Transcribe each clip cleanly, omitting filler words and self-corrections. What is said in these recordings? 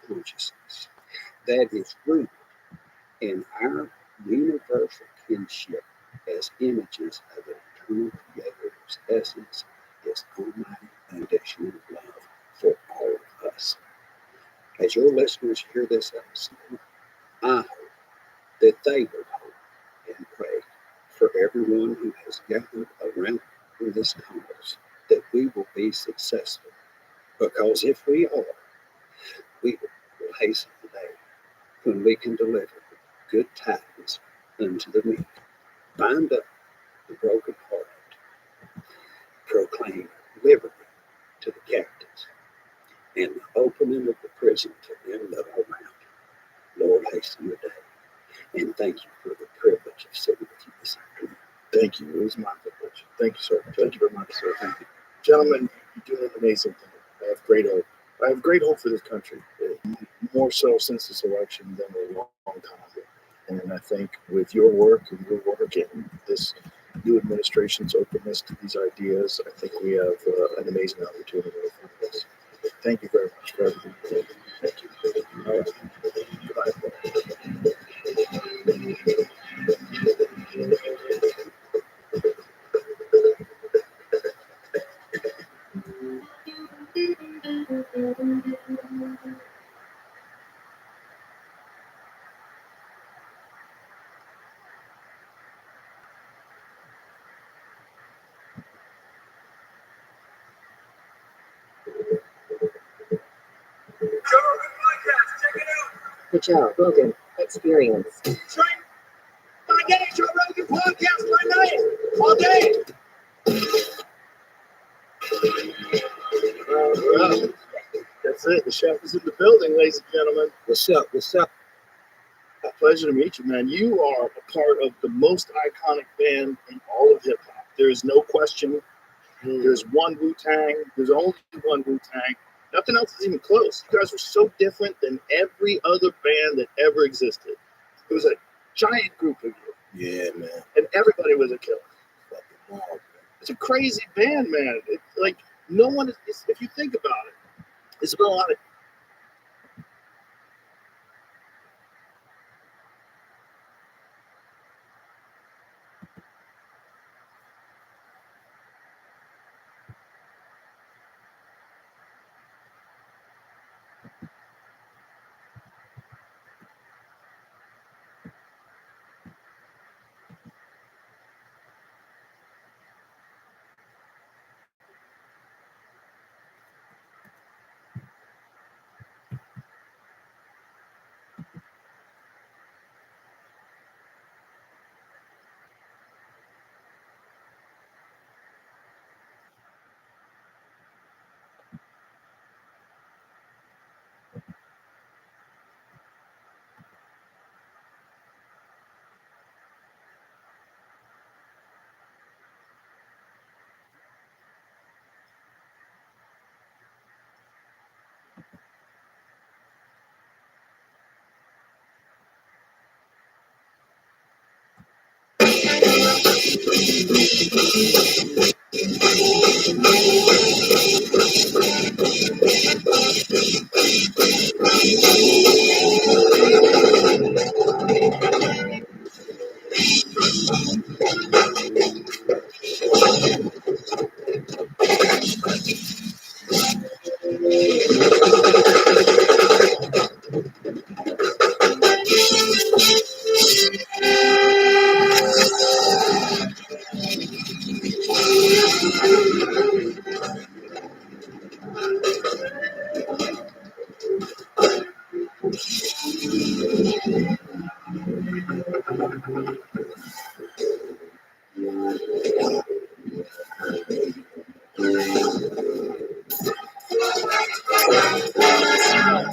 consciousness that is rooted in our universal kinship as images of an eternal Creator whose essence is almighty, unconditional love for all of us. As your listeners hear this episode, I hope that they will hope and pray for everyone who has gathered around this cause that we will be successful. Because if we are, we will hasten the day when we can deliver good tidings unto the meek, bind up the brokenhearted, proclaim liberty to the captives, and the opening of the prison to them that are around. Lord, hasten the day. And thank you for the privilege of sitting with you this afternoon. Thank you. It was my privilege. Thank you, sir. Thank you very much, sir. Thank you. Gentlemen, you're doing an amazing thing. I have great hope. I have great hope for this country, more so since this election than a long time ago. And I think with your work and your work and this new administration's openness to these ideas, I think we have an amazing opportunity in front of us. Thank you very much for everything. Thank you. All right. Goodbye. The Joe Rogan Experience. I get a Joe Rogan podcast by night, all day. All right. That's it. The chef is in the building, ladies and gentlemen. What's up? What's up? A pleasure to meet you, man. You are a part of the most iconic band in all of hip hop. There is no question. There's one Wu-Tang. There's only one Wu-Tang. Nothing else is even close. You guys were so different than every other band that ever existed. It was a giant group of you. Yeah, man. And everybody was a killer. It's a crazy band, man. It's like no one is, if you think about it, there's been a lot of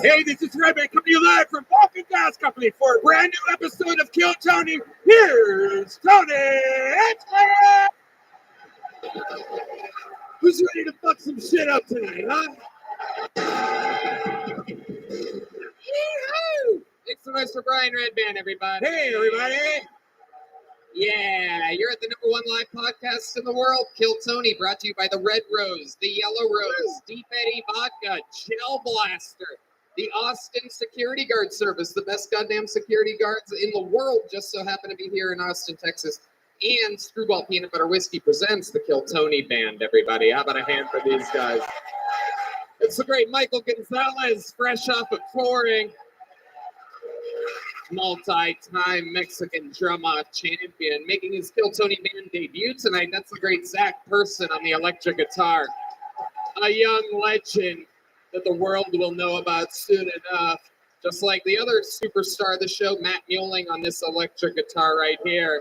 Hey, this is Rabbi coming to you live from Vulcan Gas Company for a brand new episode of Kill Tony. Here's Tony! Who's ready to fuck some shit up tonight, huh? Yee-hoo! It's the Mr. Brian Red Band, everybody. Hey, everybody! Yeah, you're at the number one live podcast in the world, Kill Tony, brought to you by the Red Rose, the Yellow Rose, Deep Eddy Vodka, Gel Blaster, The Austin Security Guard Service, the best goddamn security guards in the world, just so happen to be here in Austin, Texas. And Screwball Peanut Butter Whiskey presents the Kill Tony Band, everybody. How about a hand for these guys? It's the great Michael Gonzalez, fresh off of touring. Multi-time Mexican drum-off champion, making his Kill Tony Band debut tonight. That's the great Zach Person on the electric guitar. A young legend that the world will know about soon enough. Just like the other superstar of the show, Matt Mueling, on this electric guitar right here.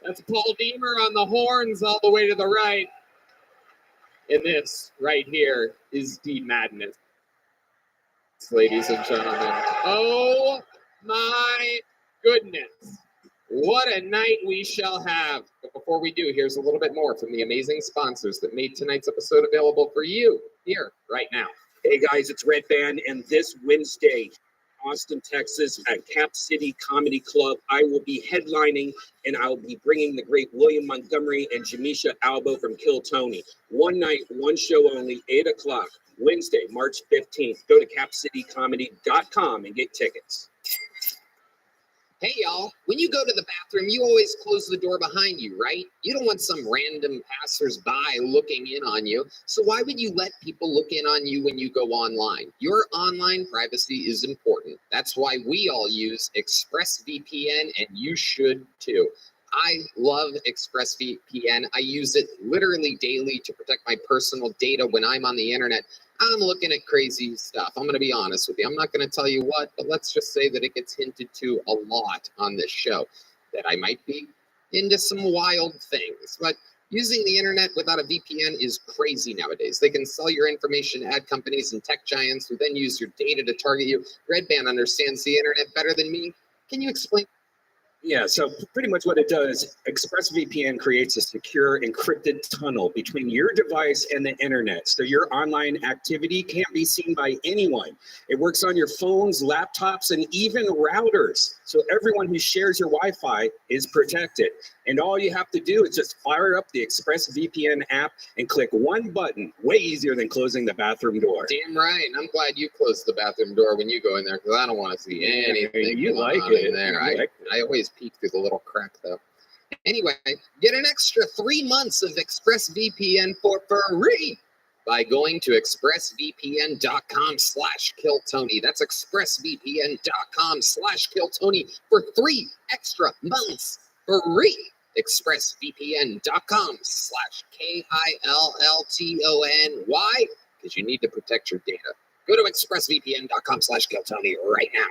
That's Paul Deemer on the horns all the way to the right. And this right here is D Madness, ladies and gentlemen. Oh my goodness. What a night we shall have. But before we do, here's a little bit more from the amazing sponsors that made tonight's episode available for you here right now. Hey guys, it's Red Band, and this Wednesday, Austin, Texas, at Cap City Comedy Club, I will be headlining, and I'll be bringing the great William Montgomery and Jamisha Albo from Kill Tony. One night, one show only, 8 o'clock, Wednesday, March 15th. Go to capcitycomedy.com and get tickets. Hey, y'all, when you go to the bathroom, you always close the door behind you, right? You don't want some random passersby looking in on you. So why would you let people look in on you when you go online? Your online privacy is important. That's why we all use ExpressVPN, and you should too. I love ExpressVPN. I use it literally daily to protect my personal data when I'm on the internet. I'm looking at crazy stuff. I'm going to be honest with you. I'm not going to tell you what, but let's just say that it gets hinted to a lot on this show, that I might be into some wild things. But using the internet without a VPN is crazy nowadays. They can sell your information to ad companies and tech giants who then use your data to target you. Red Band understands the internet better than me. Can you explain? Yeah, so pretty much what it does, ExpressVPN creates a secure encrypted tunnel between your device and the internet. So your online activity can't be seen by anyone. It works on your phones, laptops, and even routers. So everyone who shares your Wi-Fi is protected. And all you have to do is just fire up the ExpressVPN app and click one button. Way easier than closing the bathroom door. Damn right. And I'm glad you closed the bathroom door when you go in there, because I don't want to see anything You going like on it. in there. You like I always peek through the little crack, though. Anyway, get an extra 3 months of ExpressVPN for free by going to expressvpn.com/killtony. That's expressvpn.com/killtony for 3 extra months free. expressvpn.com/KILLTONY. Why? Because you need to protect your data. Go to expressvpn.com/killtony right now.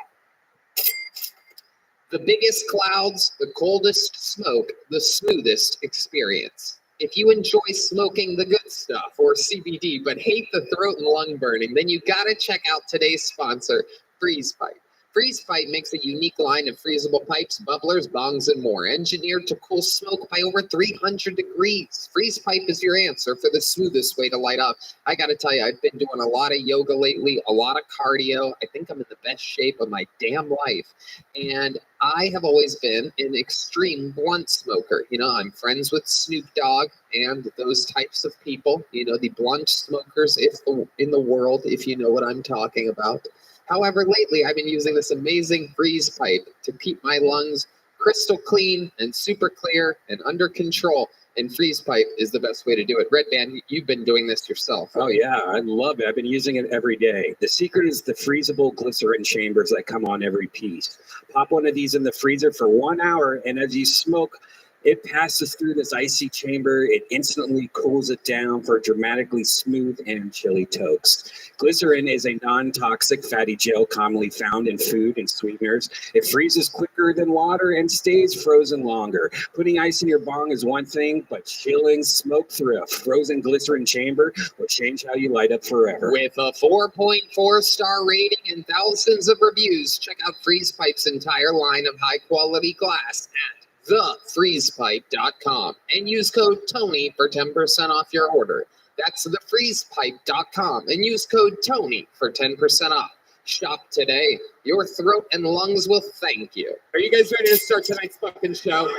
The biggest clouds, the coldest smoke, the smoothest experience. If you enjoy smoking the good stuff or CBD but hate the throat and lung burning, then you gotta check out today's sponsor, Freeze Pipe. Freeze Pipe makes a unique line of freezable pipes, bubblers, bongs, and more, engineered to cool smoke by over 300 degrees. Freeze Pipe is your answer for the smoothest way to light up. I gotta tell you, I've been doing a lot of yoga lately, a lot of cardio. I think I'm in the best shape of my damn life. And I have always been an extreme blunt smoker. You know, I'm friends with Snoop Dogg and those types of people, you know, the blunt smokers in the world, if you know what I'm talking about. However, lately I've been using this amazing Freeze Pipe to keep my lungs crystal clean and super clear and under control. And Freeze Pipe is the best way to do it. Red Band, you've been doing this yourself. Right? Oh yeah, I love it. I've been using it every day. The secret is the freezable glycerin chambers that come on every piece. Pop one of these in the freezer for 1 hour, and as you smoke, it passes through this icy chamber. It instantly cools it down for a dramatically smooth and chilly toast. Glycerin is a non-toxic fatty gel commonly found in food and sweeteners. It freezes quicker than water and stays frozen longer. Putting ice in your bong is one thing, but chilling smoke through a frozen glycerin chamber will change how you light up forever. With a 4.4-star rating and thousands of reviews, check out Freeze Pipe's entire line of high-quality glass at thefreezepipe.com and use code TONY for 10% off your order. That's thefreezepipe.com and use code TONY for 10% off. Shop today. Your throat and lungs will thank you. Are you guys ready to start tonight's fucking show?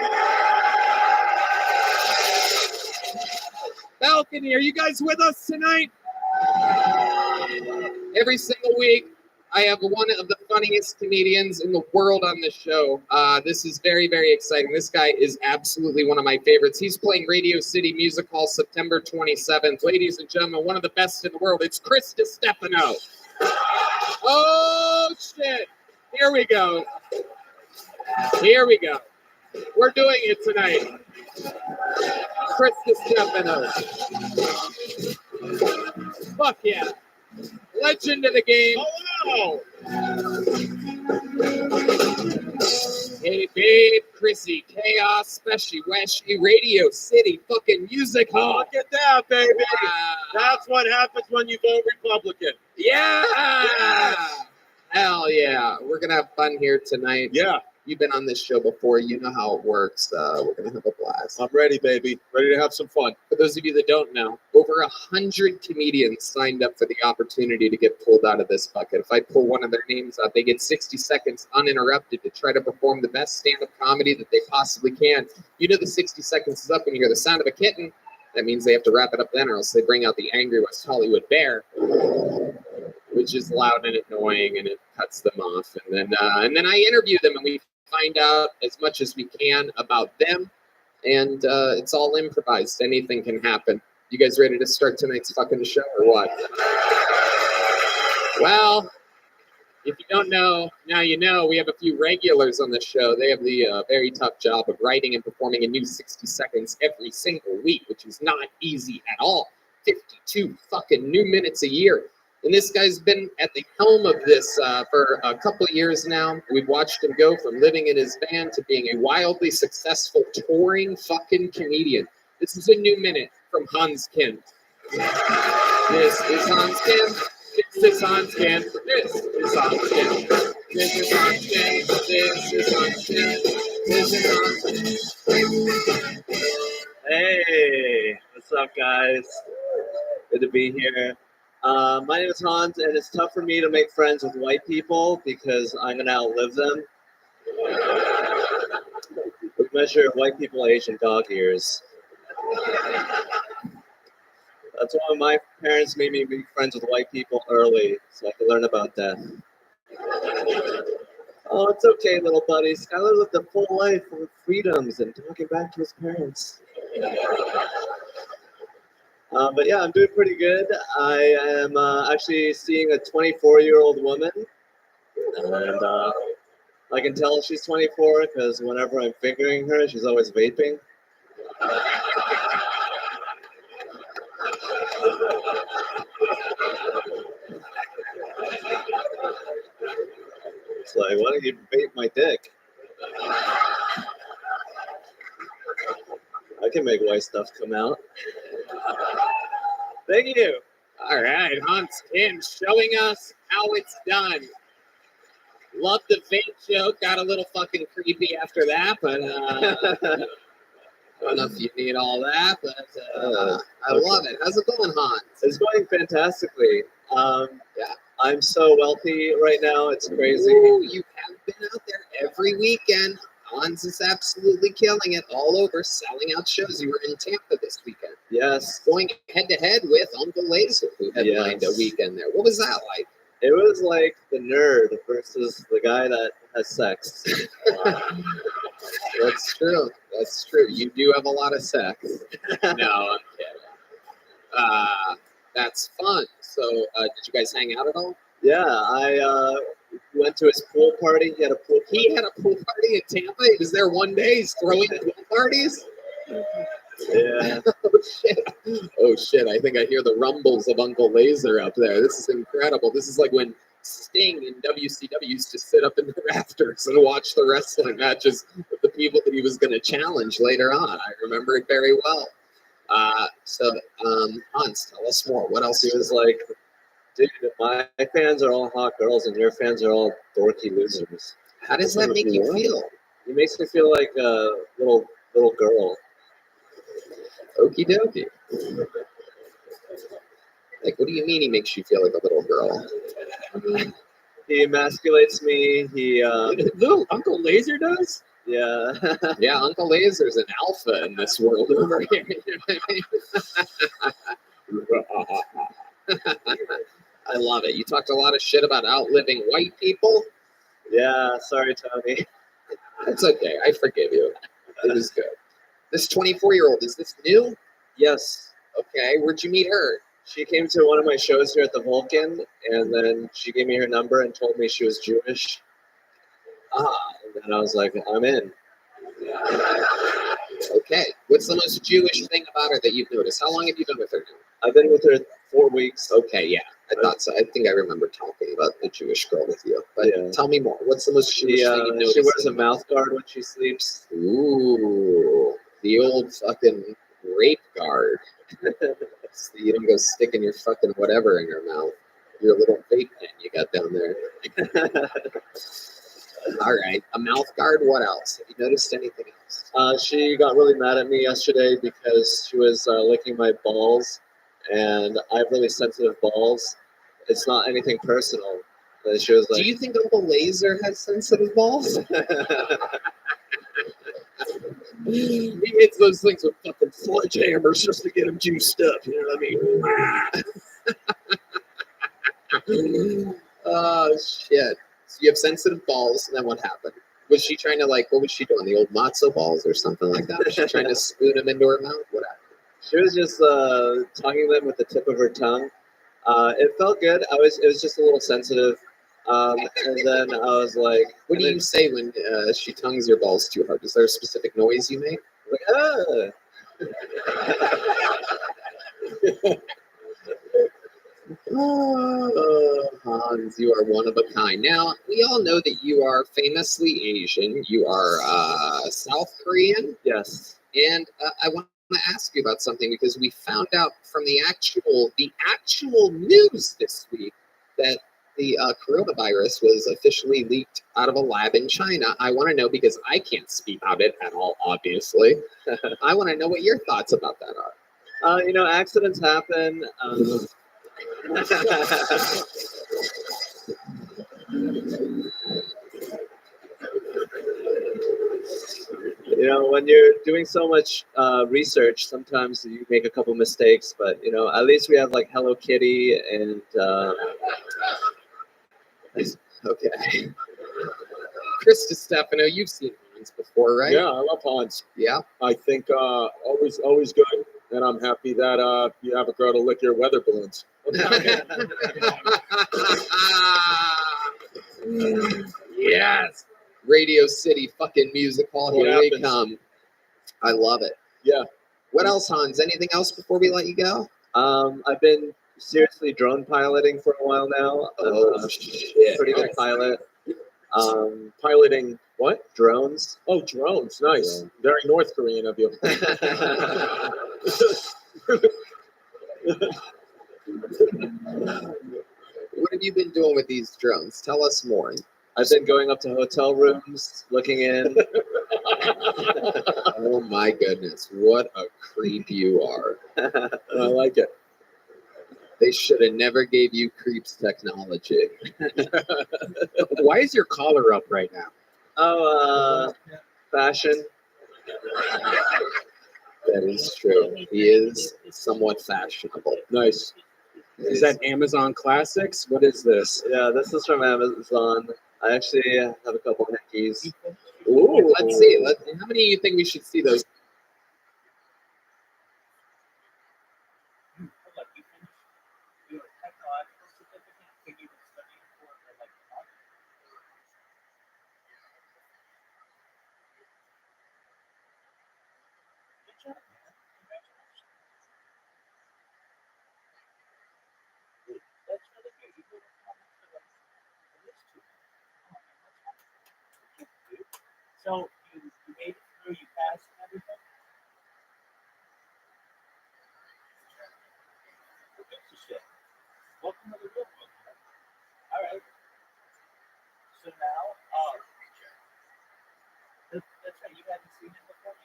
Balcony, are you guys with us tonight? Every single week, I have one of the funniest comedians in the world on this show. This is very, very exciting. This guy is absolutely one of my favorites. He's playing Radio City Music Hall September 27th. Ladies and gentlemen, one of the best in the world. It's Chris DiStefano. Oh, shit. Here we go. Here we go. We're doing it tonight. Chris DiStefano. Fuck yeah. Legend of the game. Oh, no. Hey, babe, Chrissy, Chaos, Speshy, Weshy, Radio City, fucking Music Hall. Look at that, baby. That's what happens when you vote Republican. Yeah. Hell yeah. We're going to have fun here tonight. Yeah. You've been on this show before. You know how it works. We're going to have a blast. I'm ready, baby. Ready to have some fun. For those of you that don't know, over 100 comedians signed up for the opportunity to get pulled out of this bucket. If I pull one of their names out, they get 60 seconds uninterrupted to try to perform the best stand-up comedy that they possibly can. You know the 60 seconds is up when you hear the sound of a kitten. That means they have to wrap it up then, or else they bring out the angry West Hollywood bear, which is loud and annoying, and it cuts them off. And then I interview them, and we find out as much as we can about them, and it's all improvised. Anything can happen. You guys ready to start tonight's fucking show or what? Well, if you don't know, now you know. We have a few regulars on the show. They have the very tough job of writing and performing a new 60 seconds every single week, which is not easy at all. 52 fucking new minutes a year. And this guy's been at the helm of this for a couple of years now. We've watched him go from living in his van to being a wildly successful touring fucking comedian. This is a new minute from Hans Kind. This is Hans Kind. This is Hans Kind. This is Hans Kind. This is Hans Kind. This is Hans Kind. This is Hans Kind. Hey, what's up, guys? Good to be here. My name is Hans, and it's tough for me to make friends with white people because I'm gonna outlive them. We measure white people age in dog years. That's why my parents made me be friends with white people early, so I could learn about death. Oh, it's okay, little buddy. Skylar lived a full life full of freedoms and talking back to his parents. But yeah, I'm doing pretty good. I am actually seeing a 24-year-old woman, and I can tell she's 24 because whenever I'm fingering her, she's always vaping. It's like, why don't you vape my dick? I can make white stuff come out. Thank you. All right, Hans Kind showing us how it's done. Love the vape joke. Got a little fucking creepy after that, but I don't know if you need all that, but I love it. How's it going, Hans? It's going fantastically. Yeah. I'm so wealthy right now. It's crazy. Ooh, you have been out there every weekend. Hans is absolutely killing it all over, selling out shows. You were in Tampa this weekend. Yes. Going head-to-head with Uncle Laser, who headlined a weekend there. What was that like? It was like the nerd versus the guy that has sex. That's true. That's true. You do have a lot of sex. No, I'm kidding. That's fun. So, did you guys hang out at all? Yeah, I went to his pool party. He had a pool party. He had a pool party in Tampa? He was there one day. He's throwing pool parties? Yeah. Oh, shit. Oh, shit. I think I hear the rumbles of Uncle Laser up there. This is incredible. This is like when Sting in WCW used to sit up in the rafters and watch the wrestling matches with the people that he was going to challenge later on. I remember it very well. Hans, tell us more. What else? He was like, dude, my fans are all hot girls and your fans are all dorky losers. How does that make you feel? It makes me feel like a little girl. Okie dokie. Like, what do you mean he makes you feel like a little girl? He emasculates me. He Little Uncle Laser does? Yeah. Yeah, Uncle Laser's an alpha in this world over here. You know what I mean? I love it. You talked a lot of shit about outliving white people. Yeah, sorry, Tony. It's okay. I forgive you. It was good. This 24-year-old, is this new? Yes, Okay. Where'd you meet her? she came to one of my shows here at the Vulcan, and then she gave me her number and told me she was Jewish. And then I was like, I'm in. Okay. What's the most Jewish thing about her that you've noticed? How long have you been with her now? I've been with her 4 weeks. Okay, yeah. I thought so. I think I remember talking about the Jewish girl with you. But Yeah. tell me more. What's the most Jewish thing you've noticed? She wears a mouth guard when she sleeps. Ooh, the old fucking rape guard. So you don't go sticking your fucking whatever in your mouth. Your little vape pen you got down there. All right, a mouth guard. What else? Have you noticed anything else? She got really mad at me yesterday because she was licking my balls, and I have really sensitive balls. It's not anything personal. And she was like, Do you think Uncle Laser has sensitive balls? He hits those things with fucking sledgehammers just to get them juiced up. You know what I mean? Oh shit! So you have sensitive balls, and then what happened? Was she trying to what was she doing? The old matzo balls or something like that? Was she trying to spoon them into her mouth? What happened? She was just tonguing them with the tip of her tongue. It felt good. It was just a little sensitive. And then I was like, What do you say when she tongues your balls too hard? Is there a specific noise you make? like, Oh, Hans, you are one of a kind. Now, we all know that you are famously Asian. You are South Korean. yes. And I want to ask you about something because we found out from the actual news this week that the coronavirus was officially leaked out of a lab in China. I want to know because I can't speak about it at all, obviously. I want to know what your thoughts about that are. Accidents happen. When you're doing so much research, sometimes you make a couple mistakes, but at least we have like Hello Kitty and Okay. Chris Stefano, you've seen Hans before, right? Yeah, I love Hans. Yeah. I think always good, and I'm happy that you have a girl to lick your weather balloons. Yes. Radio City fucking music hall. What Here they happens? come. I love it. Yeah. What else, Hans? Anything else before we let you go? I've been seriously drone piloting for a while now. Shit. Pretty good pilot. Piloting what? Drones. Oh, drones. Nice. Yeah. Very North Korean of you. What have you been doing with these drones? Tell us more. I've been going up to hotel rooms, looking in. Oh my goodness. What a creep you are. I like it. They should have never gave you creeps technology. Why is your collar up right now? Oh, fashion. That is true. He is somewhat fashionable. Nice. Is that Amazon Classics? What is this? Yeah, this is from Amazon. I actually have a couple hankies. Ooh, let's see. How many do you think we should see those? So you made it through, you passed and everything? Who gives a shit? Welcome to the real world. All right. So now, that's right. You hadn't seen it before.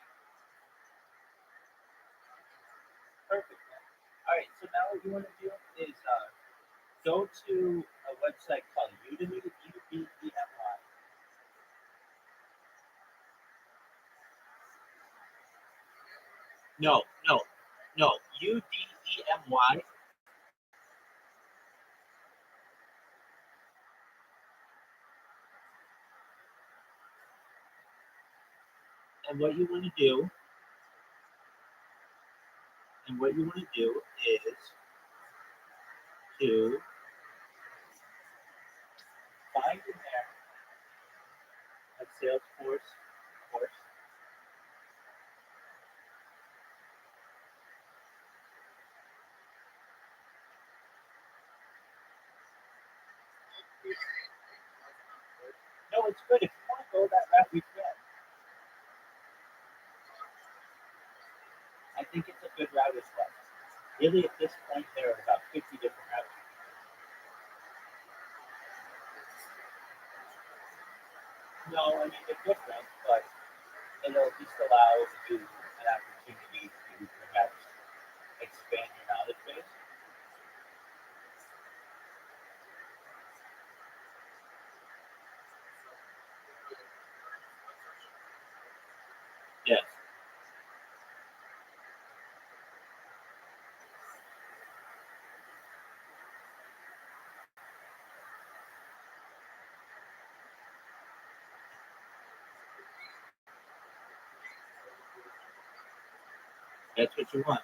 Perfect. Man. All right. So now what you want to do is go to a website called Udemy. UDEMY. No. UDEMY. And what you want to do, is to find in there a Salesforce course. No, it's good. If you want to go that route, we can. I think it's a good route as well. Really, at this point, there are about 50 different routes. No, I mean, they're different, but it'll just allow you an opportunity to perhaps expand your knowledge base. Yes. That's what you want.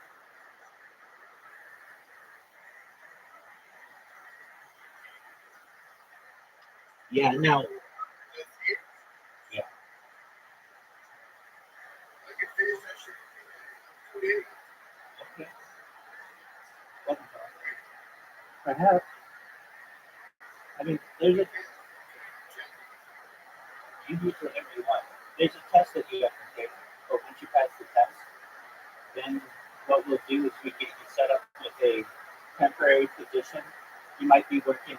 Yeah, now. Yeah. Okay. Perhaps. I mean, there's a you use whatever you want. There's a test that you have to take, but once you pass the test, then what we'll do is we get you set up with a temporary position. You might be working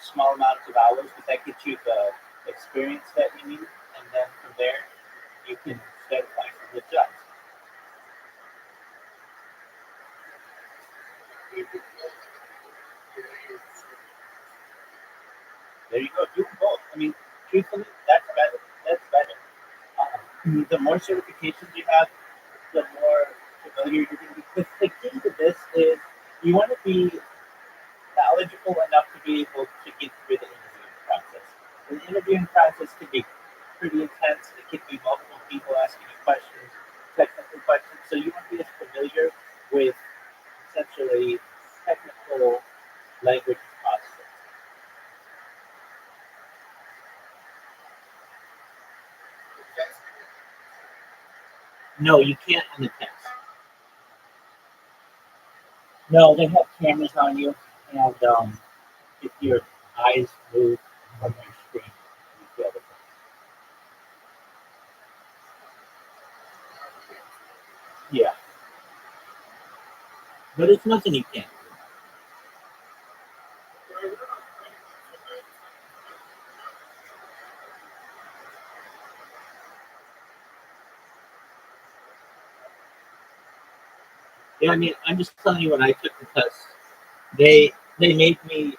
small amounts of hours, but that gets you the experience that you need, and then from there you can start applying for good jobs. There you go. Do both. I mean, truthfully, that's better. That's better. The more certifications you have, the more familiar you're going to be. The key to this is you want to be knowledgeable enough to be able to get through the interviewing process. The interviewing process can be pretty intense. It can be multiple people asking you questions, technical questions. So you want to be as familiar with essentially technical language as possible. No, you can't on the test. No, they have cameras on you, and if your eyes move from your screen, you feel the yeah. But it's nothing you can't. Yeah, I mean, I'm just telling you when I took the test, they made me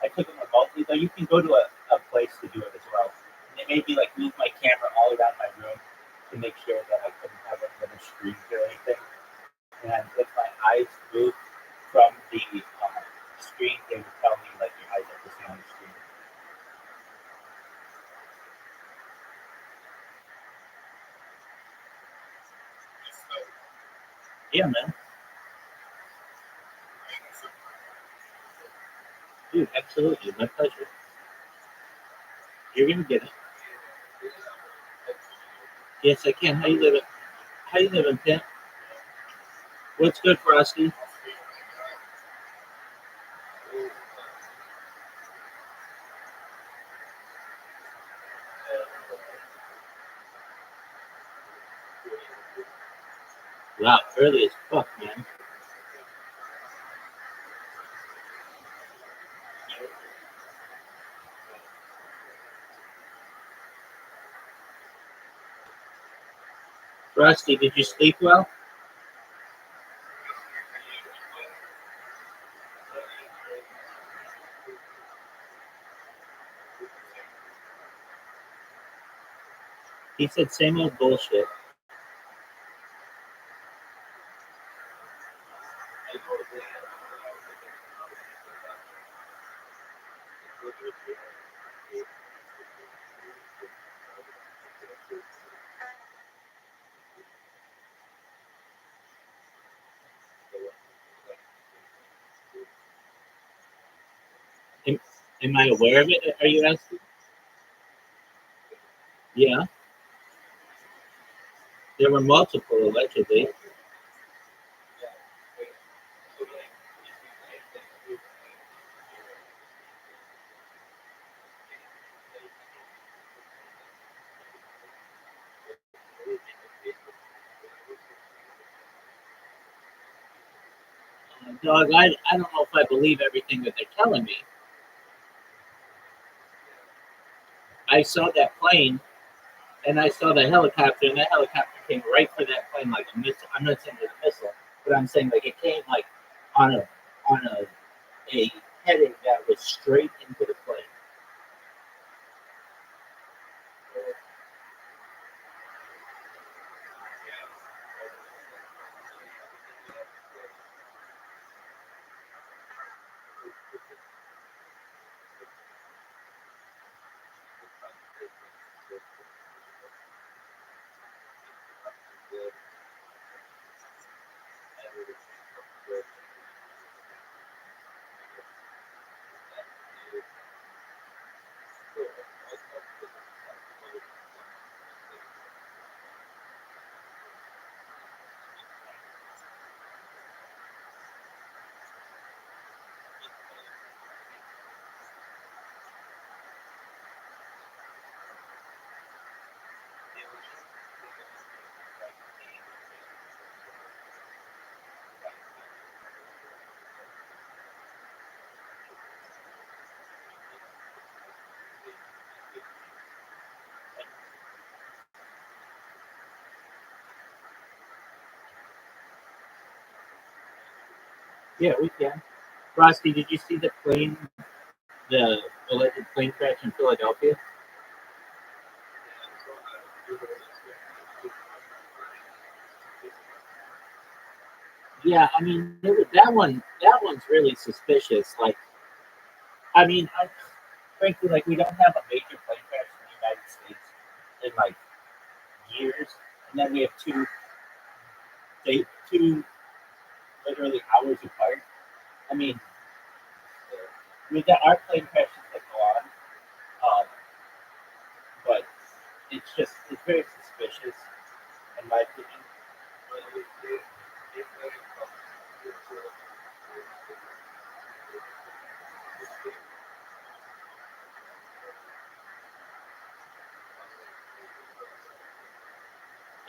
I took it remotely, though you can go to a place to do it as well. And they made me like move my camera all around my room to make sure that I couldn't have any other screens or anything. And if my eyes moved from the screen, they would tell me like your eyes are missing on the screen. Yeah, man. Dude, absolutely. My pleasure. You're gonna get it. Yes, I can. How you living? How you living, Tim? What's good, Frosty? Wow, early as fuck, man. Frosty, did you sleep well? He said same old bullshit. Am I aware of it? Are you asking? Yeah, there were multiple allegedly. Dog, I don't know if I believe everything that they're telling me. I saw that plane and I saw the helicopter, and that helicopter came right for that plane like a missile. I'm not saying it's a missile, but I'm saying like it came like on a heading that was straight into the plane. Yeah, we can. Frosty, did you see the alleged plane crash in Philadelphia? Yeah, I mean, that one. That one's really suspicious. Like, I mean, frankly, like we don't have a major plane crash in the United States in like years, and then we have two literally hours apart. I mean, we got our plane crashes that go on, but it's very suspicious in my opinion.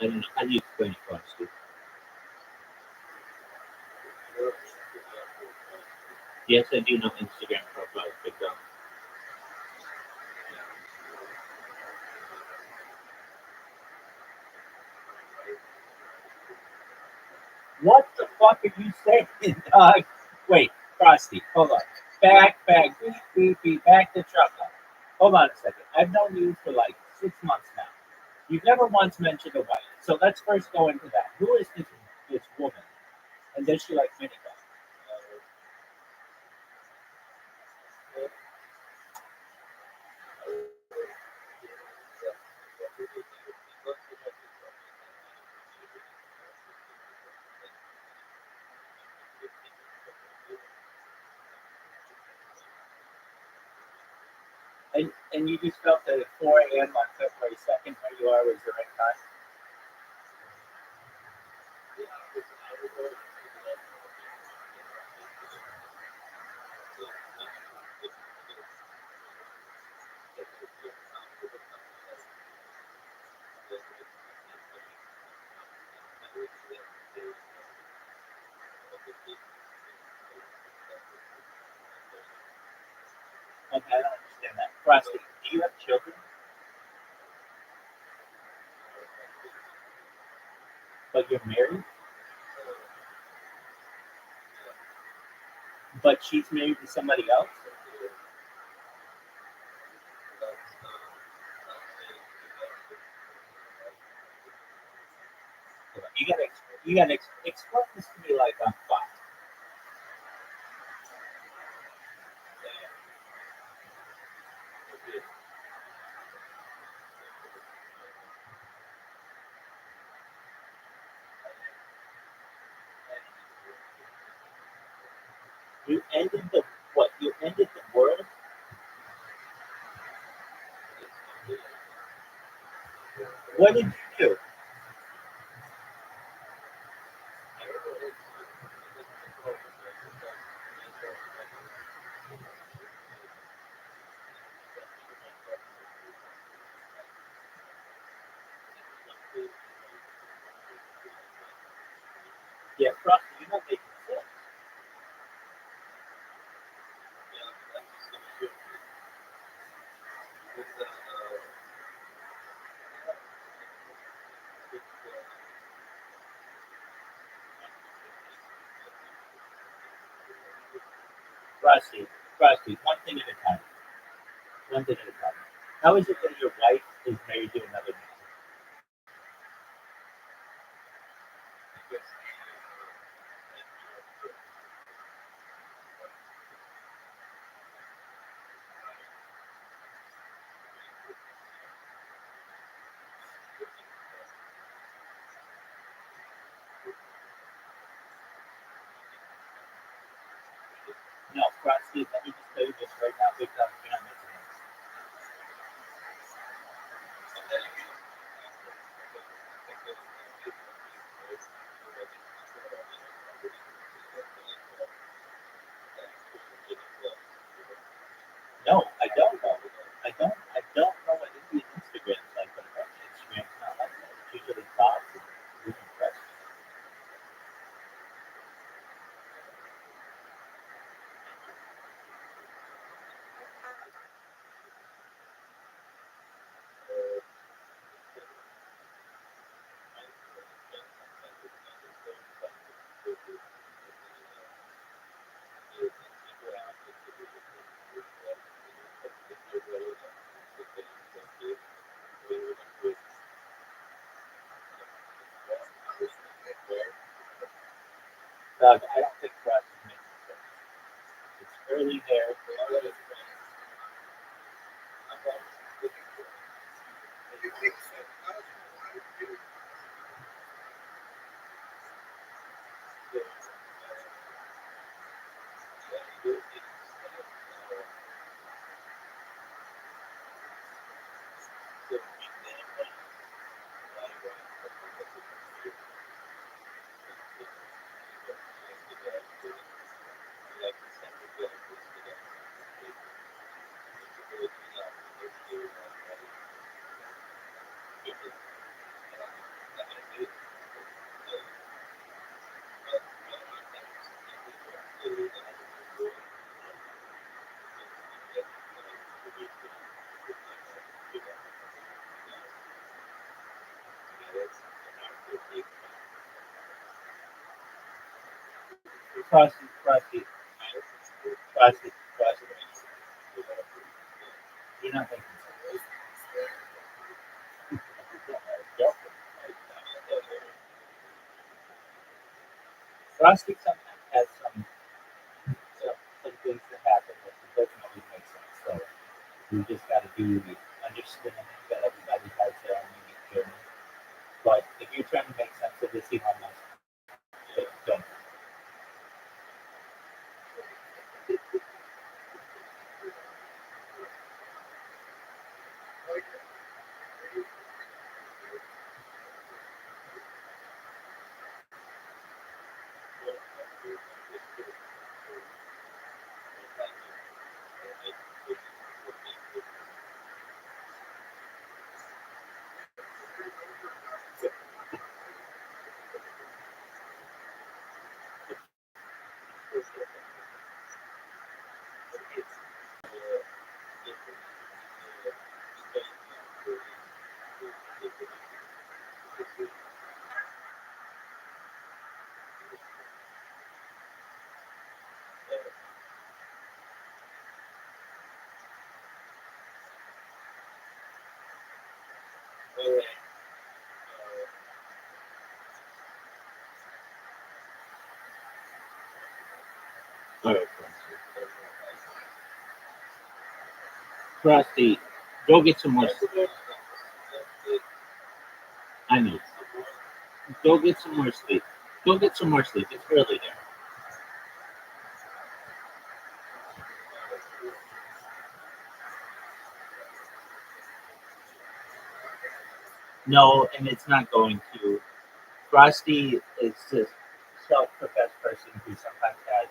I don't know. How do you explain it, Frosty? Yes, I do know Instagram profiles, but what the fuck are you saying, dog? Wait, Frosty, hold on. Back, beep, back the truck up. Hold on a second. I've known you for like 6 months now. You've never once mentioned a wife. So let's first go into that. Who is this woman? And does she like minigolf? And you just felt that at 4 a.m. on February 2nd, where you are, was the right time? Okay, I don't understand that. Frosty, do you have children? But you're married? But she's married to somebody else? You gotta, explain this to me like I'm five. You ended the what? You ended the world What did you do? Yeah, Frosty, you don't make sense. Frosty, one thing at a time. One thing at a time. How is it that your wife is married to another man? No, Frosty, let me just tell you this right now, big time, you're not making sense. No, I don't know. I don't know what Indian Instagram is like, but American Instagram's not like that. It's usually thoughts and good impressions. Doug, I don't think Frosty's making sense. It's early there. Frosty. You're not making sense. Frosty sometimes has some things that happen that doesn't always make sense. So we just got to do the understanding that everybody has their own unique journey. But if you're trying to make sense of this, Elon Musk, don't. All right, Frosty, go get some more sleep. I know. Go get some more sleep. Go get some more sleep. It's early there. No, and it's not going to. Frosty is a self-professed person who sometimes has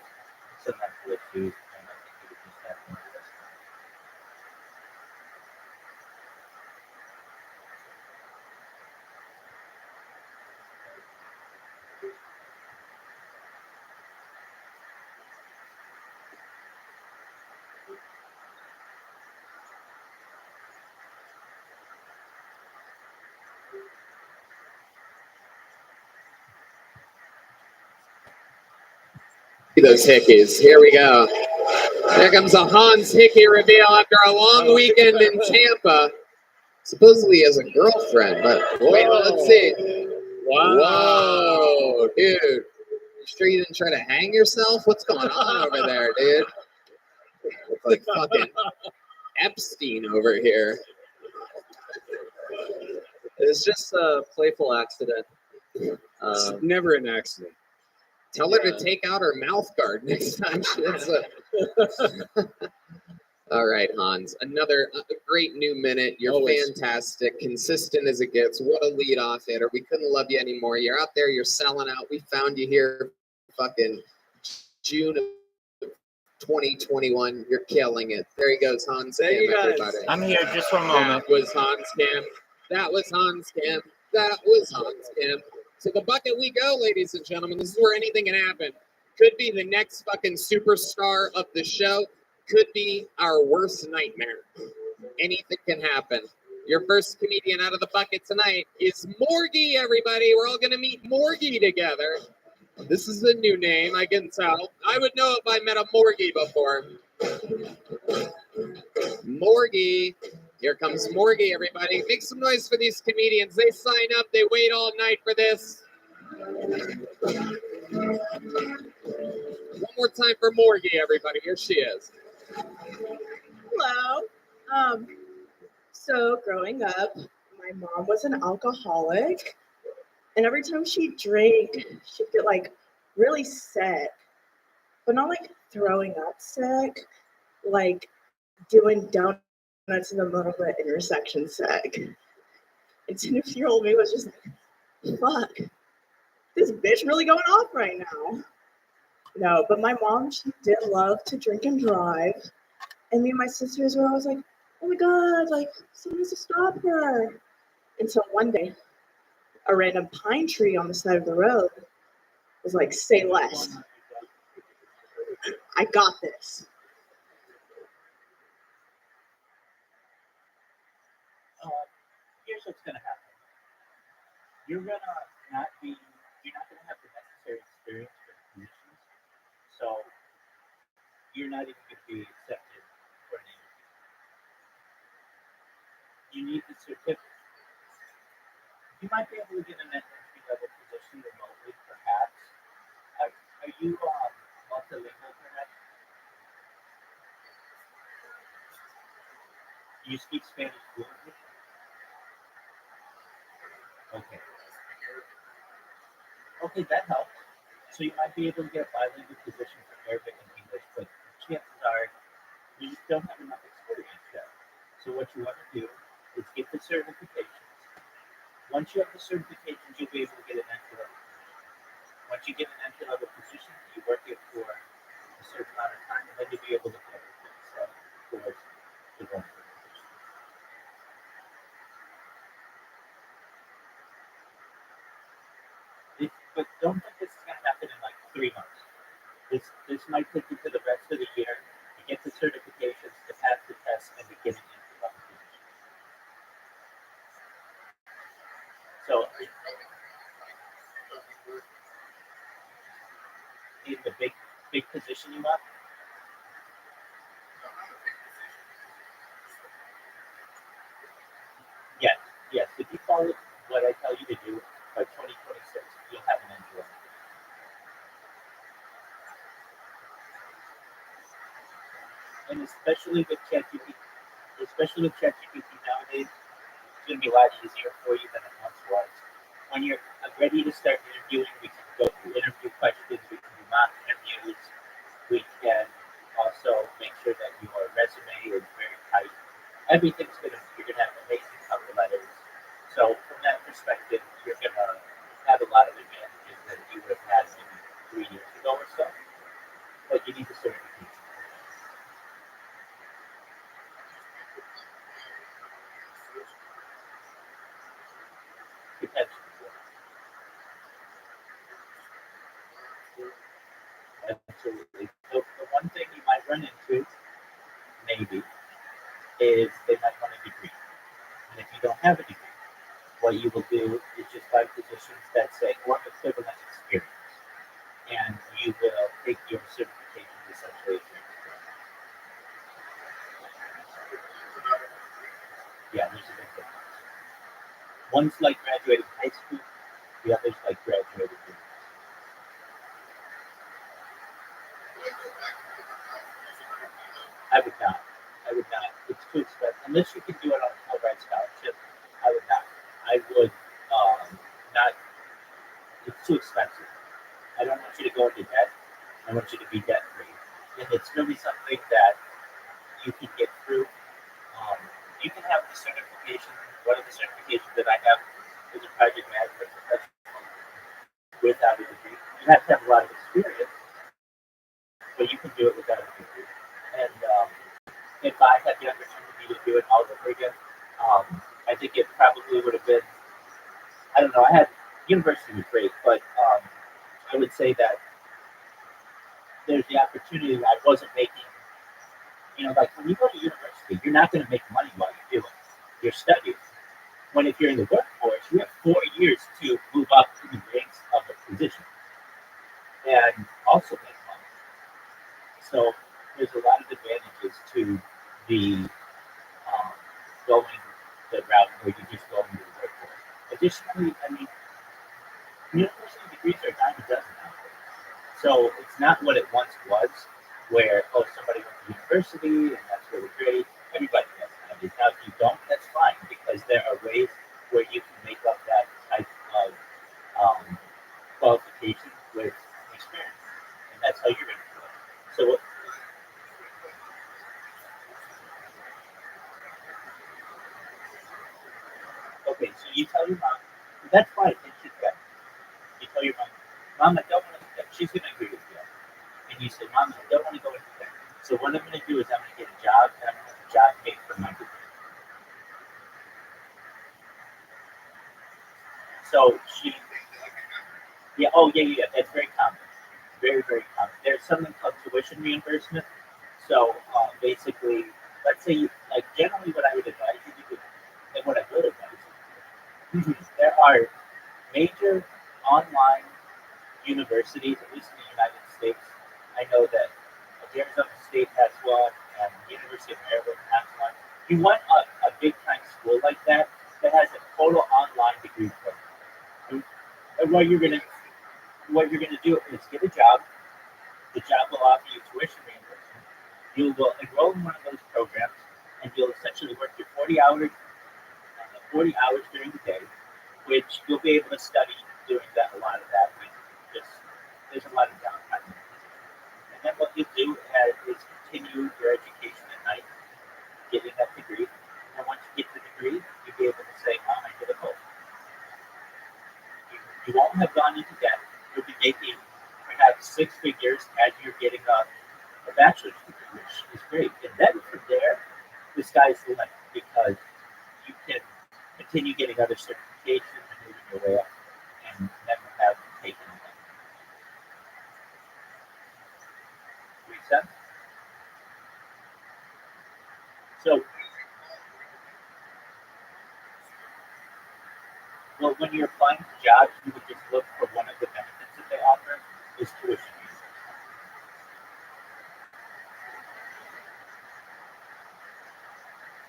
some mental issues, and I think he would just have to address that. Those hickeys. Here we go. Here comes a Hans Hickey reveal after a long weekend in Tampa. Supposedly he has a girlfriend, but wait, let's see. Whoa, dude. You sure you didn't try to hang yourself? What's going on over there, dude? It's like fucking Epstein over here. It's just a playful accident. It's never an accident. Tell her to take out her mouth guard next time she hits a... All right, Hans. Another great new minute. You're Always. fantastic, consistent as it gets. What a leadoff hitter. We couldn't love you anymore. You're out there. You're selling out. We found you here fucking June of 2021. You're killing it. There he goes, Hans Thank Kim, you, guys. everybody. I'm here just for a moment. That was Hans Kim. That was Hans Kim. That was Hans Kim. To the bucket we go, ladies and gentlemen. This is where anything can happen. Could be the next fucking superstar of the show. Could be our worst nightmare. Anything can happen. Your first comedian out of the bucket tonight is Morgie, everybody. We're all going to meet Morgie together. This is a new name, I can tell. I would know if I met a Morgie before. Morgie. Here comes Morgie, everybody. Make some noise for these comedians. They sign up. They wait all night for this. One more time for Morgie, everybody. Here she is. Hello. So growing up, my mom was an alcoholic, and every time she drank, she'd get like really sick, but not like throwing up sick, like doing donuts in the middle of the intersection sick. And 10-year-old me was just like, fuck, this bitch really going off right now. No, but my mom, she did love to drink and drive. And me and my sisters were always like, oh my God, like, someone needs to stop her. Until one day, a random pine tree on the side of the road was like, say less. I got this. Here's what's going to happen. You're not going to have the necessary experience for the positions, so you're not even going to be accepted for an interview. You need the certificate. You might be able to get an entry-level position remotely, perhaps. Are you multilingual, perhaps? Do you speak Spanish fluently? Okay. Okay, that helps. So you might be able to get a bilingual position for Arabic and English, but chances are you just don't have enough experience yet. So what you want to do is get the certifications. Once you have the certifications, you'll be able to get an entry-level position. Once you get an entry-level position, you work it for a certain amount of time, and then you'll be able to get towards the one position. But don't think this is going to happen in like 3 months. This might take you to the rest of the year to get the certifications, to pass the test, and to get an entry-level position. So, in the big position you want, yes. If you follow what I tell you to do by 2026, you'll have an entry-level. And especially with ChatGPT nowadays, it's going to be a lot easier for you than it once was. When you're ready to start interviewing, we can go through interview questions, we can do mock interviews, we can also make sure that your resume is very tight. You're going to have amazing cover letters. So from that is they might want a degree. And if you don't have a degree, what you will do is just find positions that say or equivalent experience. And you will take your certifications essentially as your experience. Yeah, there's a big difference. One's like graduating high school, the other's like graduating university. I would not. I would not. It's too expensive. Unless you can do it on a full-ride scholarship, I would not. I would not. It's too expensive. I don't want you to go into debt. I want you to be debt-free. And it's really something that you can get through. You can have the certification. One of the certifications that I have is a project management professional without a degree. You have to have a lot of experience, but you can do it without a degree. And if I had the opportunity to do it all over again, I think it probably would have been. I don't know. I had university was great, but I would say that there's the opportunity that I wasn't making. Like when you go to university, you're not going to make money while you're doing it. You're studying. When if you're in the workforce, you have 4 years to move up in the ranks of a position and also make money. So there's a lot of advantages to the going the route where you're just going to the workforce. Additionally, I mean, university degrees are a dime a dozen nowadays. So it's not what it once was, where somebody went to university and that's really great. Everybody does nowadays. Now, if you don't, that's fine because there are ways where you can make up that type of qualification with experience, and that's how you're going to do it. So, okay, so you tell your mom, that's fine, and she's right. You tell your mom, I don't want to do that. She's going to agree with you. And you say, Mom, I don't want to go into that. So what I'm going to do is I'm going to get a job, and I'm going to have a job paid for my degree. So yeah, that's very common. Very, very common. There's something called tuition reimbursement. So basically, let's say, like generally what I would advise you to do, and what I would advise you to do, there are major online universities, at least in the United States. I know that Arizona State has one, and the University of Maryland has one. You want a big time school like that that has a total online degree program. And what you're gonna do is get a job. The job will offer you tuition reimbursement. You will enroll in one of those programs, and you'll essentially work your 40 hours during the day, which you'll be able to study doing that. A lot of that, there's a lot of downtime. And then what you do is continue your education at night, getting that degree. And once you get the degree, you'll be able to say, Mom, I did it both. You won't have gone into debt. You'll be making perhaps 6 figures as you're getting a bachelor's degree, which is great. And then from there, the sky's the limit because you can continue getting other certifications and moving your way up and never have taken them. Make sense? So, well, when you're applying to jobs, you would just look for one of the benefits that they offer is tuition reimbursement.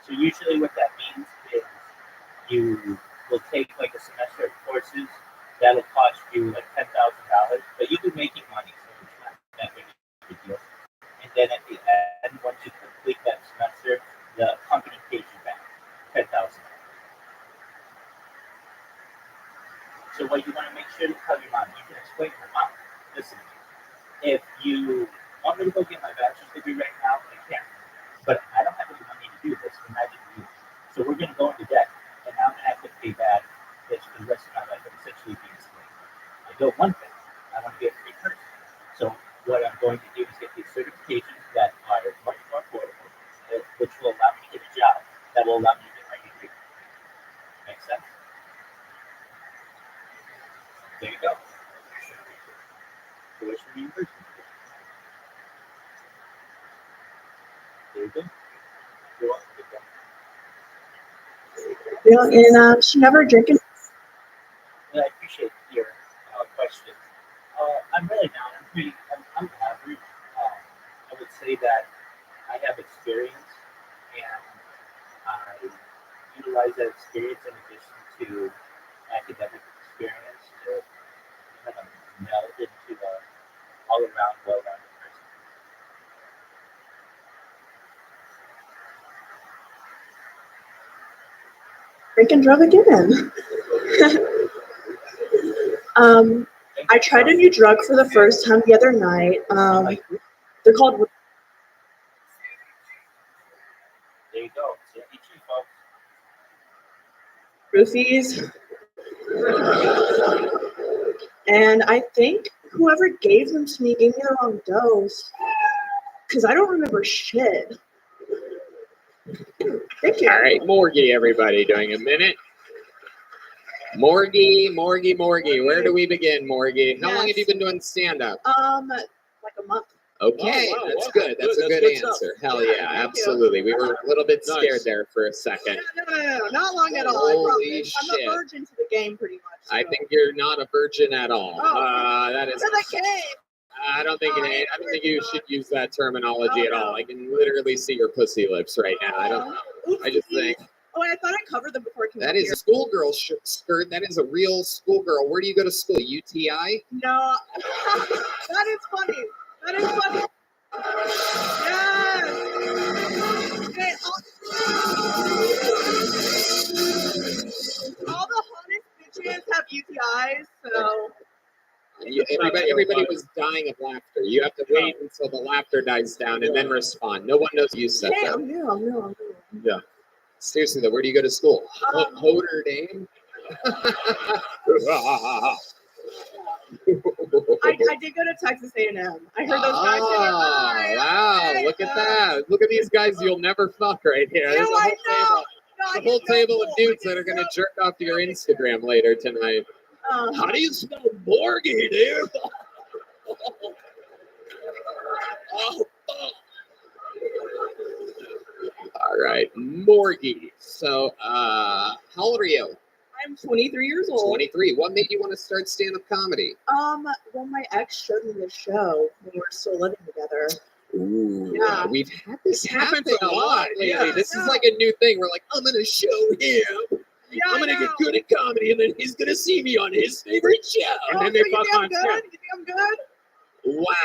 So usually what that means is you will take like a semester of courses that'll cost you like $10,000, but you'll be making money, so it's not that big of a deal. And then at the end, once you complete that semester, the company pays you back $10,000. So what you want to make sure to tell your mom, you can explain to her, Mom, listen, if you want me to go get my bachelor's degree right now, I can. But I don't have any money to do this, and I didn't do it. So we're going to go into debt, and now I'm going to have to pay back this for the rest of my life. I'm essentially being slave. I don't want that. I want to be a free person. So what I'm going to do is get these certifications that are much more affordable, which will allow me to get a job that will allow me to get my degree. Make sense? There you go. Tuition reimbursement. There you go. You're welcome. You know, and she never drank it. And I appreciate your question. I'm really not. I'm average. I would say that I have experience, and I utilize that experience in addition to academic experience to kind of meld into a all-around, well-rounded person. Drink and drug again. I tried a new drug for the first time the other night. They're called. There you go. So eat you, folks. Roofies. And I think whoever gave them to me gave me the wrong dose. Because I don't remember shit. Thank you. All right, Morgie, everybody, doing a minute. Morgie. Where do we begin, Morgie? How long have you been doing stand-up? Like a month. Okay, Oh, wow, that's wow. good. That's a good Good answer. stuff. Hell yeah, Thank absolutely. you. We were a little bit Nice. scared there for a second. No, not long at all. I Holy promise. I'm shit. a virgin to the game, pretty much. So. I think you're not a virgin at all. Oh. That is. To the game. I don't think you should use that terminology at all. I can literally see your pussy lips right now. I just think Oh, I thought I covered them before I came that up is here. a schoolgirl skirt. That is a real schoolgirl. Where do you go to school? UTI? No. That is funny. Yes. Okay, all the hottest bitches have UTIs, so. Everybody was dying of laughter. You have to wait until the laughter dies down and then respond. No one knows you said Hey, that. I'm new. Yeah. Seriously though, where do you go to school? Notre Dame? I did go to Texas A&M. I heard those guys say, wow, look at that. Look at these guys you'll never fuck right here. There's a whole table of dudes that are going to jerk off to your Instagram later tonight. How do you spell Morgie, dude? Oh, fuck. All right, Morgie. So, how old are you? I'm 23 years old. 23. What made you want to start stand-up comedy? Well, my ex showed me the show when we were still living together. Ooh, Yeah. we've had this happen happens a lot lately. Yeah. This is like a new thing. We're like, I'm gonna show him. Yeah, I'm gonna get good at comedy, and then he's gonna see me on his favorite show. And then So they you fuck think I'm on good? set. You think I'm good?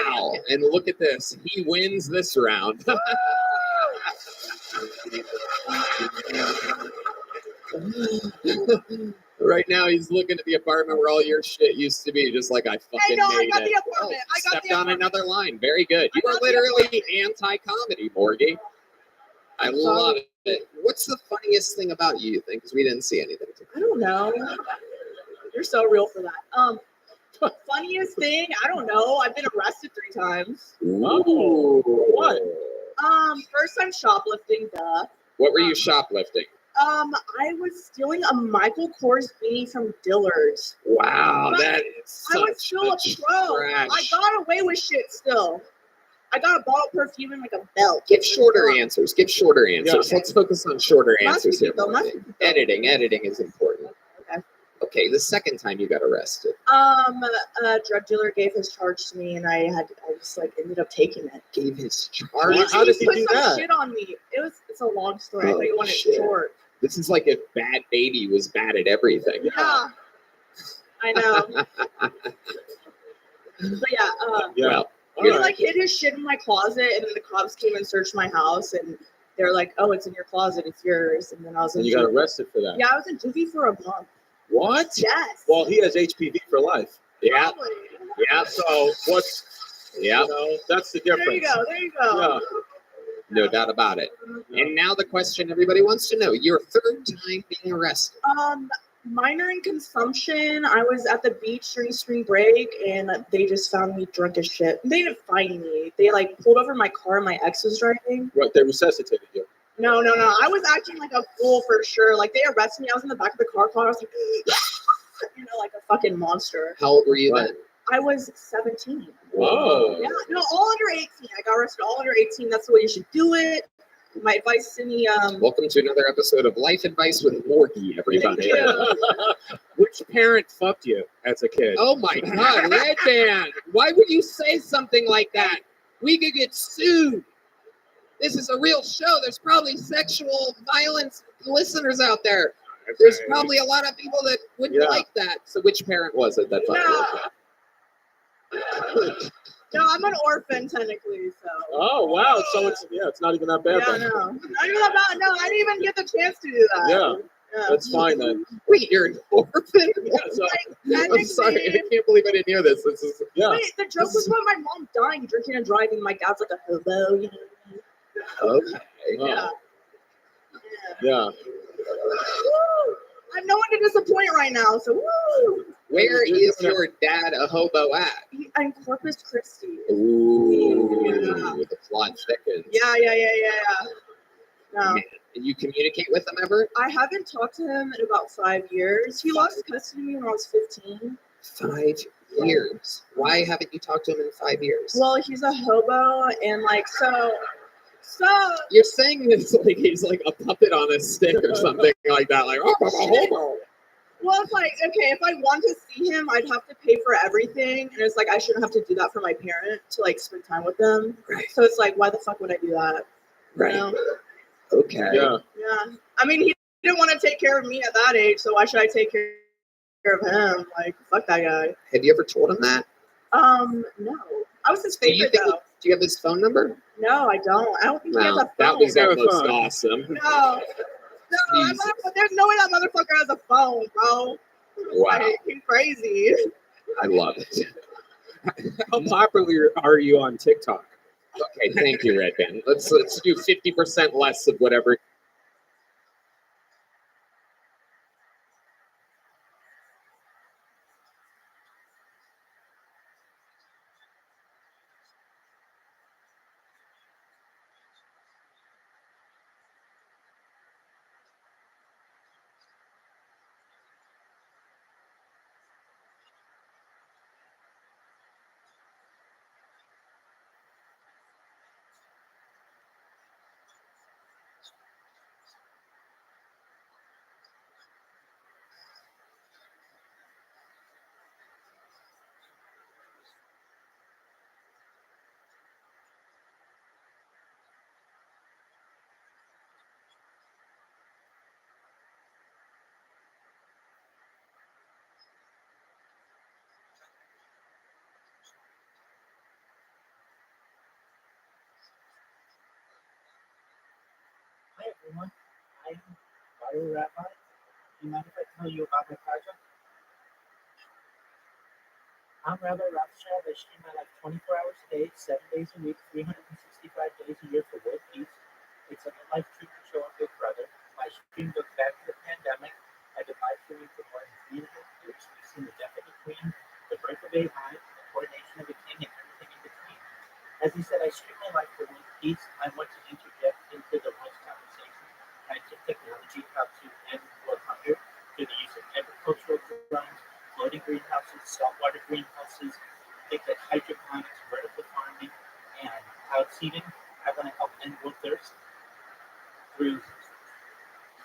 Wow! And look at this. He wins this round. Right now, he's looking at the apartment where all your shit used to be, just like I fucking Hey, no, made I got it. the apartment. I got Stepped the on apartment. another line. Very good. You I are got the literally anti-comedy, Morgie. I love it. What's the funniest thing about you think? Because we didn't see anything. I don't know. You're so real for that. Funniest thing? I don't know. I've been arrested 3 times. Ooh. What? First time shoplifting, duh. What were you shoplifting? I was stealing a Michael Kors beanie from Dillard's. Wow, But that is I was still a pro. trash. I got away with shit still. I got a bottle of perfume and like a belt. Give shorter answers. Give shorter answers. Yeah. Let's focus on shorter Not answers here. speaking, though, not Morgan. speaking, though. Editing is important. Okay. Okay, the second time you got arrested. A drug dealer gave his charge to me, and I just like ended up taking it. Gave his charge. How did he put do some that? shit on me. It's a long story. I Oh, thought you wanted shit. it short. This is like if Bad Baby was bad at everything. Yeah, I know. But yeah, Yeah. Well, he All right. like hid his shit in my closet, and then the cops came and searched my house, and they're like, "Oh, it's in your closet. It's yours." And then I was in And you got juvie. arrested for that. Yeah, I was in juvie for a month. What? Yes. Well, he has HPV for life. yeah, Probably. yeah, So what's yeah. you know, that's the difference. There you go. There you go. Yeah. No doubt about it. And now the question everybody wants to know: your third time being arrested. Minor in consumption. I was at the beach during spring break, and they just found me drunk as shit. They didn't find me. They like pulled over my car. My ex was driving. What, they resuscitated you. No. I was acting like a fool for sure. Like they arrested me. I was in the back of the car. I was like, like a fucking monster. How old were you Right. then? I was 17. Whoa. Yeah, no, all under 18. I got arrested all under 18. That's the way you should do it. My advice to me, Welcome to another episode of Life Advice with Morgie, everybody. Which parent fucked you as a kid? Oh my God, Red Band! Why would you say something like that? We could get sued. This is a real show. There's probably sexual violence listeners out there. There's probably a lot of people that wouldn't like that. So which parent was it that fucked you? No, I'm an orphan technically, so. Oh wow! So it's not even that bad. Yeah, then. no. Not even that bad. No, I didn't even get the chance to do that. Yeah, that's fine then. Wait, you're an orphan? Yeah, so, I'm sorry, I can't believe I didn't hear this. This is Wait, the joke was about my mom dying, drinking and driving. My dad's like a hobo, you know. okay. Yeah. Yeah. Woo! I have no one to disappoint right now, so woo! Where is your dad a hobo at? I'm Corpus Christi. Ooh, the plot thickens. Yeah. No. Man, did you communicate with him ever? I haven't talked to him in about 5 years. He lost custody of me when I was 15. 5 years. Why haven't you talked to him in 5 years? Well, he's a hobo, and like so. You're saying this like he's like a puppet on a stick or something like that. Like, oh, I'm a hobo. Well, it's like, okay, if I want to see him, I'd have to pay for everything. And it's like, I shouldn't have to do that for my parent to like spend time with them. Right. So it's like, why the fuck would I do that? Right. You know? Okay. Yeah. Yeah. I mean, he didn't want to take care of me at that age. So why should I take care of him? Like, fuck that guy. Have you ever told him that? No. I was his favorite though. Do you have his phone number? No, I don't. I don't think he has a phone. That was almost awesome. No, there's no way that motherfucker has a phone, bro. Wow. Like, he's crazy. I love it. How popular are you on TikTok? Okay, thank you, Red Band. Let's do 50% less of whatever. Hi everyone, I'm Rabbi. Do you mind if I tell you about my project? I'm Rabbi Rothschild. I stream my life 24 hours a day, 7 days a week, 365 days a year for world peace. It's a life treatment show on Big Brother. My stream goes back to the pandemic. I've been live streaming for more than 3.5 years. We've seen the death of a queen, the birth of a hive, the coronation of a king, and everything in between. As you said, I stream my life for world peace. I want to interject into the world's conversation scientific technology how to end world hunger through the use of agricultural drones, floating greenhouses, saltwater greenhouses, things like hydroponics, vertical farming, and cloud seeding. I want to help end world thirst through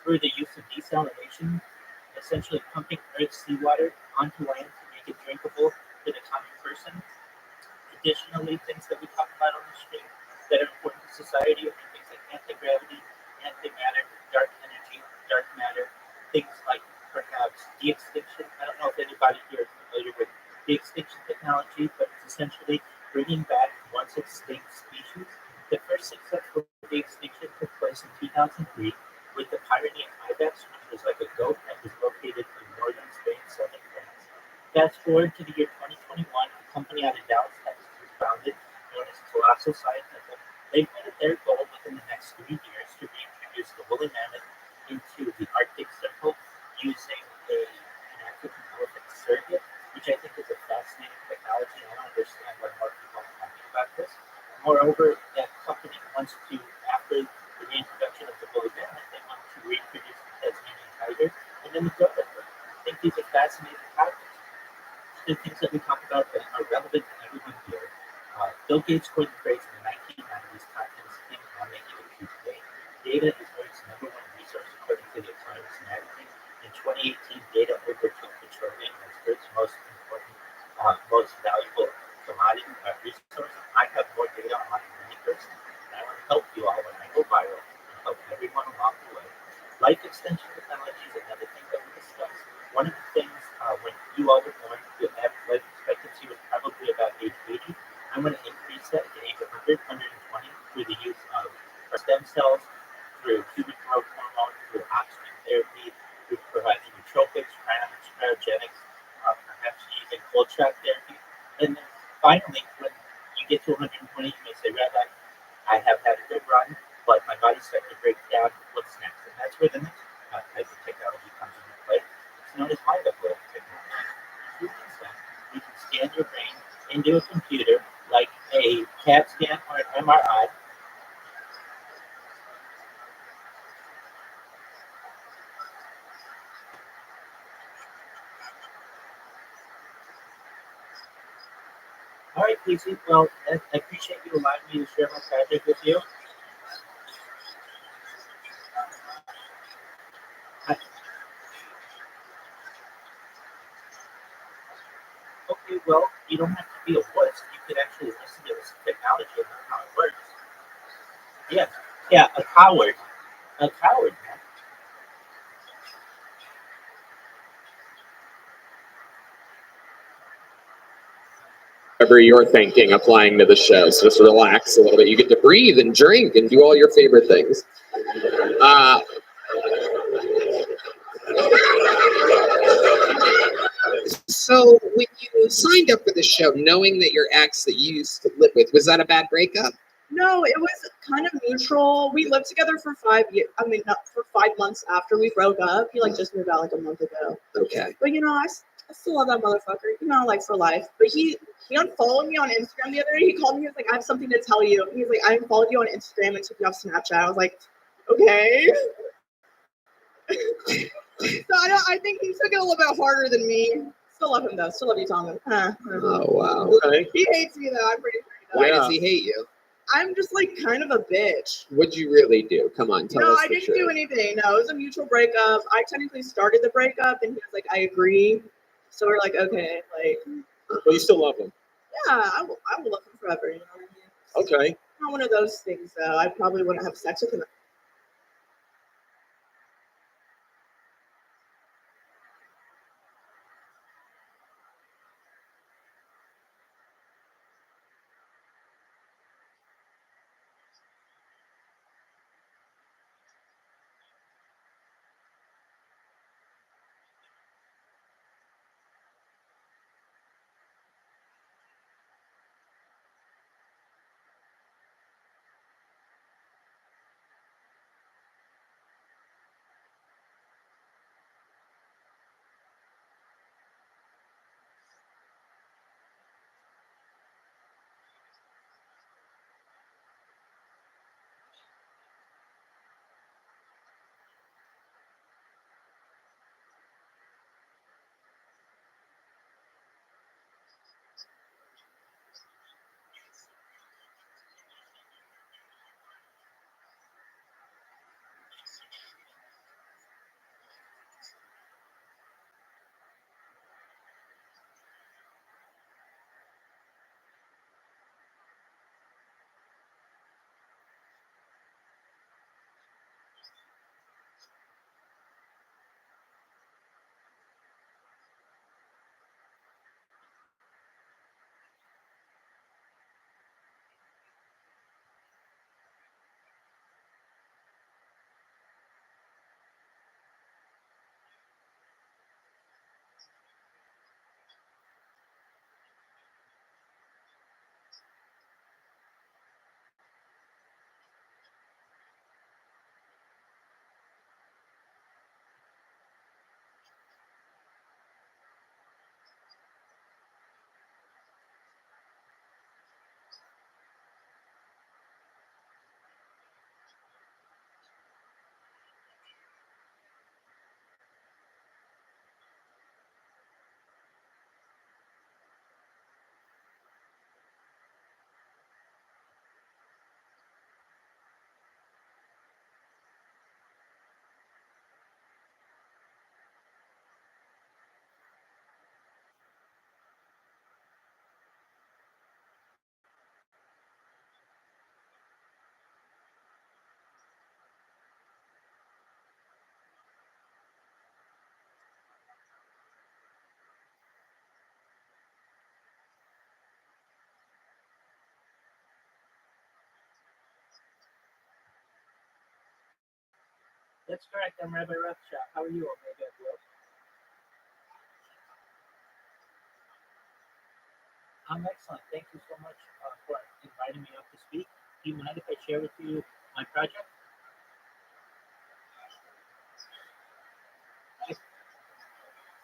the use of desalination, essentially pumping Earth's seawater onto land to make it drinkable for the common person. Additionally, things that we talk about on the stream that are important to society are things like anti-gravity, antimatter, dark energy, dark matter, things like perhaps de-extinction. I don't know if anybody here is familiar with de-extinction technology, but it's essentially bringing back once extinct species. The first successful de-extinction took place in 2003 with the Pyrenean ibex, which was like a goat that was located in northern Spain, southern France. Fast forward to the year 2021, a company out of Dallas, Texas was founded, known as Colossal Scientific. They've made it their goal within the next 3 years to reintroduce the woolly mammoth into the Arctic Circle using an African elephant surrogate, which I think is a fascinating technology. I don't understand why more people are talking about this. Moreover, that company wants to, after the reintroduction of the woolly mammoth, they want to reintroduce the Tasmanian tiger and then the goat. I think these are fascinating topics. The things that we talk about that are relevant to everyone here. Bill Gates coined the phrase in the 1990s, content is king, and I'm making it true today. 2018 data overtook petroleum as Earth's most important, most valuable commodity resource. I have more data on universe, and I want to help you all when I go viral and help everyone along the way. Life extension technology is another thing that we discuss. One of the things when you all were born, your average life expectancy was probably about age 80. I'm going to increase that to age 100, 120 through the use of stem cells, through human growth hormone, through oxygen therapy, through providing nootropics, cryogenics, perhaps even cold shock therapy. And then finally, when you get to 120, you may say, Rabbi, I have had a good run, but my body's starting to break down. What's next? And that's where the next type of technology comes into play. It's known as mind-upload technology. You can scan your brain into a computer like a CAT scan or an MRI. All right, Casey. Well, I appreciate you allowing me to share my project with you. Okay, well, you don't have to be a wuss. You could actually listen to this technology and learn how it works. Yes. Yeah, a coward. A coward, man. Whatever you're thinking, applying to the show. So just relax a little bit. You get to breathe and drink and do all your favorite things. So when you signed up for the show, knowing that your ex that you used to live with, was that a bad breakup? No, it was kind of neutral. We lived together for 5 years. I mean, not for 5 months after we broke up. He like just moved out like a month ago. Okay. But I still love that motherfucker. Like for life. But he unfollowed me on Instagram the other day. He called me. He was like, I have something to tell you. He was like, I unfollowed you on Instagram and took you off Snapchat. I was like, okay. So I think he took it a little bit harder than me. Still love him though. Still love you, Thomas. Oh wow. Okay. He hates me though. I'm pretty sure he does. Why does he hate you? I'm just like kind of a bitch. What'd you really do? Come on, tell us I the didn't truth. do anything. No, it was a mutual breakup. I technically started the breakup, and he was like, "I agree." So we're like, "Okay, like." But you still love him. Yeah, I will love him forever. You know what I mean? Okay. Not one of those things though. I probably wouldn't have sex with him. That's correct. I'm Rabbi Rothschild. How are you, Omega Bro? I'm excellent. Thank you so much for inviting me up to speak. Do you mind if I share with you my project?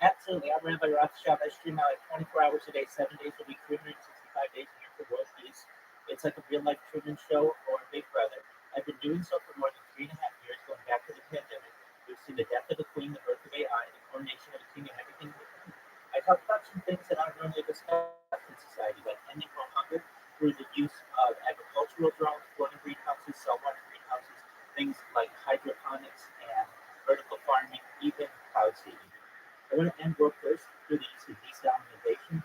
Absolutely. I'm Rabbi Rothschild. I stream out like 24 hours a day, 7 days a week, 365 days a year for world peace. It's like a real life Truman Show or Big Brother. I've been doing so for more than 3.5 years, going back to the pandemic. We've seen the death of the Queen, the birth of AI, the coronation of a king, and everything. I talk about some things that aren't normally discussed in society, like ending world hunger through the use of agricultural drones, floating greenhouses, saltwater greenhouses, things like hydroponics and vertical farming, even cloud seeding. I want to end world thirst through the use of desalinization,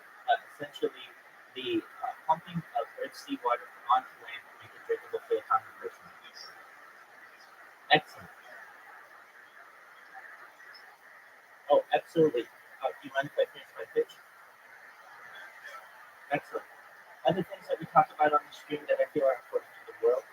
essentially the pumping of Earth's seawater onto land to make it drinkable for the common person. Excellent. Oh, absolutely. Do you mind if I finish my pitch? Excellent. Other things that we talk about on the stream that I feel are important to the world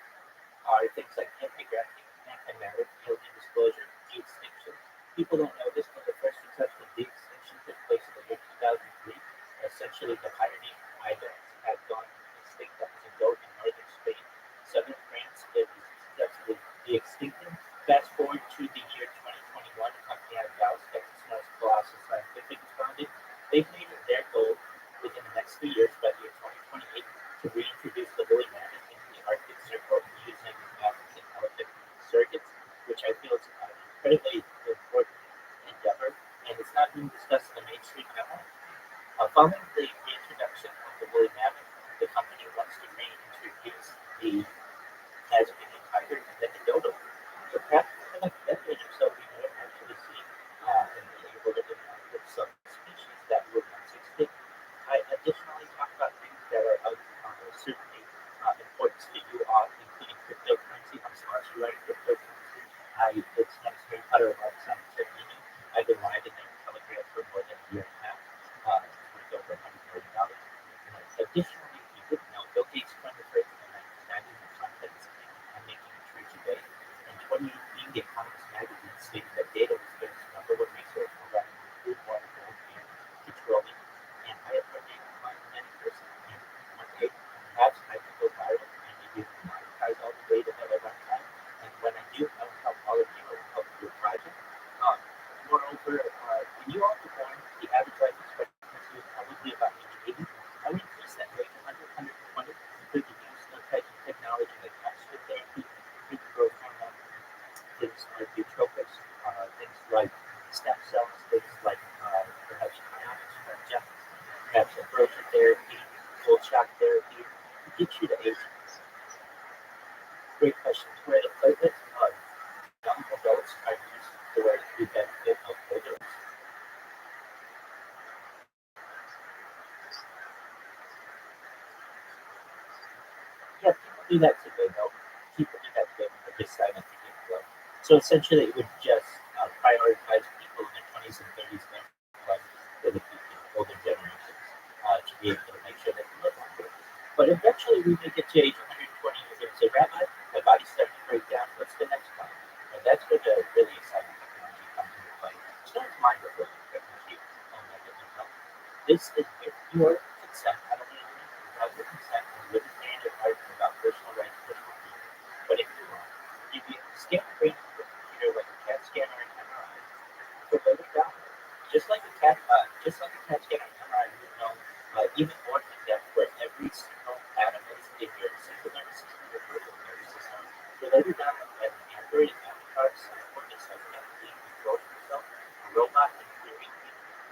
are things like anti-gravity, anti-matter, alien disclosure, de-extinction. People don't know this, but the first successful de-extinction took place in the year 2003. Essentially, the Pyrenean Islands had gone extinct. That was a goat in northern Spain. Southern France, it was successfully de-extincted. Fast forward to the year 2021, a company out of Dallas, Texas, known as Colossus Scientific, is founded. They've made it their goal within the next 3 years, by the year 2028, to reintroduce the woolly mammoth into the Arctic Circle using African elephant surrogates, which I feel is an incredibly important endeavor, and it's not being discussed in the mainstream at all. Following the reintroduction of the woolly mammoth, the company wants to reintroduce the Tasmanian tiger and then the dodo. So perhaps in the next decade or so, we may actually see and be able to interact with some species that were once extinct. I additionally talk about things that are of certainly importance to you all, including cryptocurrency. I'm sponsored by cryptocurrency. It's known as Harry Potter about scientific meaning. I've been riding in Telegram for more than a year and a half. It's worth over $100 million. Additionally, if you didn't know, Bill Gates coined the phrase in the 1990s and content is king. I'm making it true today. In 2018, The Economist magazine stated that data was Gates' number one resource for running food, water, gold, and petroleum. And I have heard it on many person. And one day, perhaps I can go viral and maybe monetize all the data that I run time. And when I do, I will help all of you. I will help your project. Moreover, when you all were born, the average life expectancy was probably about maybe 80. I would increase that rate to 100, 120 through the use of types of technology like oxygen therapy, human growth hormone, things like nootropics, things like stem cells, things like perhaps ionics from Jeff, perhaps abrasion therapy, cold shock therapy, to get you to age. Great question. Where the platelets of young adults are used for the benefit of older adults. Yeah, people do that today, though. People do that today when they're just signing to get blood. So essentially, it would just prioritize people in their 20s and 30s and like for the older generations to be able to make sure they can live longer. But eventually, we may get to age 120 years and say, Rabbi, my body's starting to break down. What's the next plan? And that's where the really exciting technology comes into play. It's not mind-blowing technology. Oh my goodness, this is with your consent. I don't want to do anything without your consent and living hand in heart about personal rights, personal freedom. But if you want, you can scan the brain with a computer like a CAT scanner and MRI for later down. Just like a CAT scanner and MRI, you know even more in depth where every single atom is in your central nervous system, your peripheral nervous system. For later down, as an Android and avatar, someone is self-managing, controlling yourself, a robot, in theory,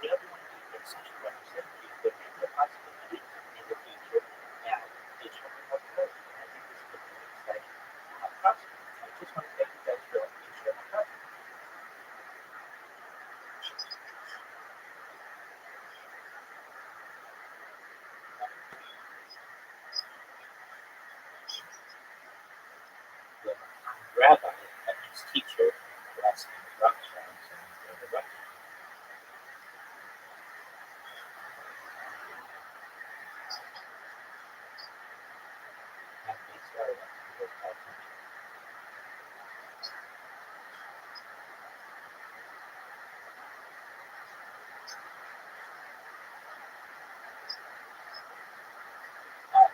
whatever you want to do, but essentially what I'm saying to you, there may be a possibility in the future that digital remote work, and I think this is a really exciting prospect. I just want to thank you guys for letting me share my project. Well, I'm Rabbi, that means teacher, last name is Rothschild, so I'm the Rabbi. And they started at the California.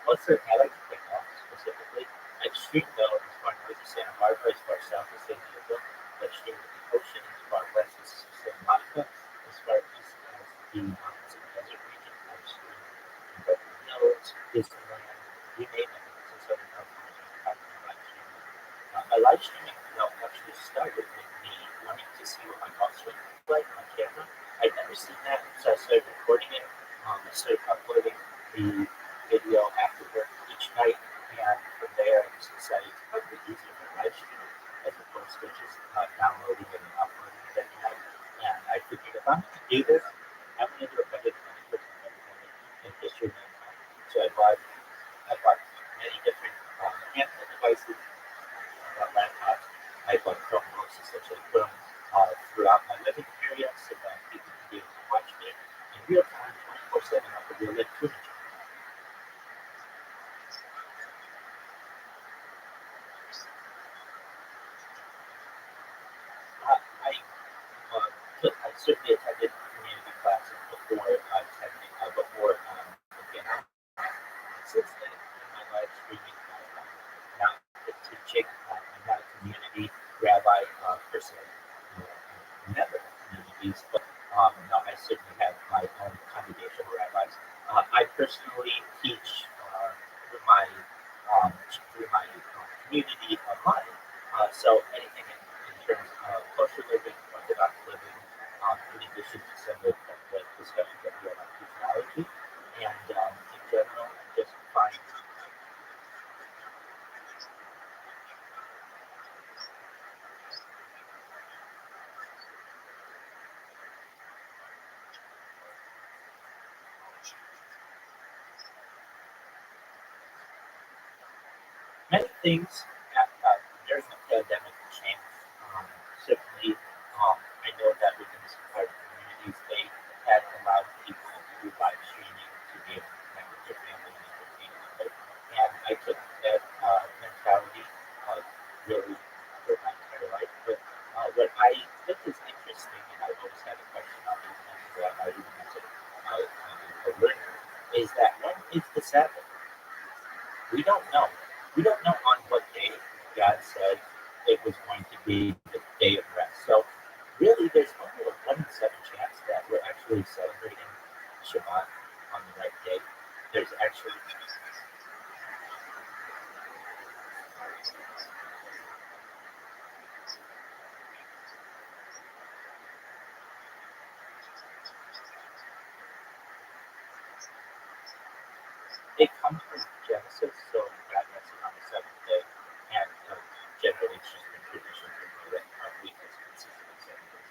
What's the I like to take off specifically? Extreme though is far north of Santa Barbara, as far south as San Diego. Extreme with the ocean, as far west as Santa Monica, as far east as the mountains and desert region. Extreme in Beverly Hills, Disneyland, you name it. It's in Southern California. I'm live streaming. My live streaming actually started with me wanting to see what my golf swing looked like on camera. I'd never seen that, so I started recording it. I started uploading the video after work each night, and from there I just decided it's probably easier for live streaming as opposed to just downloading it and uploading it every night. And I figured if I'm going to do this, I'm going to do it better than any person I've ever done it in history of mankind. So I bought many different handheld devices, I bought laptops, I bought Chromebooks, essentially put them throughout my living area so that people can be able to watch me in real time, 24/7 off the real live tuning channel. I certainly attended community classes before attending, again, since then, in my live streaming, I'm not teaching, I'm not a community rabbi per se. I'm never communities, but no, I certainly have my own congregational rabbis. I personally teach through my community online. So anything in terms of kosher living, orthodox living, in addition to some of the discussions that we have on technology, and in general, just find many things during the pandemic changed. Certainly, I know that within some private communities, they had allowed people to do live streaming to be able to connect with their family and entertain others. And I took that mentality really for my entire life. But what I think is interesting, and I've always had a question on these things that I even as a learner, is that when is the Sabbath? We don't know. We don't know on what day God said it was going to be the day of rest. So really, there's only a 1 in 7 chance that we're actually celebrating Shabbat on the right day. There's actually it comes from Genesis, so God rested on the seventh day, and generally it's just been tradition to know that our week is consistent with 7 days.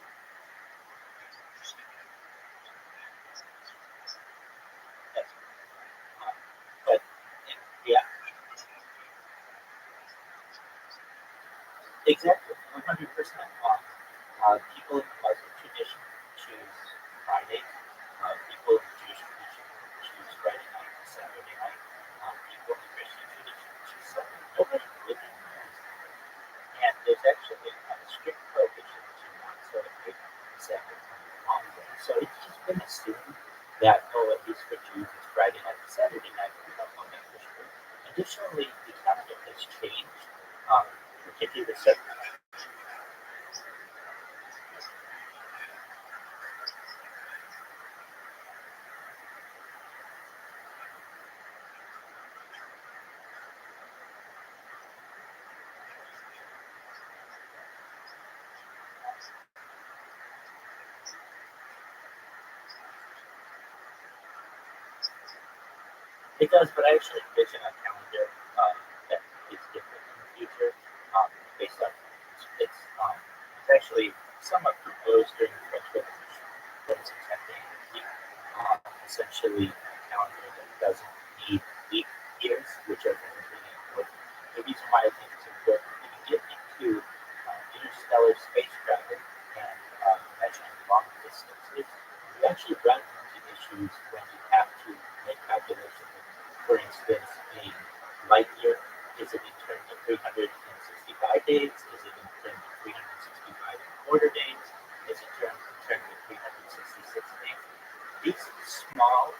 That's but yeah, exactly, 100%. People in the Muslim tradition choose Friday. People in the Jewish tradition choose Friday night and Saturday night. People in the Christian tradition choose Sunday. Nobody really knows. And there's actually a strict prohibition to not celebrate the Sabbath on the wrong day. So it's just been assumed that, at least for Jews, it's Friday night and Saturday night. We don't know that for sure. Additionally, the calendar has changed, particularly the seventh. It does, but I actually envision a calendar that is different in the future, based on it's actually somewhat proposed during the French Revolution, but it's intending to keep essentially a calendar that doesn't need leap years, which I think is really important. The reason why I think it's important, when you get into interstellar space travel and measuring long distances, you actually run into issues when you have to make calculations. For instance, a light year, is it in terms of 365 days? Is it in terms of 365 and a quarter days? Is it in terms of 366 days? These small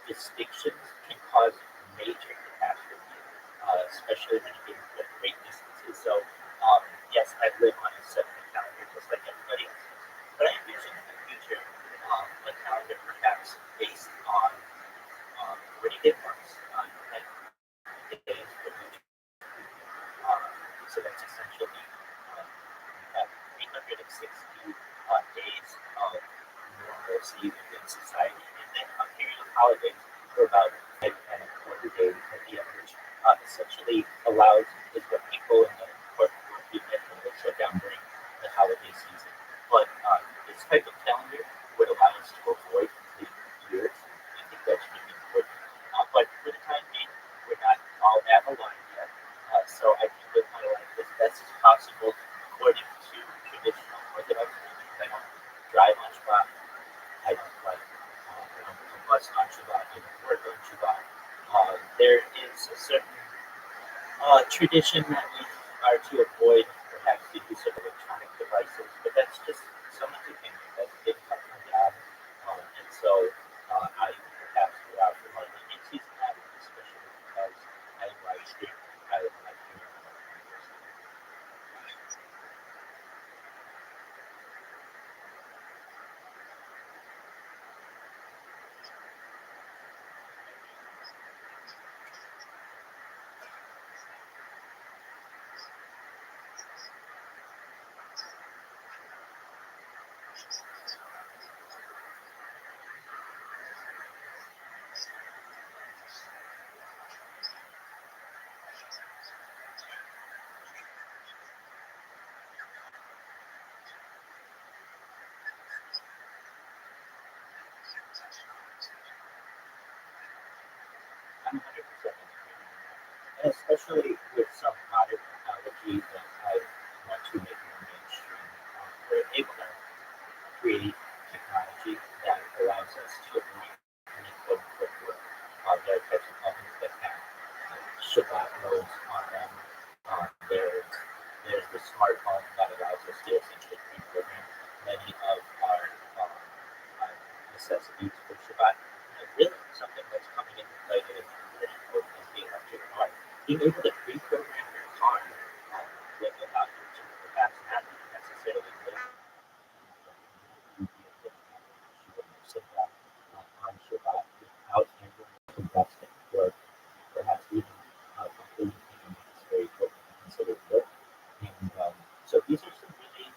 distinctions can cause major major catastrophe, especially when you get into great distances. So, yes, I live on a separate calendar just like everybody else. But I envision in the future a calendar perhaps based on when you get months, like days per week. So that's essentially we have 360 days of normalcy within society, and then a period of holidays for about 10 and a quarter days at the end, which essentially allows is what people in the corporate world people that shut down during the holiday season. But this type of calendar would allow us to avoid complete years. I think that's really important. But for the time being, we're not all that aligned yet. So I can live my life as best as possible according to traditional Orthodox teachings. I don't drive on Shabbat. I don't bus on Shabbat. I don't work on Shabbat. There is a certain tradition that we are to avoid, perhaps the use of electronic devices, but that's just someone's opinion. That didn't come from God. And so I perhaps go out for my lenient season that, especially because I like stream. I like hearing about it. I'm 100% in agreement on that. And especially with some modern technology that I want to make more mainstream, we're able to create technology that allows us to avoid any quote unquote work. There are types of ovens that have Shabbat modes on them. There's the smartphone that allows us to essentially pre-program many of our uh, necessities for Shabbat. And really, something that's coming into play that is very important is the electric car. Being able to pre-program your car without you to perhaps not necessarily live sit down on Shabbat without handling combustion or perhaps even completing unnecessary what we consider work. And so these are some really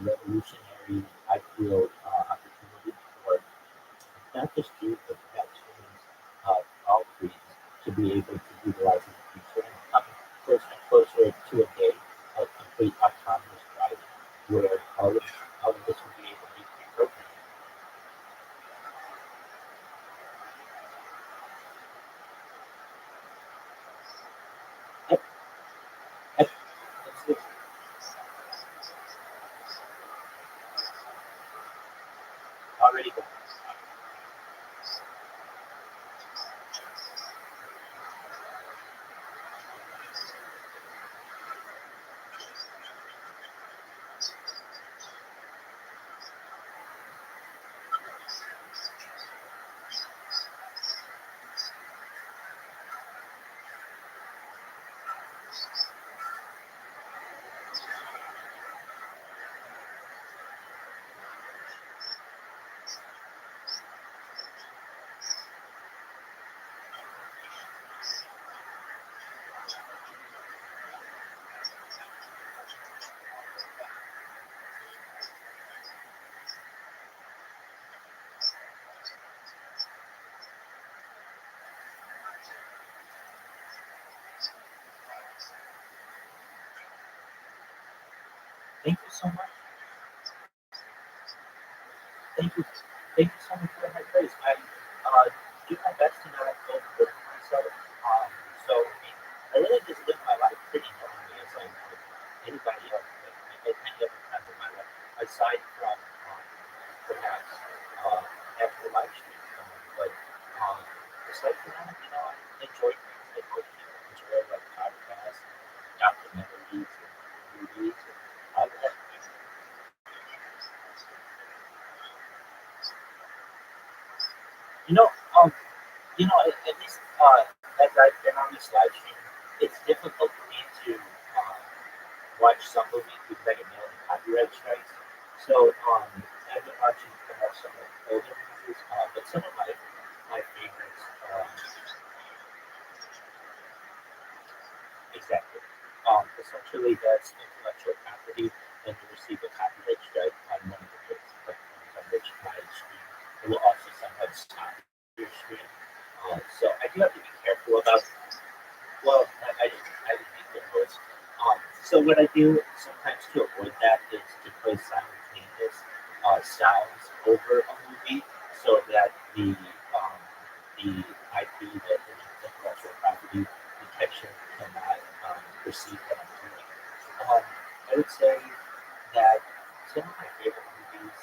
revolutionary, I feel, opportunities for not just Jews, but perhaps humans of all creeds to be able to utilize in the future and coming closer and closer to a day of complete autonomous driving where all of this will be able to be pre-programmed. Yep, yep, absolutely. Already done. Thank you so much. Thank you. Thank you so much for my praise. I do my best to not overburden myself. So I really just live my life pretty normally as I would anybody else at any other time in my life, aside from perhaps after the live stream. But aside from that, I enjoy things. Enjoy like podcasts, documentaries, and movies, and all that. You know, um, at least as I've been on this live stream, it's difficult for me to watch some movies because I get nailed in copyright strikes. So I've been watching some of the older movies, but some of my favorites. Exactly. Essentially, that's intellectual property, and you receive a copyright strike on one of the various platforms on which live stream. It will also sometimes stop your stream. So I do have to be careful about. Well, I didn't make the notes. So what I do sometimes to avoid that is to play simultaneous sounds over a movie, so that the IP, the intellectual property detection, cannot perceive what I'm doing. I would say that some of my favorite movies,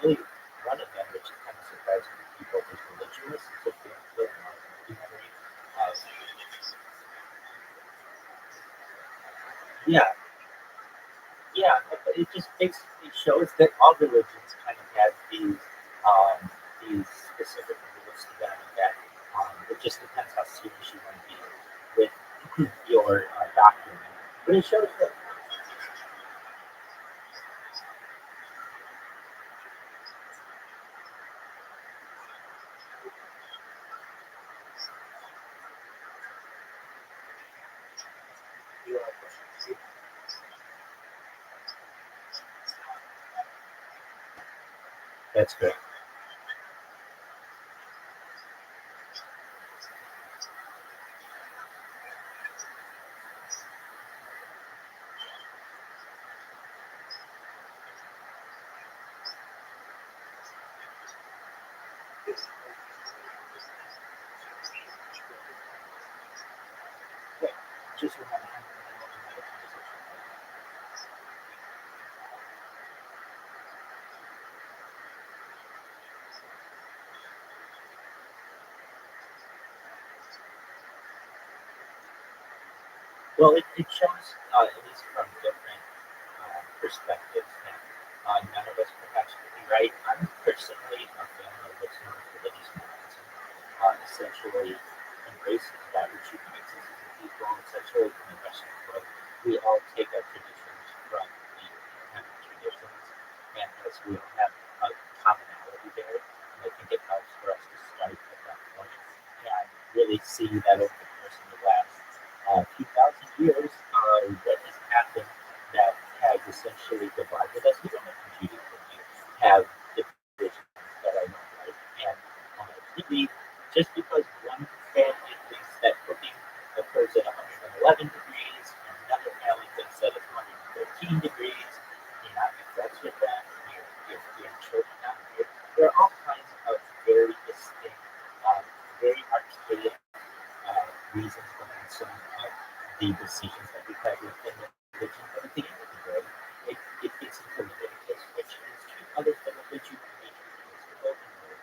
really one of them, which is kind of surprising to people, is Religious. It's a film documentary. Uh, yeah, yeah, but it just basically shows that all religions kind of have these specific rules to them, and that it just depends how serious you want to be with your doctrine. But it shows that. That's good. Yeah, just remember. Well, it shows, at least from different perspectives, that none of us perhaps could be right. I'm personally a fan of what's known as religious monism, essentially embracing that which unites us as a people, essentially from the Western world. We all take our traditions from the Abrahamic traditions, and as we all have a commonality there, and I think it helps for us to start at that point and really see that over the course of the last few thousand years, what has happened that has essentially divided us. We don't have to Judaism, we have divisions that are not right. And really, just because one family thinks that cooking occurs at 111 degrees, and another family thinks that it's 113 degrees, you're not impressed with that, your children not here. There are all kinds of very distinct, very archaic reasons behind some of the decisions that we've had within the religion. But at the end of the day, it gets into Leviticus, which is treat others the way that you want to be treated. It's the golden rule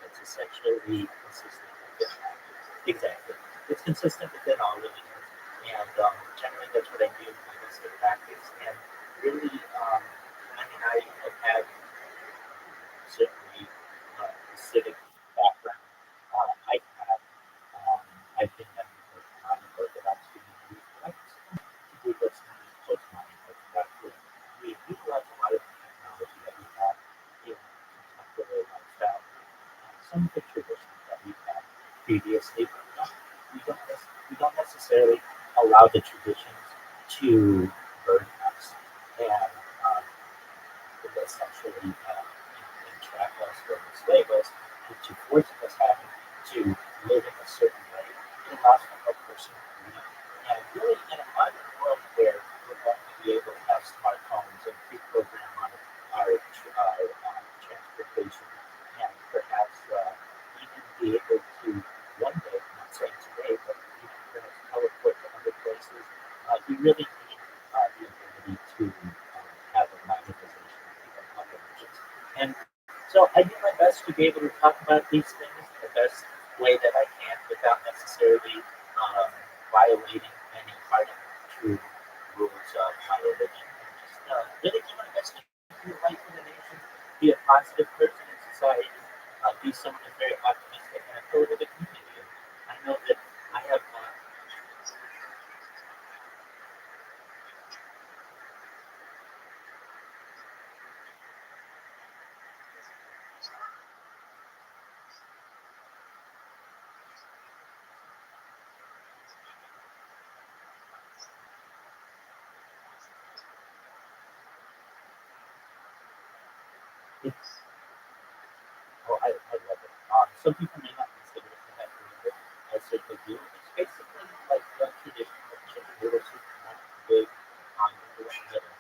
that's essentially consistent within exactly. It's consistent within all religions, and generally that's what I do in my Muslim practice. And really, I mean, I have had certainly civic background. I have I've been members of non-Orthodox communities, but I consider to be what's known as post-modern Orthodox. We utilize a lot of the technology that we have in contemporary lifestyle, some of the traditions that we've had previously, but we don't necessarily allow the traditions to burden us and essentially entrap us or enslave us into forcing us having to live in a certain way. It allows for a personal freedom. And really, in a modern world where we're going to be able to have smartphones and pre-program our transportation, and perhaps even be able to one day, I'm not saying today, but even perhaps teleport to other places, we really need the ability to have a monetization of religions. And so I do my best to be able to talk about these things in the best way that I can without necessarily violating any part of the true rules of my religion. And just really do my best to do right for the nation, be a positive person in society, be someone who's very optimistic and a pillar of the community. And I know that It's I love it. Some people may not consider it to have flavor. I certainly do. It's basically like the traditional chicken noodle soup, not big noodle in the middle.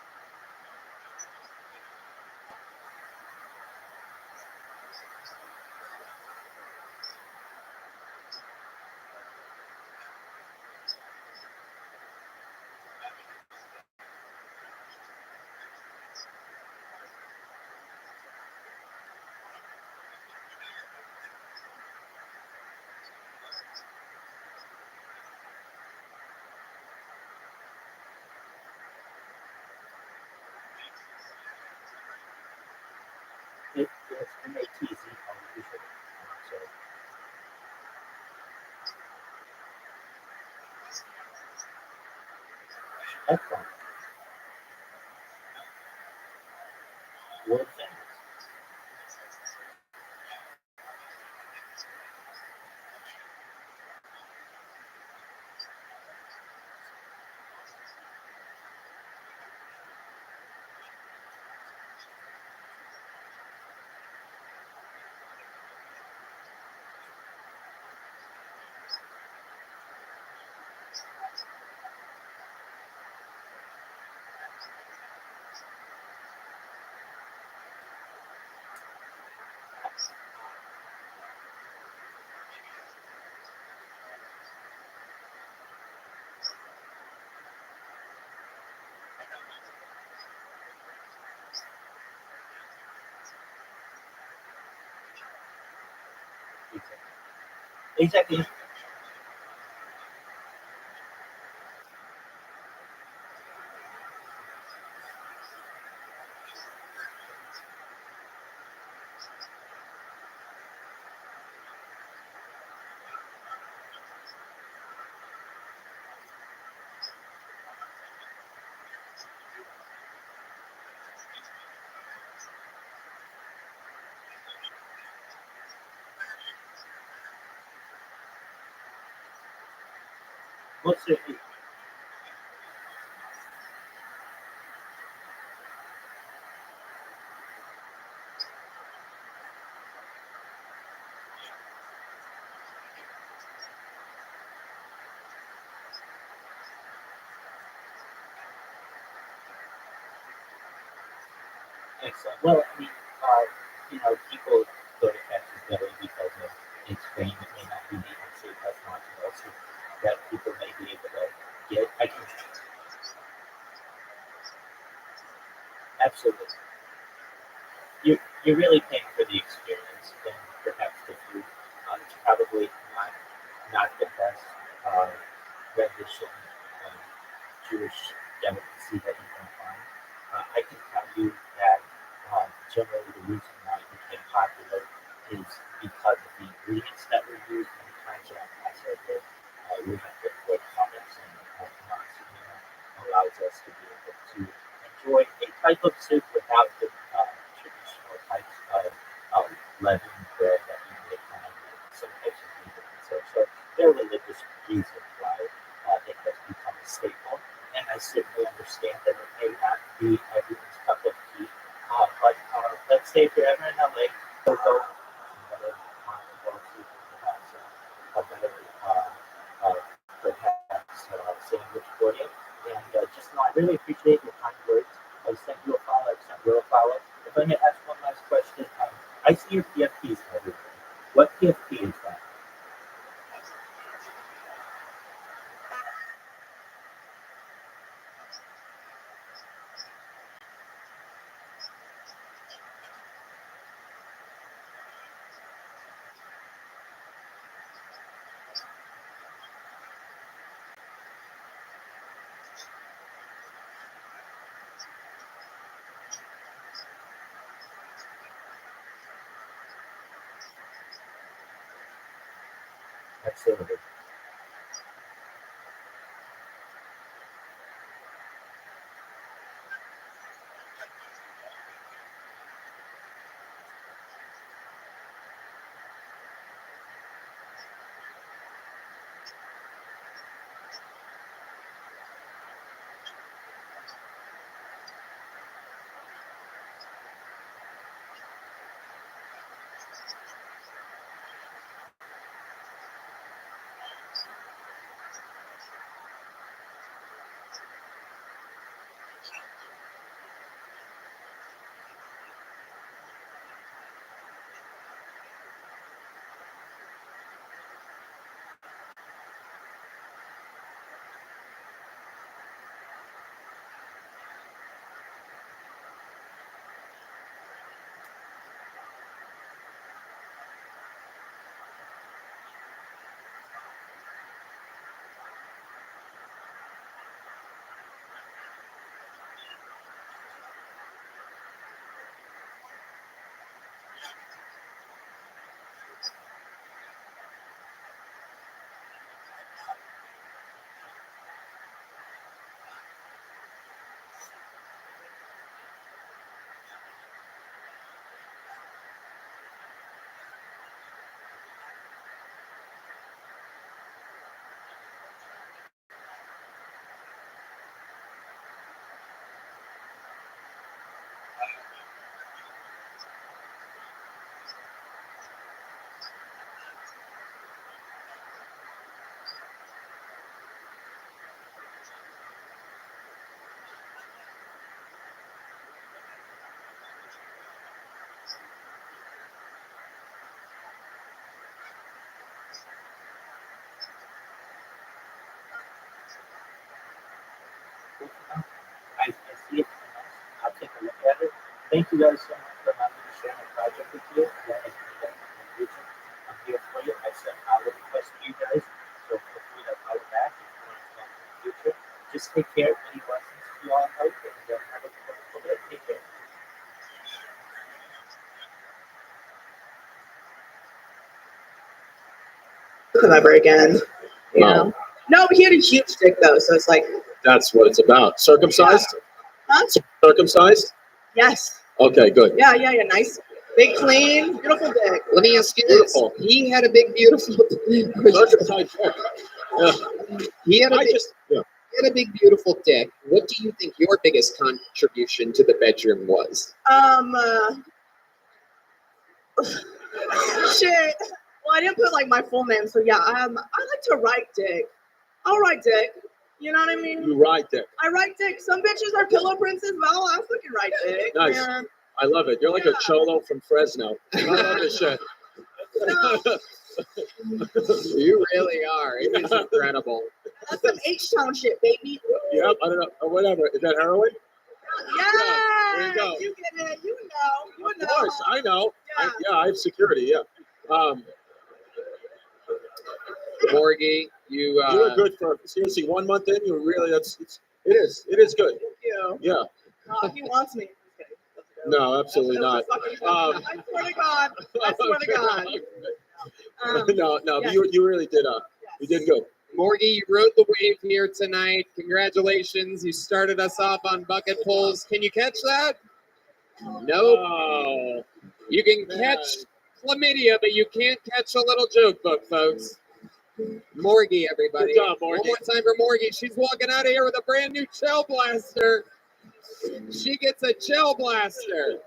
It's MATZ usually. So that's fun. World famous. Exactly. Exactly. What's it? Excellent. Well, I mean, people go to Texas Deli because of its fame. It may not be the unsafe restaurants and also that people may be able to get. I can absolutely. You're really paying for the experience and perhaps the food. It's probably not the best uh, rendition of Jewish delicacy that you can find. I can tell you that generally the reason why it became popular is because of the ingredients that were used. Many times around Passover, we have to put hummus and matzah allows us to be able to enjoy a type of soup without the traditional types of leavened bread that you may find in some types of meat. So there are religious reasons why it has become a staple. And I certainly understand that it may not be everyone's cup of tea. But let's say if you're ever in LA, go better perhaps a better uh, perhaps sandwich for you. And just know I really appreciate your kind words. I sent you a follow, I sent you a follow. If I may ask one last question, I see your PFPs everywhere. What PFP is that? Absolutely. cool for them. I see it from us. I'll take a look at it. Thank you guys so much for allowing me to share my project with you. Again, if you need any information, I'm here for you. I sent out a request to you guys, so feel free to follow back if you want to connect in the future. Just take care. Many blessings to you all, and have a wonderful day. Take care. Come ever again. You Wow. know? No, but he had a huge dick though, so it's like, That's what it's about. Circumcised? huh? Circumcised? Yes. Okay, good. Yeah. Nice, big, clean, beautiful dick. Let me ask you this. Beautiful. He had a big, beautiful. Circumcised. Yeah. he had a I big, just, yeah. he had a big, beautiful dick. What do you think your biggest contribution to the bedroom was? Shit. Well, I didn't put like my full name, so yeah. I like to write dick. I'll write dick. You know what I mean? You ride there. I write dick. Some bitches are pillow princess, but I fucking write dick. Nice. Man. I love it. You're like a cholo from Fresno. I love this shit. No, You really are. It is incredible. that's some H-Town shit, baby. Yep, I don't know. Or whatever. Is that heroin? Yeah. there you go. You get it. You know. You Of know. course, I know. Yeah. I have security. Yeah. Morgie, You were good for seriously 1 month in. You were really it is good. Thank you. Yeah. He wants me. Okay, let's go. No, absolutely not. I swear to God. I swear to God. No, yeah. but you really did. You did good. Morgie, you rode the wave here tonight. Congratulations. You started us off on bucket pulls. Can you catch that? Nope. Oh, You can man. catch chlamydia, but you can't catch a little joke book, folks. Morgie, everybody. Good job, Morgie. One more time for Morgie. She's walking out of here with a brand new gel blaster. She gets a gel blaster.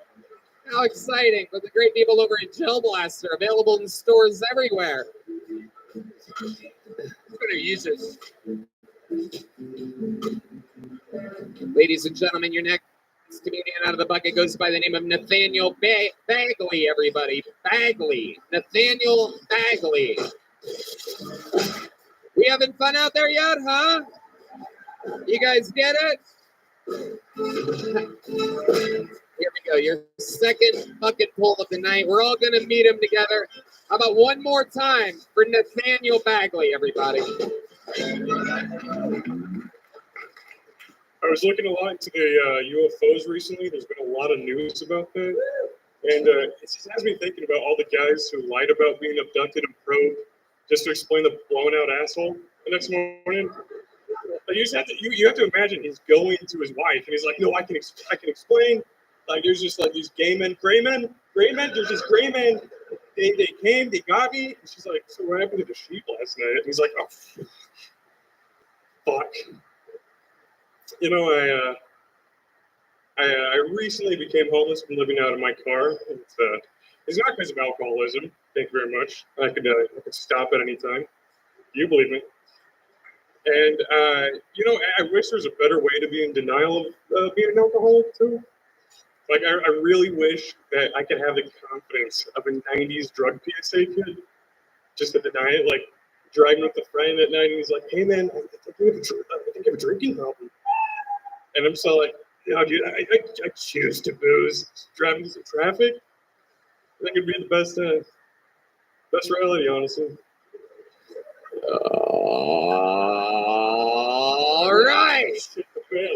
How exciting for the great people over at Gel Blaster, available in stores everywhere. I'm going to use this. Ladies and gentlemen, your next comedian out of the bucket goes by the name of Nathaniel Bagley, everybody. Bagley. Nathaniel Bagley. We having fun out there yet, huh? You guys get it? Here we go. Your second bucket pull of the night. We're all going to meet him together. How about one more time for Nathaniel Bagley, everybody? I was looking a lot into the UFOs recently. There's been a lot of news about that. And it just has me thinking about all the guys who lied about being abducted and probed just to explain the blown out asshole the next morning. Like you have to imagine he's going to his wife and he's like, no, I can explain. Like there's just like these gray men, there's just gray men. They came, they got me. And she's like, so what happened to the sheep last night? And he's like, oh, fuck. You know, I recently became homeless from living out of my car. It's not because of alcoholism. Thank you very much. I could stop at any time. You believe me. And, you know, I wish there was a better way to be in denial of being an alcoholic, too. Like, I really wish that I could have the confidence of a 90s drug PSA kid just to deny it. Like, driving with a friend at night, and he's like, hey, man, I think you have a drinking problem. And I'm so like, no, dude, I choose to booze. Driving through traffic, I think it'd be the best reality, honestly. All right.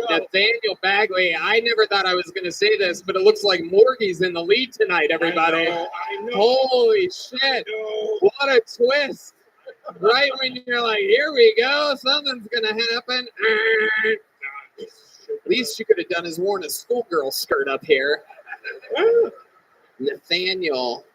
Nathaniel Bagley. I never thought I was going to say this, but it looks like Morgie's in the lead tonight, everybody. I know. Holy shit. What a twist. Right when you're like, here we go, something's going to happen. Least you could have done is worn a schoolgirl skirt up here. Nathaniel,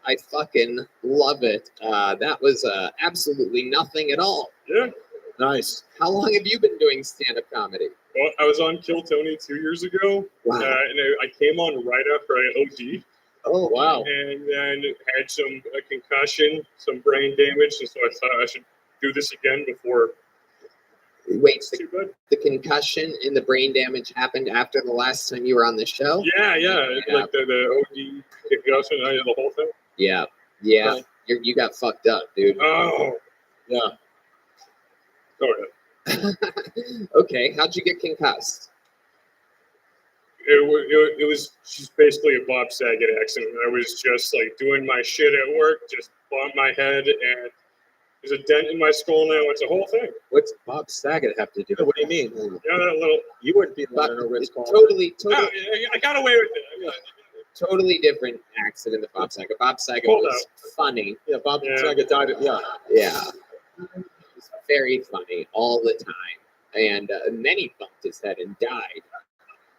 I fucking love it. That was absolutely nothing at all. Yeah. Nice. How long have you been doing stand-up comedy? Well, I was on Kill Tony 2 years ago. Wow. And I came on right after I OD'd. Oh, wow. And then had some concussion, some brain damage. And so I thought I should do this again before. Wait, Too good. the concussion and the brain damage happened after the last time you were on the show? Yeah. Like the OD concussion, the whole thing. Yeah. Right. You got fucked up, dude. Oh. Yeah. Oh, yeah. Okay, how'd you get concussed? It was just basically a Bob Saget accident. I was just like doing my shit at work, just bumped my head, and there's a dent in my skull now. It's a whole thing. What's Bob Saget have to do? What do you mean? Yeah, that little. You wouldn't be But allowed in a Ritz Carlton. totally I got away with it. totally different accident than Bob Saget. Bob Saget Hold was funny. Yeah, Bob Yeah. Saget died. Yeah. Yeah. He's very funny all the time. And then he bumped his head and died.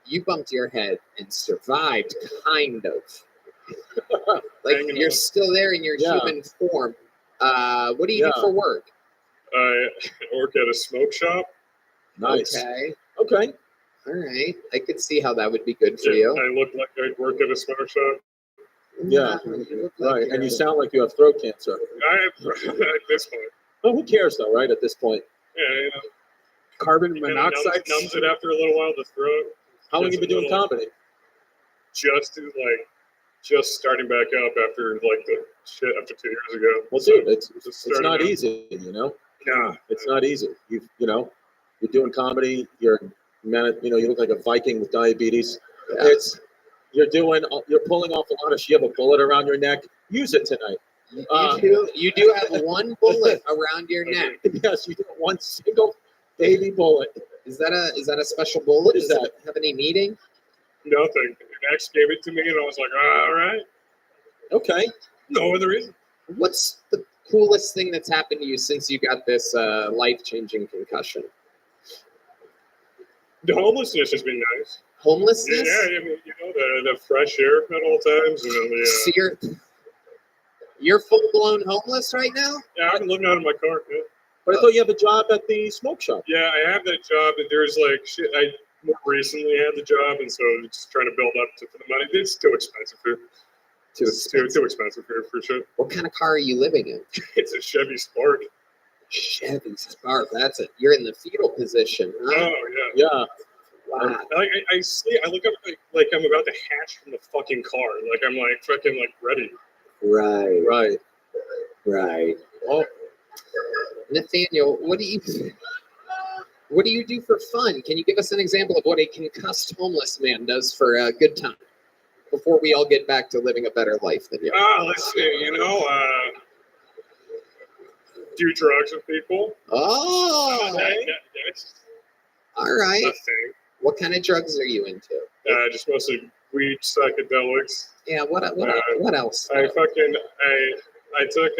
You bumped your head and survived, kind of. Like, Hanging you're on. still there in your Yeah. human form. What do you do Yeah. for work? I work at a smoke shop. Nice. Okay. Okay. All right. I could see how that would be good for Yeah, you. I look like I work at a smoke shop. Yeah. You look like Right. And you you're- sound like you have throat cancer. At this point. Oh, who cares though, right? At this point. Yeah, you know, Carbon it kinda monoxide. numbs it after a little while, the throat. How long It's you been a doing little- comedy? Just starting back up after like the shit after 2 years ago. Well, dude, it's starting not out. easy, you know. Nah. It's not easy. You're doing comedy. You're you look like a Viking with diabetes. Yeah. You're pulling off a lot of. You have a bullet around your neck. Use it tonight. You do have one bullet around your neck. Yes, you do one single baby bullet. Is that a special bullet? What is Does that? it have any meaning? Nothing. Max gave it to me, and I was like, all right. Okay. No other reason. What's the coolest thing that's happened to you since you got this life-changing concussion? The homelessness has been nice. Homelessness? Yeah, I mean, the fresh air at all times, and then So you're full-blown homeless right now? yeah, I'm living out of my car. Yeah. But I thought you have a job at the smoke shop. Yeah, I have that job, but there's like shit. I more recently had the job, and so just trying to build up for the money. It's too expensive here. Too expensive. Too expensive here for sure. What kind of car are you living in? It's a Chevy Spark. Chevy Spark. That's it. You're in the fetal position, huh? Oh yeah. Yeah. Wow. I sleep. I look up like I'm about to hatch from the fucking car. Like I'm like fucking like ready. Right. Right. Right. Oh, Nathaniel, what do you do for fun? Can you give us an example of what a concussed homeless man does for a good time before we all get back to living a better life than you? Let's see. Do drugs with people. Oh, That's all right. a thing. What kind of drugs are you into? Just mostly weed, psychedelics. Yeah. What else? I took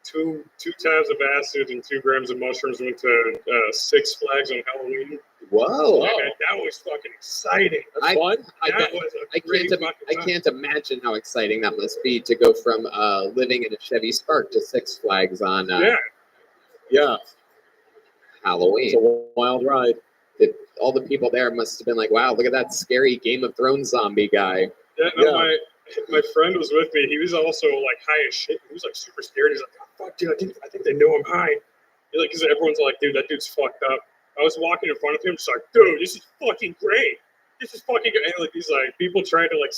two tabs of acid and 2 grams of mushrooms. Went to Six Flags on Halloween. Whoa. And that was fucking exciting. that's fun. That was a great fucking I time. can't imagine how exciting that must be to go from living in a Chevy Spark to Six Flags on Yeah. Halloween. It's a wild ride. All the people there must have been like, wow, look at that scary Game of Thrones zombie guy. Yeah, no, Yeah. my friend was with me. He was also like high as shit. He was like super scared. He's like, oh, fuck, dude, I think they know I'm high. Because everyone's like, dude, that dude's fucked up. I was walking in front of him, just like, dude, this is fucking great. This is fucking good. And like these like people trying to like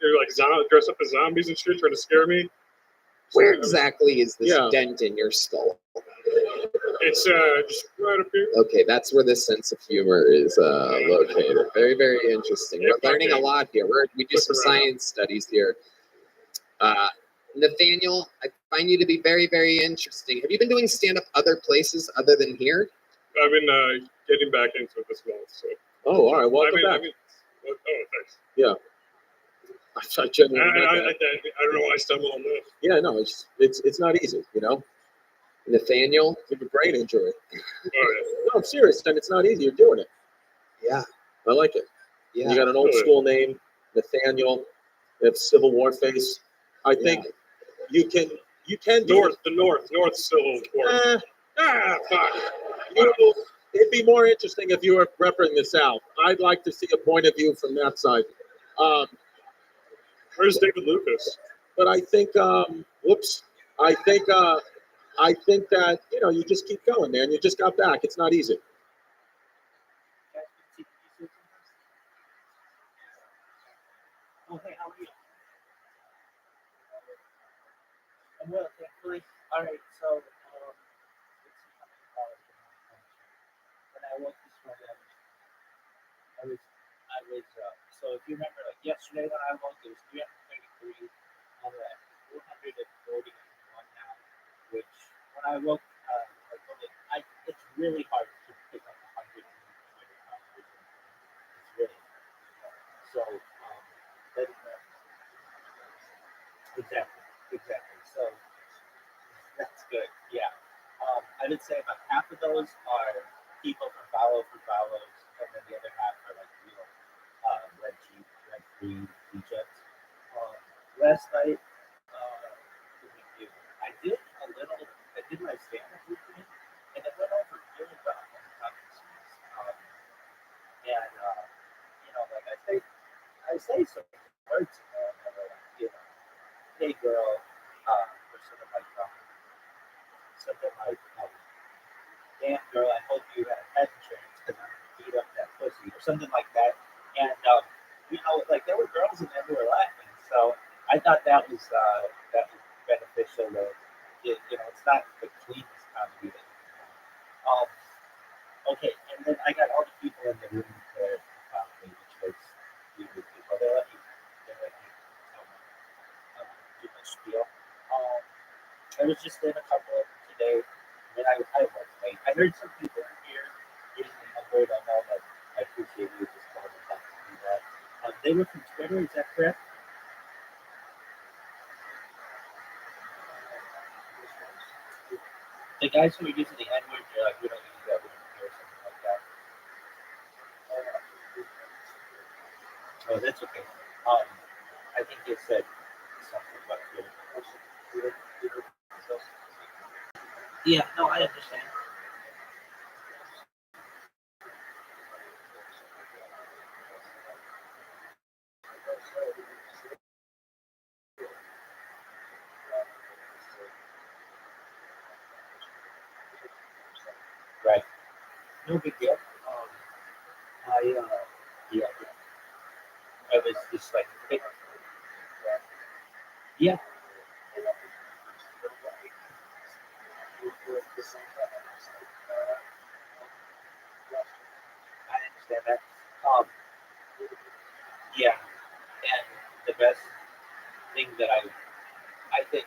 they're like dress up as zombies and shit, trying to scare me. Where exactly is this Yeah. dent in your skull? It's just right up here. Okay, that's where the sense of humor is located. Very, very interesting. We're learning a lot here. We do some science studies here. Nathaniel, I find you to be very, very interesting. Have you been doing stand-up other places other than here? I've been getting back into it this month. So Oh, all right. Welcome back. thanks. I genuinely. I meant that. don't know why I stumbled on this. Yeah, no, it's not easy. Nathaniel? You have a brain injury. Oh, yeah. No, I'm serious, and it's not easy. You're doing it. Yeah. I like it. Yeah. You got an old school name, Nathaniel. You have Civil War face. I think you can do The North Civil War. it. Fuck. It'd be more interesting if you were repping the South. I'd like to see a point of view from that side. Where's David Lucas? But I think, I think that you just keep going, man. You just got back. It's not easy. Oh, hey, how are you? I'm well, thankfully. All right, so, you remember, like yesterday when I woke, it was 333. I'm at 441 now, which when I woke, it's really hard to pick up 100 pounds. It's really hard. So, but, exactly. So that's good. Yeah. I would say about half of those are people from Follow for Follows, and then the other half are like real red free Egypt. Last night, what did we do? I did my stand-up routine, and it went over really well on the comedy scenes. And like I say some words, hey girl, or something like, damn girl, I hope you had head insurance because I'm gonna beat up that pussy, or something like that. And like there were girls in there who were laughing, so I thought that was beneficial. It's not the cleanest comedy. Okay, and then I got all the people in the room there probably, which was really people. They let me do my spiel. I was just in a couple of them today. I mean, I was late. I heard some people in here using the number. I know that I appreciate you just calling them back to do that. They were from Twitter, is that correct? The guys who were using the N-word, they're like, we don't use that, we don't care, something like that. Oh, that's okay. I think they said something about Twitter. Yeah, no, I understand. Right. No big deal. Yeah, I was just like, yeah, I understand that. Yeah, and the best thing that I think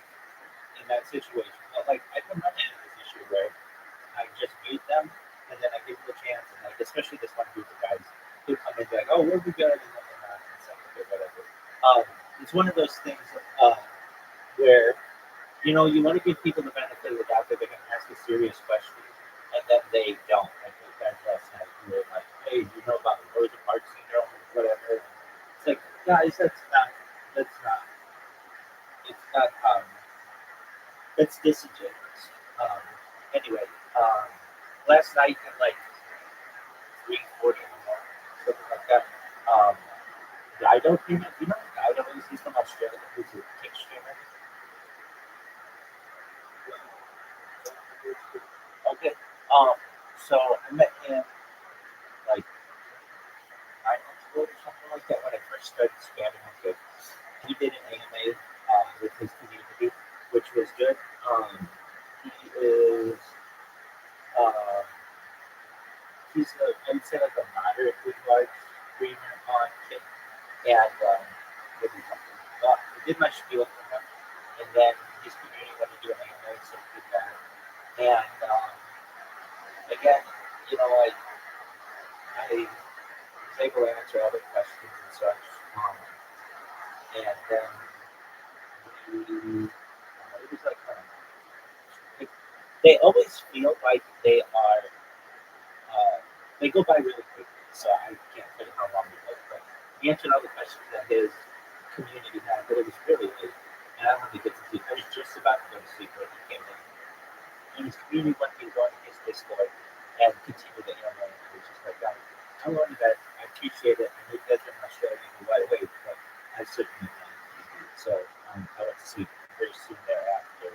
in that situation, like I've been running into this issue where I just mute them and then I give them a chance, and like especially this one group of guys who come in and be like, oh, we'll be good, and then they're not, and it's like, okay, whatever. It's one of those things where you want to give people the benefit of the doubt that they're going to ask a serious question, and then they don't. Like those guys last night who were like, hey, you know about the Rosa Parks syndrome or whatever? It's like, guys, that's not, it's not, that's disingenuous. Anyway, last night at like 3:40 in the morning, something like that, Dido came in. You know Dido is? He's from Australia. He's a kick streamer. Okay. So I met him like 9 months ago or something like that when I first started spamming on Guinness. He did an AMA with his community, which was good. He is uh, I would say like a moderately large streamer on Kick, and I did my spiel for him, and then his community wanted to do an AMA, so we did that. And again, I was able to answer other questions and such. And then it was like, they always feel like they go by really quickly. So I can't tell you how long it was, but he answered all the questions that his community had, but it was really late. And I wanted to get to sleep. I was just about to go to sleep when he came in. And his community wanted me to go into his Discord and continue the AMA. And it was just like, guys, I love that. I appreciate it. I know you guys are in Australia right away, but I certainly want to. So I went to sleep very soon thereafter.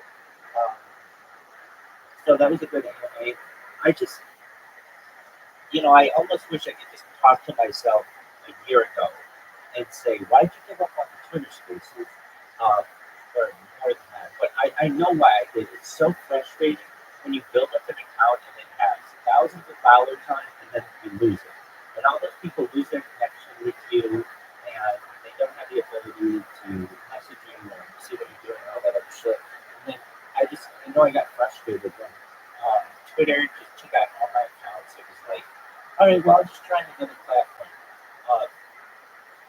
So that was a good AMA. I almost wish I could just talk to myself a year ago and say, why'd you give up on the Twitter spaces for more than that? But I know why I did. It's so frustrating when you build up an account and it has thousands of followers on it and then you lose it. And all those people lose their connection with you, and to message you and see what you're doing and all that other shit. And then I know I got frustrated when Twitter just took out all my accounts. It was like, all right, well, I'll just try another platform.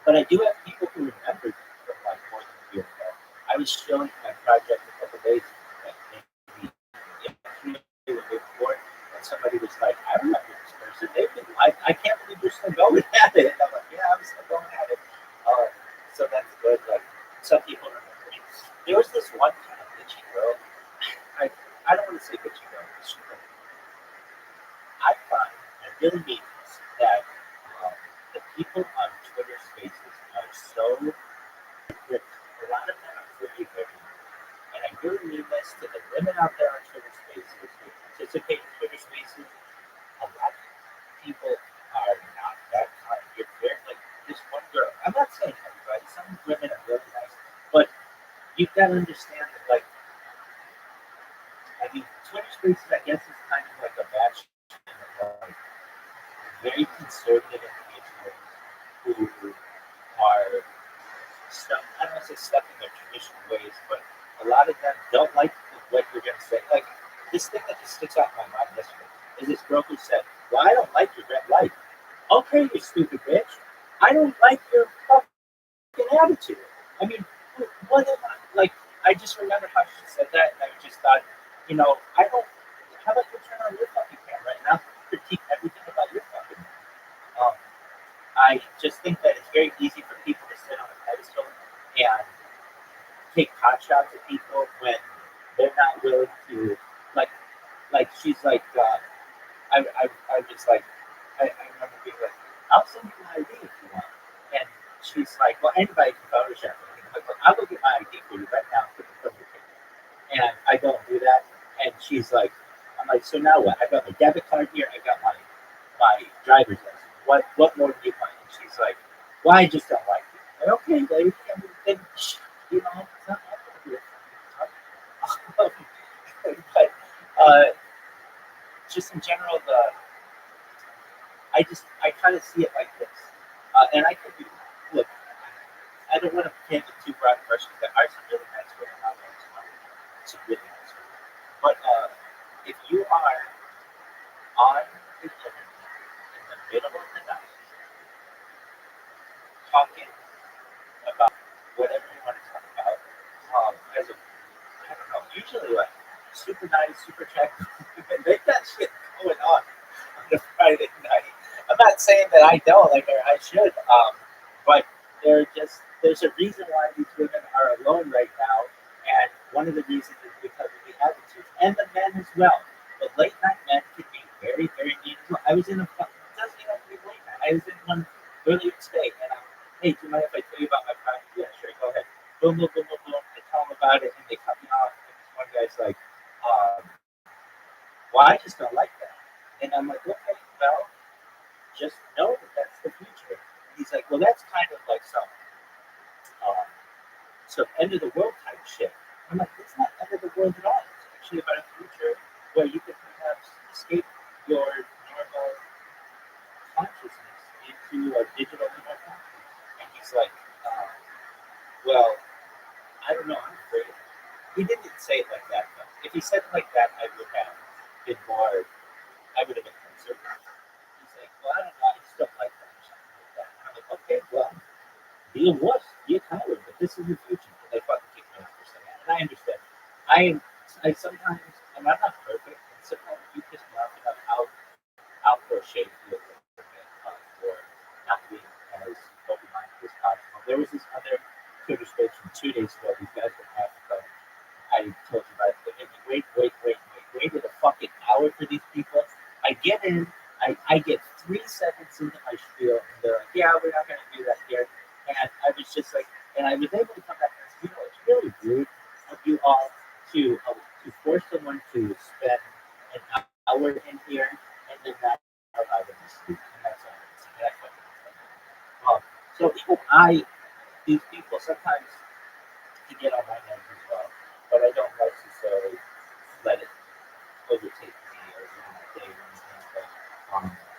But I do have people who remember me from like more than a year ago. I was showing my project a couple days ago, like maybe yesterday or the day before, and somebody was like, I remember this person. They've been I can't believe you're still going at it. And I'm like, yeah, I'm still going at it. So that's good. Like some people remember me. There was this one kind of bitchy girl. I don't want to say bitchy girl. I find I really mean this that the people on Twitter Spaces are so ripped. A lot of them are very, very. And I really mean this to the women out there on Twitter Spaces who participate in Twitter Spaces. A lot of people are not that kind. You're very like this one girl. I'm not saying everybody. Some women are really nice, but you've got to understand that, like, I mean, Twitter Spaces, I guess, is kind of like a batch of very conservative individuals who are stuck. I don't want to say stuck in their traditional ways, but a lot of them don't like what you're going to say. Like this thing that just sticks out in my mind yesterday is this girl who said, "Well, I don't like your red light." Okay, you stupid bitch. I don't like your fucking attitude. I mean, what am I like? I just remember how she said that, and I just thought, I don't. How about you turn on your fucking camera and I'll critique everything about your fucking. I just think that it's very easy for people to sit on a pedestal and take pot shots at people when they're not willing to, like she's like, I was like, I remember being like, I'll send you my ID if you want, and she's like, well, anybody can Photoshop it. I'm like, well, I'll go get my ID for you right now, put it from your picture, and I don't do that, and she's like, I'm like, so now what? I got my debit card here, I got my driver's license. What more do you want? And she's like, well, I just don't like you. I'm like, okay, lady, then it's not my but just in general, I kind of see it like this, and I could be look. I don't want to paint a too broad brush because there are some really nice women out there, some really nice women. But if you are on the internet in the middle of the night talking about whatever you want to talk about, as a I don't know, usually like super nice, super attractive women, they got shit going on a Friday night. I'm not saying that I don't, like, or I should, but there's a reason why these women are alone right now, and one of the reasons is because of the attitudes, and the men as well. The late night men can be very, very mean as well. I was in it doesn't even have to be late night. I was in one earlier today, and hey, do you mind if I tell you about my project? Yeah, sure, go ahead. Boom, boom, boom, boom, boom. I tell them about it, and they cut me off. And this one guy's like, well, I just don't like that. And I'm like, okay, well, just know that that's the future. And he's like, well, that's kind of like some end of the world type shit. I'm like, it's not end of the world at all. It's actually about a future where you can perhaps escape your normal consciousness into a digital immortality. And he's like, well, I don't know, I'm afraid. He didn't say it like that, though. If he said it like that, I would have been conservative. He's like, well, I don't know, I just don't like that or something like that. And I'm like, okay, well, be a wuss, be a coward, but this is your future. And they fucking kick me out for saying that. And I understand. I sometimes, and I'm not perfect, and sometimes you piss me off enough, I'll throw shade to it for not being as open-minded as possible. There was this other Twitter space from 2 days ago. These guys from Africa. I told you about it. They made me waited a fucking hour for these people. I get in, I get 3 seconds into my spiel, and they're like, yeah, we're not going to do that here. And I was just like, and I was able to come back and say, it's really rude of you all to force someone to spend an hour in here and then not allow them to sleep. And that's all I'm saying. That's fucking so even these people sometimes can get on my nerves as well, but I don't necessarily let it overtake me or ruin my day or anything like that.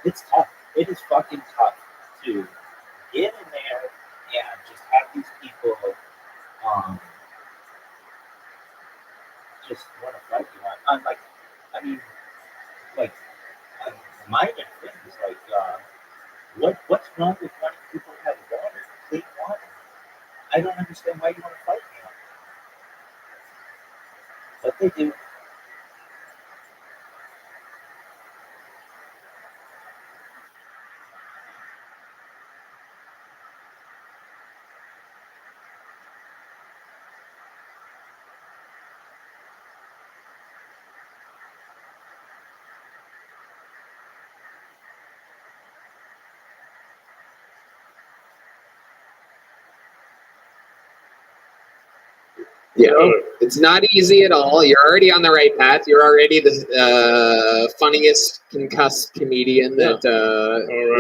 It's tough. It is fucking tough to get in there and just have these people just want to fight you on. Like, I mean, like, mine and things like, what's wrong with wanting people to have water, clean water? I don't understand why you want to fight me on it. But they do. Yeah, it's not easy at all. You're already on the right path. You're already the funniest concussed comedian that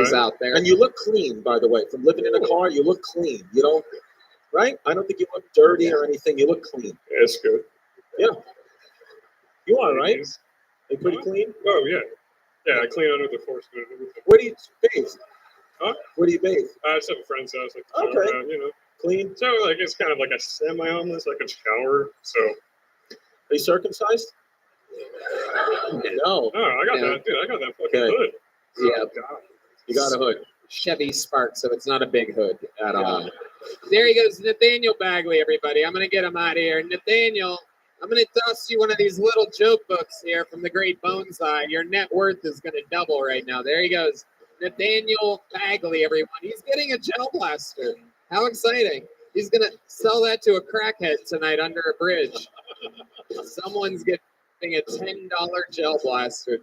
is out there. And you look clean, by the way. From living in a car, you look clean. You don't, right? I don't think you look dirty or anything. You look clean. Yeah, it's good. Yeah. You are, right? You pretty clean? Oh, yeah. Yeah, I clean under the force. Where do you bathe? Huh? Where do you bathe? I just have a friend's house. Like, Okay. You know. Clean? So, like, it's kind of like a semi-homeless, like a shower. So. Are you circumcised? No. Oh, I got that. Dude, I got that fucking hood. Yeah. God. You got a hood. Chevy Spark, so it's not a big hood at all. There he goes, Nathaniel Bagley, everybody. I'm going to get him out of here. Nathaniel, I'm going to toss you one of these little joke books here from the Great Bonsai. Your net worth is going to double right now. There he goes. Nathaniel Bagley, everyone. He's getting a gel blaster. How exciting. He's going to sell that to a crackhead tonight under a bridge. Someone's getting a $10 gel blaster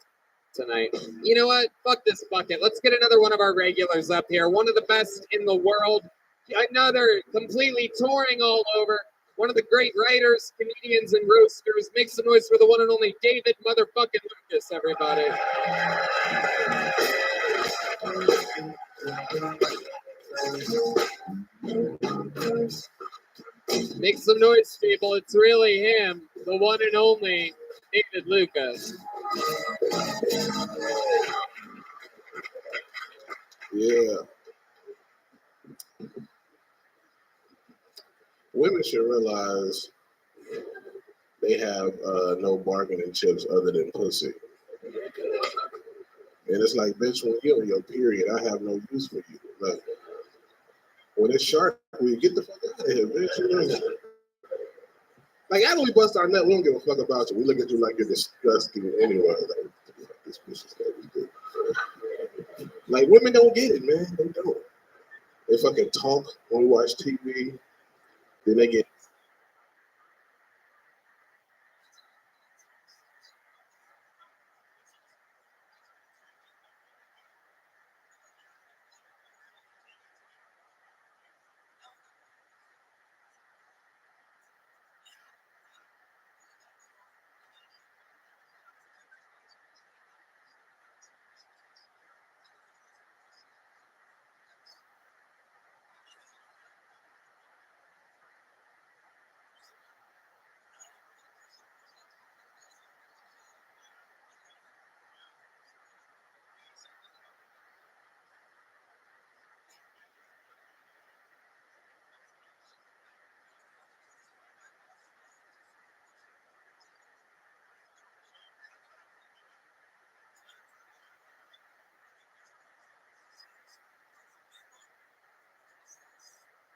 tonight. You know what? Fuck this bucket. Let's get another one of our regulars up here. One of the best in the world. Another completely touring all over. One of the great writers, comedians, and roasters. Make some noise for the one and only David motherfucking Lucas, everybody. Make some noise, people. It's really him, the one and only David Lucas. Yeah. Women should realize they have no bargaining chips other than pussy. And it's like, bitch, when you're on your period, I have no use for you. Like, when it's sharp, we get the fuck out of here, bitch. Like, after we bust our nut, we don't give a fuck about you. We look at you like you're disgusting anyway. Like, this bitch is that we do. Like, women don't get it, man. They don't. They fucking talk when we watch TV. Then they get.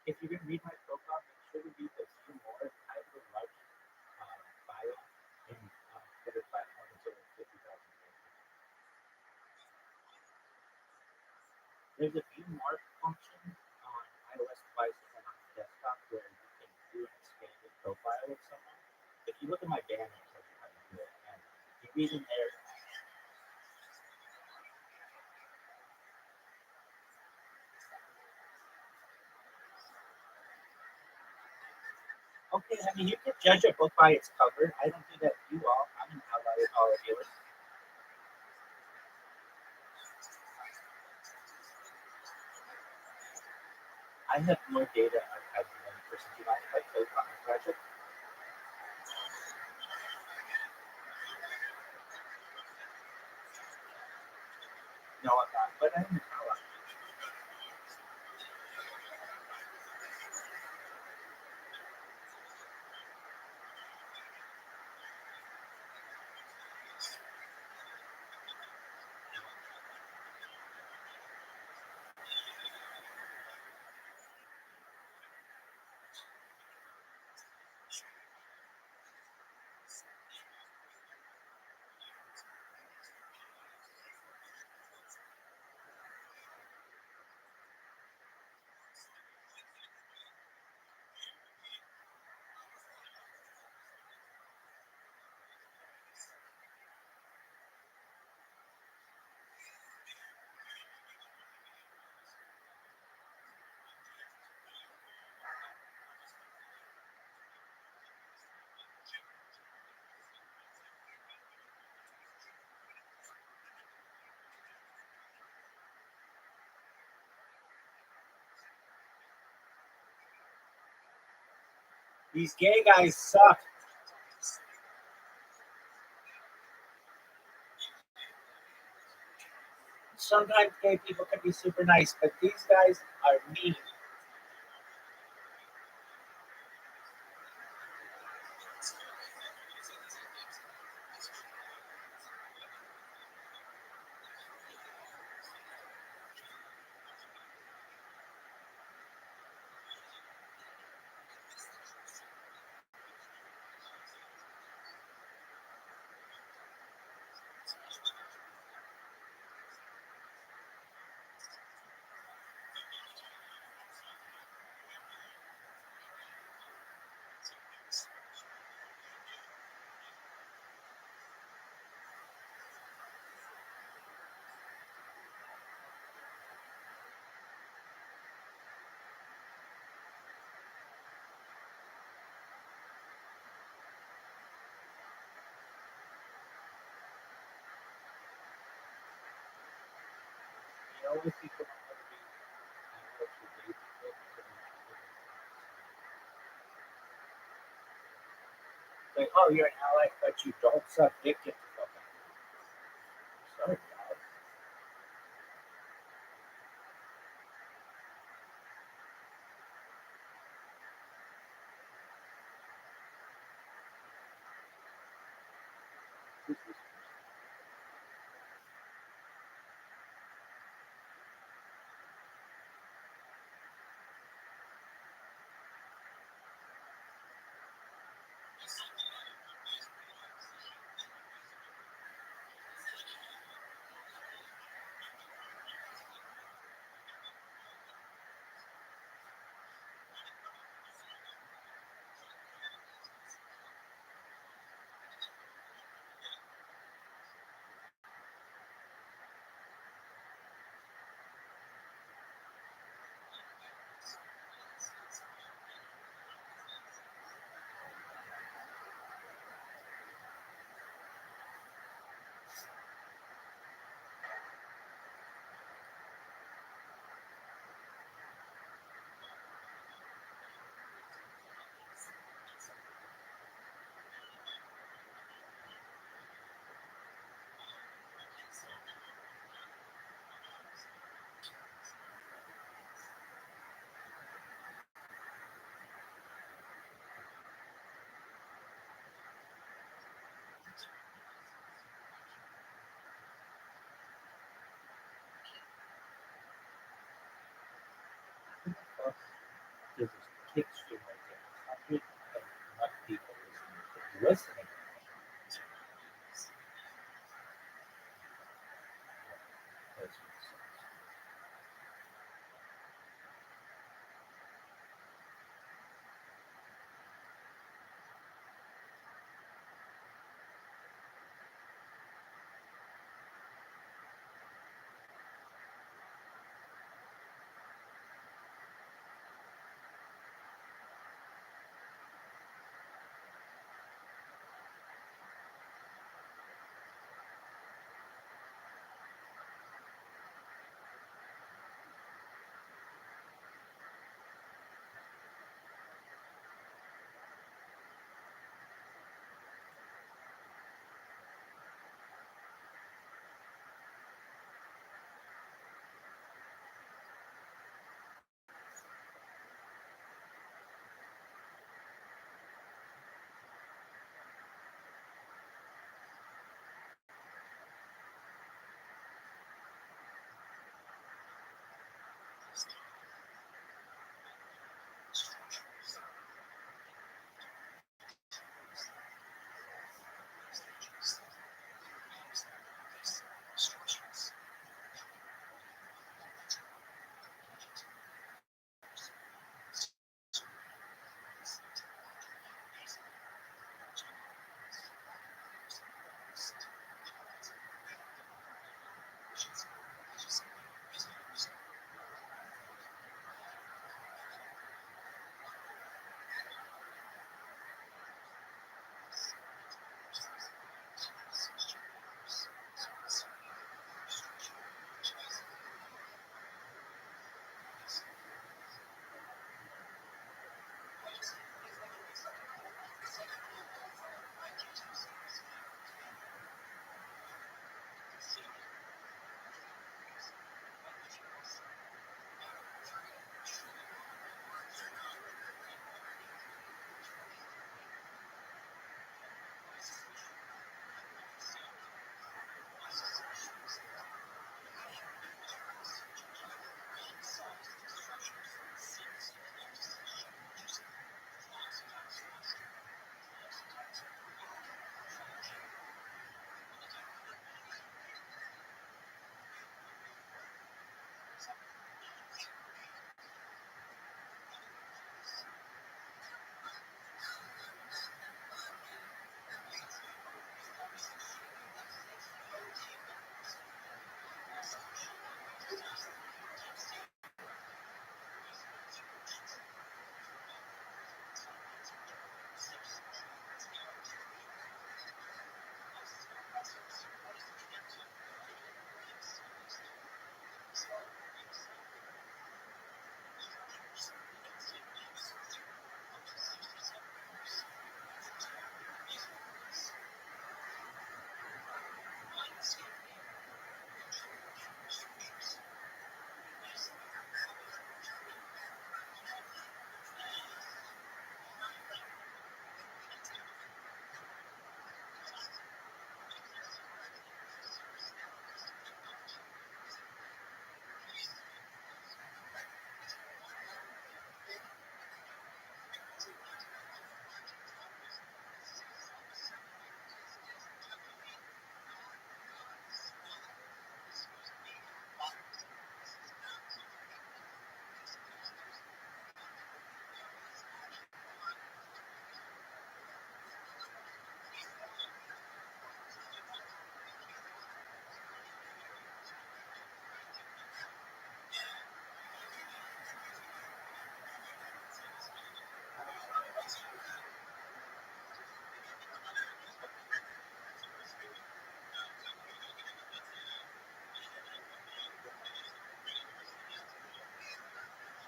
If you're going to read my profile, make sure to read the few more. I have a large bio in Twitter platform. It's over 50,000. There's a view mark function on iOS devices and on desktop where you can do an expanded profile of someone. If you look at my banner, it tells you how to do it. And you read in there. Okay, I mean, you can judge a book by its cover. I don't do that to you all. I'm an outlier tolerator. I have more data archived than any person. Do you mind if I click on my project? No, I'm not, but I'm an ally. These gay guys suck. Sometimes gay people can be super nice, but these guys are mean. You know, with people don't want to be animals or gay people like, oh, you're an ally, but you don't suck dick. Get the fuck out. Sorry, God. Who the fuck does this kick stream right there? 101 people listening. That's what sucks.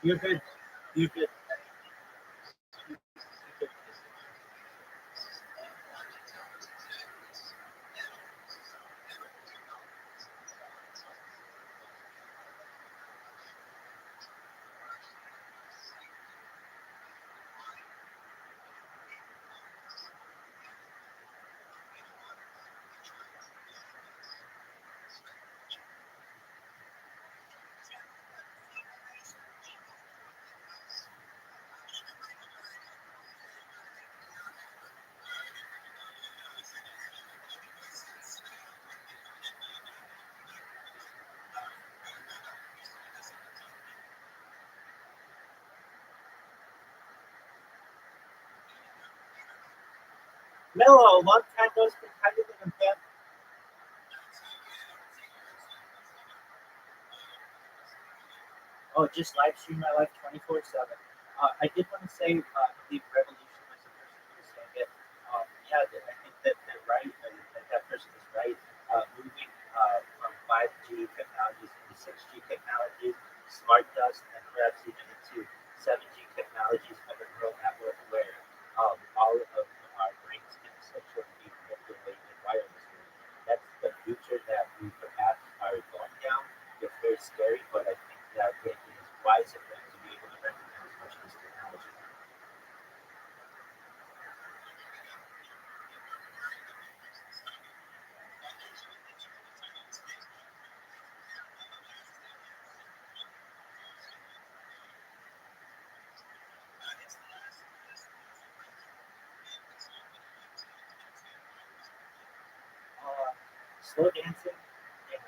You're good. You're good. Mello, long time no speak. How you doing, man? Oh, just live stream my life 24/7. I did want to say, I believe Revolution was the person who was saying it. Yeah, I think that they're right. That person is right. Moving from 5G technologies into 6G technologies, smart dust, and perhaps even into 7G technologies of a neural network where all of our brains can essentially be manipulated wirelessly. That's the future that we perhaps are going down. It's very scary, but I think that it is wise of them to be able to recognize much of this technology. Slow dancing. Yeah.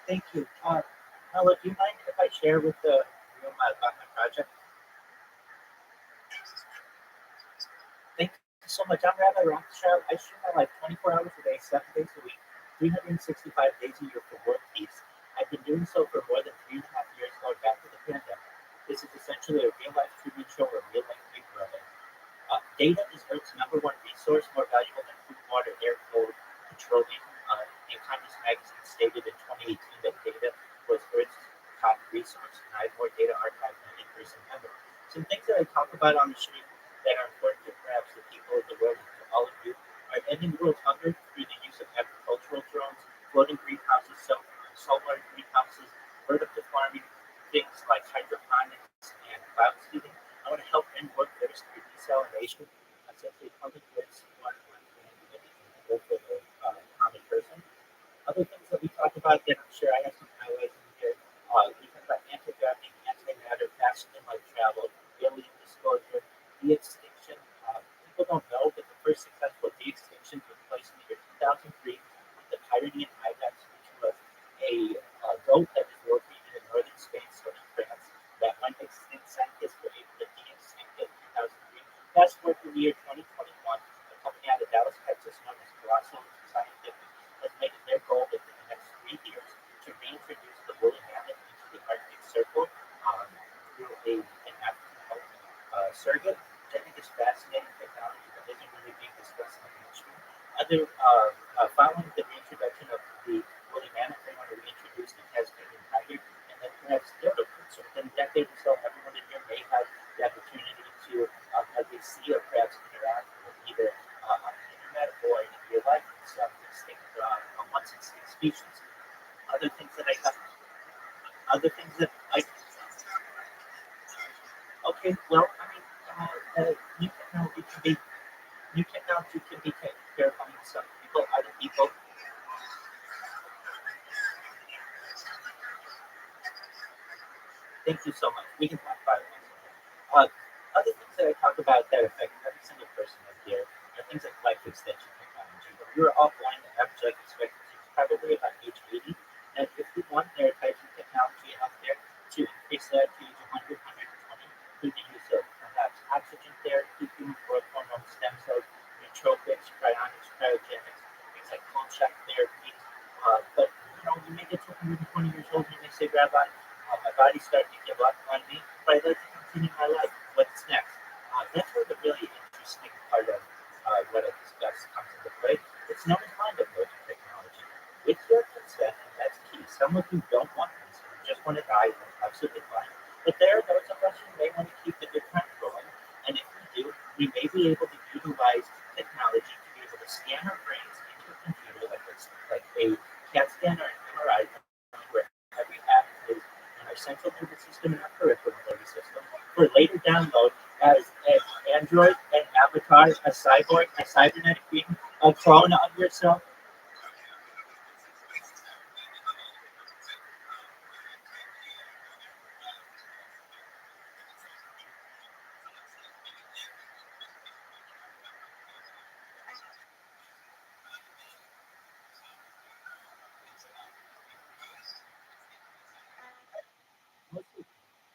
Thank you. Ella, do you mind if I share with the room about my project? Thank you so much. I'm Rabbi Rothschild. I stream my life 24 hours a day, 7 days a week, 365 days a year for world peace. I've been doing so for more than 3.5 years, going back to the pandemic. This is essentially a real-life tribute show where real life Big Brother. Data is Earth's #1 resource, more valuable than food, water, air, coal, petroleum. The Economist magazine stated in 2018 that data was Earth's top resource, and I have more data archived than any person ever. Some things that I talk about on the stream that are important to perhaps the people of the world and to all of you are ending world hunger through the use of agricultural drones, floating greenhouses, saltwater greenhouses, vertical farming, things like hydroponics and cloud seeding. I want to help end work thirst through desalination, essentially public goods, one for the common person. Other things that we talked about that I'm sure I have some highlights in here. We talked about anti-gravity, antimatter, fast light travel, alien disclosure, de-extinction. People don't know, but the first successful de-extinction took place in the year 2003 with the Pyrenean ibex, which was a goat that was located in northern Spain, southern France, that went extinct. Scientists were able to de-extinct it in 2003. Fast forward to the year 2021, a company out of Dallas, Texas, known as Colossal Scientific, has made it their goal within the next 3 years to reintroduce the woolly mammoth into the Arctic Circle through an African surrogate, which I think is fascinating technology that isn't really being discussed in the mainstream. Following the reintroduction of the woolly mammoth, they want to reintroduce the Tasmanian tiger and then perhaps the other ones. So within a decade or so, everyone in here may have the opportunity to at least see or perhaps interact with either on the internet or in real life with some extinct, once extinct species. Other things that I have, other things that I, okay, well, I mean, new technology can be, new technology can be terrifying to some people, other people. Thank you so much. We can talk about it. Other things that I talk about that affect every single person in here are things like life extension technology. When we were offline, the average life expectancy is probably about age 80. And if we want, there are types of technology out there to increase that to age 100, 120 through the use of perhaps oxygen therapy, human growth hormone, stem cells, nootropics, cryonics, cryogenics, things like cold shock therapy. But you may get to 120 years old and you may say, Rabbi, my body's starting to give up on me, but I'd like to continue my life. What's next? That's where the really interesting part of what I discussed comes into play. It's known as mind uploading technology. With your consent, and that's key. Some of you don't want this, you just want to die, that's absolutely fine. But there are those of us who may want to keep the good times going, and if we do, we may be able to utilize technology to be able to scan our brains into a computer like a CAT scan or an MRI, where every app is in our central nervous system and our peripheral nervous system for later download as an android, an avatar, a cyborg, a cybernetic being, a clone of yourself.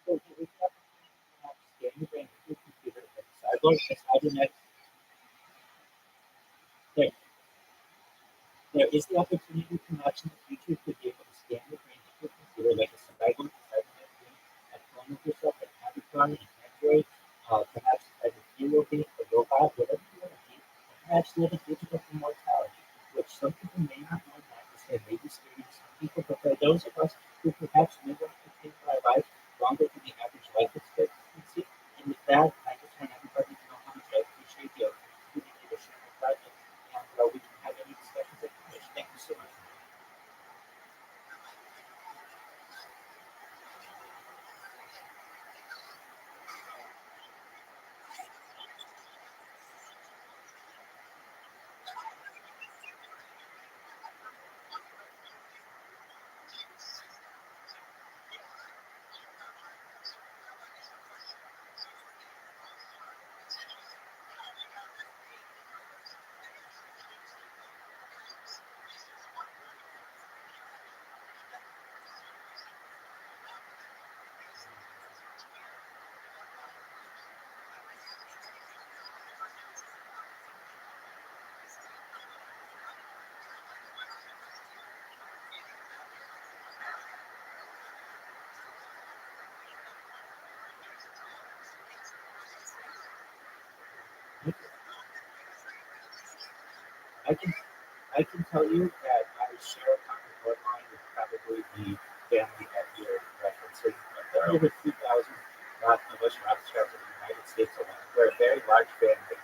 So we have scan your brain into a computer, a cyborg, a cybernetic. There, there is the opportunity perhaps in the future to be able to scan your brain into a computer like a cyborg, a cybernetic being, a clone of yourself, an avatar, an android, perhaps as a hero being, a robot, whatever you want to be, and perhaps live a digital immortality, which some people may not know that because they may be scary to some people, but for those of us who perhaps may want to continue our life longer than the average life expectancy. And with that, I just want everybody to know how much I appreciate the opportunity to share my project, and we can have any discussions that you wish. Thank you so much. I can I can tell you that I share a common bloodline with probably the family that you're referencing. There are over 2,000 of us Rothschild in the United States alone. We're a very large family.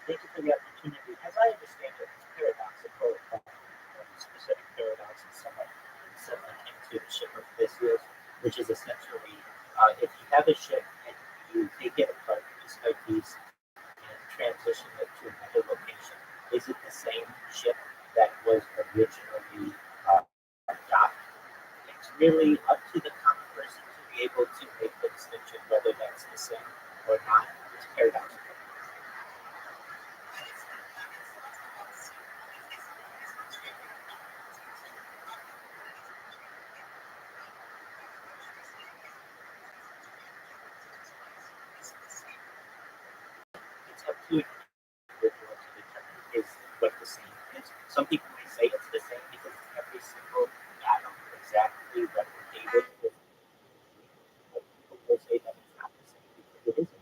Thank you for the opportunity. As I understand it, it's paradoxical. Specific paradox is somewhat similar to the ship of Theseus, which is essentially if you have a ship and you take it apart piece by piece and transition it to another location, is it the same ship that was originally docked? It's really up to the common person to be able to make the distinction whether that's the same or not. It's paradoxical. It's up to individual to determine is what the same is. Some people may say it's the same because every single atom exactly replicated. But people will say that it's not the same because it isn't.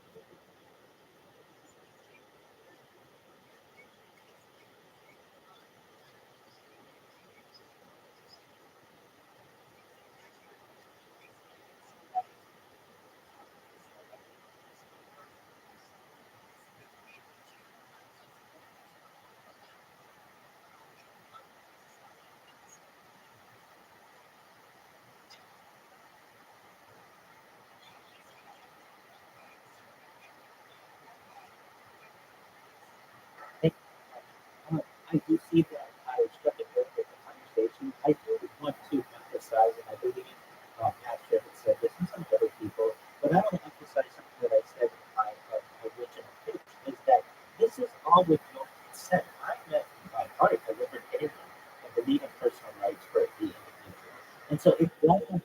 I do see that. I struck it with the conversation. I do want to emphasize, and I believe Patrick had said this and some other people, but I want to emphasize something that I said in my original pitch is that this is all with your consent. I met my heart a libertarian and believe in personal rights for the individual. And so if that is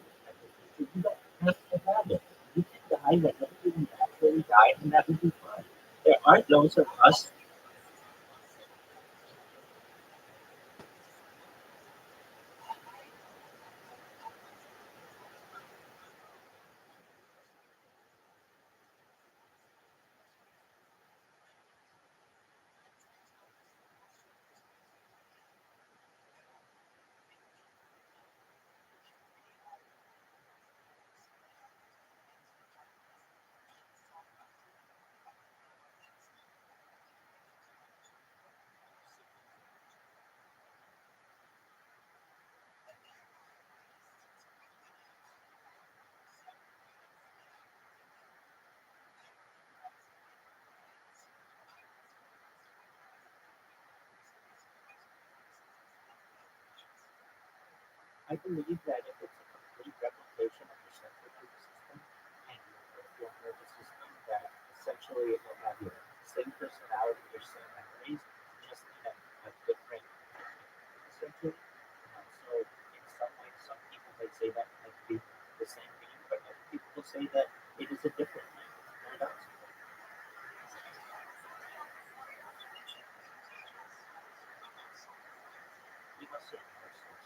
you don't have to have it. You can die whenever you naturally die, and that would be fine. There are those of us. I believe that if it's a complete replication of your central nervous system and your peripheral nervous system, that essentially it will have your same personality, your same memories, just in a different essentially. So in some ways, some people may say that might be the same being, but other people will say that it is a different being. Paradoxical. We must certainly ourselves.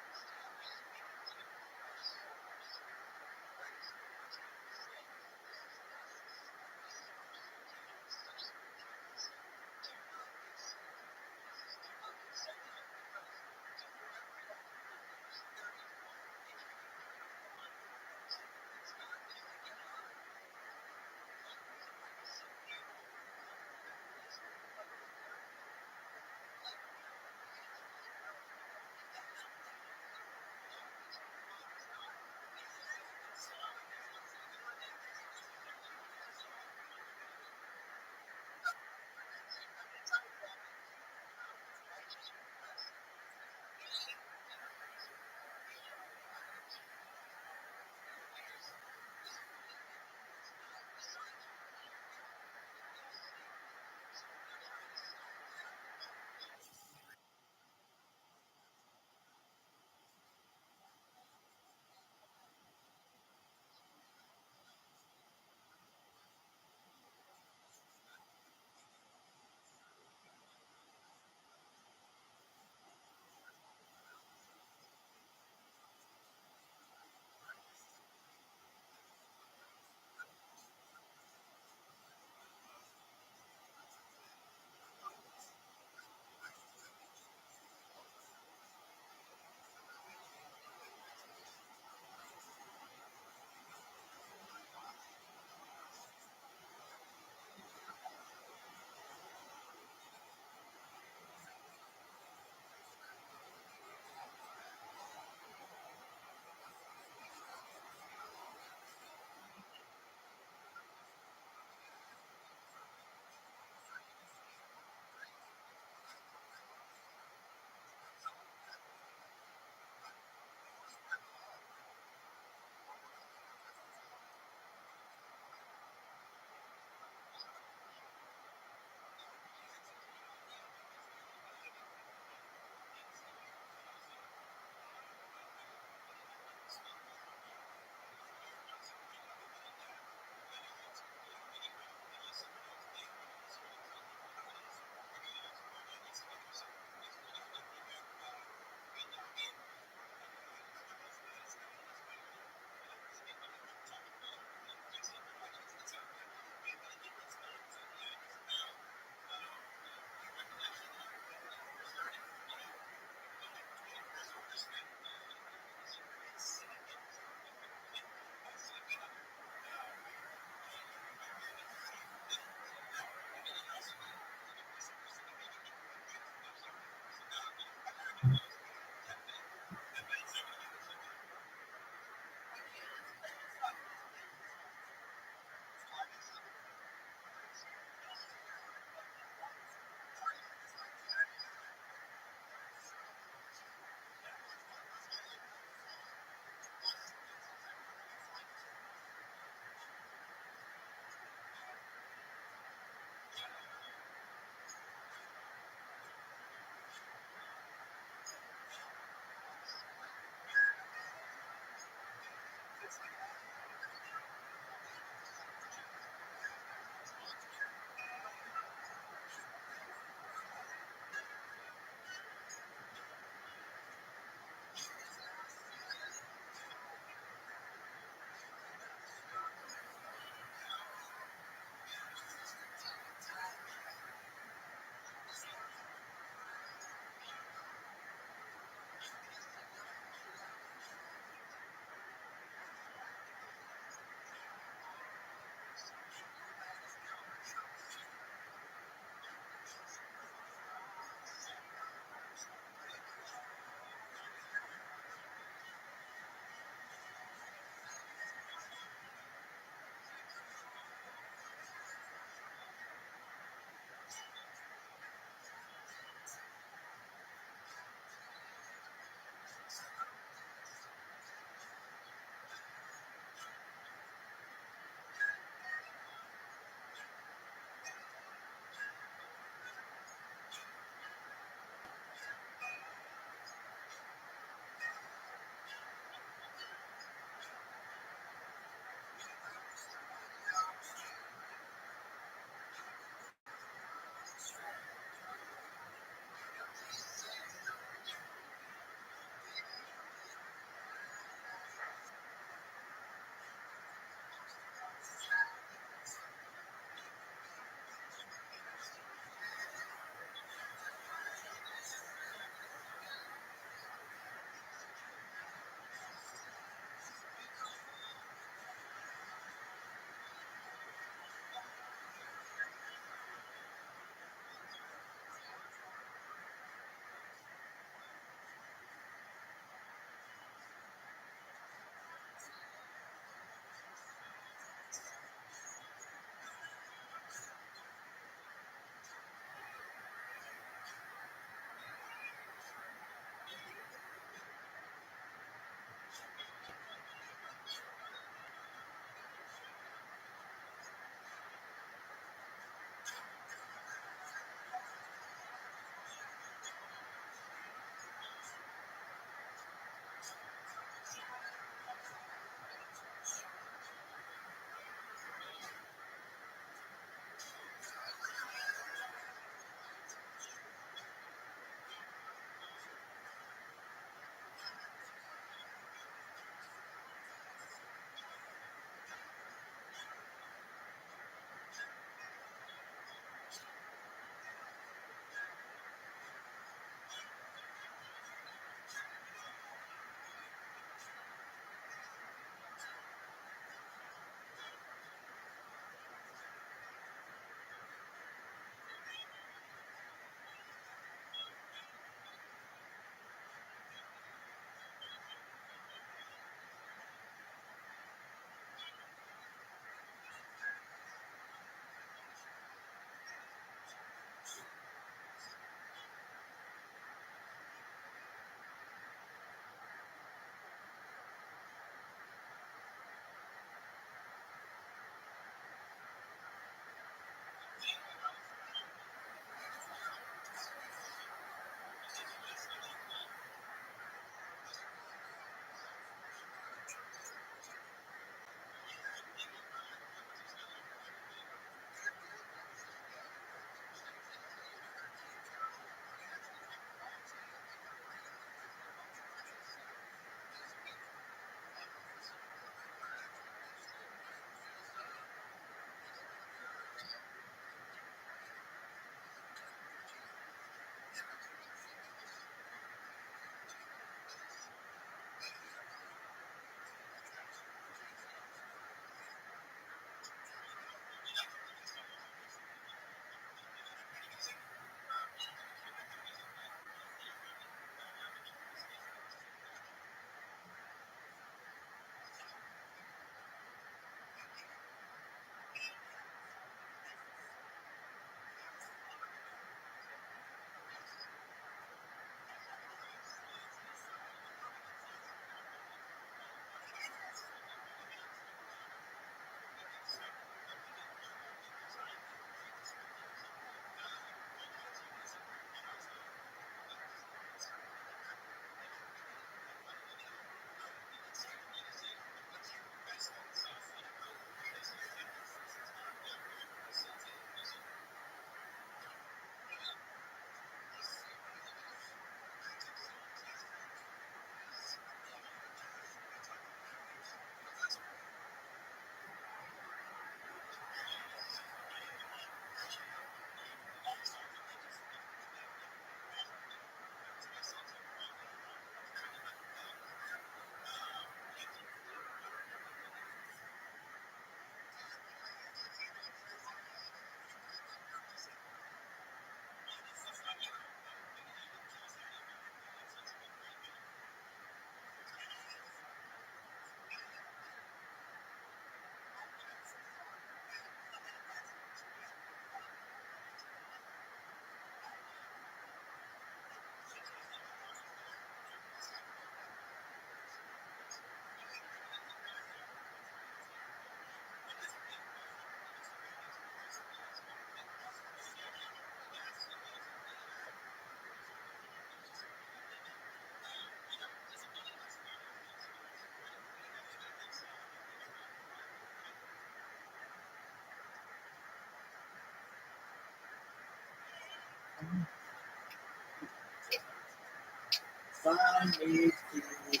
Find me to the moon.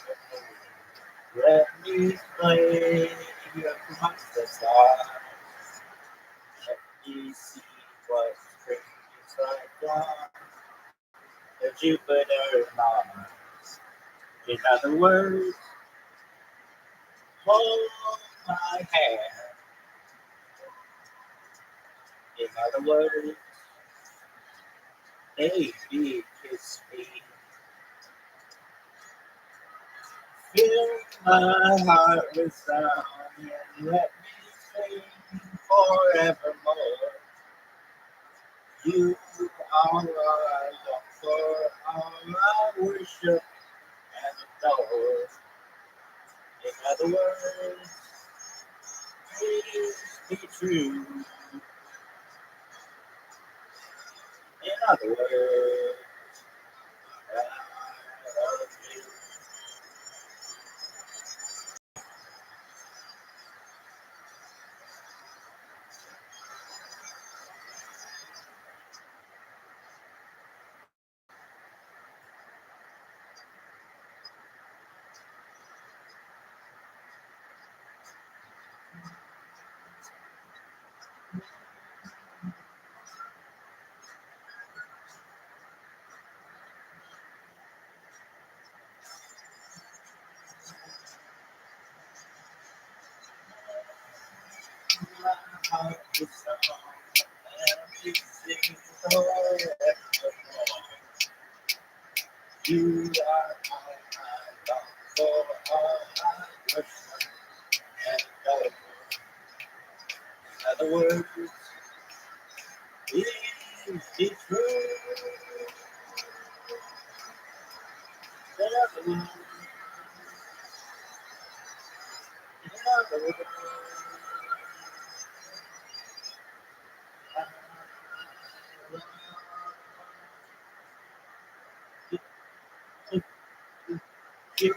Let me play amongst the stars. Let me see what spring is like on the Jupiter and Mars. In other words, hold my hand. In other words, baby, kiss me. Fill my heart with sound and let me sing forevermore. You are all I long for, all I worship and adore. In other words, please be true. In other words, I love you. My heart is song and we sing forevermore. You are all I long for, all I worship and adore. In other words, please be true. In other words, in other words, I love you.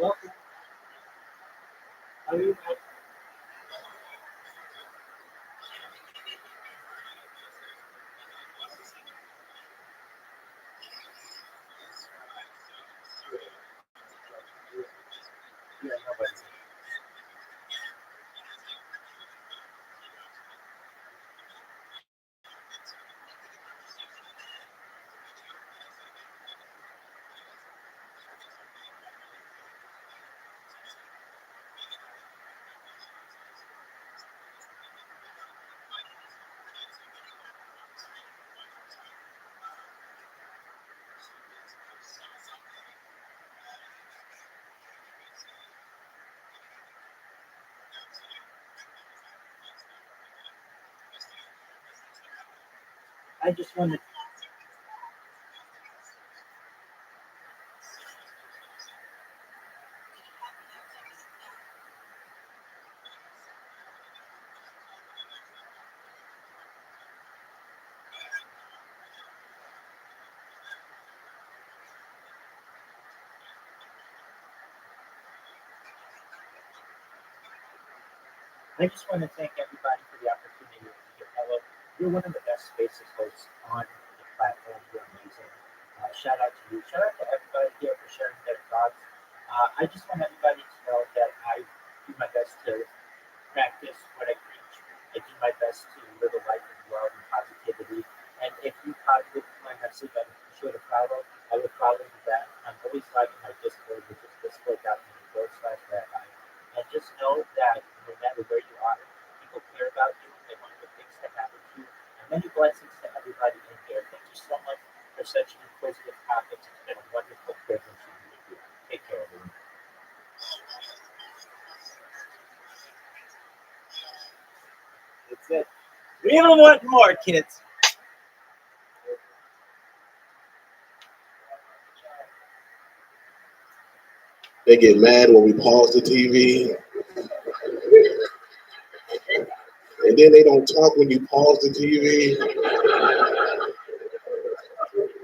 Welcome. How are you? Yeah, nobody. I just wanted. I just want to thank everybody for the opportunity to get hello. You're one of the best spaces hosts on the platform. You're amazing. Shout out to you. Shout out to everybody here for sharing their thoughts. I just want everybody to know that I do my best to practice what I preach. I do my best to live a life of love and positivity. And if you positive my message, I'd appreciate a follow. I would follow you back. I'm always liking my Discord, which is discord.me/Rabbi. And just know that no matter where you are, people care about you. They want good things to happen to you. And many blessings to everybody in here. Thank you so much for such inquisitive topics. It's been a wonderful privilege to be with you. Take care, everyone. That's it. We don't want more, kids. They get mad when we pause the TV. And then they don't talk when you pause the TV.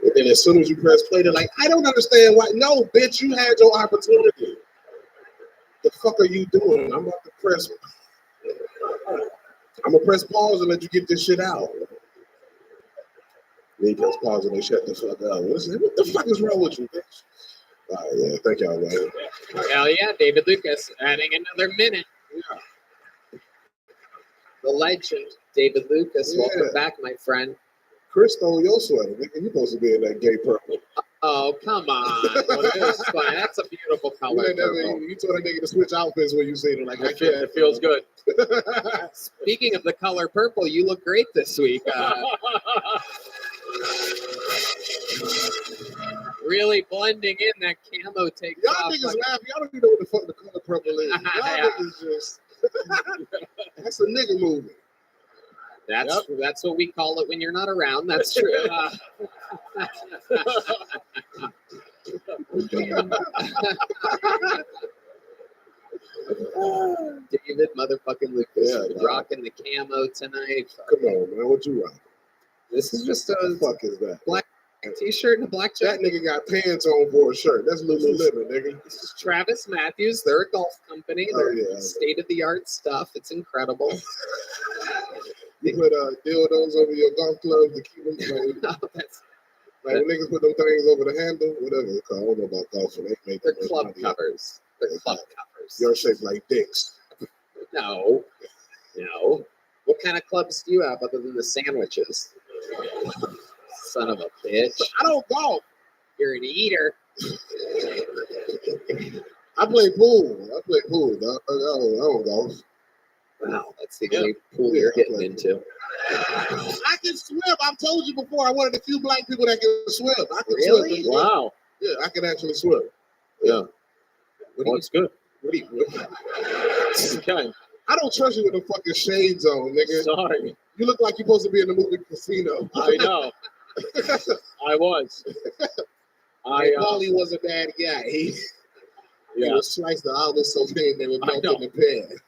And then as soon as you press play, they're like, I don't understand why. No, bitch, you had your opportunity. The fuck are you doing? I'm about to press. I'm gonna press pause and let you get this shit out. They press pause and they shut the fuck up. What the fuck is wrong with you, bitch? All right, yeah, thank y'all, man. Hell yeah, David Lucas adding another minute. Yeah. The legend, David Lucas. Yeah. Welcome back, my friend. Chris stole your sweater. Nigga, you supposed to be in that gay purple. Oh, come on. Well, it was fun. That's a beautiful color. You told that nigga to switch outfits when you seen it. Like, It feels good. Speaking of the color purple, you look great this week. Really blending in that camo takes y'all off. niggas laugh. Y'all don't even know what the fuck the color purple is. Y'all niggas just. That's a nigga movie. That's what we call it when you're not around. That's true. David motherfucking Lucas rocking the camo tonight. Come on, man. What you rocking? This is just What the fuck is that? black t-shirt and a black That jacket. nigga got pants on for a shirt. That's Lululemon, nigga. This is Travis Matthews. They're a golf company. They're state-of-the-art stuff. It's incredible. You put dildos over your golf clubs to keep them like when niggas put them things over the handle, whatever it's called. I don't know about golf, so they make They're club covers. They're club covers. You're shaped like dicks. No. What kind of clubs do you have other than the sandwiches? Son of a bitch. I don't golf. You're an eater. I play pool. Dog. I don't golf. Wow, that's the only pool you're getting into. I can swim. I've told you before. I'm one of the few black people that can swim. I can Really? swim. Wow. Yeah, I can actually swim. Yeah. What Well, it's good. do you, Okay. I don't trust you with the fucking shades on, nigga. Sorry. You look like you're supposed to be in the movie Casino. I know. I was. Paulie was a bad guy. He was sliced the olive so thin they would melt in the pan.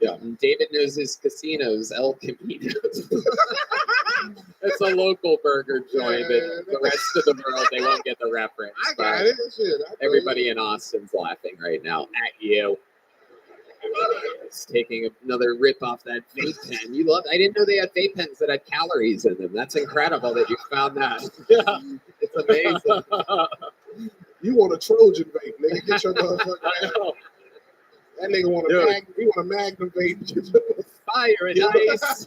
Yeah. David knows his casinos, El Caminos. It's a local burger joint, but the rest of the world, they won't get the reference. I got it. Shit, Everybody in Austin's laughing right now at you. It's taking another rip off that vape pen. You love. I didn't know they had vape pens that had calories in them. That's incredible that you found that. Yeah. It's amazing. You want a Trojan vape, nigga? Get your motherfucker. That nigga want a Magnum vape. Fire and ice.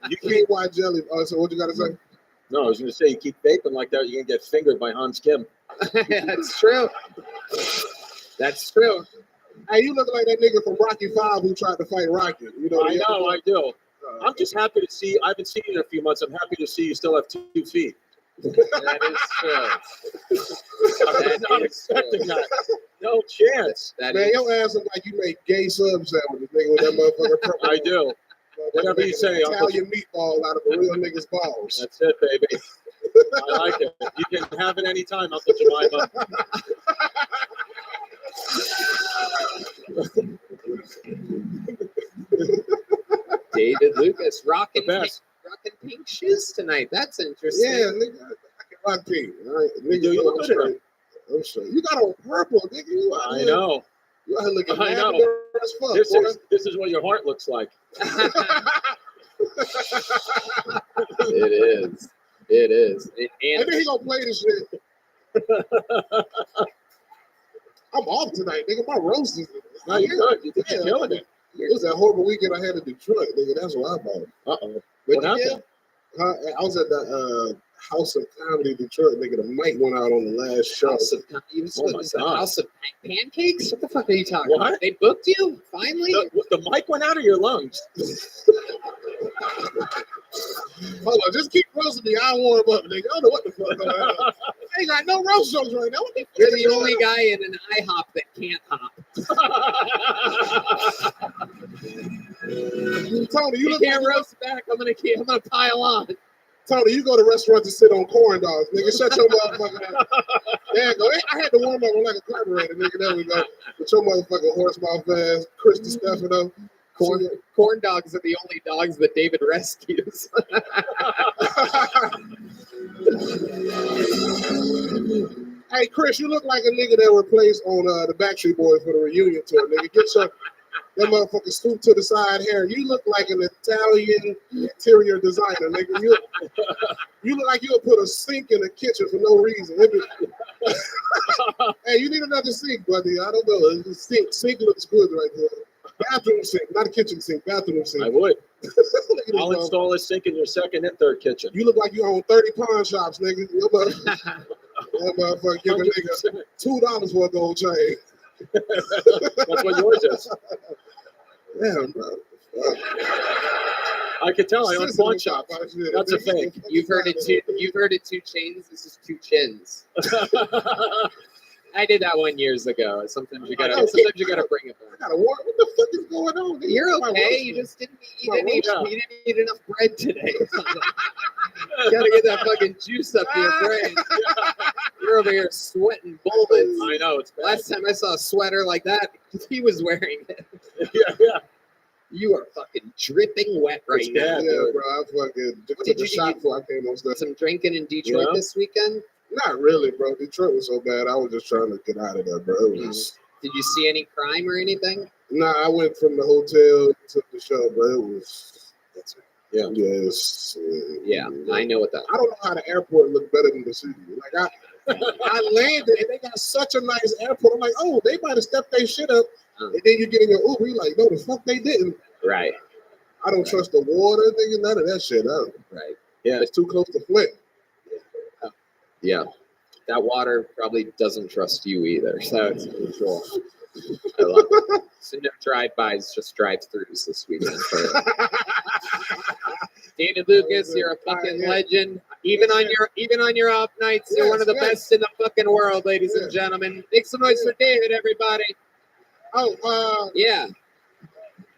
You can't watch jelly. So what you gotta say? No, I was going to say, you keep vaping like that, you're going to get fingered by Hans Kim. That's true. That's true. Hey, you look like that nigga from Rocky V who tried to fight Rocky. You know, I know, I do. I'm just happy to see, I haven't seen you in a few months. I'm happy to see you still have 2 feet. That is true. I was not expecting that. No chance. Man, your ass look like you make gay sub sandwiches, nigga, with that motherfucker purple. I do. Whatever you say, Italian meatball out of a real nigga's balls. That's it, baby. I like it. You can have it anytime, Uncle Jemima. David Lucas rocking best. Pink shoes tonight. That's interesting. Yeah, nigga, I can rock pink. All right, nigga, Do you I'm look straight. I'm straight. You got on purple, nigga. You out I here, know. You out here looking I know. lavender as fuck, boy. This is what your heart looks like. It is. It is. And then he gonna play this shit. I'm off tonight, nigga. My roast is. No, you're good. You're killing it. It was that horrible weekend I had in Detroit, nigga. That's what I'm on. Uh-oh. What happened? I was at the House of Comedy Detroit, nigga. The mic went out on the last show. House of House of Pancakes? What the fuck are you talking What? about? They booked you? Finally? The mic went out of your lungs. Hold on, just keep roasting me. I'll warm up, nigga. I don't know what the fuck going on. I ain't got no roast shows right now. What the fuck You're is the going only on? guy in an IHOP that can't hop. Tony, You look can't like roast back. I'm gonna pile on. Tony, you go to restaurants to sit on corn dogs, nigga. Shut your motherfucking mouth. There you go. I had to warm up like a carburetor, nigga. There we go. With your motherfucking horse mouth ass, Chris Stefano. Corn dogs are the only dogs that David rescues. Hey, Chris, you look like a nigga that replaced on the Backstreet Boys for the reunion tour, nigga. Get your that motherfucking stoop to the side hair. You look like an Italian interior designer, nigga. You look like you'll put a sink in the kitchen for no reason. Hey, you need another sink, buddy. I don't know. The sink looks good right there. Bathroom sink, not a kitchen sink, bathroom sink. I would. Look at I'll this install a sink in your second and third kitchen. You look like you own 30 pawn shops, nigga. That motherfucker give a nigga $2 for a gold chain. That's what yours is. Damn, bro. I could tell. I own pawn shops. That's a fake. You've heard it too. You've heard it 2 chains. This is 2 chins. I did that one years ago. Sometimes you gotta bring it back. I gotta work. What the fuck is going on? Nigga? You're My okay. roast You is- just didn't eat enough bread today. You gotta get that fucking juice up to your brain. You're over here sweating bullets. I know. It's bad. Last time I saw a sweater like that, he was wearing it. Yeah. You are fucking dripping wet right It's now. bad. Yeah, bro. I fucking What took did a you shot eat? before I came on stage. Some drinking in Detroit Yeah. this weekend. Not really, bro. Detroit was so bad. I was just trying to get out of there, bro. It was, Did you see any crime or anything? Nah, I went from the hotel to the show, bro. It was. That's right. Yeah. Yes. Yeah, I know what that. I don't know how the airport looked better than the city. Like I landed and they got such a nice airport. I'm like, oh, they might have stepped their shit up. And then you get in your Uber, you're like, no, the fuck they didn't. Right. I don't trust the water, nigga, none of that shit. Right. Yeah. It's too close to Flint. Yeah. That water probably doesn't trust you either. So it's For sure. I love it. So no drive-bys, just drive-throughs this weekend. David Lucas, you're a fucking legend. Even on your off nights, you're one of the best in the fucking world, ladies and gentlemen. Make some noise for David, everybody. Oh, Yeah.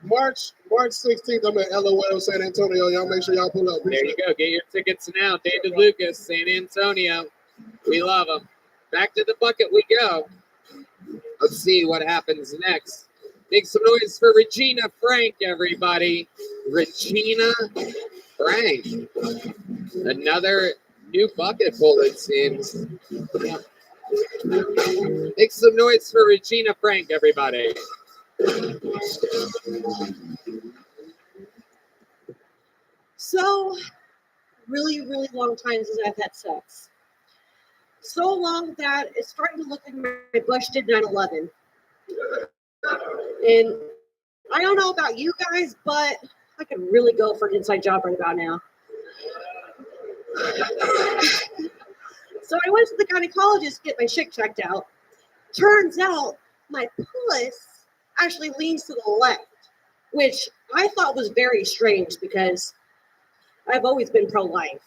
March 16th, I'm at LOL San Antonio. Y'all make sure y'all pull up. There you go. Get your tickets now. David Lucas, San Antonio. We love him. Back to the bucket we go. Let's see what happens next. Make some noise for Regina Frank, everybody. Regina Frank. Another new bucket full, it seems. Make some noise for Regina Frank, everybody. So, really, really long time since I've had sex. So long that it's starting to look like my bush did 9/11. And I don't know about you guys, but I could really go for an inside job right about now. So I went to the gynecologist to get my shit checked out. Turns out my puss actually leans to the left, which I thought was very strange because I've always been pro-life.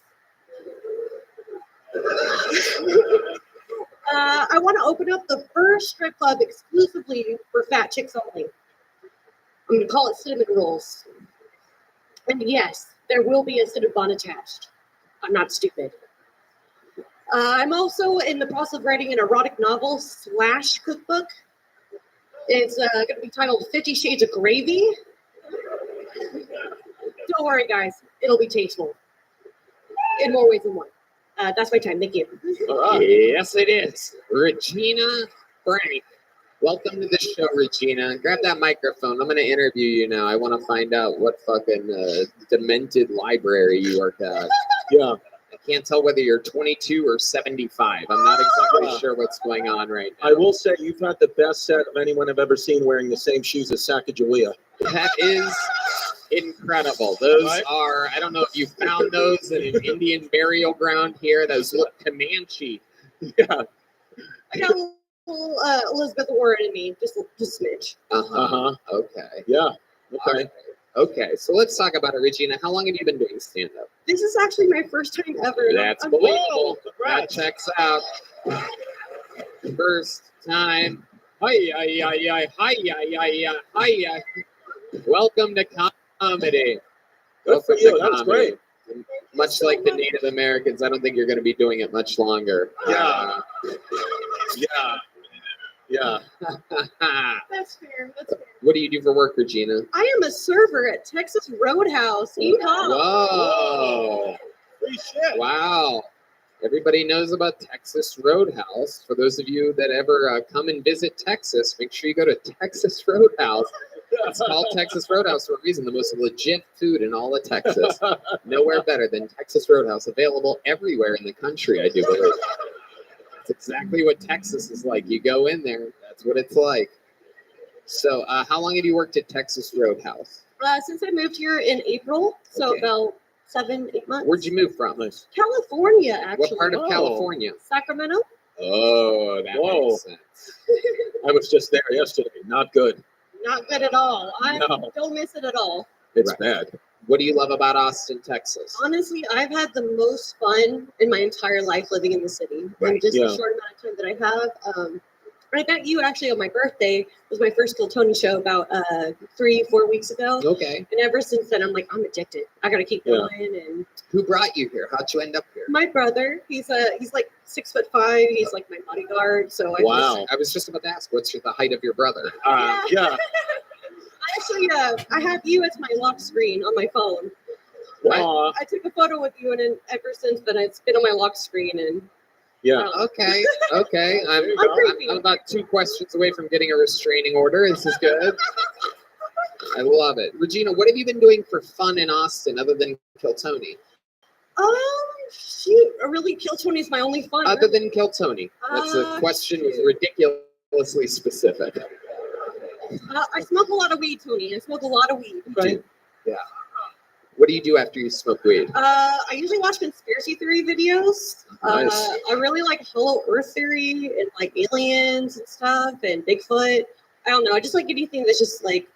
I want to open up the first strip club exclusively for fat chicks only. I'm going to call it Cinnamon Rolls. And yes, there will be a Cinnabon attached. I'm not stupid. I'm also in the process of writing an erotic novel / cookbook. It's going to be titled 50 Shades of Gravy. Don't worry, guys. It'll be tasteful. In more ways than one. That's my time. Thank you. Yes, it is. Regina Frank. Welcome to the show, Regina. Grab that microphone. I'm going to interview you now. I want to find out what fucking demented library you work at. Yeah. I can't tell whether you're 22 or 75. I'm not exactly sure what's going on right now. I will say you've had the best set of anyone I've ever seen wearing the same shoes as Sacagawea. That is incredible. Those are, I don't know if you found those in an Indian burial ground here. Those look Comanche. Yeah. I got a little Elizabeth Warren in me, just a smidge. Okay. Yeah. Okay. Right. Okay, so let's talk about it, Regina. How long have you been doing stand-up? This is actually my first time ever. That's believable. That checks out. First time. Hi. Welcome to comedy. Good for you. That was great. Much like the Native Americans, I don't think you're going to be doing it much longer. Yeah. That's fair. That's fair. What do you do for work, Regina? I am a server at Texas Roadhouse. Yeehaw. Whoa. Free shit. Wow. Everybody knows about Texas Roadhouse. For those of you that ever come and visit Texas, make sure you go to Texas Roadhouse. It's called Texas Roadhouse for a reason. The most legit food in all of Texas. Nowhere better than Texas Roadhouse. Available everywhere in the country, I do believe. It's exactly what Texas is like. You go in there, that's what it's like. So how long have you worked at Texas Roadhouse? Since I moved here in April, so about 7-8 months. Where'd you move from? California, actually. What part of California? Sacramento. Oh, that makes sense. I was just there yesterday. Not good. Not good at all. I don't miss it at all. It's bad. What do you love about Austin, Texas? Honestly, I've had the most fun in my entire life living in the city. Right. In just Yeah. a short amount of time that I have. I met you actually on my birthday. It was my first Kill Tony show about 3-4 weeks ago. Okay. And ever since then, I'm like, I'm addicted. I gotta keep going. And Who brought you here? How'd you end up here? my brother, he's like 6'5". He's like my bodyguard. So I was just about to ask, what's the height of your brother? Yeah. I actually, I have you as my lock screen on my phone. I took a photo with you, and then ever since then, it's been on my lock screen. And yeah. Okay. I'm about 2 questions away from getting a restraining order. This is good. I love it. Regina, what have you been doing for fun in Austin other than Kill Tony? Shoot, really, Kill Tony is my only fun. Other than Kill Tony. That's the question was ridiculously specific. I smoke a lot of weed, Tony. I smoke a lot of weed. Right. Yeah. What do you do after you smoke weed? I usually watch conspiracy theory videos. Nice. I really like Hollow Earth theory and like aliens and stuff and Bigfoot. I don't know. I just like anything that's just like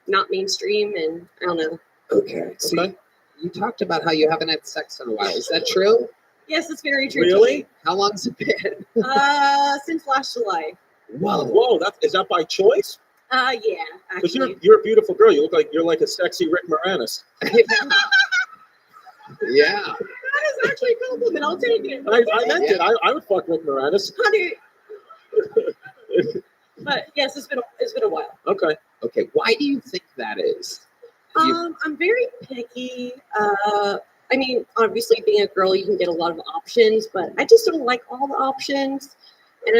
not mainstream, and I don't know. Okay. See, You talked about how you haven't had sex in a while. Is that true? Yes, it's very true. Really? How long's it been? Since last July. Whoa, is that by choice? Yeah, Because actually. you're a beautiful girl. You look like you're like a sexy Rick Moranis. Yeah. That is actually a compliment. I'll take it. I meant it. I would fuck Rick Moranis. Honey. But yes, it's been a while. Okay. Okay. Why do you think that is? I'm very picky. I mean, obviously, being a girl, you can get a lot of options, but I just don't like all the options. And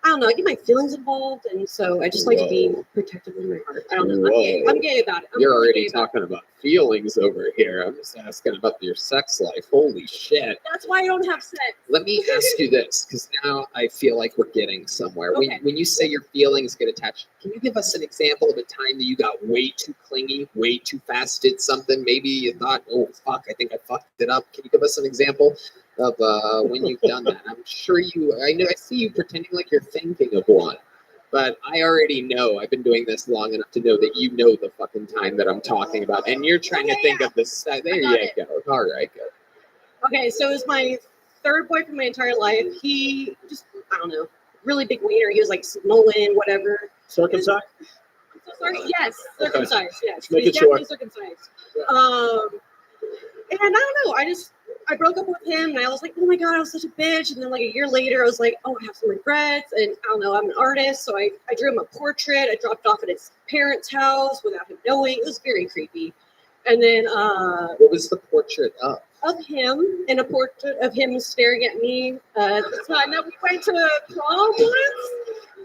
I don't know, I get my feelings involved, and so I just like to be protective of my heart. I don't know. I'm gay about it. You're already talking about feelings over here. I'm just asking about your sex life. Holy shit. That's why I don't have sex. Let me ask you this, because now I feel like we're getting somewhere. Okay. When you say your feelings get attached, can you give us an example of a time that you got way too clingy, way too fast, did something? Maybe you thought, oh, fuck, I think I fucked it up. Can you give us an example of when you've done that? I'm sure I see you pretending like you're thinking of one. But I already know, I've been doing this long enough to know that you know the fucking time that I'm talking about. And you're trying to think of this. There you go. All right, good. Okay, so it was my third boyfriend my entire life. He just, I don't know, really big wiener. He was like Samoan, whatever. Circumcised? I'm so sorry. Yes, circumcised. Yes, Just making he's sure. definitely circumcised. And I don't know. I broke up with him, and I was like, oh my god, I was such a bitch. And then like a year later, I was like, oh, I have some regrets, and I don't know, I'm an artist, so I drew him a portrait. I dropped off at his parents' house without him knowing. It was very creepy. And then what was the portrait of? Of him, and a portrait of him staring at me. The time that we went to prom once.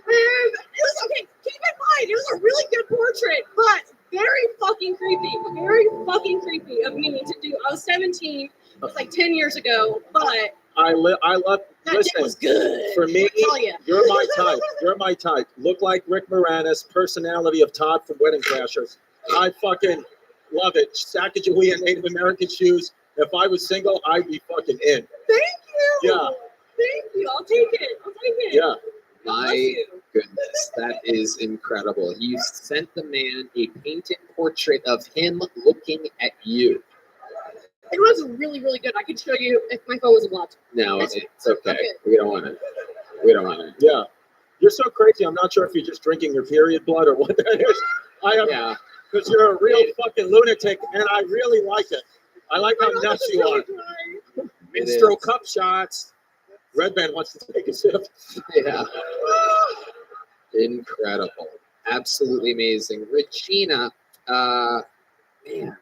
And it was okay. Keep in mind, it was a really good portrait, but very fucking creepy. Very fucking creepy of me to do. I was 17. It was like 10 years ago, but I love. that Listen, shit was good. for me, I tell ya. you're my type. You're my type. Look like Rick Moranis, personality of Todd from Wedding Crashers. I fucking love it. Sacagawea Native American shoes. If I was single, I'd be fucking in. Thank you. Yeah. Thank you. I'll take it. Yeah. My goodness, that is incredible. You sent the man a painted portrait of him looking at you. It was really, really good. I could show you if my phone was blocked. No, it's okay. We don't want it. Yeah. You're so crazy. I'm not sure if you're just drinking your period blood or what that is. I am. Yeah. Because you're a real fucking lunatic, and I really like it. I like how nuts you are. Minstrel cup shots. Red Band wants to take a sip. Yeah. Incredible. Absolutely amazing. Regina, man,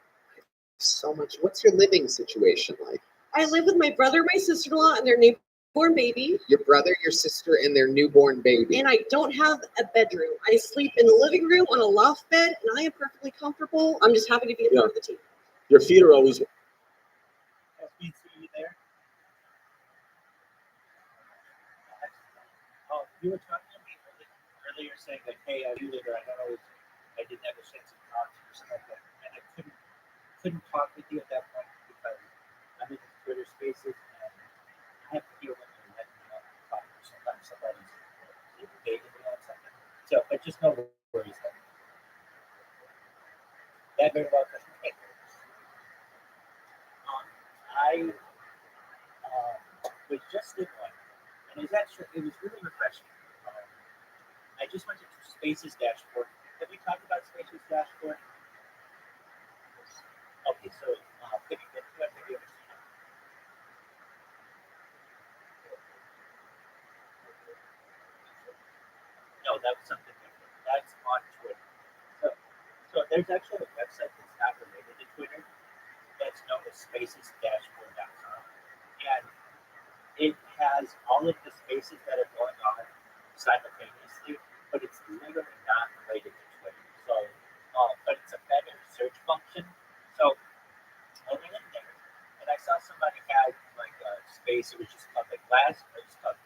so much. What's your living situation like? I live with my brother, my sister-in-law, and their newborn baby. Your brother, your sister, and their newborn baby. And I don't have a bedroom. I sleep in the living room on a loft bed, and I am perfectly comfortable. I'm just happy to be a part of the team. Your feet are always. You were talking to me earlier saying that, hey, I knew that I didn't have a sense of conscience or something like that. And I couldn't talk with you at that point because I'm in the Twitter spaces and I have to deal with it and letting me talk to sometimes somebody's dating me on something. So, but just no worries there. That very well doesn't take I was just in one, and it was really refreshing. I just went to Spaces dashboard. Have we talked about Spaces dashboard? Okay, so can you get to it? Maybe I've seen it. No, that was something different. That's on Twitter. So there's actually a website that's not related to Twitter that's known as spacesdashboard.com. And it has all of the spaces that are going on simultaneously, but it's literally not related to Twitter. So, but it's a better search function. So I went in there and I saw somebody had like a space. It was just called like last slow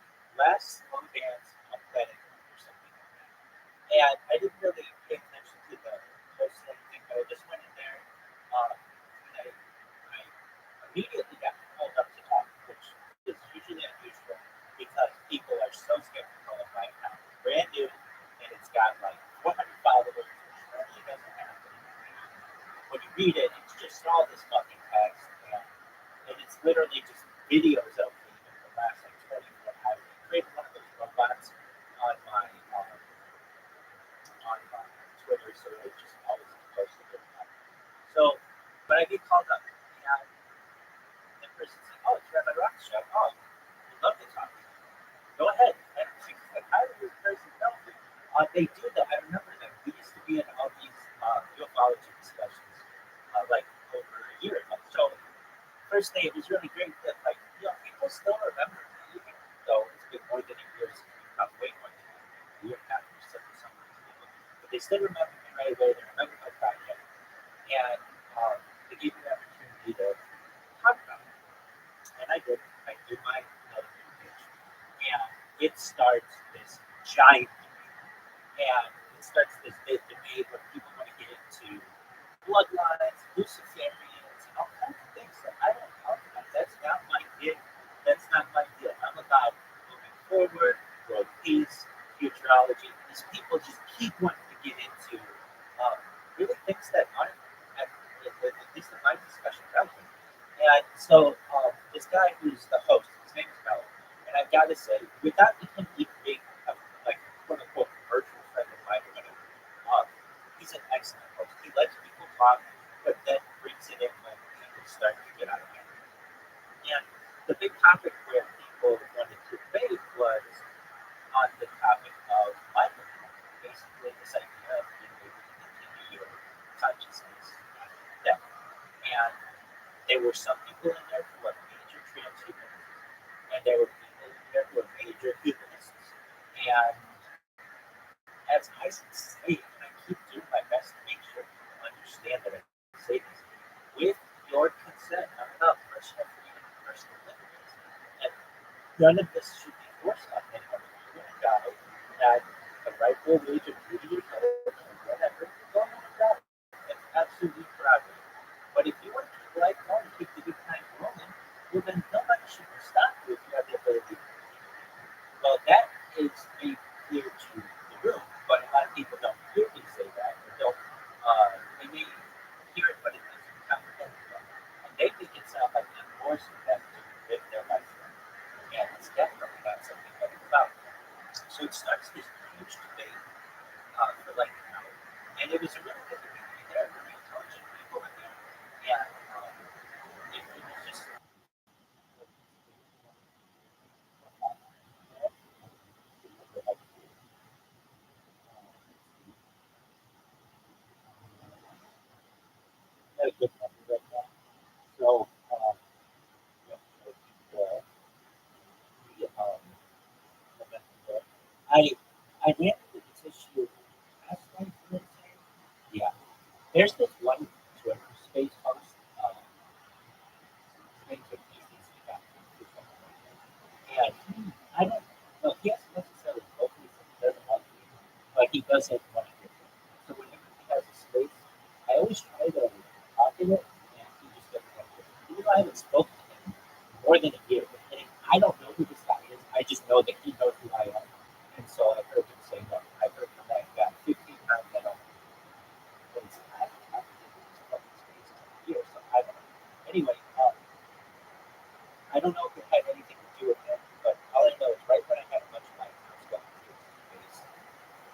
dance on planet Earth or something like that. And I didn't really pay attention to the post or anything, but I just went in there and I immediately got called up to talk, which is usually unusual because people are so skeptical of my account. It's brand new and it's got like 400 followers, which normally doesn't happen. When you read it, it's just all this fucking videos of me in the last like 24 hours. I created one of those robots on my Twitter, so it just always posted it. So, but I get called up, and the person said, "Oh, it's Rabbi Rothschild. Oh, we'd love to talk to you. Go ahead." And she's like, "How did this person know me?" They do that. I remember them. We used to be in all these ufology discussions like over a year ago. So first day, it was really great that people still remember me, even though it's been more than a year since we got way more than a year and a half or some of these people. But they still remember me right away. They remember my project, and they gave me the opportunity to talk about it. And I did. I did my elevator pitch, and it starts this giant debate. And it starts this big debate where people want to get into bloodlines, Luciferians, and all kinds of things that I don't talk about. That's not my gig. That's not my deal. I'm about moving forward, world peace, futurology. These people just keep wanting to get into really things that aren't, at least in my discussion, relevant. And so this guy who's the host, his name is Mel, and I've got to say, without even being like quote unquote virtual friend of mine or whatever, he's an excellent host. He lets people talk, but then brings it in when people start to get out of hand. And the big topic where people wanted to debate was on the topic of mindfulness, basically this idea of being able to continue your consciousness after death. And there were some people in there who are major transhumanists, and there were people in there who are major humanists. And as I say, and I keep doing my best to make sure people understand that I say this, with your consent, I'm about personal freedom and personal liberties. And none of this should be forced on anyone. If you're a guy at the ripe old age of 80 years old or whatever, go ahead and die. That's absolutely private. But if you want to keep life going, keep the good times rolling, well, then nobody should stop you if you have the ability to continue. Well, that is made clear to the room, but a lot of people don't hear me say that. Or don't, they may hear it, but it doesn't comprehend it. And they make it sound like I'm forcing them to live their life. And it's definitely not something that it's about. So it starts this huge debate for like an hour. And it was a really good community there, really intelligent people in there. And it was just. Had a good number right now. So, I ran into this issue last night. Yeah. There's this one Twitter space host. His name's and I don't know. He hasn't necessarily spoken to me. He doesn't like me, but he doesn't want to hear me. So whenever he has a space, I always try to talk to it, and he just doesn't want to hear me. Even though I haven't spoken to him more than a year, and I don't know who this guy is. I just know that he knows who I am, and so I've heard him say no. I've heard from that guy 15 times. I don't know. I haven't talked to him in this public space in years, so I don't know. Anyway, I don't know if it had anything to do with him, but all I know is right when I had a bunch of my accounts going through his face,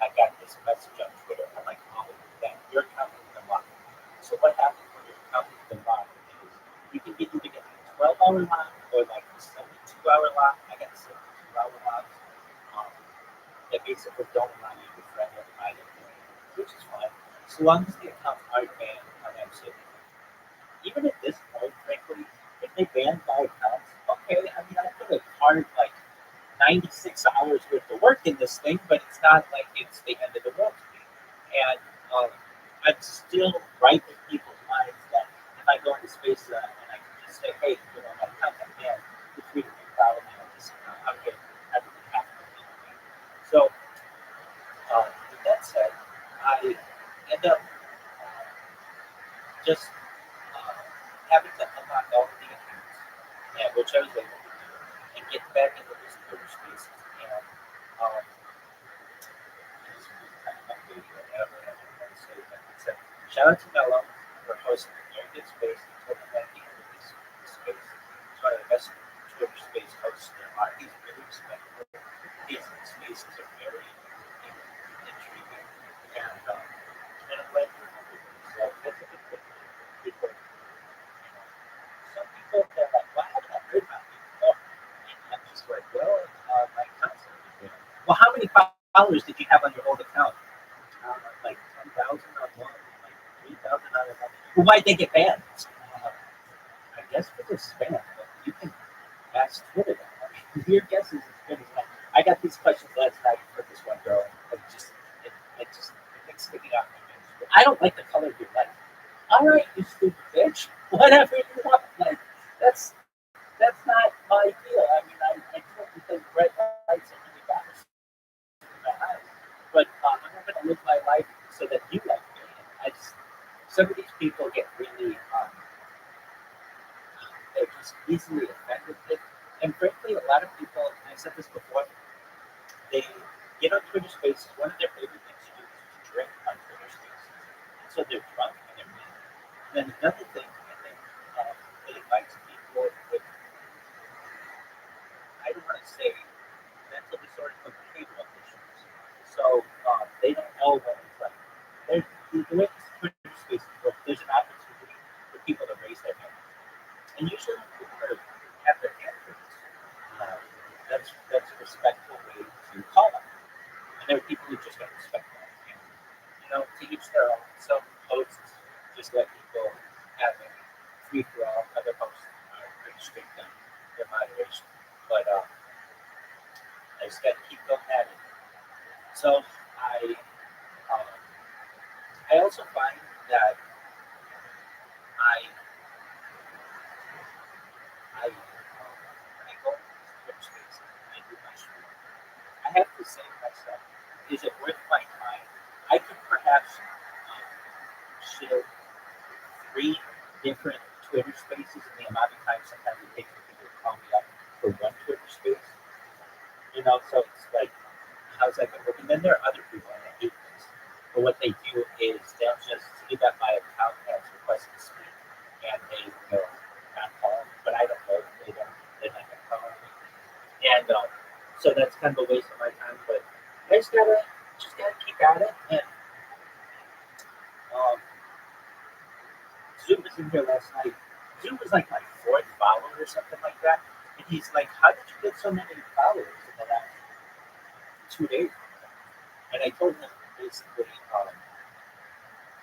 I got this message on Twitter. I'm like, oh, that your account has been locked. So what happens when your account has been locked is you can either get a 12-hour lock or like a 72-hour lock. I got 72-hour locks that basically don't allow you to friend or hide it, which is fine, so long as the accounts aren't banned on MCP. Even at this point, frankly, if they ban 5 accounts, okay, I mean, I put a hard, like, 96 hours worth of work in this thing, but it's not like it's the end of the world to me. And I'm still right in people's minds that if I go into space and I can just say, hey, my account got banned, it's really a big problem, I'm getting everything happening. So, with that said, I end up just having to unlock all of the accounts, and which I was able to do, and get back into this Twitter spaces. And shout out to Mello for hosting a very good space and talking about the end of this space. It's one of the best Twitter like, well, my account's not there. Well, how many followers did you have on your old account? Like 10,000 on one, like 3,000 on another. Well, why'd they get banned? I guess because spam. But you can ask Twitter that. I mean, your guess is as good as mine. I got these questions last night for this one girl, and it's sticking out my face. I don't like the color of your light. All right, you stupid bitch. Whatever you want. Like that's not my deal. I mean, I can't because red lights are really bad in my eyes. But I'm not going to live my life so that you like me. And some of these people get really, they're just easily offended. And frankly, a lot of people, and I said this before, they get on Twitter Spaces. One of their favorite things to do is to drink on Twitter Spaces. So they're drunk and they're mean. And then another thing, I think, they invite people with, I don't want to say mental disorders, but behavioral issues. So they don't know what it's like. The way this Twitter Spaces work, there's an opportunity for people to raise their hand. And usually when people have their hand raised, that's a respectful way to call them. And there are people who just don't respect that. And, to each their own. Some posts just let people have a free for all. Other posts are pretty strict on their moderation. But I just got to keep going at it. So I also find that when I go into these Twitter spaces and I do my stream, I have to say to myself, is it worth my time? I could perhaps share 3 different Twitter spaces in the amount of time sometimes it takes for people to call me up for one Twitter space. So it's like, how's that going to work? And then there are other people, and I hate this. But what they do is they'll just see that my account has requested to speak, and they will not call me. But I don't know if they're not going to call me. And so that's kind of a waste of my time. But I just gotta keep at it. And Zoom was in here last night. Zoom was like my 4th follower or something like that. And he's like, how did you get so many followers in the last 2 days? And I told him basically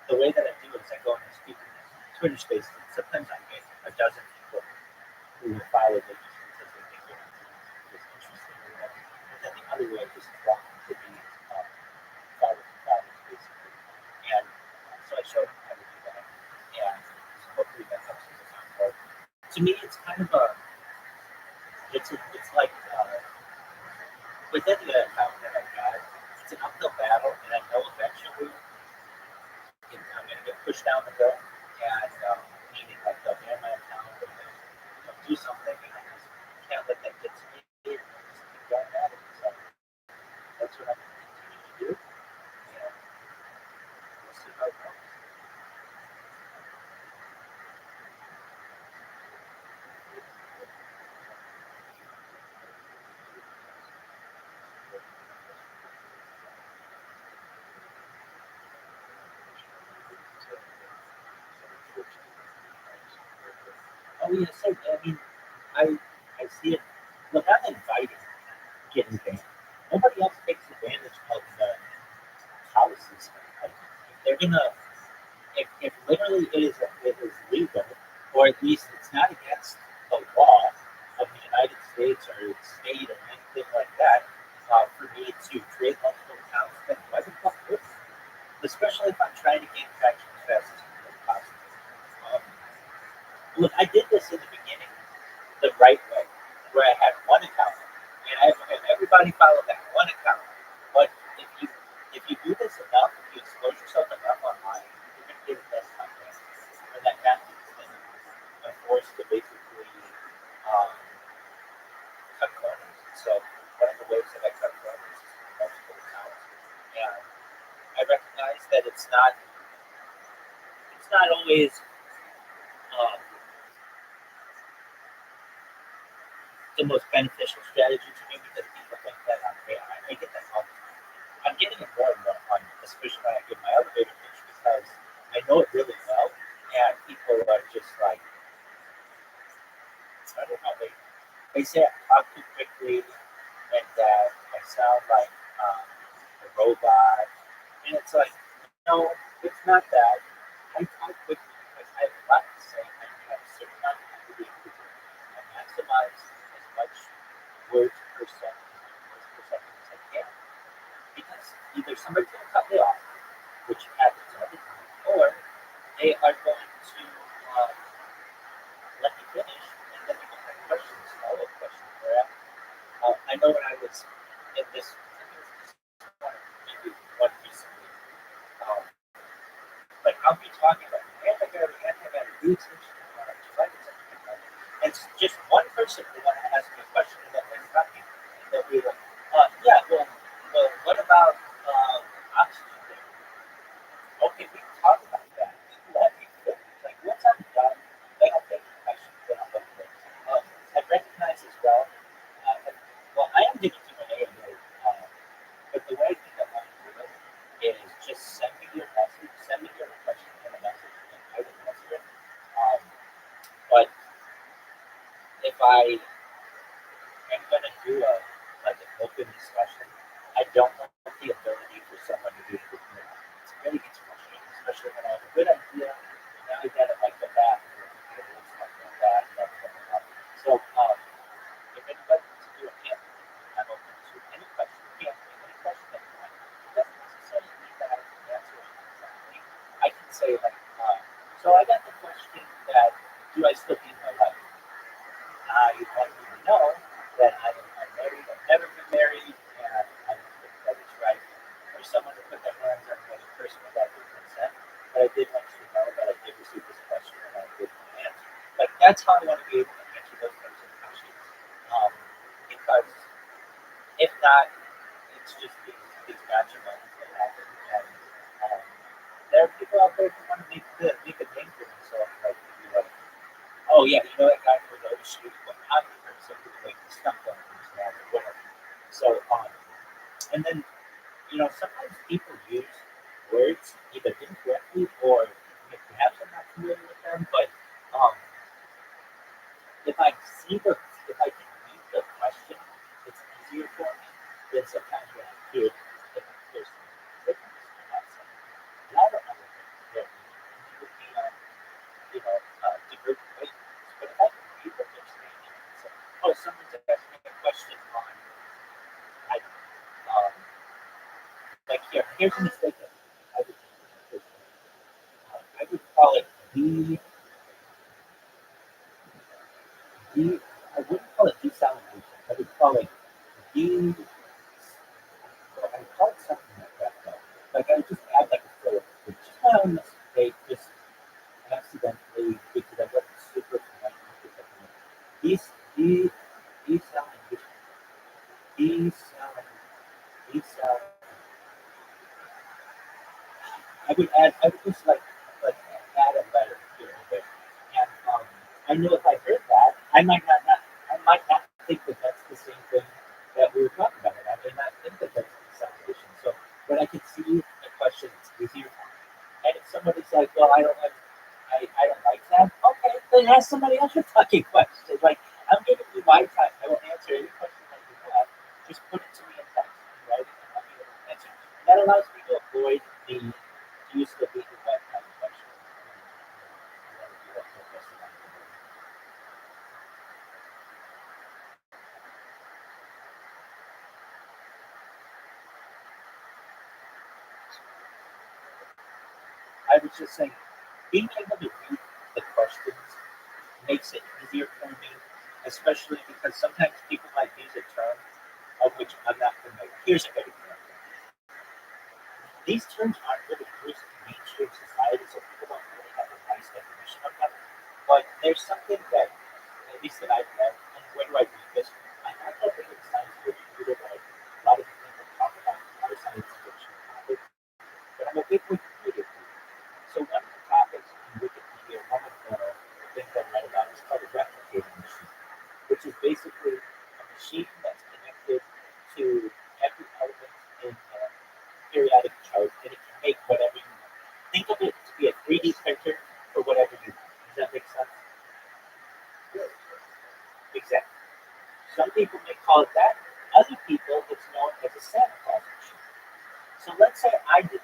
the way that I do it is I go on and speak in Twitter spaces. Sometimes I get a dozen people who will follow me just because they think it's interesting. And then the other way I just want to be followers basically. And so I showed him how to do that. And hopefully that helps him out more. To me, it's kind of it's like with any account that I got, it's an uphill battle, and I know eventually I'm going to get pushed down the hill, and meaning like they'll ban my account or they'll do something, and I just can't let that get to me. And just keep going at it. So that's what I'm going to continue to do, and we'll see how it goes. Oh yes, sir. I mean, I see it. Look, I'm inviting getting banned. Nobody else takes advantage of the policies. Like, if they're gonna, if literally it is legal, or at least it's not against the law of the United States or its state or anything like that, for me to create multiple accounts, then why the fuck would I? Especially if I'm trying to gain traction as fast as possible. Look, I did this in the beginning the right way, where I had one account, and everybody followed that one account. But if you do this enough, if you expose yourself enough online, you're going to get the best content. And that happens, and I'm forced to basically cut corners. So one of the ways that I cut corners is with multiple accounts, and I recognize that it's not always the most beneficial strategy to me because people think that I get that all the time. I'm getting it more and more on, especially when I give my elevator pitch because I know it really well, and people are just like, I don't know, they They say I talk too quickly and that I sound like a robot. And it's like, no, it's not that. I talk quickly because I have a lot to say and I have a certain amount of time to be able to do it. I maximize as much words per second, as I can. Because either somebody's going to cut me off, which happens all the time, or they are going to let me finish, and then they're going to have questions, follow-up questions. I know when I was in this, maybe one recently, um, but I'll be talking about anti-matter, and it's just one person will want to ask me a question, and then they stop me, and they'll be like, yeah, well, what about oxygen there? Okay, we can talk about that. Let me finish. Like, once I'm done, then I'll take the question, then I'll look at it. I recognize as well, well, I am getting Q&A, but the way I think I want to do it is just send me your message, send me your question in a message, and I will answer it. But if I am going to do an open discussion, I don't want the ability for someone to be able to do it. It really gets frustrating, especially when I have a good idea, and now I got to like go back and look at it and stuff like that. So if anybody wants to do a panel, I'm open to any question. You can any question that you want. It doesn't necessarily mean that I can answer it exactly. I can say like, so I got the question that, do I still be in my life? I want you to know that I'm married, I've never been married, and I don't think that it's right for someone to put their hands on another person without their consent. But I did want you to know that I did receive this question and I did want to answer. Like, that's how I want to be able to answer those types of questions. Because if not, it's just these gotcha moments that happen. And there are people out there who want to make a name for themselves. Like, oh yeah, you know that guy from the street, but I'm the person who like stumped on his head or whatever. So and then sometimes people use words either incorrectly or perhaps I'm not familiar with them, but if I can read the question, it's easier for me than sometimes when I hear it. If there's some difference in that saying, and I don't know what they're meaning. It would be divergent wavelengths. But if I can read what they're saying and say, oh, someone's asking a question on, I don't know, like here's a mistake that I would make. I would call it I wouldn't call it desalination. I would call it I call it something like that though. Like I would just add like a filler. It's just my own mistake, just accidentally because I wasn't super familiar with it. Desalination. I would just like add a letter here and there. And I know if I heard that, I might not think that that's the same thing that we were talking about. I may not think that that's desalination. So when I can see a question, it's easier for me. And if somebody's like, well, I don't like that, okay, then ask somebody else your fucking question. Like, I'm giving you my time. I will answer any question that you have. Just put it to me in text and write it, and I'll be able to answer. That allows me to avoid the use of the web kind of question. I was just saying, being able to read the questions makes it easier for me, especially because sometimes people might use a term of which I'm not familiar. Here's a good example. These terms aren't really used in mainstream society, so people don't really have a nice definition of them. But there's something that, at least that I've read, and where do I read this? I have that big in science fiction, like a lot of people talk about a lot of science fiction topics, but I'm a big Wikipedia reader. So one of the topics in Wikipedia, one of the things I read about is called a replicating machine, which is basically a machine that's connected to every element in the periodic chart, and it can make whatever you want. Think of it to be a 3D printer for whatever you want. Does that make sense? Exactly. Some people may call it that. Other people, it's known as a Santa Claus machine. So let's say I did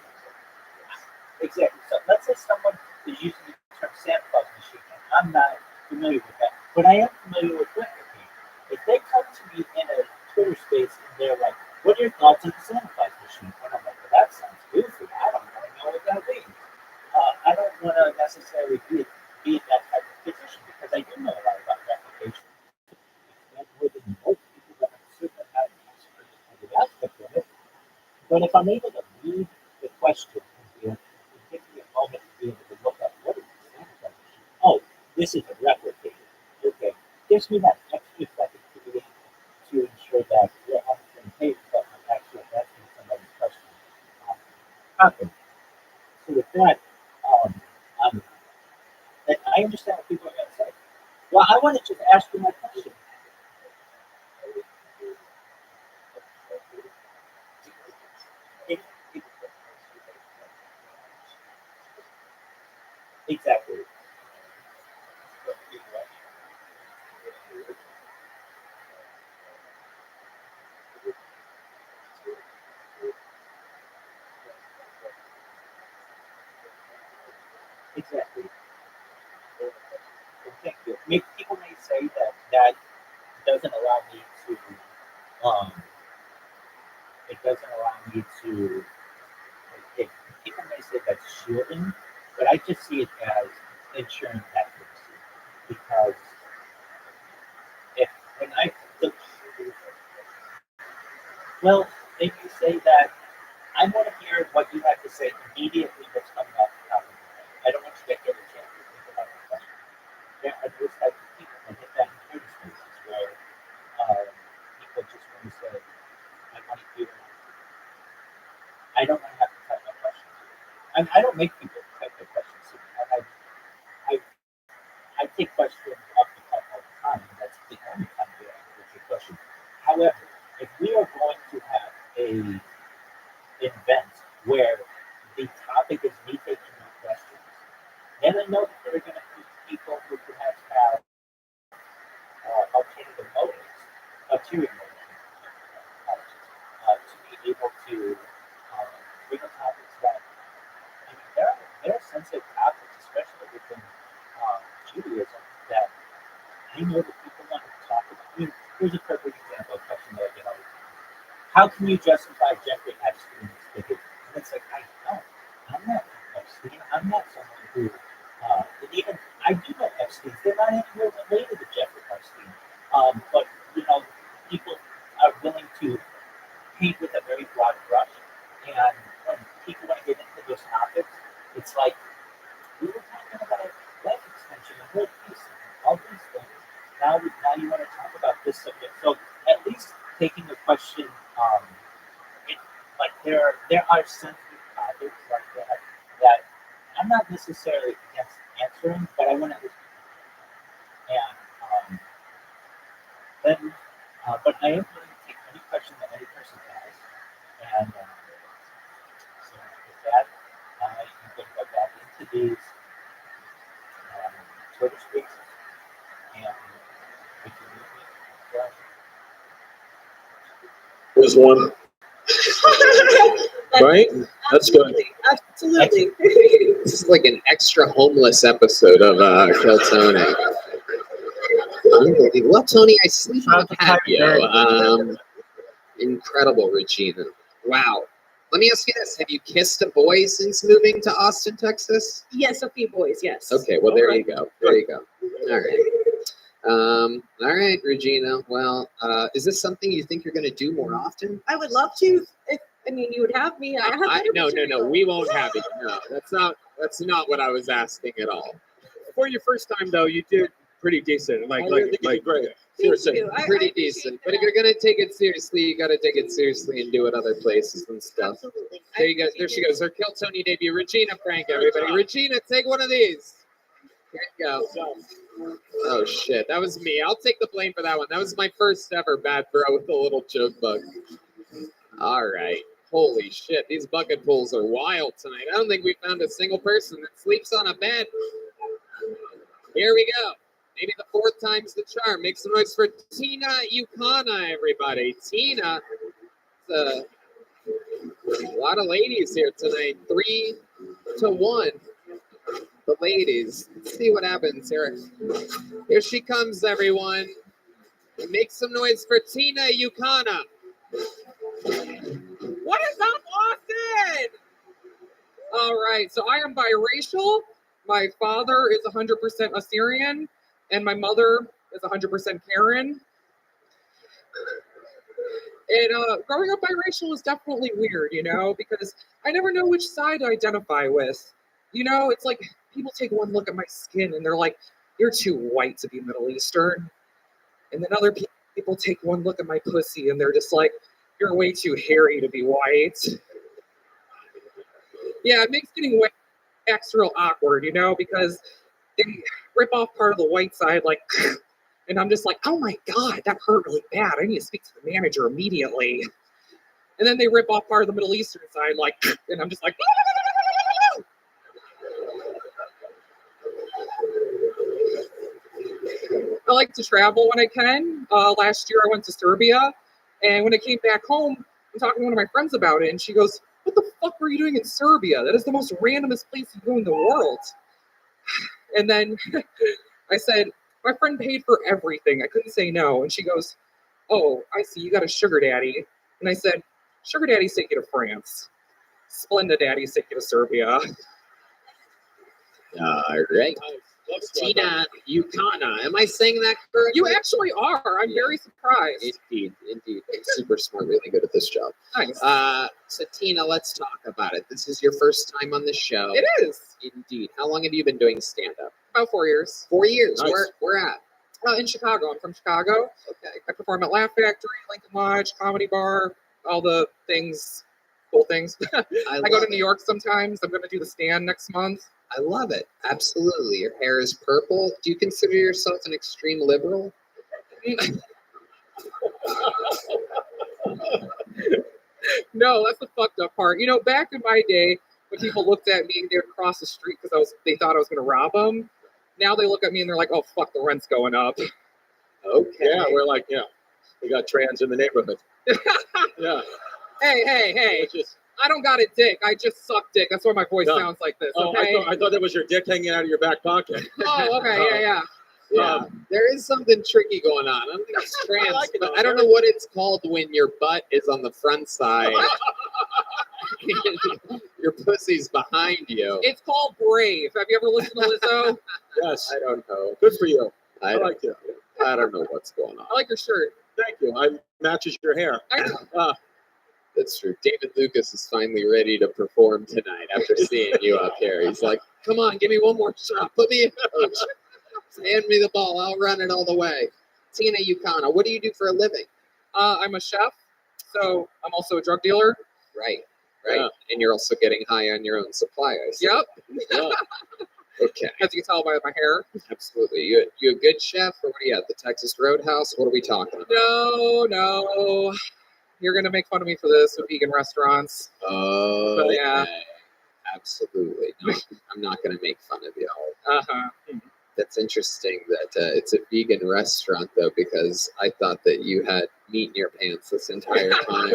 exactly. So let's say someone is using the term Santa Claus machine, and I'm not familiar with that, but I am familiar with replicating. If they come to me in a Twitter space and they're like, "What are your thoughts on the Santa Claus machine?" And I'm like, "Well, that sounds goofy. I don't really know what that means." I don't want to necessarily be in that type of position because I do know a lot about replication. And more than most people, but I'm certainly not an expert in every aspect of it. But if I'm able to read the question and be able to give me a moment to be able to look up what is the Santa Claus machine? Oh, this is a replicator. Okay, gives me that extra second to ensure that we're on the same page, but I'm actually asking somebody's question properly. So with that, um, I understand what people are going to say. Well, I want to just ask you my question. It, it, exactly. Exactly. Thank you. People may say that that doesn't allow me um, it doesn't allow me to, it, people may say that's shielding, but I just see it as ensuring accuracy. Because if, when I, look, well, they may say that I want to hear what you have to say immediately what's coming off the top of your head. I don't want you to get a chance to think about the question. There are those types of people. I get that in Twitter spaces where people just want to say, I want to hear, I don't want to have to type my questions. I don't make people type their questions to me. I, I take questions off the cuff all the time, and that's the only time that I answer your question. However, if we are going to have a event where the topic is me taking your questions, then I know that there are going to be people who perhaps have alternative motives, ulterior motives, to be able to bring up topics that, I mean, there are sensitive topics, especially within Judaism, that I know that people want to talk about. I mean, here's a perfect example of a question that, how can you justify Jeffrey Epstein's behavior? And it's like, I don't. I'm not Epstein. I'm not someone who, and even, I do know Epstein's. They're not anywhere related to Jeffrey Epstein. But, people are willing to paint with a very broad brush. And when people want to get into those topics, it's like, we were talking about life extension and whole peace and all these things. Now you want to talk about this subject. So at least taking a question, like there are sensitive topics like that I'm not necessarily against answering, but I want to listen. And then, but I am willing to take any question that any person has. And so with that, you can go back into these Twitter spaces, and we can meet me. There's one. Right? That's good. Absolutely. This is like an extra homeless episode of Kill Tony. Unbelievable. Well, Tony, I sleep on the patio. Incredible, Regina. Wow. Let me ask you this. Have you kissed a boy since moving to Austin, Texas? Yes, a few boys, yes. Okay, well, there you go. There you go. All right. All right, Regina. Well, is this something you think you're going to do more often? I would love to. You would have me. No. We won't have it. No, that's not what I was asking at all. For your first time, though, you did pretty decent. Like great. Seriously. Pretty decent. But if you're gonna take it seriously, you gotta take it seriously and do it other places and stuff. Absolutely. There you go. There she goes. Her Kill Tony debut. Regina Frank, everybody. Regina, take one of these. Here you go. Oh shit, that was me. I'll take the blame for that one. That was my first ever bad throw with a little choke bug. All right. Holy shit, these bucket pools are wild tonight. I don't think we found a single person that sleeps on a bed. Here we go. Maybe the fourth time's the charm. Make some noise for Tina Yukana, everybody. Tina, it's a lot of ladies here tonight. 3-1. The ladies. Let's see what happens here. Here she comes, everyone. Make some noise for Tina Yukana. What is up, Austin? All right, so I am biracial. My father is 100% Assyrian, and my mother is 100% Karen. And growing up biracial is definitely weird, you know, because I never know which side to identify with. You know, it's like people take one look at my skin and they're like, you're too white to be Middle Eastern. And then other people take one look at my pussy and they're just like, you're way too hairy to be white. Yeah, it makes getting waxed real awkward, you know, because they rip off part of the white side, like, and I'm just like, oh my God, that hurt really bad. I need to speak to the manager immediately. And then they rip off part of the Middle Eastern side, like, and I'm just like, I like to travel when I can. Last year I went to Serbia, and when I came back home, I'm talking to one of my friends about it, and she goes, what the fuck were you doing in Serbia? That is the most randomest place you go in the world. And then I said, my friend paid for everything. I couldn't say no. And she goes, oh, I see, you got a sugar daddy. And I said, sugar daddies take you to France. Splenda daddies take you to Serbia. All right. Tina Yukana. Am I saying that correctly? You actually are. I'm very surprised. Indeed. Super smart, really good at this job. Nice. So Tina, let's talk about it. This is your first time on the show. It is. Indeed. How long have you been doing stand-up? About 4 years. 4 years. Nice. Where at? In Chicago. I'm from Chicago. Okay. I perform at Laugh Factory, Lincoln Lodge, Comedy Bar, all the things, cool things. I go to New York sometimes. I'm going to do the Stand next month. I love it. Absolutely. Your hair is purple. Do you consider yourself an extreme liberal? No, that's the fucked up part. You know, back in my day, when people looked at me, they would cross the street because they thought I was going to rob them. Now they look at me and they're like, oh, fuck, the rent's going up. Okay. Yeah, we're like, yeah, we got trans in the neighborhood. Yeah. Hey. I don't got a dick. I just suck dick. That's why my voice sounds like this. Okay? Oh, I thought that was your dick hanging out of your back pocket. Oh, okay. Yeah. There is something tricky going on. I don't think it's trans, but I don't know what it's called when your butt is on the front side. Your pussy's behind you. It's called Brave. Have you ever listened to Lizzo? Yes. I don't know. Good for you. I like it. I don't know what's going on. I like your shirt. Thank you. It matches your hair. I know. That's true. David Lucas is finally ready to perform tonight after seeing you up here. He's like, come on, give me one more shot. Put me in coach. Hand me the ball. I'll run it all the way. Tina Yukana, what do you do for a living? I'm a chef, so I'm also a drug dealer. Right. Yeah. And you're also getting high on your own supply, I see. Yep. Yeah. Okay. As you can tell by my hair. Absolutely. You a good chef, or what are you at? The Texas Roadhouse? What are we talking about? No. You're going to make fun of me for this with vegan restaurants. Oh, but yeah. Absolutely. No, I'm not going to make fun of you. Uh-huh. That's interesting that it's a vegan restaurant, though, because I thought that you had meat in your pants this entire time.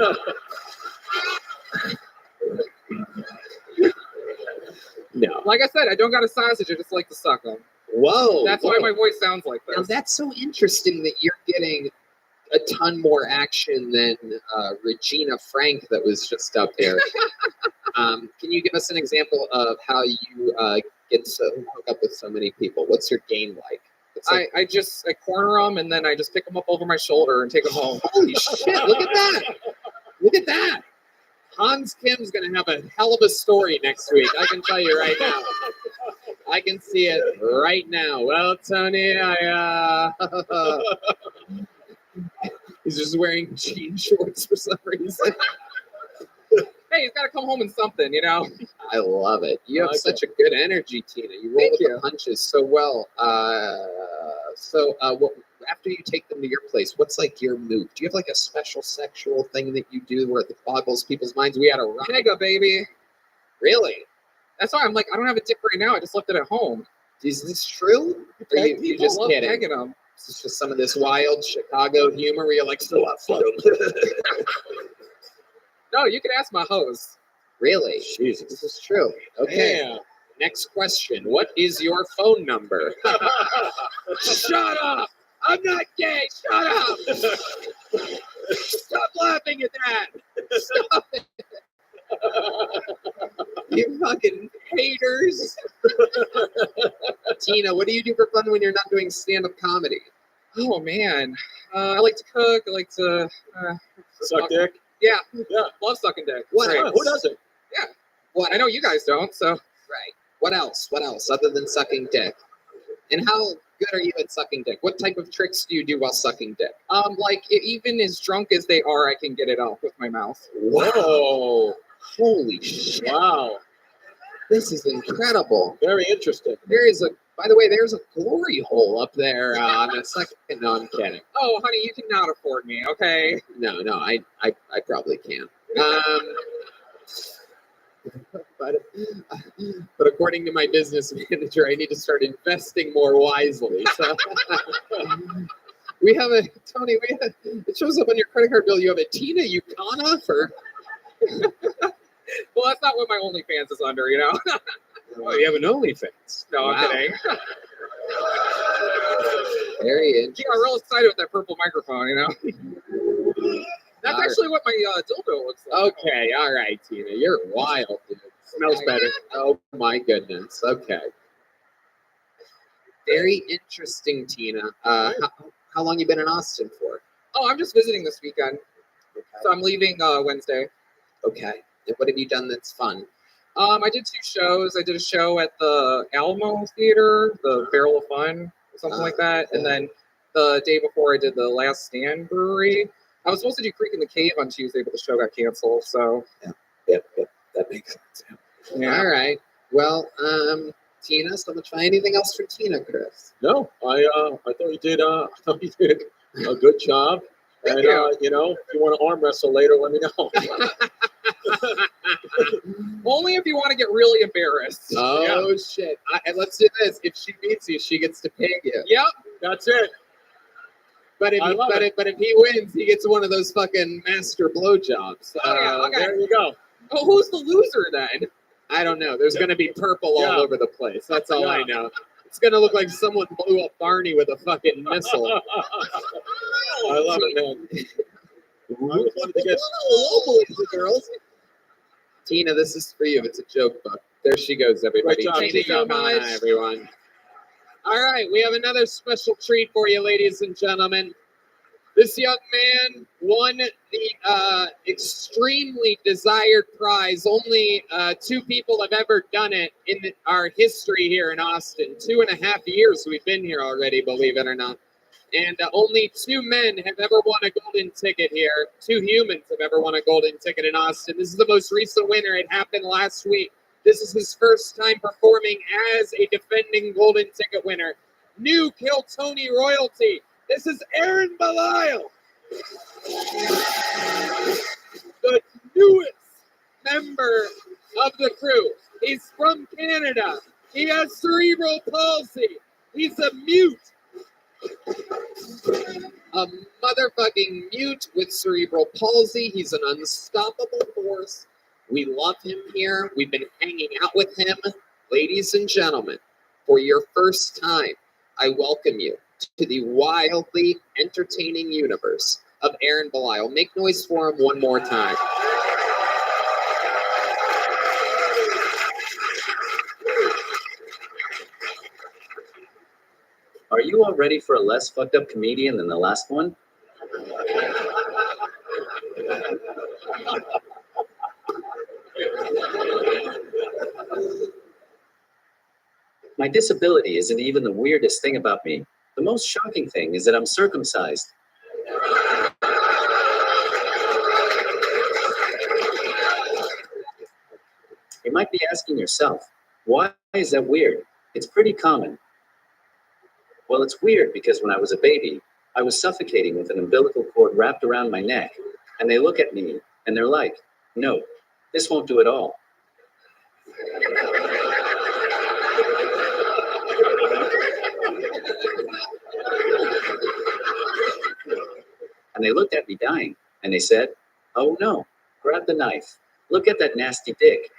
No. Like I said, I don't got a sausage. I just like to suck them. Whoa. That's why my voice sounds like this. Now, that's so interesting that you're getting a ton more action than Regina Frank that was just up there. Can you give us an example of how you get to hook up with so many people? What's your game like? I corner them and then I just pick them up over my shoulder and take them home. Holy shit, look at that. Look at that. Hans Kim's going to have a hell of a story next week. I can tell you right now. I can see it right now. Well, Tony, he's just wearing jean shorts for some reason. Hey, he's got to come home in something, you know? I love it. You have such a good energy, Tina. You roll with the punches so well. After you take them to your place, what's like your move? Do you have like a special sexual thing that you do where it boggles people's minds? We had a run. Pega, baby. Really? That's why I'm like, I don't have a dick right now. I just left it at home. Is this true? Or peg you people? just Love kidding? pegging them. Is this just some of this wild Chicago humor where you're like, still have fun? No, you can ask my host. Really? Jesus. This is true. Okay. Yeah. Next question. What is your phone number? Shut up! I'm not gay! Shut up! Stop laughing at that! Stop it! You fucking haters! Tina, what do you do for fun when you're not doing stand-up comedy? Oh man, I like to cook. I like to Suck dick. Yeah, Yeah. love sucking dick. What Great. else? Who doesn't? What? I know you guys don't, so Right. What else? What else other than sucking dick? And how good are you at sucking dick? What type of tricks do you do while sucking dick? like even as drunk as they are, I can get it off with my mouth. Whoa! Holy shit! Wow. This is incredible. Very interesting. There is by the way, there's a glory hole up there on the second. No, I'm kidding. Oh, honey, you cannot afford me, okay? No, I probably can. But according to my business manager, I need to start investing more wisely. So we have Tony. It shows up on your credit card bill. You have a Tina Yukana for. Well, that's not what my OnlyFans is under, you know. Oh, you have an OnlyFans. No, Wow. I'm kidding. Very He interesting. got real excited with that purple microphone, you know. That's All right. actually what my dildo looks like. Okay, all right, Tina, you're wild, dude. Smells better. Oh my goodness. Okay. Very interesting, Tina. How long you been in Austin for? Oh, I'm just visiting this weekend, so I'm leaving Wednesday. Okay. And what have you done that's fun? I did 2 shows. I did a show at the Alamo Theater, the Barrel of Fun, or something like that. And then the day before, I did the Last Stand Brewery. I was supposed to do Creek in the Cave on Tuesday, but the show got canceled. So Yep. That makes sense. yeah. All right. Well, Tina, so much fun. Anything else for Tina, Chris? No, I thought you did a good job. Thank And you. you know, if you want to arm wrestle later, let me know. Only if you want to get really embarrassed. Oh shit! And let's do this. If she beats you, she gets to pay you. Yep. That's it. But if I love it. but if he wins, he gets one of those fucking master blowjobs. Oh, yeah, okay. There you go. Oh, who's the loser then? I don't know. There's going to be purple Yeah. all over the place. That's all I Yeah. know. It's going to look like someone blew up Barney with a fucking missile. I love it, man. I just wanted to get. Hello, boys and girls. Tina, this is for you. It's a joke book. There she goes, everybody. Great job, Tina Tina. Yokana, everyone. All right, we have another special treat for you, ladies and gentlemen. This young man won the extremely desired prize. Only 2 people have ever done it in our history here in Austin. 2.5 years we've been here already, believe it or not. And only 2 men have ever won a golden ticket here. 2 humans have ever won a golden ticket in Austin. This is the most recent winner. It happened last week. This is his first time performing as a defending golden ticket winner. New Kill Tony royalty. This is Aaron Belial, the newest member of the crew. He's from Canada. He has cerebral palsy. He's a mute. A motherfucking mute with cerebral palsy. He's an unstoppable force. We love him here. We've been hanging out with him. Ladies and gentlemen, for your first time, I welcome you to the wildly entertaining universe of Aaron Belial. Make noise for him one more time. Are you all ready for a less fucked up comedian than the last one? My disability isn't even the weirdest thing about me. The most shocking thing is that I'm circumcised. You might be asking yourself, why is that weird? It's pretty common. Well, it's weird because when I was a baby, I was suffocating with an umbilical cord wrapped around my neck, and they look at me and they're like, no, this won't do at all. and they looked at me dying, and they said, "Oh no, grab the knife. Look at that nasty dick."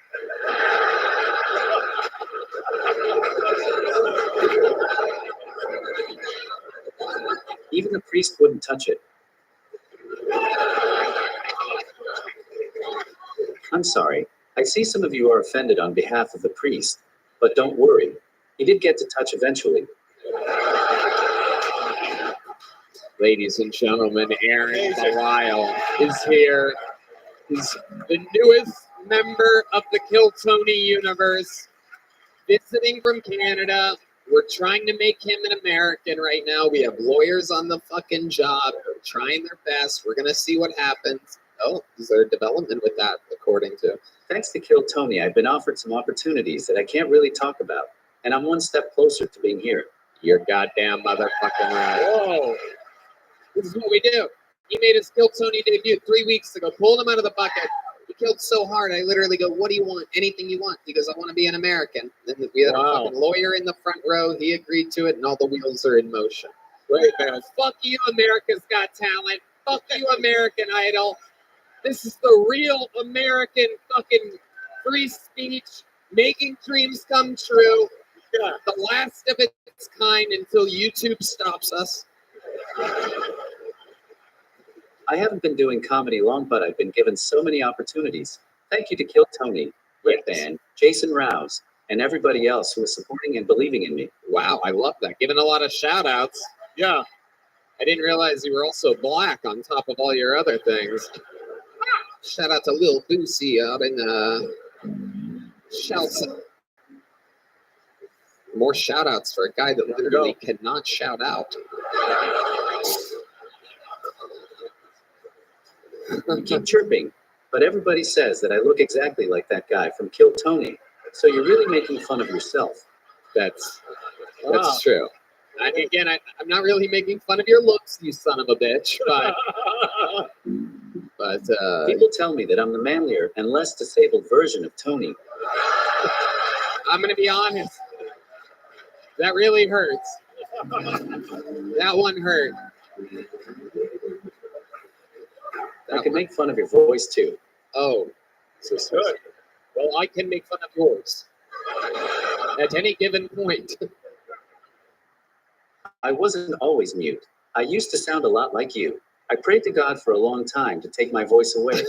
Even the priest wouldn't touch it. I'm sorry. I see some of you are offended on behalf of the priest, but don't worry. He did get to touch eventually. Ladies and gentlemen, Aaron Delisle is here. He's the newest member of the Kill Tony universe, visiting from Canada. We're trying to make him an American right now. We have lawyers on the fucking job. They're trying their best. We're going to see what happens. Oh, is there a development with that, according to? Thanks to Kill Tony, I've been offered some opportunities that I can't really talk about, and I'm one step closer to being here. You're goddamn motherfucking right. Whoa. This is what we do. He made his Kill Tony debut 3 weeks ago. Pulled him out of the bucket. He killed so hard, I literally go, "What do you want? Anything you want." He goes, "I want to be an American." Then we had a fucking lawyer in the front row. He agreed to it, and all the wheels are in motion. Great, man. Fuck you, America's Got Talent. Fuck you, American Idol. This is the real American fucking free speech, making dreams come true. Yeah. The last of its kind until YouTube stops us. I haven't been doing comedy long, but I've been given so many opportunities. Thank you to Kill Tony, Red Band, Jason Rouse, and everybody else who is supporting and believing in me. Wow, I love that. Giving a lot of shout outs. Yeah. I didn't realize you were also black on top of all your other things. Shout out to Lil Boosie out in Chelsea. More shout outs for a guy that literally cannot shout out. Keep chirping, but everybody says that I look exactly like that guy from Kill Tony. So you're really making fun of yourself. That's true. I'm not really making fun of your looks, you son of a bitch, but people tell me that I'm the manlier and less disabled version of Tony. I'm gonna be honest. That really hurts. That one hurt. I can make fun of your voice too. Oh, so good. Well, I can make fun of yours at any given point. I wasn't always mute. I used to sound a lot like you. I prayed to God for a long time to take my voice away.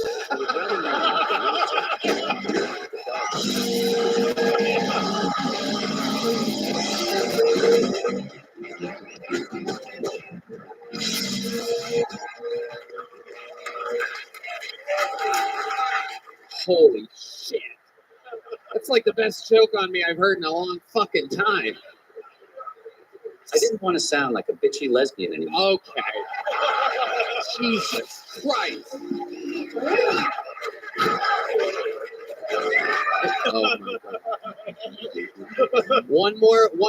Holy shit. That's like the best joke on me I've heard in a long fucking time. I didn't want to sound like a bitchy lesbian anymore. Okay. Jesus Christ. Oh my God. One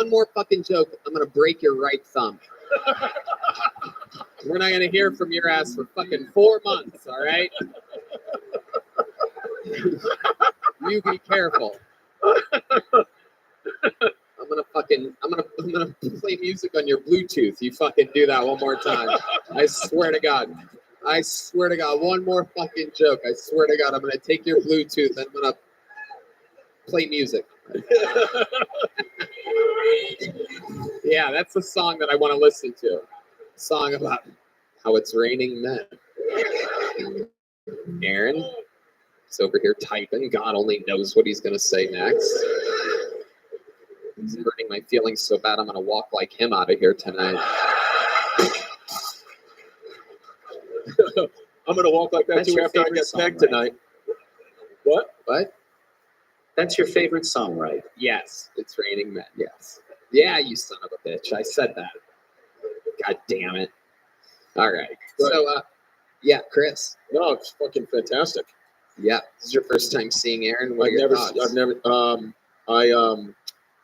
more fucking joke. I'm gonna break your right thumb. We're not gonna hear from your ass for fucking 4 months, all right? You be careful. I'm gonna play music on your Bluetooth. You fucking do that one more time. I swear to God. One more fucking joke. I swear to God, I'm gonna take your Bluetooth and I'm gonna play music. Yeah, that's the song that I want to listen to. A song about how it's raining men. Aaron is over here typing. God only knows what he's gonna say next. He's hurting my feelings so bad I'm gonna walk like him out of here tonight. I'm gonna walk like that That's too your after I favorite get song, pegged right? tonight. What? That's your favorite song, right? Yes, it's raining men. Yes. Yeah, you son of a bitch. I said that. God damn it. All right. Good. So, yeah, Chris. No, it's fucking fantastic. Yeah, this is your first time seeing Aaron. What are I've your never, thoughts? I've never,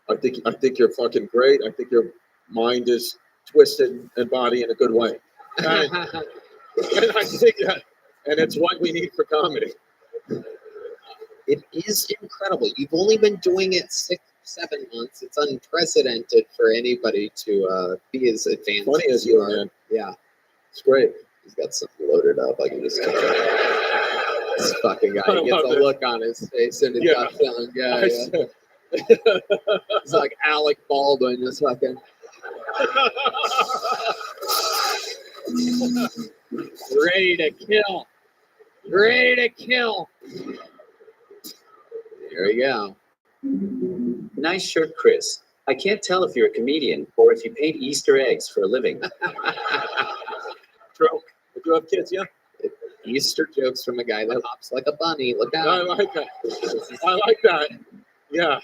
I think you're fucking great. I think your mind is twisted and body in a good way. And I think that, and it's what we need for comedy. It is incredible. You've only been doing it 6-7 months. It's unprecedented for anybody to be as advanced Funny as you are, man. Yeah. It's great. He's got something loaded up. I can just tell. This fucking guy he gets a look on his face and he's got feeling guy. It's like Alec Baldwin, just fucking. Ready to kill. Ready to kill. There we go. Nice shirt, Chris. I can't tell if you're a comedian or if you paint Easter eggs for a living. True. If you have kids, yeah. Easter jokes from a guy that hops like a bunny. Look out. I like that. I like that. Yeah.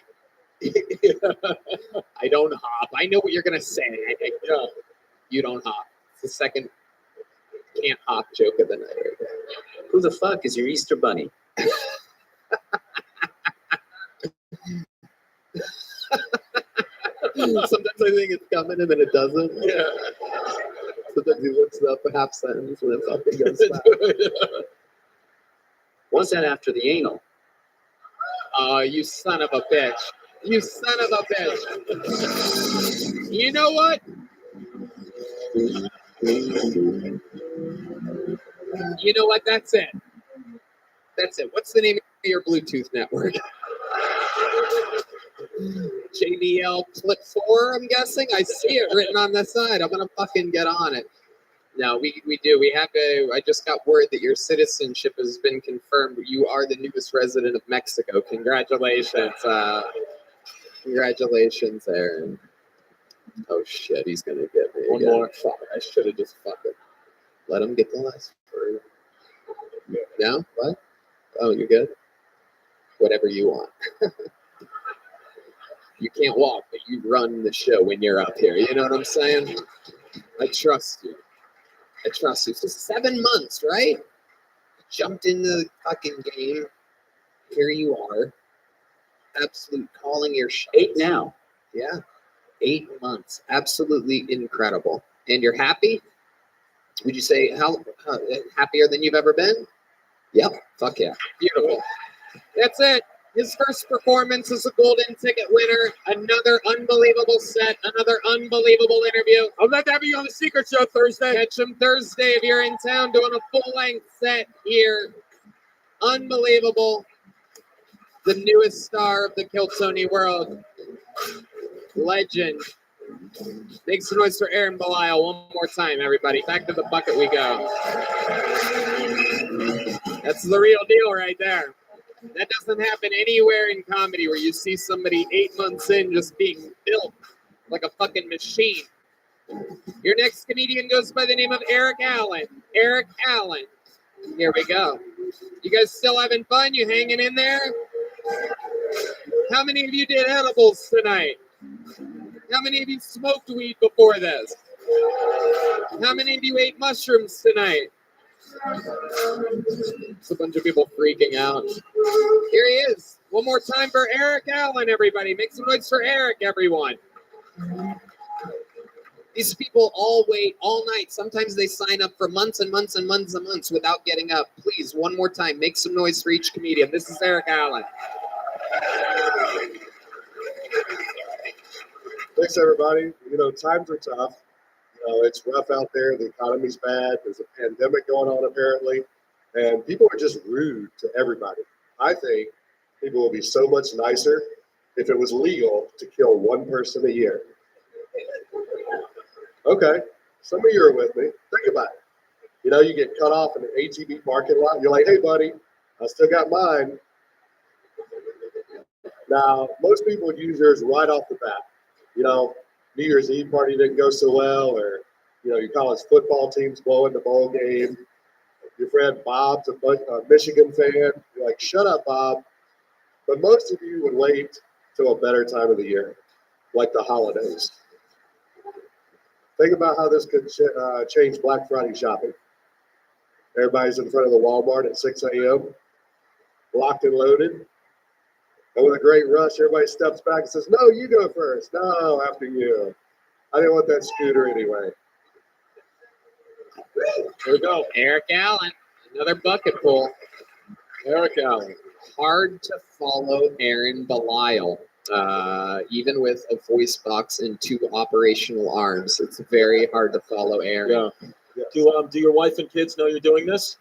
I don't hop. I know what you're going to say. Yeah. You don't hop. It's the second can't hop joke of the night right there. Who the fuck is your Easter bunny? Sometimes I think it's coming and then it doesn't. Yeah. Sometimes he looks up a half sentence and then fucking goes back. Was that after the anal? Oh, you son of a bitch. You son of a bitch. You know what? You know what? That's it. That's it. What's the name of your Bluetooth network? JBL Clip 4, I'm guessing. I see it written on the side. I'm going to fucking get on it. No, we do. We have I just got word that your citizenship has been confirmed. You are the newest resident of Mexico. Congratulations. Congratulations, Aaron. Oh, shit. He's going to get me. One more. Fuck. I should have just fucking let him get the last word. No? What? Oh, you're good? Whatever you want. You can't walk, but you run the show when you're up here. You know what I'm saying? I trust you. I trust you. So 7 months, right? Jumped in the fucking game. Here you are. Absolute calling your shot. 8 now. Yeah. 8 months. Absolutely incredible. And you're happy? Would you say how happier than you've ever been? Yep. Fuck yeah. Beautiful. That's it. His first performance as a golden ticket winner. Another unbelievable set. Another unbelievable interview. I'll let that be on the Secret Show Thursday. Catch him Thursday if you're in town doing a full-length set here. Unbelievable. The newest star of the Kill Tony world. Legend. Make some noise for Aaron Belial one more time, everybody. Back to the bucket we go. That's the real deal right there. That doesn't happen anywhere in comedy where you see somebody 8 months in just being built like a fucking machine. Your next comedian goes by the name of Eric Allen. Eric Allen. Here we go. You guys still having fun? You hanging in there? How many of you did edibles tonight? How many of you smoked weed before this? How many of you ate mushrooms tonight? It's a bunch of people freaking out. Here he is. One more time for Eric Allen, everybody. Make some noise for Eric, everyone. These people all wait all night. Sometimes they sign up for months and months and months and months without getting up. Please, one more time, make some noise for each comedian. This is Eric Allen. Thanks, everybody. You know, times are tough. You know, it's rough out there. The economy's bad. There's a pandemic going on, apparently. And people are just rude to everybody. I think people will be so much nicer if it was legal to kill one person a year. Okay, some of you are with me. Think about it. You know, you get cut off in an ATV parking lot. You're like, hey, buddy, I still got mine. Now, most people would use yours right off the bat. You know, New Year's Eve party didn't go so well, or, you know, your college football team's blowing the bowl game. Your friend Bob's a Michigan fan. You're like, shut up, Bob. But most of you would wait till a better time of the year, like the holidays. Think about how this could change Black Friday shopping. Everybody's in front of the Walmart at 6 a.m., locked and loaded. And with a great rush, everybody steps back and says, no, you go first. No, after you. I didn't want that scooter anyway. Here we go. Eric Allen, another bucket pull. Eric Allen. Hard to follow Aaron Belial, even with a voice box and 2 operational arms. It's very hard to follow Aaron. Yeah. Do your wife and kids know you're doing this?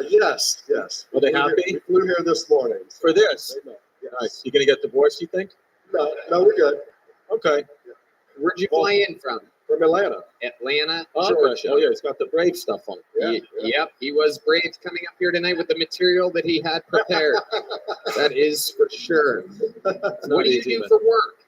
Yes, yes. Are they We happy? flew here this morning. For this? They know. Yes. Nice. You gonna get divorced, you think? No, we're good. Okay. Where'd you fly in from? From Atlanta. Atlanta, Oh, Georgia. Oh yeah, it's got the Brave stuff on. Yep, he was brave coming up here tonight with the material that he had prepared. That is for sure. What do you do for work?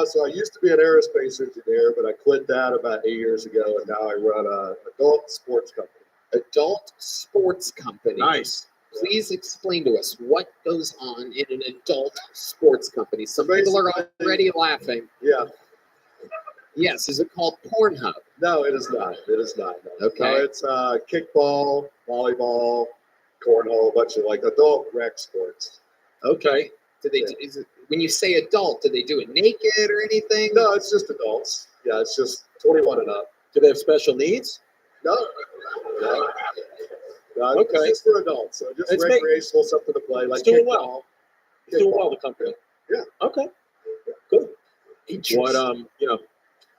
So I used to be an aerospace engineer, but I quit that about 8 years ago, and now I run a adult sports company. Adult sports company. Nice. Please explain to us what goes on in an adult sports company. Some people are already laughing. Yeah. Yes, is it called Pornhub? No, it is not. It is not. No. Okay. No, it's kickball, volleyball, cornhole, a bunch of like adult rec sports. Okay. Do they? Is it, when you say adult, do they do it naked or anything? No, it's just adults. Yeah, it's just 21 and up. Do they have special needs? No. No, Okay. It's just for adults. So just It's recreational, something to play. Like It's doing kickball. well. It's doing well, the company. Yeah. Okay. Good. Interesting. What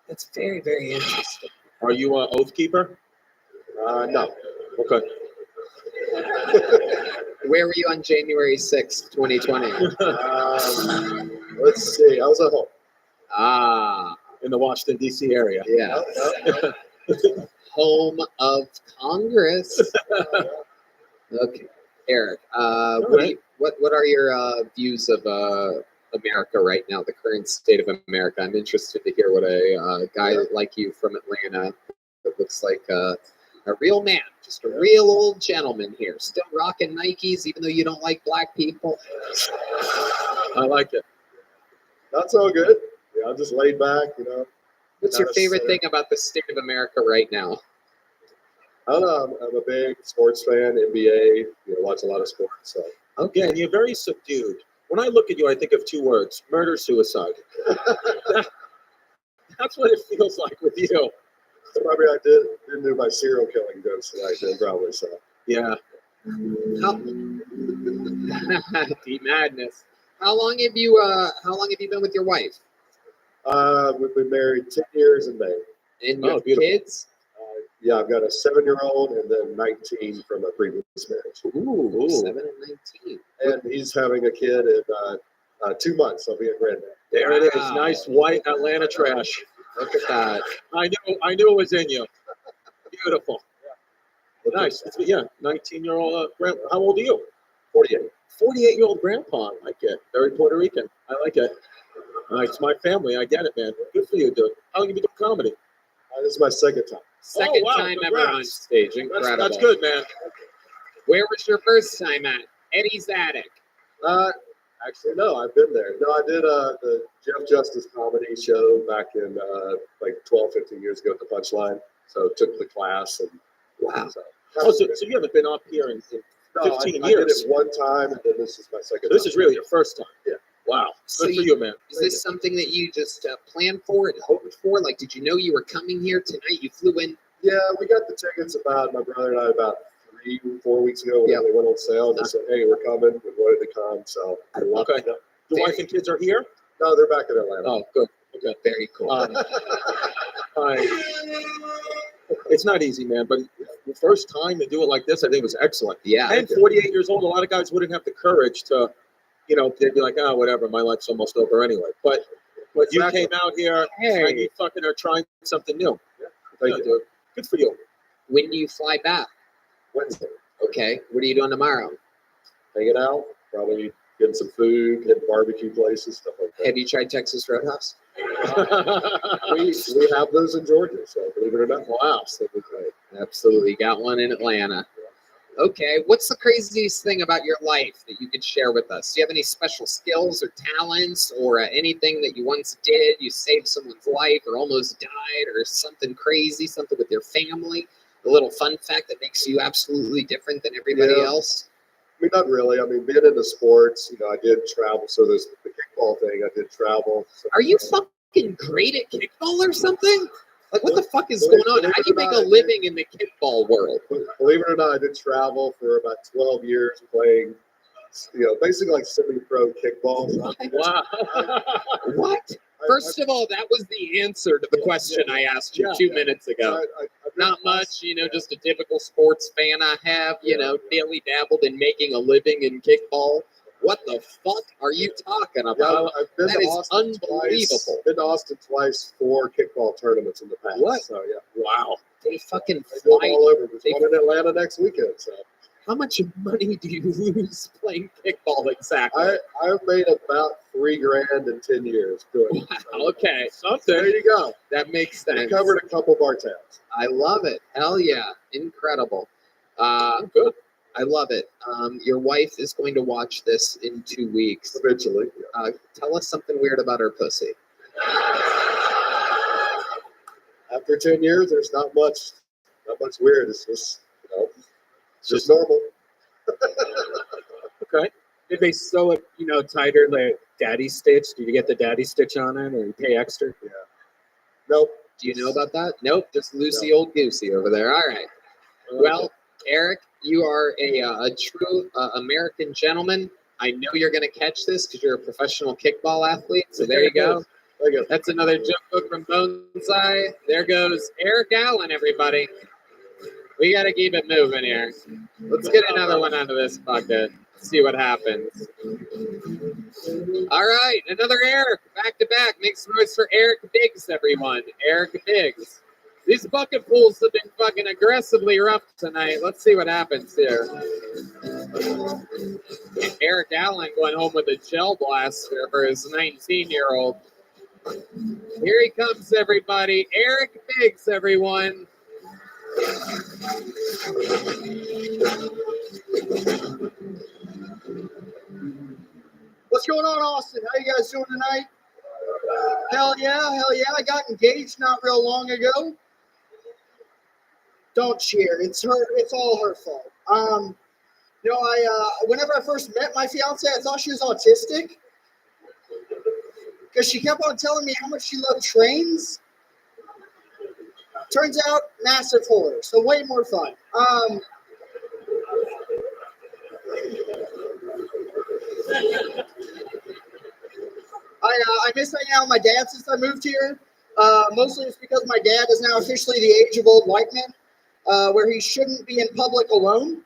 That's very, very interesting. Are you an oath keeper? No. Okay. Where were you on January 6th, 2020? Let's see. I was at home. Ah, in the Washington D.C. area. Yeah. Home of Congress. Okay, Eric. What are your views of America right now, the current state of America? I'm interested to hear what a guy like you from Atlanta that looks like a real man, just a real old gentleman here, still rocking Nikes, even though you don't like black people. I like it. That's all good. Yeah, I'm just laid back, you know. What's your favorite thing about the state of America right now? I don't know. I'm a big sports fan, NBA. Watch a lot of sports. So. Okay, and you're very subdued. When I look at you, I think of two words: murder, suicide. That's what it feels like with you. Probably I didn't do my serial killing jokes tonight, then probably so. Yeah. Deep madness. How long have you been with your wife? We've been married 10 years in May. And your kids? Yeah, I've got a 7-year-old and then 19 from a previous marriage. Ooh. 7 and 19. And he's having a kid in 2 months. I'll be a granddad. There it is. Nice white Atlanta trash. Look at that. I knew it was in you. Beautiful. Nice. 19-year-old. How old are you? 48. 48-year-old grandpa. I like it. Very Puerto Rican. I like it. It's my family. I get it, man. Good for you, dude. How long have you been doing comedy? This is my second time. Second time ever on stage. Incredible. That's good, man. Where was your first time at? Eddie's Attic. Actually, no, I've been there. No, I did the Jeff Justice comedy show back in like 12, 15 years ago at the Punchline. So took the class and wow. So you haven't been up here in 15 I years. did it one time, and then this is my second So this time. is really your first time. Yeah. Wow. So Good for you, man. Is this something that you just planned for and hoped for? Like, did you know you were coming here tonight? You flew in? Yeah, we got the tickets my brother and I about 3 or 4 weeks ago when they went on sale. And they said, hey, we're coming. We wanted to come. So Okay. Your wife and kids are here? No, they're back in Atlanta. Oh, good. Okay. Very cool. It's not easy, man, but the first time to do it like this, I think was excellent. Yeah. And 48 years old, a lot of guys wouldn't have the courage to, they'd be like, oh, whatever, my life's almost over anyway. But you came out here and you fucking are trying something new. Yeah. Thank you, dude. Good for you. When do you fly back? Wednesday. Okay. What are you doing tomorrow? Hanging out, probably getting some food, hitting barbecue places, stuff like that. Have you tried Texas Roadhouse? we have those in Georgia, so believe it or not. Wow. Absolutely. Got one in Atlanta. Okay. What's the craziest thing about your life that you could share with us? Do you have any special skills or talents or anything that you once did? You saved someone's life or almost died or something crazy, something with your family? A little fun fact that makes you absolutely different than everybody else? I mean, not really. I mean, being into sports, I did travel. So there's the kickball thing. I did travel. So. Are you fucking great at kickball or something? Like, what the fuck is going on? How do you make a living in the kickball world? Believe it or not, I did travel for about 12 years playing, basically like semi-pro kickball. What? What? First of all, that was the answer to the question I asked you 2 minutes ago. Not much, just a typical sports fan I have, daily dabbled in making a living in kickball. What the fuck are you talking about? I've been That to is Austin unbelievable. Twice. Been to Austin twice for kickball tournaments in the past. What? So yeah. Wow. They fucking I do fly. it all over. There's one in Atlanta next weekend. So How much money do you lose playing kickball exactly? I've made about $3,000 in 10 years doing it. Wow, okay. There you go. That makes We sense. covered a couple of our towns. I love it. Hell yeah. Incredible. Good. I love it. Your wife is going to watch this in 2 weeks. Eventually. Tell us something weird about her pussy. After 10 years, there's not much weird. It's just, it's just normal. Okay. Did they sew it, tighter, like daddy stitch? Did you get the daddy stitch on it, or you pay extra? Yeah. Nope. Do you know about that? Nope. Just Lucy old goosey over there. All right. Well, Eric, you are a true American gentleman. I know you're going to catch this because you're a professional kickball athlete. So there you go. That's another joke book from Bonsai. There goes Eric Allen, everybody. We got to keep it moving here. Let's get another one out of this bucket. See what happens. All right, another Eric, back to back. Make some noise for Eric Biggs, everyone. Eric Biggs. These bucket pools have been fucking aggressively rough tonight. Let's see what happens here. Eric Allen going home with a gel blaster for his 19-year-old. Here he comes, everybody. Eric Biggs, everyone. What's going on, Austin? How you guys doing tonight? Hell yeah. I got engaged not real long ago. Don't cheer. It's all her fault. Whenever I first met my fiance, I thought she was autistic because she kept on telling me how much she loved trains. Turns out, massive whore, so way more fun. I miss hanging out with my dad since I moved here. Mostly it's because my dad is now officially the age of old white men, where he shouldn't be in public alone.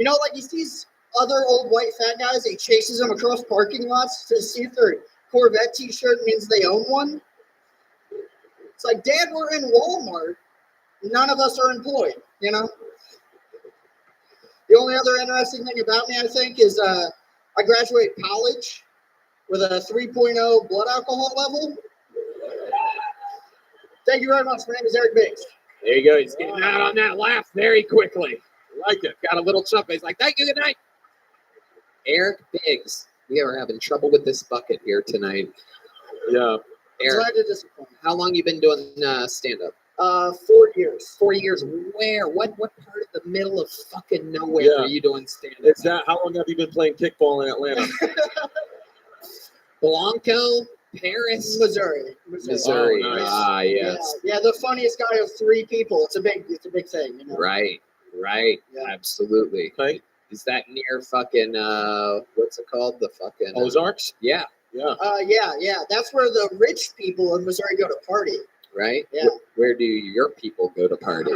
Like he sees other old white fat guys, he chases them across parking lots to see if their Corvette t-shirt means they own one. It's like, Dad, we're in Walmart. None of us are employed, The only other interesting thing about me, I think, is I graduated college with a 3.0 blood alcohol level. Thank you very much. My name is Eric Biggs. There you go. He's getting out on that laugh very quickly. Like it. Got a little chuckle. He's like, thank you, good night. Eric Biggs. We are having trouble with this bucket here tonight. Yeah. Eric, Glad to disappoint. how long you been doing stand-up? 4 years. 4 years. Where? What part of the middle of fucking nowhere are you doing stand-up? Is that how long have you been playing kickball in Atlanta? Blanco, Paris, Missouri. Missouri. Oh, nice. Ah, yes. Yeah, the funniest guy of 3 people. It's a big thing, Right. Yeah. Absolutely. Okay. Is that near fucking what's it called? The fucking Ozarks? Yeah. Yeah. Yeah. That's where the rich people in Missouri go to party. Right? Yeah. Where do your people go to party?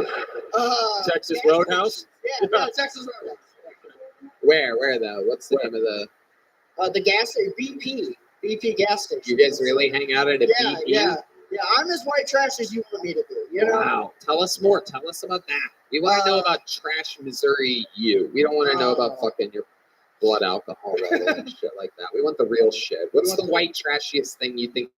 Texas Roadhouse? Yeah, Texas Roadhouse. Where though? What's the name of the gas station, BP gas station. you guys really hang out at a BP? Yeah. I'm as white trash as you want me to be. Wow. Tell us more. Tell us about that. We want to know about trash Missouri you. We don't want to know about fucking your blood alcohol level and shit like that. We want the real shit. What's the white trashiest thing you think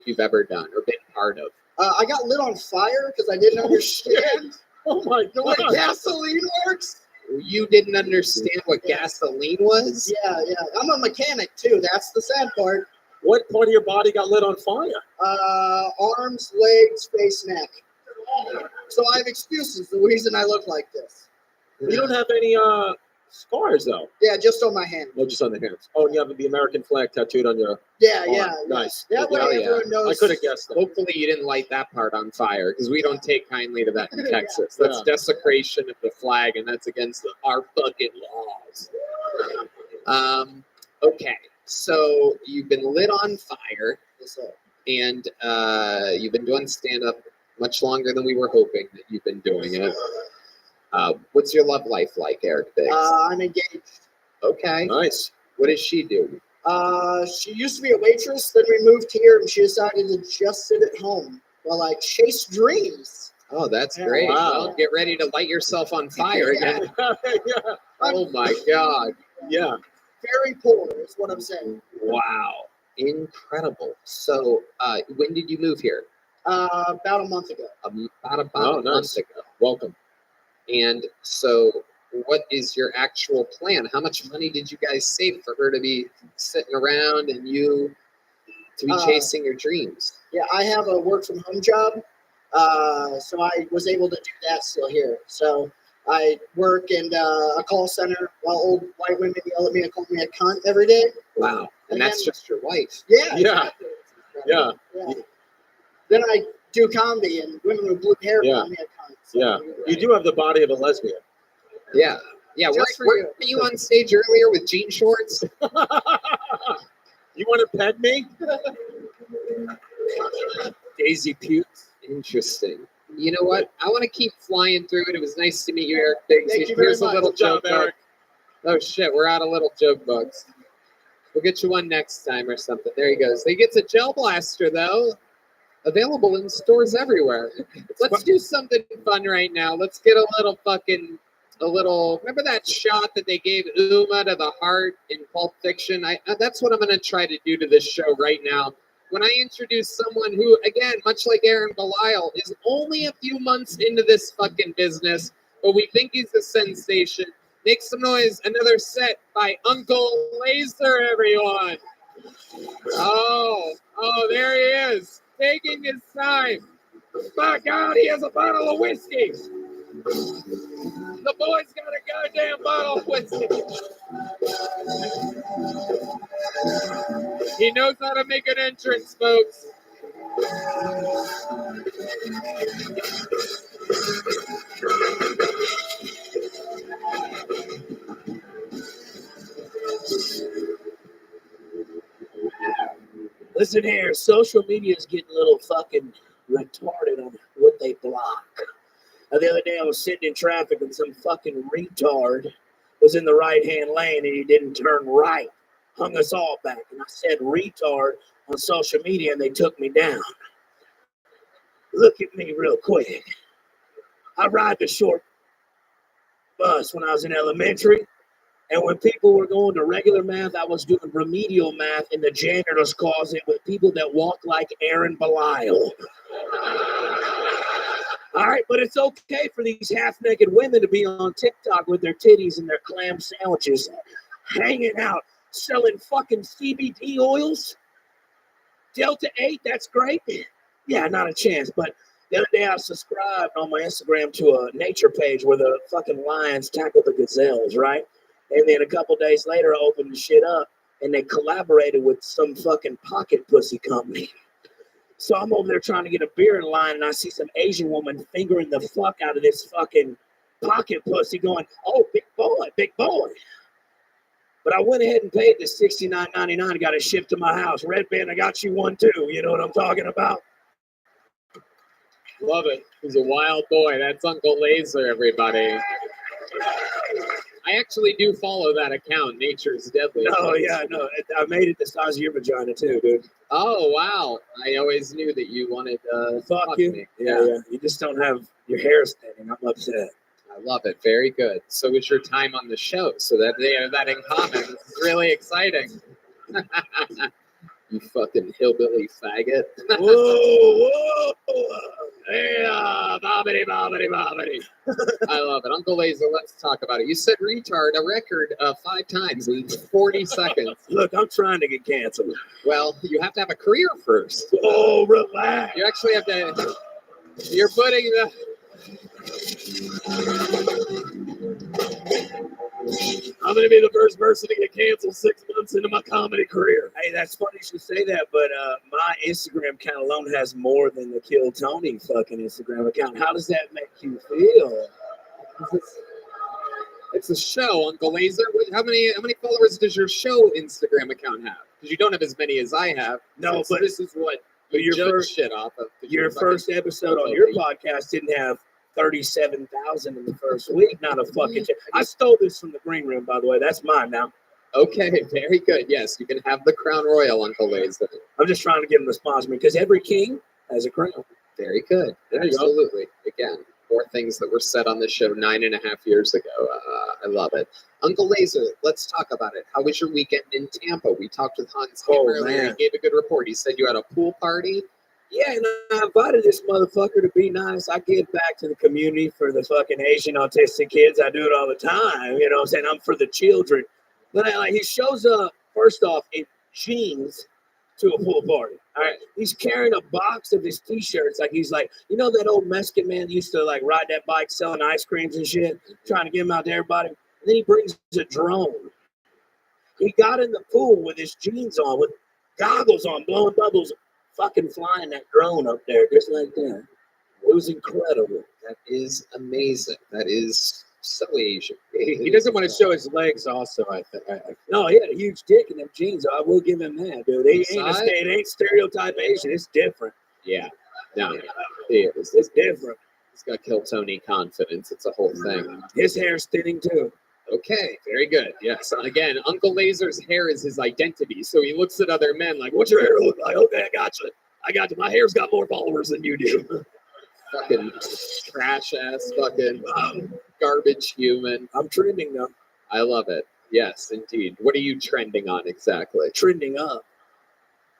you've ever done or been part of? I got lit on fire because I didn't understand Oh my the way God. gasoline works. You didn't understand what gasoline was? Yeah. I'm a mechanic too. That's the sad part. What part of your body got lit on fire? Arms, legs, face, neck. So I have excuses. The reason I look like this. You don't have any scars though. Yeah, just on my hand. No, just on the hands. Oh, and you have the American flag tattooed on your Yeah. Nice. That way everyone knows. I could have guessed that. Hopefully you didn't light that part on fire because we don't take kindly to that in Texas. That's Yeah. desecration of the flag and that's against our fucking laws. Okay, so you've been lit on fire Yes, sir. And you've been doing stand-up much longer than we were hoping that you've been doing it. What's your love life like, Eric Biggs? I'm engaged. Okay. Nice. What does she do? She used to be a waitress, then we moved here, and she decided to just sit at home while I chase dreams. Oh, that's Yeah. great. Wow. Well, get ready to light yourself on fire again. Yeah. Oh my God. Yeah. Very poor is what I'm saying. Wow. Incredible. So, when did you move here? About a month ago. About Oh, a nice. month ago. Welcome. And so, what is your actual plan? How much money did you guys save for her to be sitting around and you to be chasing your dreams? Yeah, I have a work from home job, so I was able to do that still here. So I work in a call center while old white women yell at me and call me a cunt every day. Wow. And that's just your wife. Yeah. Yeah. Exactly. Yeah. Yeah. Then I do comedy, and women with blue hair Yeah. call me a cunt. So Yeah. You do have the body of a lesbian. Yeah. Yeah. Just for Were you. you on stage earlier with jean shorts? You want to pet me? Daisy Pukes. Interesting. You know what? I want to keep flying through it. It was nice to meet you, Eric Biggs. Thank you very Here's a much. little Good job, joke book. Eric. Oh shit, we're out of little joke books. We'll get you one next time or something. There he goes. He gets a gel blaster though. Available in stores everywhere. Let's do something fun right now. Let's get a little. Remember that shot that they gave Uma to the heart in Pulp Fiction? That's what I'm going to try to do to this show right now. When I introduce someone who, again, much like Aaron Belial, is only a few months into this fucking business, but we think he's a sensation. Make some noise. Another set by Uncle Laser, everyone. Oh, there he is. Taking his time. My God, he has a bottle of whiskey. The boy's got a goddamn bottle of whiskey. He knows how to make an entrance, folks. Listen here, social media is getting a little fucking retarded on what they block. The other day I was sitting in traffic and some fucking retard was in the right-hand lane and he didn't turn right. Hung us all back. And I said retard on social media and they took me down. Look at me real quick. I ride the short bus when I was in elementary. And when people were going to regular math, I was doing remedial math in the janitor's closet with people that walk like Aaron Belial. All right, but it's okay for these half-naked women to be on TikTok with their titties and their clam sandwiches, hanging out, selling fucking CBD oils. Delta 8, that's great. Yeah, not a chance. But the other day I subscribed on my Instagram to a nature page where the fucking lions tackle the gazelles, right? And then a couple days later, I opened the shit up, and they collaborated with some fucking pocket pussy company. So I'm over there trying to get a beer in line, and I see some Asian woman fingering the fuck out of this fucking pocket pussy going, oh, big boy, big boy. But I went ahead and paid the $69.99 and got it shipped to my house. Red Band, I got you one too. You know what I'm talking about? Love it. He's a wild boy. That's Uncle Laser, everybody. I actually do follow that account, Nature's Deadly. No, yeah, no. I made it the size of your vagina too, dude. Oh, wow. I always knew that you wanted fuck you. me. Yeah. You just don't have your hair standing. I'm upset. I love it. Very good. So was your time on the show. So that they have that in common. This is really exciting. You fucking hillbilly faggot. Whoa. Yeah, bobbity, bobbity, bobbity. I love it. Uncle Laser, let's talk about it. You said retard a record 5 times in 40 seconds. Look, I'm trying to get canceled. Well, you have to have a career first. Oh, relax. You actually have to. You're putting the. I'm going to be the first person to get canceled 6 months into my comedy career. Hey, that's funny you should say that, but my Instagram account alone has more than the Kill Tony fucking Instagram account. How does that make you feel? It's a show, Uncle Laser. How many followers does your show Instagram account have? Because you don't have as many as I have. No, so but this is what you your judge first shit off of. Your first episode on your podcast didn't have 37,000 in the first week. Not a fucking. I stole this from the green room, by the way. That's mine now. Okay, very good. Yes, you can have the crown royal, Uncle Laser. I'm just trying to give him the sponsor because every king has a crown. Very good. There you go. Absolutely. Again, more things that were said on the show 9.5 years ago. I love it. Uncle Laser, let's talk about it. How was your weekend in Tampa? We talked with Hans Kim earlier. man. He gave a good report. He said you had a pool party. Yeah, and I invited this motherfucker to be nice. I give back to the community for the fucking Asian autistic kids. I do it all the time. You know what I'm saying? I'm for the children. But he shows up, first off, in jeans to a pool party. All right. He's carrying a box of his t-shirts. Like he's like, you know that old Mexican man used to like ride that bike selling ice creams and shit, trying to get them out to everybody. And then he brings a drone. He got in the pool with his jeans on, with goggles on, blowing bubbles, fucking flying that drone up there just like that. It was incredible. That is amazing. That is so Asian. He doesn't want to show his legs also, I think. No, he had a huge dick in them jeans. I will give him that, dude. It ain't stereotype Asian. It's different. Yeah. No, it's different. He's got Kill Tony confidence. It's a whole thing. His hair's thinning too. Okay, very good. Yes. Again, Uncle Laser's hair is his identity. So he looks at other men like, what's your hair look like? Okay, I got you. My hair's got more followers than you do. fucking trash ass fucking garbage human. I'm trending though. I love it. Yes, indeed. What are you trending on exactly? Trending up.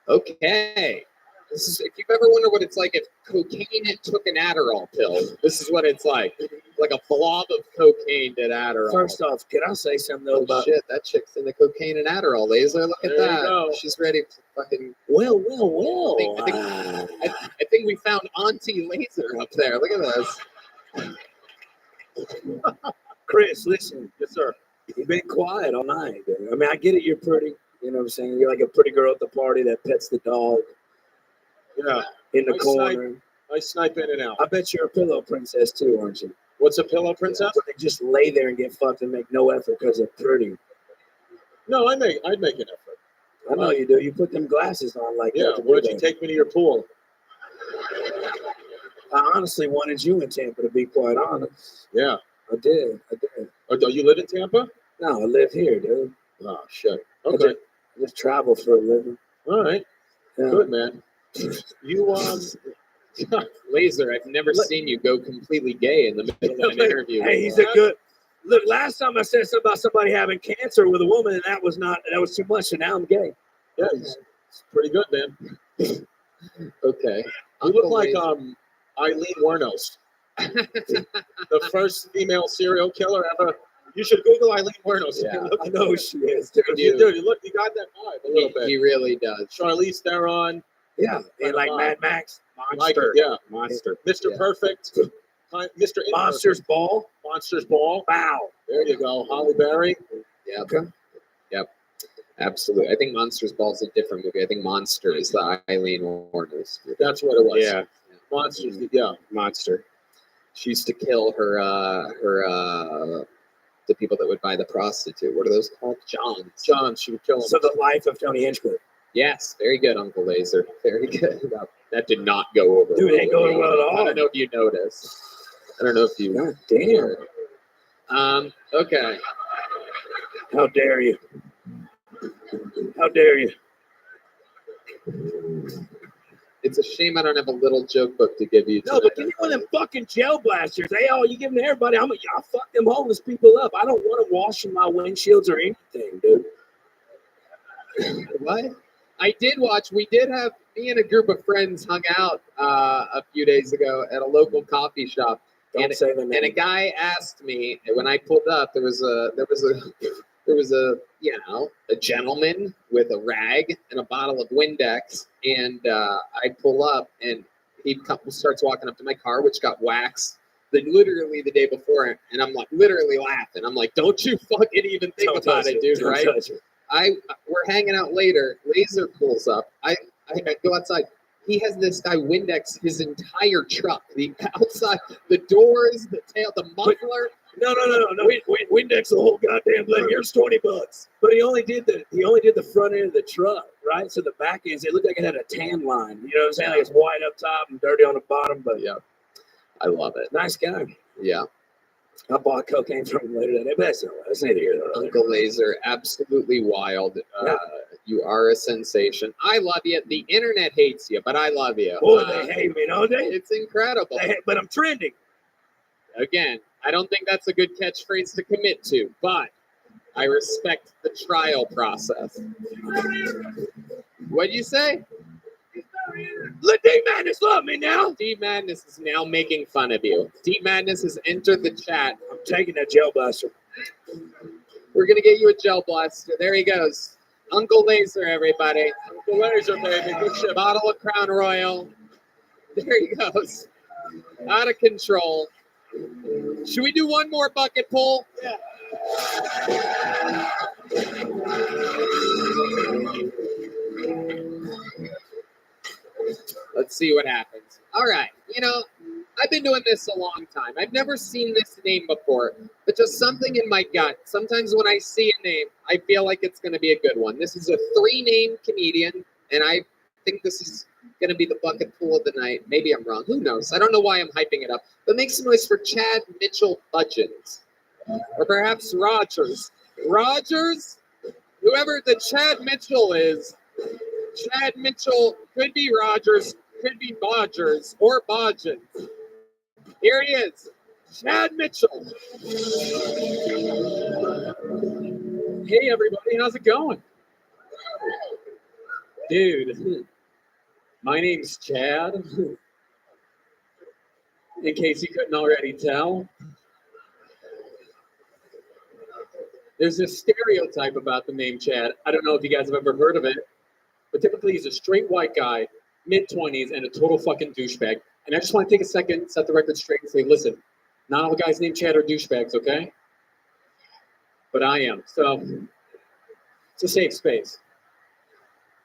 Okay. This is, if you've ever wondered what it's like if cocaine took an Adderall pill, this is what it's like. Like a blob of cocaine did Adderall. First off, can I say something though about shit? That chick's into cocaine and Adderall, Laser. Look at There you that. go. She's ready to fucking. Well. I think we found Auntie Laser up there. Look at this. Chris, listen. Yes, sir. You've been quiet all night, dude. I mean, I get it. You're pretty. You know what I'm saying? You're like a pretty girl at the party that pets the dog. Yeah. In the I corner. I snipe in and out. I bet you're a pillow princess too, aren't you? What's a pillow princess? Where they just lay there and get fucked and make no effort because they're pretty. No, I'd make an effort. I know you do. You put them glasses on like Yeah, that. why don't you take me to your pool? I honestly wanted you in Tampa, to be quite honest. Yeah. I did. Oh, do you live in Tampa? No, I live here, dude. Oh, shit. I Okay. just travel for a living. All right. Yeah. Good, man. You, Laser, I've never seen you go completely gay in the middle of an interview. Hey, he's a good. Look, last time I said something about somebody having cancer with a woman, and that was too much, and now I'm gay. Yeah, it's pretty good, man. Okay. You look like Eileen Wuornos, the first female serial killer ever. You should Google Eileen Wuornos. Yeah, I know who she is. Dude, you got that vibe a little bit. He really does. Charlize Theron. Yeah, and like Mad Max. Monster. Monster. Mr. Yeah. Perfect. Mr. Monsters Imperfect. Ball. Monsters Ball. Wow. There you go. Holly Berry. Yeah. Okay. Yep. Absolutely. I think Monsters Ball is a different movie. I think Monster is the Eileen Wuornos. That's what it was. Yeah. Monsters. Yeah. Monster. She used to kill the people that would buy the prostitute. What are those called? Johns. She would kill them. So the life of Tony Hinchcliffe. Yes, very good, Uncle Laser. Very good. That did not go over. Dude, it ain't going well at all. I don't know if you noticed. I don't know if you. God damn. Okay. How dare you? How dare you? It's a shame I don't have a little joke book to give you. No, but give me one of them fucking gel blasters. Hey, you give them to everybody. I'll fuck them homeless people up. I don't want them washing my windshields or anything, dude. What? I did watch. We did have me and a group of friends hung out a few days ago at a local coffee shop. And a guy asked me when I pulled up. There was a gentleman with a rag and a bottle of Windex, and I pull up and he starts walking up to my car, which got waxed. Literally the day before, and I'm like literally laughing. I'm like, don't you fucking even think about it, dude, right? We're hanging out later. Laser pulls up. I go outside. He has this guy Windex his entire truck. The outside, the doors, the tail, the muffler. No. Windex the whole goddamn thing. Here's $20. But he only did the front end of the truck, right? So the back ends, it looked like it had a tan line. You know what I'm saying? Like it's white up top and dirty on the bottom. But Yeah, I love it. nice guy. Yeah. I bought cocaine from him later that day. But that's neither here nor there. Uncle Laser, absolutely wild. Yeah. You are a sensation. I love you. The internet hates you, but I love you. Boy, they hate me, don't they? It's incredible. But I'm trending. Again, I don't think that's a good catchphrase to commit to, but I respect the trial process. What'd you say? Let D Madness love me now. D Madness is now making fun of you. D Madness has entered the chat. I'm taking that gel blaster. We're gonna get you a gel blaster. There he goes. Uncle Laser, everybody. Uncle Laser, baby. Good shit. Bottle of Crown Royal. There he goes. Out of control. Should we do one more bucket pull? Yeah. Let's see what happens. All right. You know, I've been doing this a long time. I've never seen this name before, but just something in my gut. Sometimes when I see a name, I feel like it's going to be a good one. This is a 3-name comedian, and I think this is going to be the bucket pool of the night. Maybe I'm wrong. Who knows? I don't know why I'm hyping it up. But make some noise for Chad Mitchell Budgeons. Or perhaps Rogers. Rogers? Whoever the Chad Mitchell is, Chad Mitchell could be Rogers, could be Bodgers, or Bodgens. Here he is, Chad Mitchell. Hey, everybody. How's it going? Dude, my name's Chad. In case you couldn't already tell. There's this stereotype about the name Chad. I don't know if you guys have ever heard of it, but typically he's a straight white guy, mid-20s, and a total fucking douchebag. And I just want to take a second, set the record straight, and say, listen, not all guys named Chad are douchebags, okay? But I am. So it's a safe space.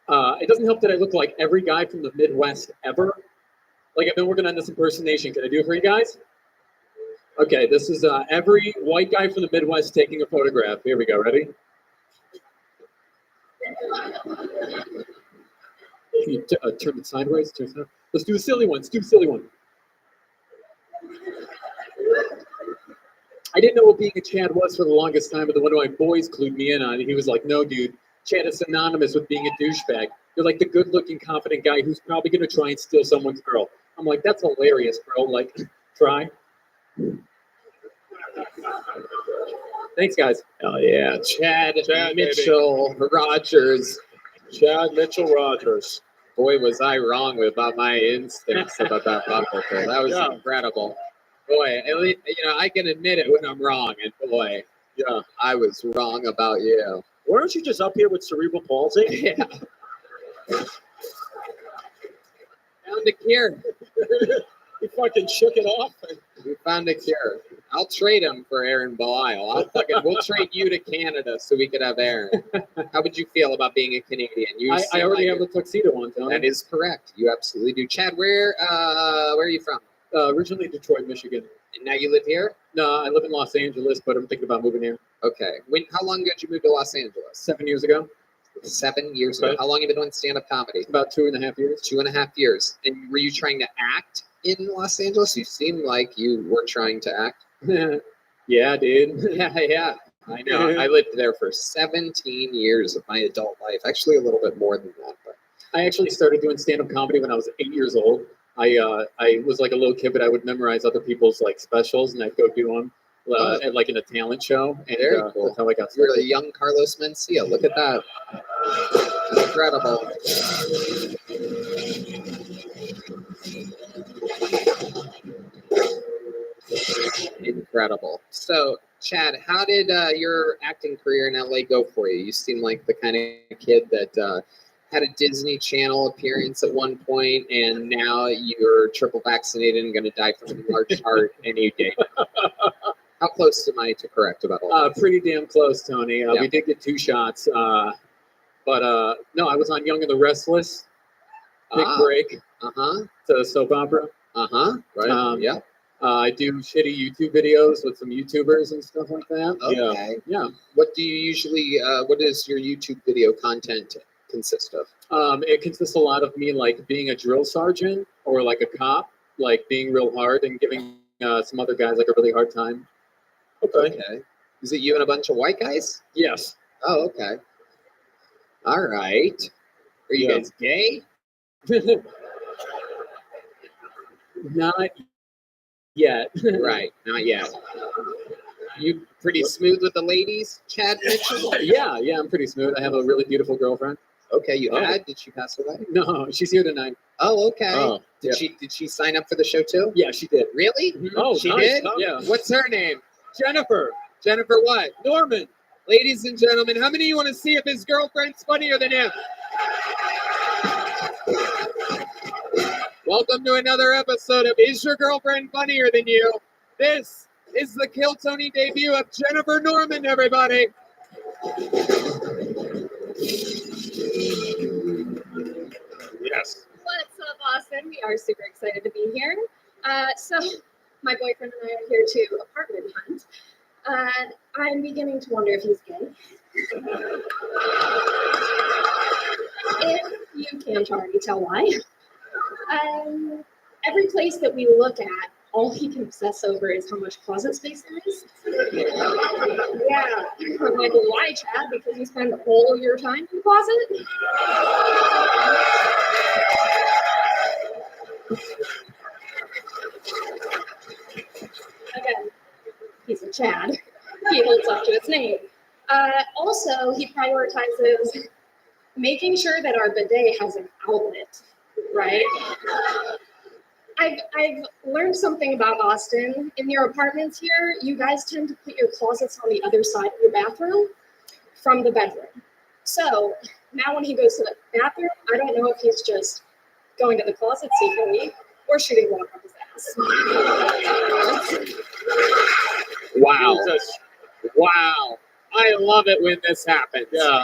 It doesn't help that I look like every guy from the Midwest ever. Like, I've been working on this impersonation. Can I do it for you guys? Okay, this is every white guy from the Midwest taking a photograph. Here we go. Ready? Can you turn it sideways? Let's do a silly one. Let's do a silly one. I didn't know what being a Chad was for the longest time, but one of my boys clued me in on it. He was like, no, dude, Chad is synonymous with being a douchebag. You're like the good-looking, confident guy who's probably going to try and steal someone's girl. I'm like, that's hilarious, bro. Like, try. Thanks, guys. Oh, yeah. Chad Mitchell Rogers. Chad Mitchell Rogers. Boy, was I wrong about my instincts about that bucket pull. That was incredible. Boy, at least, you know, I can admit it when I'm wrong. And boy, yeah, I was wrong about you. Weren't you just up here with cerebral palsy? Yeah. Found a cure. We fucking shook it off. We found a cure. I'll trade him for Aaron Belisle. We'll trade you to Canada so we could have Aaron. How would you feel about being a Canadian? I already have the tuxedo on, Tony. That is correct. You absolutely do. Chad, where are you from? Originally Detroit, Michigan. And now you live here? No, I live in Los Angeles, but I'm thinking about moving here. Okay. How long ago did you move to Los Angeles? 7 years ago. 7 years ago. How long have you been doing stand-up comedy? About 2.5 years. 2.5 years. And were you trying to act in Los Angeles? You seemed like you were trying to act. Yeah, dude. Yeah. I know. I lived there for 17 years of my adult life. Actually, a little bit more than that. But I actually started doing stand-up comedy when I was 8 years old. I was like a little kid, but I would memorize other people's like specials, and I'd go do them like in a talent show. And very cool. That's how I got started. You're a young Carlos Mencia. Look at that. Incredible. Incredible. So, Chad, how did your acting career in LA go for you? You seem like the kind of kid that had a Disney Channel appearance at one point, and now you're triple vaccinated and going to die from an enlarged heart any day. How close am I to correct about all that? Pretty damn close, Tony. Yeah. We did get 2 shots. But no, I was on Young and the Restless. Big break. Uh-huh. To soap opera. Uh-huh. Right. Yeah. I do shitty YouTube videos with some YouTubers and stuff like that. Okay. Yeah. What do you usually? What does your YouTube video content consist of? It consists a lot of me like being a drill sergeant or like a cop, like being real hard and giving some other guys like a really hard time. Okay. Is it you and a bunch of white guys? Yes. Oh, okay. All right. Are you guys gay? Not yet. Right. Not yet. You pretty smooth with the ladies, Chad Mitchell? Yeah, I'm pretty smooth. I have a really beautiful girlfriend. Okay, you had? Did she pass away? No, she's here tonight. Oh, okay. Oh, did she sign up for the show too? Yeah, she did. Really? Oh, she nice. did? Yeah. What's her name? Jennifer. Jennifer what? Norman. Ladies and gentlemen, how many of you want to see if his girlfriend's funnier than him? Welcome to another episode of Is Your Girlfriend Funnier Than You? This is the Kill Tony debut of Jennifer Norman, everybody. Yes. What's up, Austin? We are super excited to be here. So, my boyfriend and I are here to apartment hunt. I'm beginning to wonder if he's gay. If you can't already tell why. Every place that we look at, all he can obsess over is how much closet space there is. Yeah, I'm like, why, Chad? Because you spend all of your time in the closet? Again, he's a Chad. He holds up to its name. Also, he prioritizes making sure that our bidet has an outlet, right? I've learned something about Austin. In your apartments here, you guys tend to put your closets on the other side of your bathroom from the bedroom. So now when he goes to the bathroom, I don't know if he's just going to the closet secretly or shooting water up his ass. Wow. Jesus. Wow. I love it when this happens. Yeah.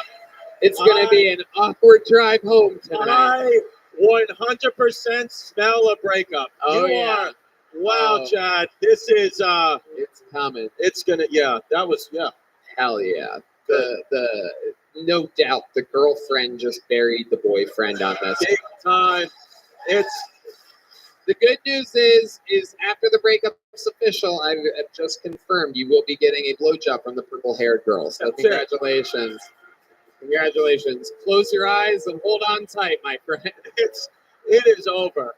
It's going to be an awkward drive home tonight. I 100% smell a breakup. Oh, you yeah. are. Wow, Oh. Chad. This is It's coming. it's gonna that was Hell yeah. The no doubt the girlfriend just buried the boyfriend on this. big time. It's The good news is after the breakup's official, I've just confirmed you will be getting a blowjob from the purple-haired girl. So That's it. congratulations. Congratulations. Close your eyes and hold on tight, my friend. it is over.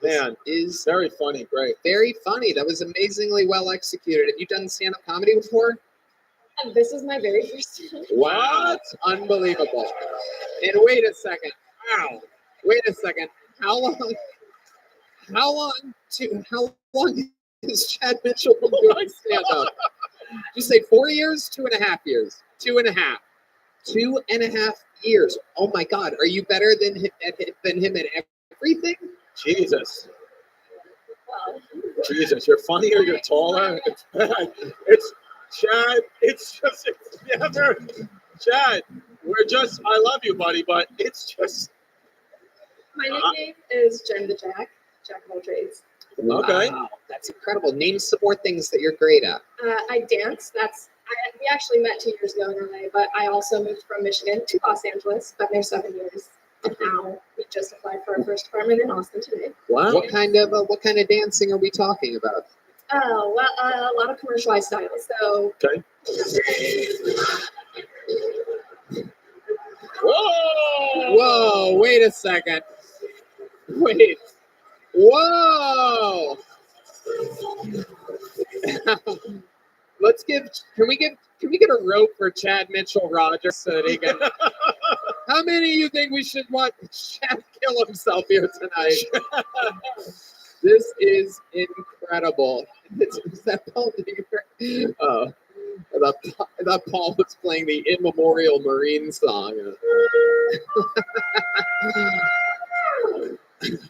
Man, Is very funny, great. very funny. That was amazingly well executed. Have you done stand-up comedy before? And this is my very first time. What? Unbelievable. And wait a second. Wow. Wait a second. How long is Chad Mitchell been doing stand-up? Did you say 4 years? 2.5 years. 2.5. 2.5 years. Oh my God. Are you better than him at everything? Jesus. Well, Jesus, you're funnier, you're taller. It's bad. It's Chad. It's never Chad. I love you, buddy, but it's just my nickname is Jen the Jack of all trades. okay. Wow, that's incredible. Name some more things that you're great at. I dance. We actually met 2 years ago in LA, but I also moved from Michigan to Los Angeles. Been there 7 years, and now we just applied for our first apartment in Austin today. Wow. What kind of dancing are we talking about? Oh well, a lot of commercialized styles. So Okay. Whoa! Whoa! Wait a second. Wait. Whoa! Can we get a rope for Chad Mitchell Rogers so that he can? How many of you think we should want Chad kill himself here tonight? This is incredible. Is that Paul Digger? Oh, I thought Paul was playing the immemorial Marine song.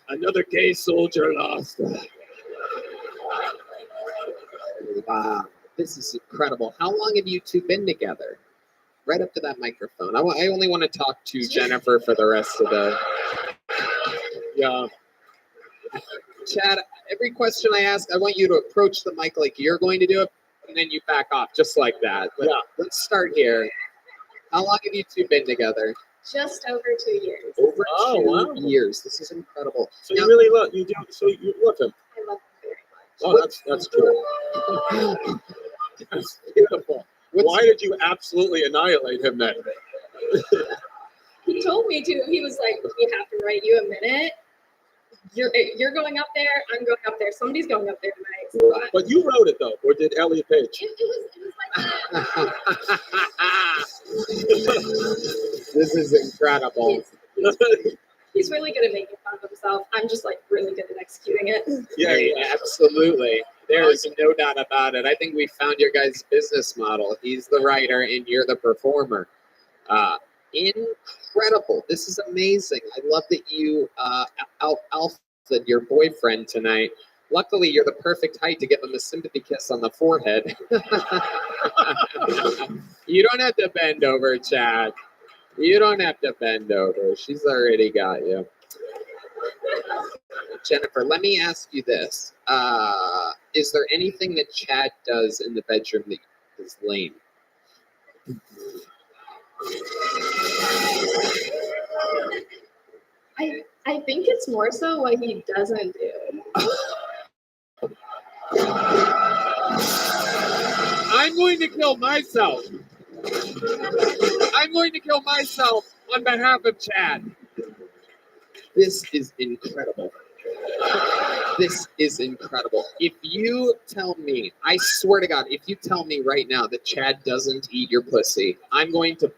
Another gay soldier lost. Wow, this is incredible. How long have you two been together? Right up to that microphone. I only want to talk to Jennifer for the rest of the. Yeah. Chad, every question I ask, I want you to approach the mic like you're going to do it, and then you back off just like that. But let's start here. How long have you two been together? Just over 2 years. Over Oh, 2 years. This is incredible. So you really love you do. So you love him. I love him very much. Oh, that's cool. That's beautiful. Why did you absolutely annihilate him then? He told me to. He was like, "We have to write you a minute. You're going up there. I'm going up there. Somebody's going up there tonight." So But you wrote it though, or did Elliot Page? it was like This is incredible. he's really good at making fun of himself. I'm just like really good at executing it. Yeah, absolutely. There's no doubt about it. I think we found your guys' business model. He's the writer and you're the performer. Incredible. This is amazing. I love that you alphaed your boyfriend tonight. Luckily, you're the perfect height to give him a sympathy kiss on the forehead. You don't have to bend over, Chad. You don't have to bend over. She's already got you. Jennifer, let me ask you this. Is there anything that Chad does in the bedroom that is lame? I think it's more so what he doesn't do. I'm going to kill myself. I'm going to kill myself on behalf of Chad. This is incredible. This is incredible. If you tell me, I swear to God, if you tell me right now that Chad doesn't eat your pussy, I'm going to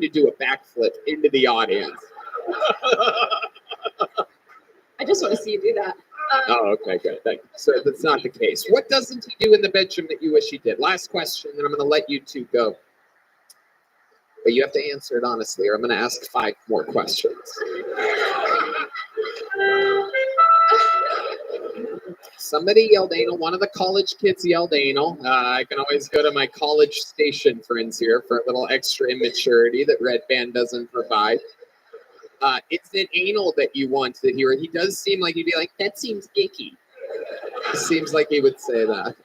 do a backflip into the audience. I just want to see you do that. Oh, okay, good. Thank you. So that's not the case. What doesn't he do in the bedroom that you wish he did? Last question, and I'm going to let you two go. But you have to answer it honestly, or I'm going to ask 5 more questions. Somebody yelled anal. One of the college kids yelled anal. I can always go to my college station friends here for a little extra immaturity that Red Band doesn't provide. It's an anal that you want to hear. He does seem like he'd be like, that seems icky. It seems like he would say that.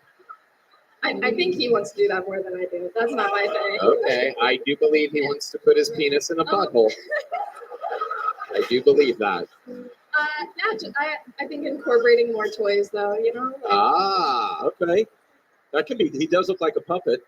I think he wants to do that more than I do. That's not my thing. Okay, I do believe he wants to put his penis in a butthole. I do believe that. I think incorporating more toys, though, you know? Like, Okay. That can be. He does look like a puppet.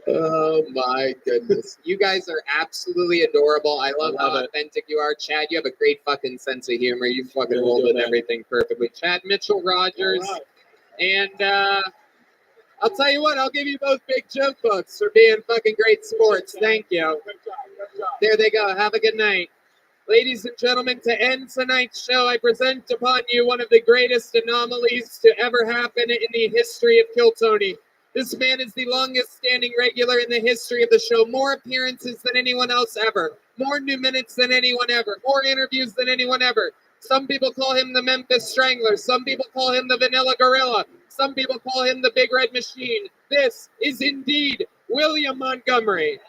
Oh my goodness. You guys are absolutely adorable. I love how authentic you are. Chad, you have a great fucking sense of humor. You fucking rolled with everything perfectly. Chad Mitchell Rogers. And I'll tell you what, I'll give you both big joke books for being fucking great sports. Thank you. There they go. Have a good night. Ladies and gentlemen, to end tonight's show, I present upon you one of the greatest anomalies to ever happen in the history of Kill Tony. This man is the longest standing regular in the history of the show. More appearances than anyone else ever. More new minutes than anyone ever. More interviews than anyone ever. Some people call him the Memphis Strangler. Some people call him the Vanilla Gorilla. Some people call him the Big Red Machine. This is indeed William Montgomery.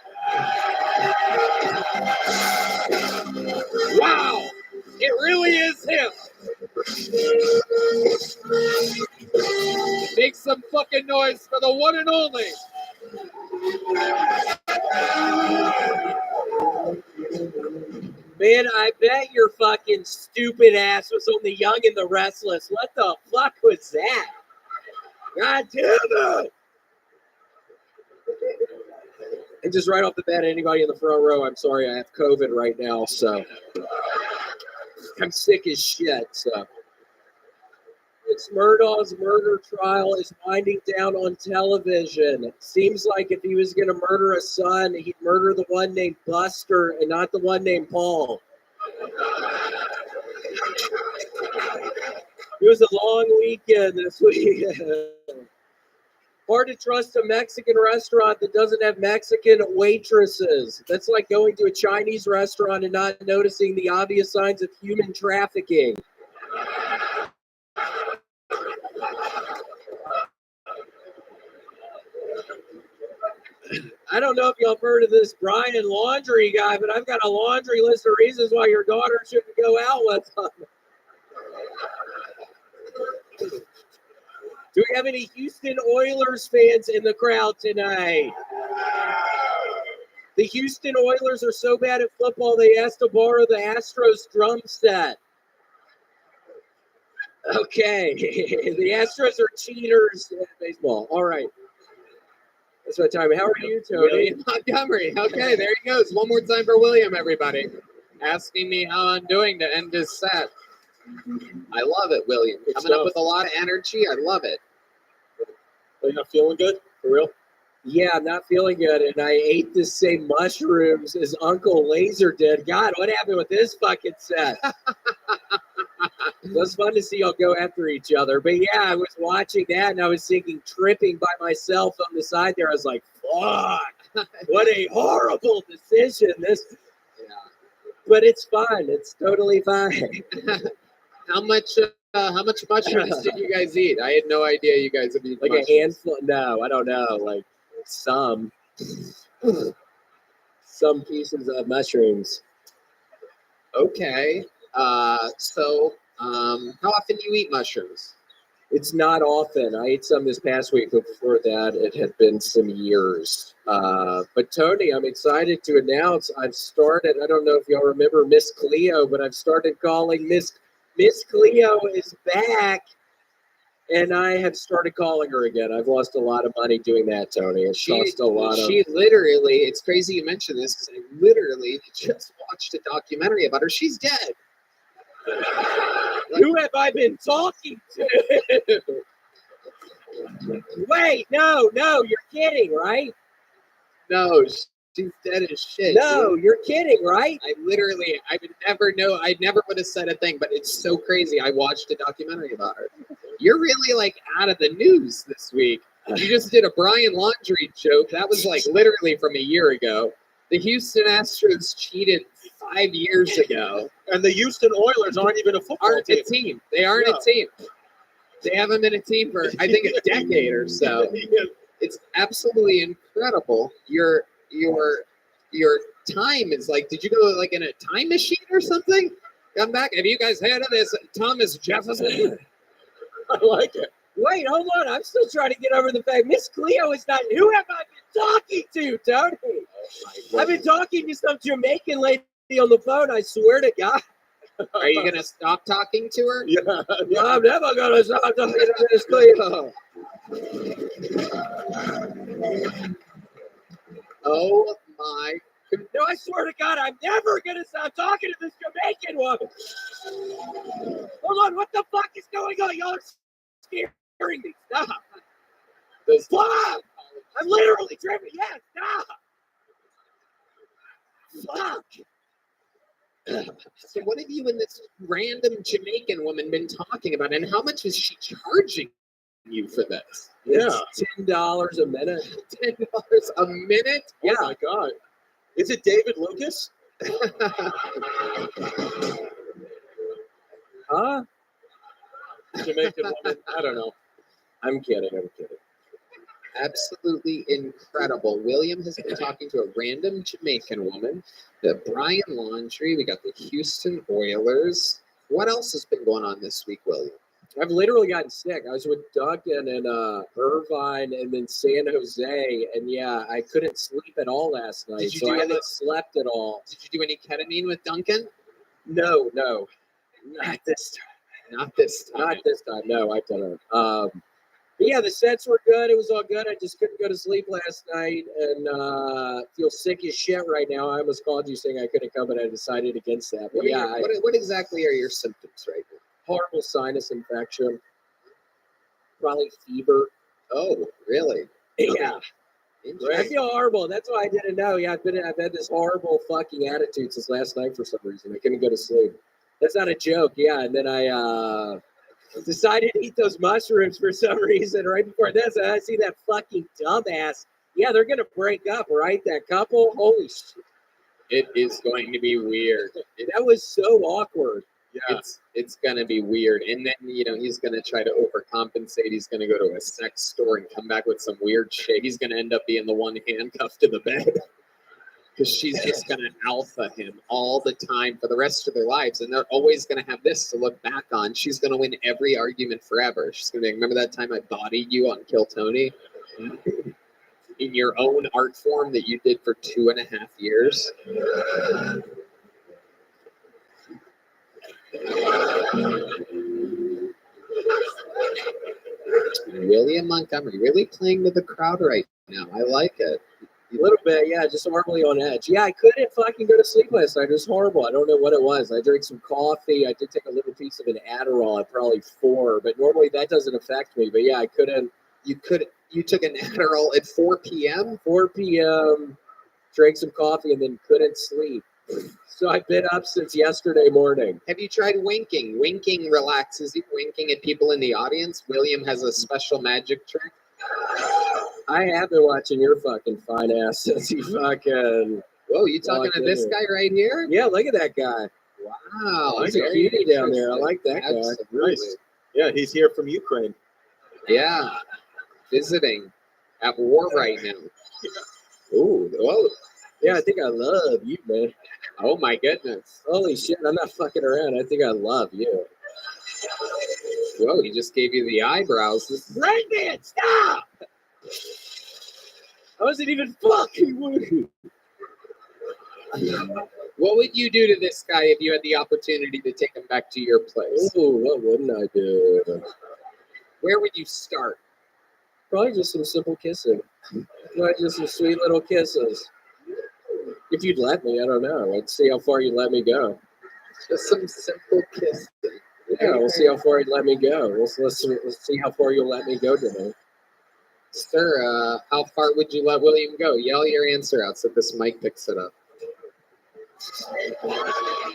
Wow! It really is him! Make some fucking noise for the one and only. Man, I bet your fucking stupid ass was on The Young and the Restless. What the fuck was that? God damn it! And just right off the bat, anybody in the front row, I'm sorry, I have COVID right now, so I'm sick as shit, so. It's Murdaugh's murder trial is winding down on television. It seems like if he was going to murder a son, he'd murder the one named Buster and not the one named Paul. It was a long weekend this weekend. Hard to trust a Mexican restaurant that doesn't have Mexican waitresses. That's like going to a Chinese restaurant and not noticing the obvious signs of human trafficking. I don't know if y'all have heard of this Brian Laundry guy, but I've got a laundry list of reasons why your daughter shouldn't go out with him. Do we have any Houston Oilers fans in the crowd tonight? The Houston Oilers are so bad at football, they asked to borrow the Astros drum set. Okay, the Astros are cheaters in baseball. All right. That's my time. How are you, Tony? William Montgomery. Okay, there he goes. One more time for William, everybody. Asking me how I'm doing to end his set. I love it, William. Coming up with a lot of energy. I love it. Are you not feeling good? For real? Yeah, I'm not feeling good, and I ate the same mushrooms as Uncle Laser did. God, what happened with this fucking set? It was fun to see y'all go after each other. But yeah, I was watching that, and I was thinking, tripping by myself on the side there. I was like, fuck, what a horrible decision. But it's fine. It's totally fine. How much mushrooms did you guys eat? I had no idea you guys would eat Like mushrooms. a handful? No, I don't know. Like some pieces of mushrooms. Okay. So how often do you eat mushrooms? It's not often. I ate some this past week, but before that, it had been some years. But Tony, I'm excited to announce I've started. I don't know if y'all remember Miss Cleo, but I've started calling Miss Cleo is back, and I have started calling her again. I've lost a lot of money doing that, Tony. It cost a lot of. She literally. It's crazy you mentioned this because I literally just watched a documentary about her. She's dead. Who have I been talking to? Wait, no, you're kidding, right? No, she's dead as shit. No, dude. you're kidding, right? I would never know. I never would have said a thing, but it's so crazy. I watched a documentary about her. You're really like out of the news this week. You just did a Brian Laundry joke. That was like literally from a year ago. The Houston Astros cheated 5 years ago. And the Houston Oilers aren't even a football team. They aren't a team. They haven't been a team for, I think, a decade or so. It's absolutely incredible. Your time is like, did you go like in a time machine or something? Come back. Have you guys heard of this Thomas Jefferson? I like it. Wait, hold on. I'm still trying to get over the fact Miss Cleo is not. Who have I been talking to, Tony? I've been talking to some Jamaican lady on the phone. I swear to God. Are you gonna stop talking to her? Yeah. No, I'm never gonna stop talking to Miss Cleo. Oh my! No, I swear to God, I'm never gonna stop talking to this Jamaican woman. Hold on, what the fuck is going on? Y'all are scaring me. Stop. Stop. I'm literally tripping. Yeah, stop. Fuck. So what have you and this random Jamaican woman been talking about, and how much is she charging you for this? Yeah. It's $10 a minute. $10 a minute? Yeah. Oh my God. Is it David Lucas? Huh? Jamaican woman. I don't know. I'm kidding. Absolutely incredible. William has been talking to a random Jamaican woman, the Brian Laundry. We got the Houston Oilers. What else has been going on this week, William? I've literally gotten sick. I was with Duncan and Irvine and then San Jose, and yeah, I couldn't sleep at all last night, so I haven't slept at all. Did you do any ketamine with Duncan? No, not this time. Not this time. Not this time. No, I didn't. But yeah, the sets were good. It was all good. I just couldn't go to sleep last night and feel sick as shit right now. I almost called you saying I couldn't come, but I decided against that. But what exactly are your symptoms right now? Horrible sinus infection. Probably fever. Oh, really? Yeah. I feel horrible. That's why I didn't know. Yeah, I've had this horrible fucking attitude since last night for some reason. I couldn't go to sleep. That's not a joke. Yeah, and then I decided to eat those mushrooms for some reason right before this. And I see that fucking dumbass. Yeah, they're gonna break up, right? That couple. Holy shit. It is going to be weird. That was so awkward. Yeah. It's gonna be weird. And then he's gonna try to overcompensate. He's gonna go to a sex store and come back with some weird shit. He's gonna end up being the one handcuffed to the bed. Because she's just going to alpha him all the time for the rest of their lives. And they're always going to have this to look back on. She's going to win every argument forever. She's going to be, remember that time I bodied you on Kill Tony? In your own art form that you did for 2.5 years? William Montgomery really playing to the crowd right now. I like it. A little bit, yeah, just horribly on edge. Yeah, I couldn't fucking go to sleep last night. It was horrible. I don't know what it was. I drank some coffee. I did take a little piece of an Adderall at probably 4, but normally that doesn't affect me. But yeah, I couldn't. You took an Adderall at 4 p.m.? 4 p.m., drank some coffee, and then couldn't sleep. So I've been up since yesterday morning. Have you tried winking? Winking relaxes you. Winking at people in the audience. William has a special magic trick. I have been watching your fucking fine ass since you fucking. Whoa, you talking to this guy right here? Yeah, look at that guy. Wow, He's a cutie down there. I like that guy. Nice. Yeah, he's here from Ukraine. Yeah, visiting at war right now. Ooh, whoa. Yeah, I think I love you, man. Oh my goodness. Holy shit, I'm not fucking around. I think I love you. Whoa, he just gave you the eyebrows. Right, man, stop! I wasn't even fucking with you. What would you do to this guy if you had the opportunity to take him back to your place? Ooh, what wouldn't I do? Where would you start? Probably just some simple kissing. Probably just some sweet little kisses. If you'd let me, I don't know. Let's see how far you'd let me go. Just some simple kissing. Yeah, we'll see how far you'd let me go. Let's see how far you'll let me go today. Sir, how far would you let William go? Yell your answer out so this mic picks it up.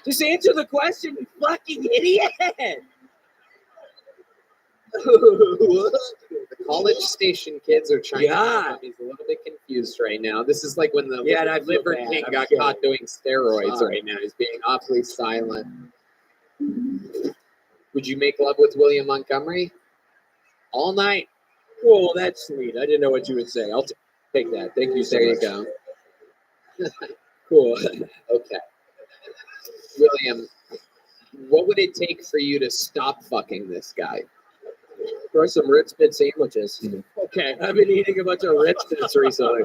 Just answer the question, you fucking idiot! The College Station kids are trying to help him. He's a little bit confused right now. This is like when the Liver King got caught doing steroids right now. He's being awfully silent. Would you make love with William Montgomery? All night. Cool, that's sweet. I didn't know what you would say. I'll take that. Thank you so There much. you go. Cool. Okay. William, what would it take for you to stop fucking this guy? Try some Ritz Bit sandwiches. Okay. I've been eating a bunch of Ritz Bits recently.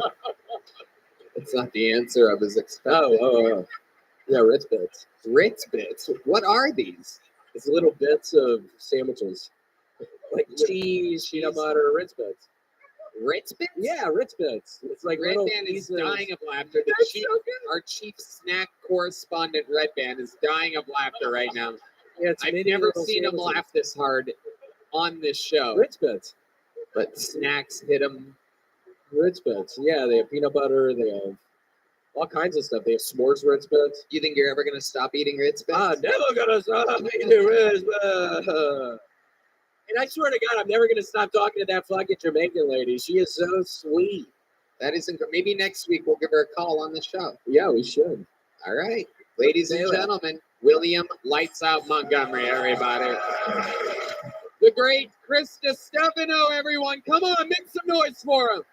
That's not the answer I was expecting. Oh. Yeah, Ritz Bits. Ritz Bits? What are these? It's little bits of sandwiches. Like cheese, peanut butter, Ritz Bits. Ritz Bits? Yeah, Ritz Bits. It's like Red little Band is pieces. dying of laughter. Our chief snack correspondent, Red Band, is dying of laughter right now. Yeah, it's I've mini never little seen him sandwiches. laugh this hard on this show. Ritz Bits. But snacks hit him. Ritz Bits. Yeah, they have peanut butter. They have all kinds of stuff. They have s'mores Ritz Bits. You think you're ever going to stop eating Ritz Bits? I'm never gonna stop eating Ritz Bits. And I swear to God, I'm never gonna stop talking to that fucking Jamaican lady. She is so sweet. That isn't good. Maybe next week we'll give her a call on the show. Yeah, we should. All right. Ladies and gentlemen, William Lights Out Montgomery, everybody. The great Chris DiStefano, everyone. Come on, make some noise for him.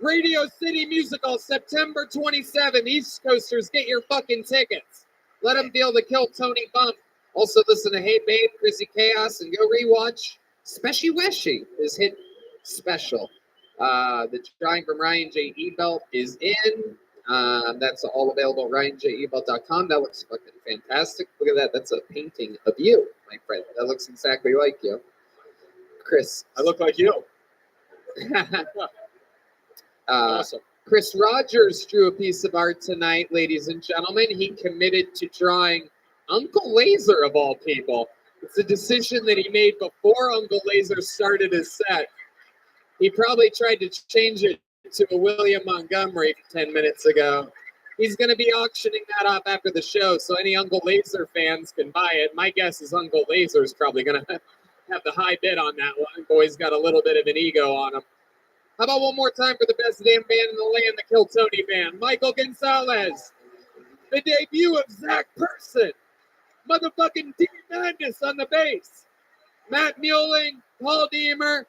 Radio City Musical, September 27th. East Coasters, get your fucking tickets. Let them feel the Kill Tony bump. Also listen to Hey Babe, Chrissy Chaos, and go rewatch Speshy Weshy, his hit special. The drawing from Ryan J. Ebelt is in. That's all available at ryanjebelt.com. That looks fucking fantastic. Look at that. That's a painting of you, my friend. That looks exactly like you. Chris. I look like you. Awesome. Chris Rogers drew a piece of art tonight, ladies and gentlemen. He committed to drawing Uncle Laser, of all people. It's a decision that he made before Uncle Laser started his set. He probably tried to change it to a William Montgomery 10 minutes ago. He's going to be auctioning that off after the show, so any Uncle Laser fans can buy it. My guess is Uncle Laser is probably going to have the high bid on that one. Boy's got a little bit of an ego on him. How about one more time for the best damn band in the land, the Kill Tony Band? Michael Gonzalez. The debut of Zach Person. Motherfucking Team Madness on the bass. Matt Mueling, Paul Deemer.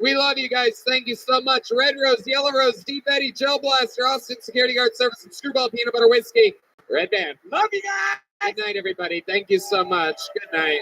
We love you guys. Thank you so much. Red Rose, Yellow Rose, Deep Eddie, Joe Blaster, Austin Security Guard Service, and Screwball Peanut Butter Whiskey. Red Band. Love you guys. Good night, everybody. Thank you so much. Good night.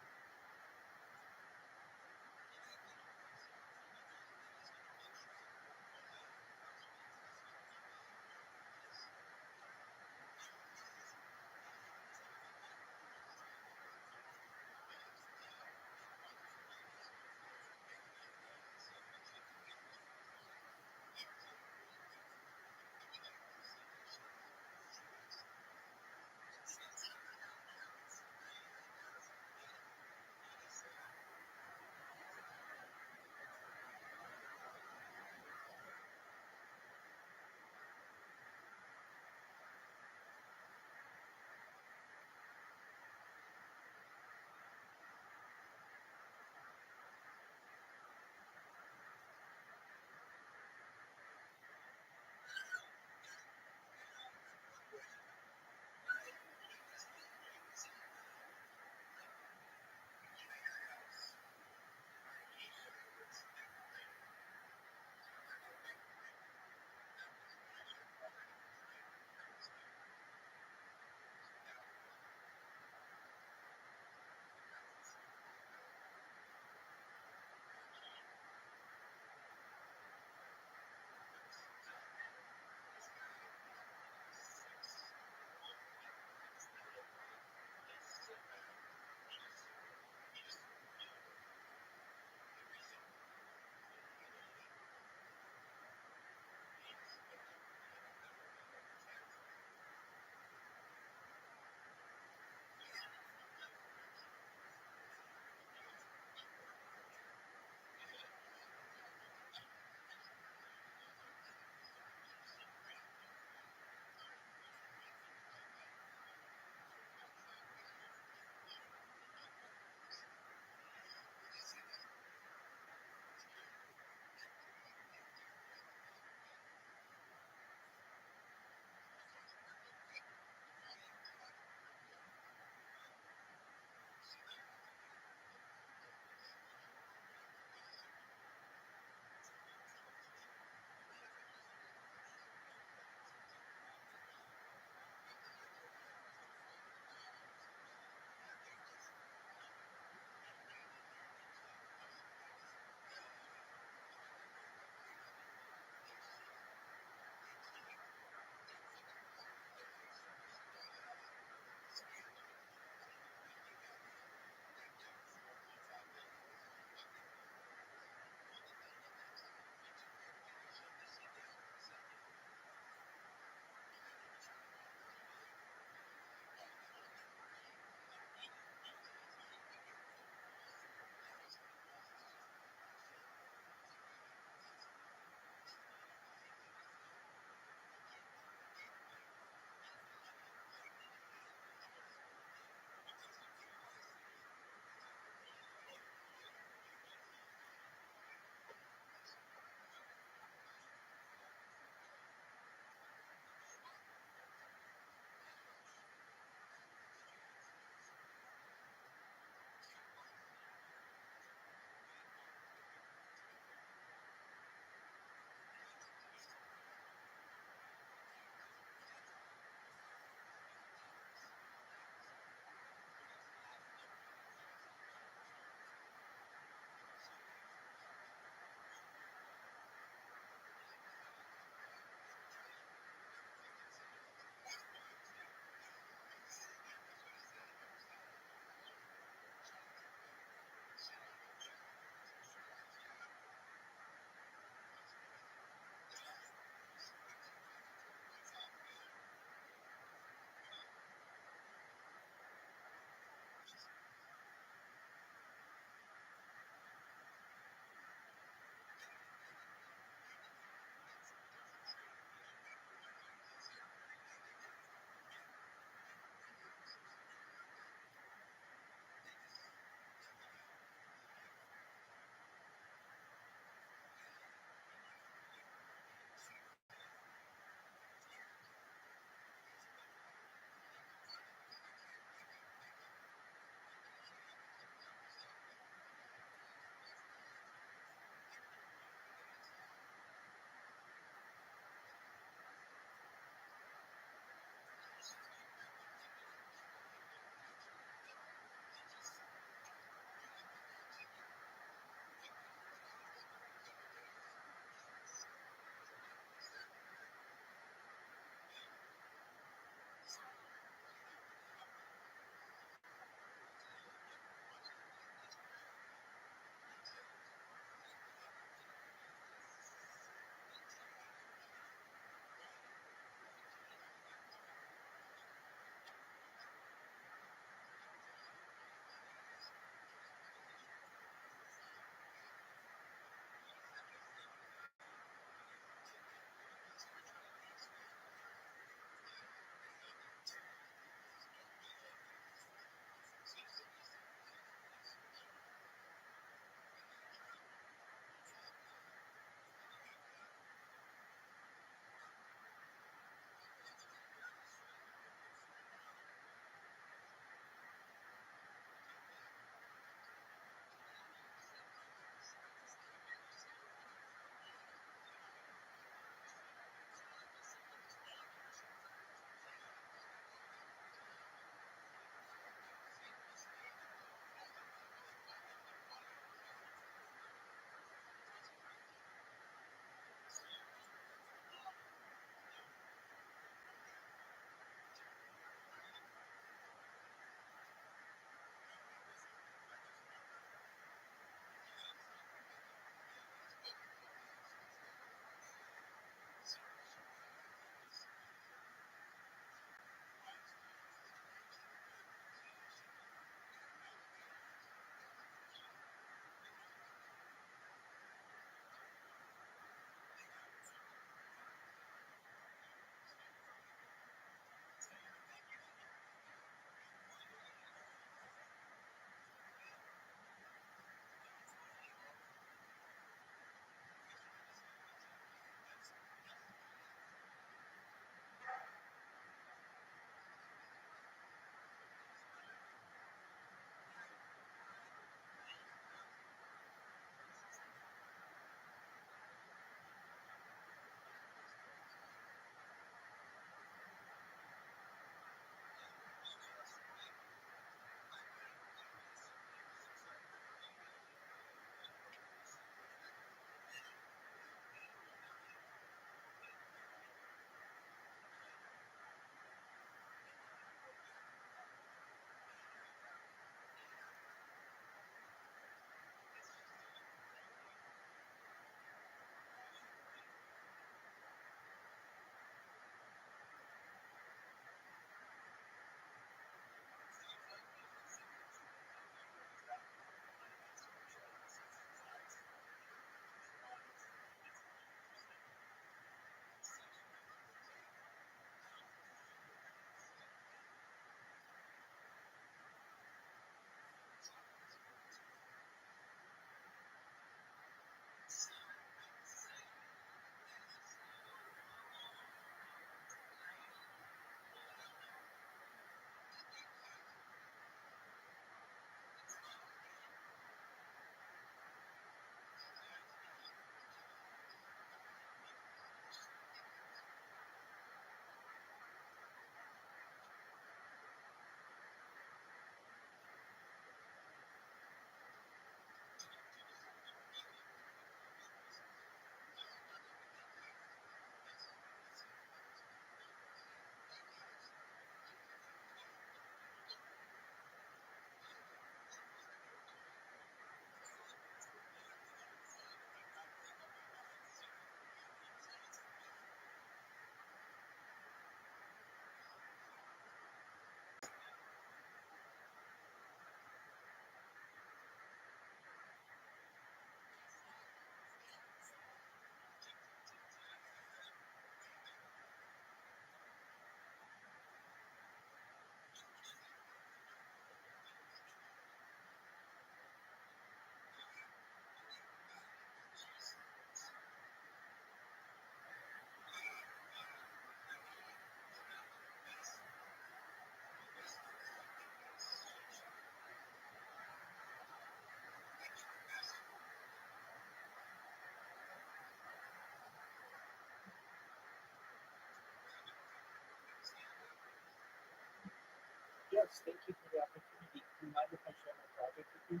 Yes, thank you for the opportunity. Do you mind if I share my project with you?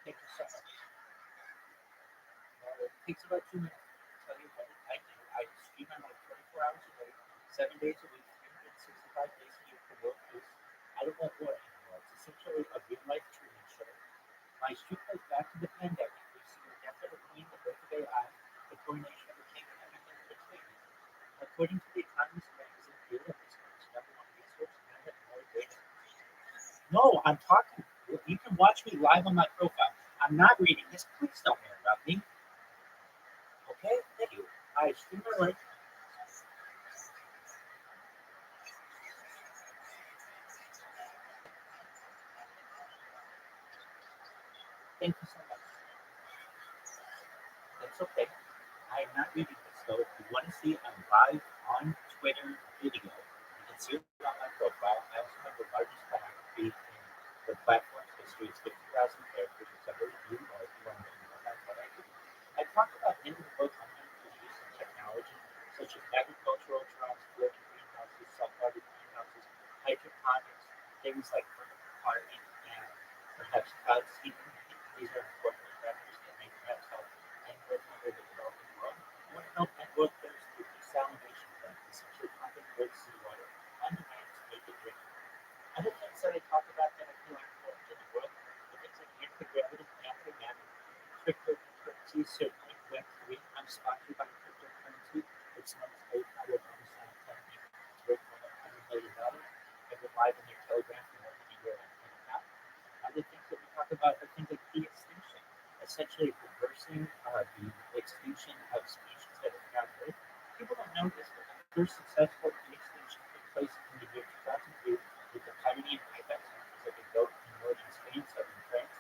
Thank you so much. It takes about 2 minutes to tell you what I do. I stream on like 24 hours a day, 7 days a week, 365 days a year for world news. I don't want war anymore. It's essentially a real life Truman show. My streak goes back to the pandemic. We've seen the death of the queen, the birth of AI, the coronation of the king, and everything in between. According to the Economist magazine, data is the number one resource, and I have more data. No, I'm talking. You can watch me live on my profile. I'm not reading this. Please don't interrupt me. Okay? Thank you. I stream my life. Thank you so much. That's okay. I am not reading this, though. If you want to see, I'm live on Twitter video. You can see it on my profile. I also have the largest biography in the platform's history. It's 50,000 characters. It's a really new one if you want to know about what I do. I talk about in the book unlimited use of technology, such as agricultural drones, floating greenhouses, self-guarded greenhouses, hydroponics, things like vertical farming, and perhaps cloud seeding. These are important factors that may perhaps help and work under the developing world. I want to help and work those through desalination plants, essentially pumping good seawater on demand to make it drinkable. Other things that I talk about that I feel are important to the world, the things like anti-gravity, anti-matter, cryptocurrency, certainly Web3. I'm sponsored by cryptocurrency, which known as PayPal with Amazon technique. It's worth more than $100 million. I go live in their Telegram for more than a year on PayPal. Other things that we talk about are things like de-extinction, essentially reversing the extinction of species that have found Earth. People don't know this, but the first successful de-extinction took place in the year 2002 with the Pyrenean ibex, which is like a goat in northern Spain, southern France.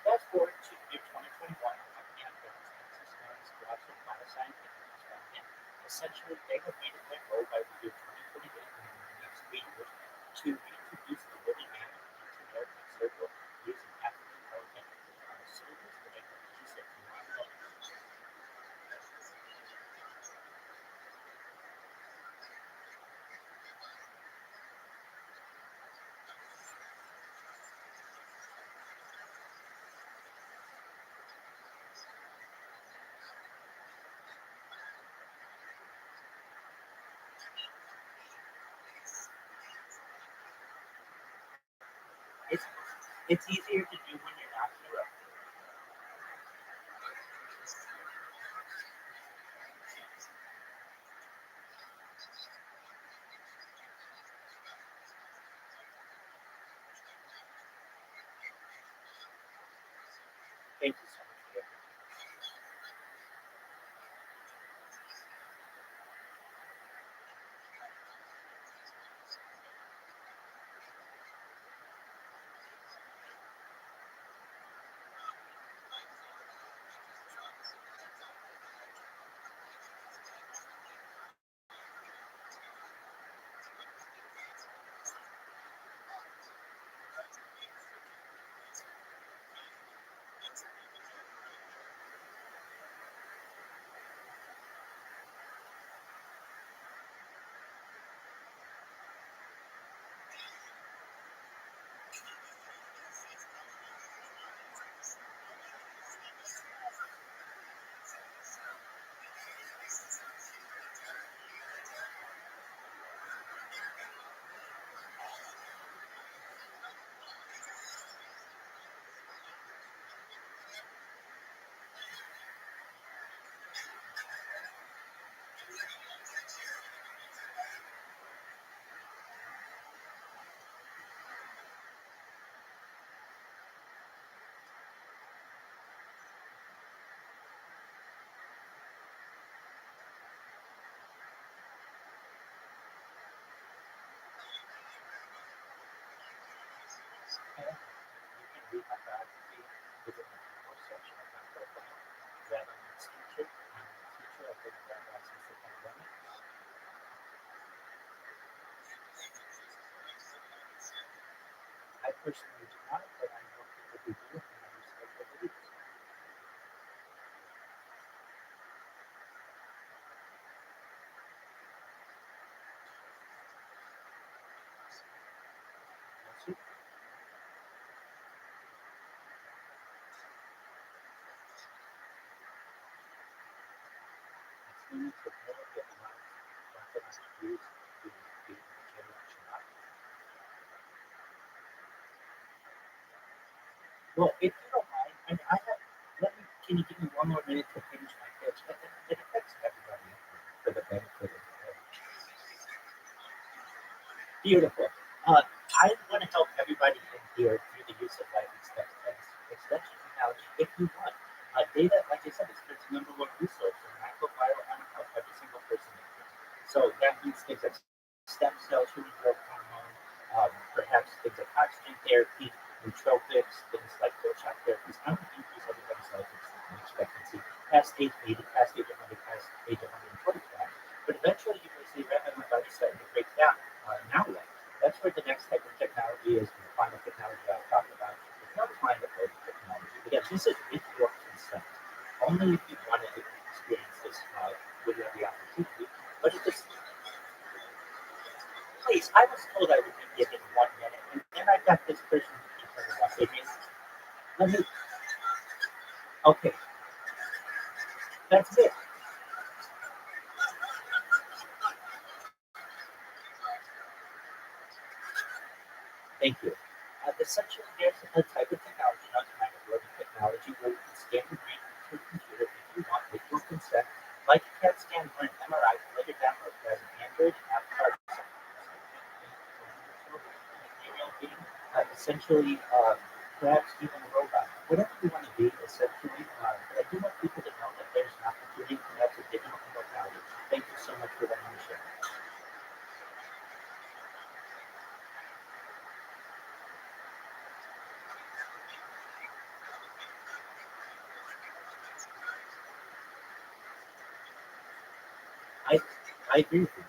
Fast forward to the year 2021, a company out there known as Rothschild Bioscientific was found in. Essentially, they have made it their goal by the year 2028, in the next 3 years, to reintroduce the living animal into their circle using African elephant pharmaceuticals to make them easier to model. It's easier to do when you're not in a rush. Thank you so much for that. You can read my biography within the more section of my profile. Rabbi means teacher. I'm a teacher. I've been a rabbi since the pandemic. I personally do not, but I know people who do, and I respect their beliefs. Well, if you don't mind, I mean, can you give me one more minute to finish my pitch? It affects everybody for the benefit of beautiful. I want to help everybody in here through the use of life extension technology if you want. Data, like I said, is the number one resource in microbiome of every single person in here. So that means things like stem cells, human growth hormone, perhaps things like oxygen therapy, nootropics, things like Rothschild therapies. I'm going to increase everybody's life expectancy past age 80, past age 100, past age 125. But eventually you may say, Rabbi, my body's starting to break down. Now what? That's where the next type of technology is, the final technology I'll talk about. It's not climate related technology. Again, this is with your consent. Only if you want to experience this would you have the opportunity. But it just, please, I was told I would be given 1 minute, and then I got this person who keeps messaging. Let me, okay, that's it. Thank you. Essentially, there's a type of technology, not climate related technology, where you can scan your brain into a computer if you want with your consent, like a CAT scan or an MRI, later download as an Android app card. Essentially, perhaps even a robot, whatever you want to be, essentially. But I do want people to know that there's an opportunity to have a digital immortality. Thank you so much for letting me share. I agree with you.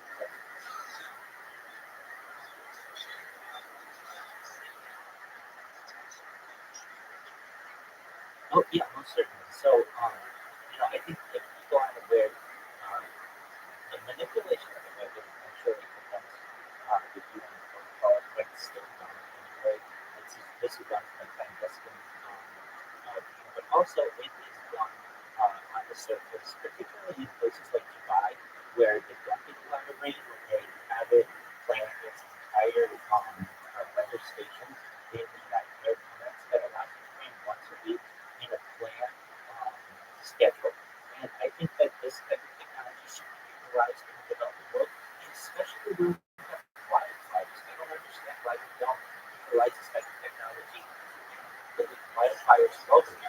Oh, yeah, most certainly. So, I think if people aren't aware, the manipulation of the weapon actually becomes, if you want to call it, like still done anyway. This is done from a clandestine, but also it is done on the surface, particularly in places like Dubai, where they don't get a lot of rain, where they have it planned its entire weather station in the United Arab Emirates that allows it to rain once a week in a planned schedule. And I think that this type of technology should be utilized in the developing world, and especially where we have wildfires. I don't understand why we don't utilize this type of technology to wildfires globally.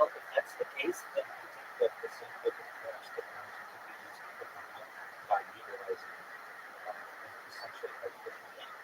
Well, if that's the case, then I think that the same type of technology can be used to become out by utilizing essentially artificial light.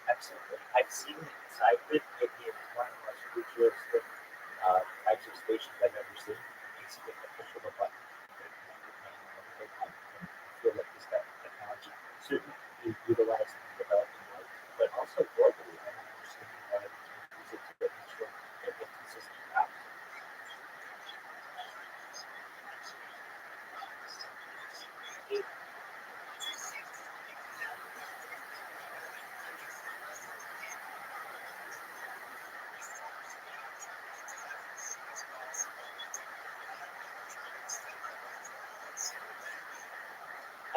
Absolutely. I've seen it inside it. It is one of the most futuristic types of stations I've ever seen. Basically, the push of a button, I feel like this type of technology certainly can be utilized in the developing world, but also globally. I don't understand why we can't use it to make sure that we're consistent out.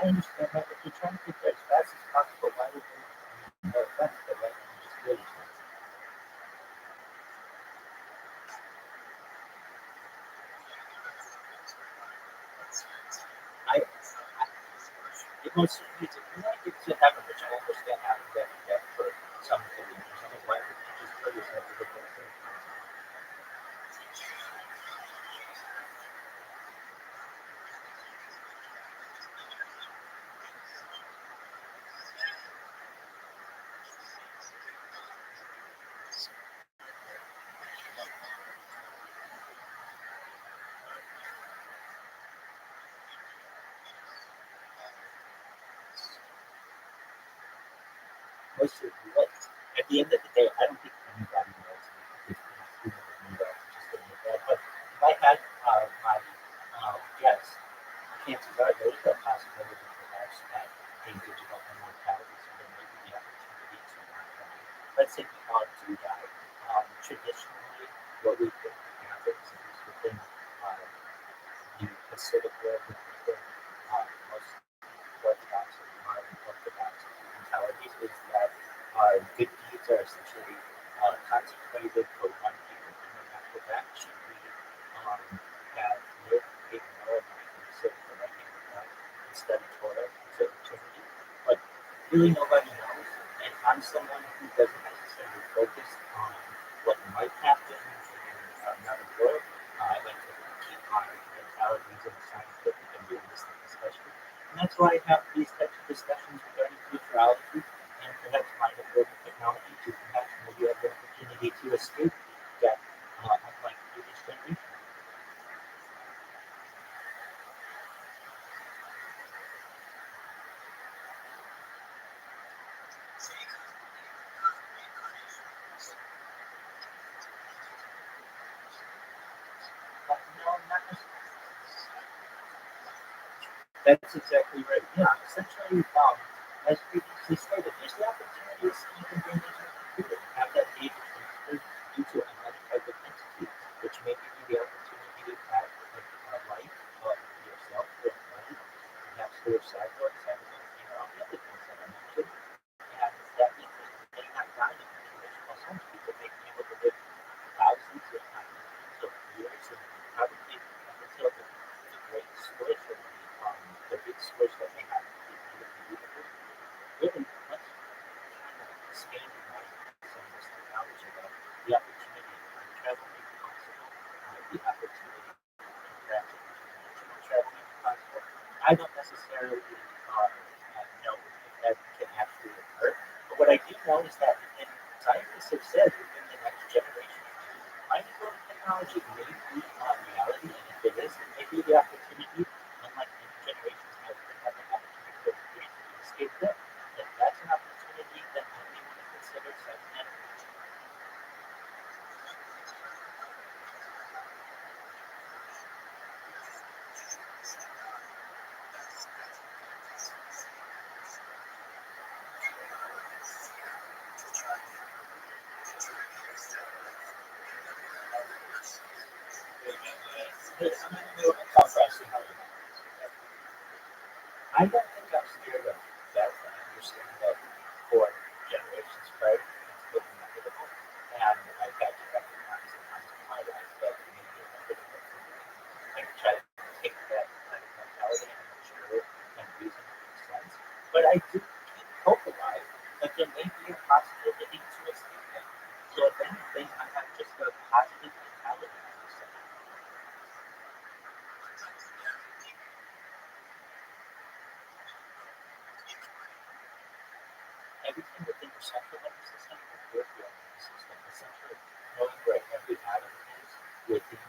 I understand that if you're trying to get there as fast as possible, why would you know that's the right one just really fast? It most certainly is. If you want to get to heaven, which I understand how to get that for some believers, I mean, why would you just kill yourself to get there? moisture you like. At the end of the day, I don't think anybody knows if who knows me, just to admit that. But if I had my guess, chances are there is a possibility perhaps that they could develop more calories, so there may be the opportunity to not die. Let's say people do die. Traditionally, what we think happens is within the Pacific world, most Orthodox or modern Orthodox mentalities is that good deeds are essentially contemplated for 1 year, and then after that, should we have lived a moral life and sit the right hand of God and study Torah for eternity? But really, nobody knows, and I'm someone who doesn't necessarily focus on what might happen in another world. I like to keep my mentalities in the scientific and realistic discussion. And that's why I have these types of discussions regarding futurology and perhaps mind building technology to perhaps maybe have the opportunity to escape death, unlike previous generations. No, not That's exactly right. Yeah, essentially, as previously stated, there's the opportunity to see even bring these computer and have that data transferred into another type of entity, which may give you the opportunity to have a life of yourself or a friend, perhaps for a cyborg, all the other things that I mentioned. And that means that you may not die in the traditional sense. People may be able to live thousands, if not millions of years, and probably up until the great squish or the big squish that may happen at the end of the universe. Really, let's kind of expand your mind on some of this technology about the opportunity of time travel may be possible, the opportunity to perhaps interdimensional travel may be possible. I don't necessarily know if that can actually occur, but what I do know is that scientists have said within the next generation, microwave technology may be reality, and if it is, it may be the opportunity, unlike many generations have had the opportunity to experience and escape death, that that's an opportunity that I may want to consider setting at a future. Hey, I'm in the middle of a podcast. I don't think I'm scared of death. I understand that for generations prior, it's been inevitable. And I've had to recognize in times of my life that it may be inevitable for me. I try to take that kind of mentality and mature it and reason it makes sense. But I do keep hope alive that there may be a possibility to escape that. So if anything, I have just a positive mentality. Everything within your central nervous system and peripheral nervous system, essentially knowing where every atom is within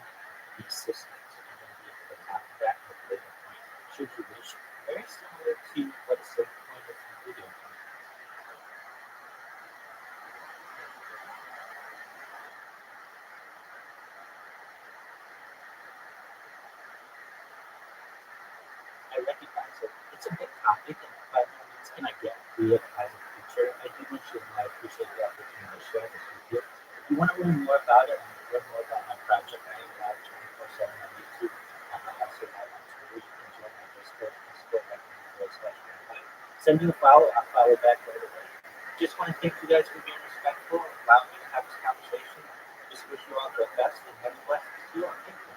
these systems and then being able to tap that at a later point, should you wish, very similar to what a certain point of the video game. I recognize that it's a big topic, and by no means can I guarantee it as a future. I do want you to know I appreciate the opportunity to share this with you. If you want to learn more about it and learn more about my project, I am live 24/7 on YouTube. I also have on Twitter. You can join my Discord.com/Rabbi. Send me a follow. I'll follow back right away. Just want to thank you guys for being respectful and allowing me to have this conversation. Just wish you all the best and many blessings to you all. Thank you.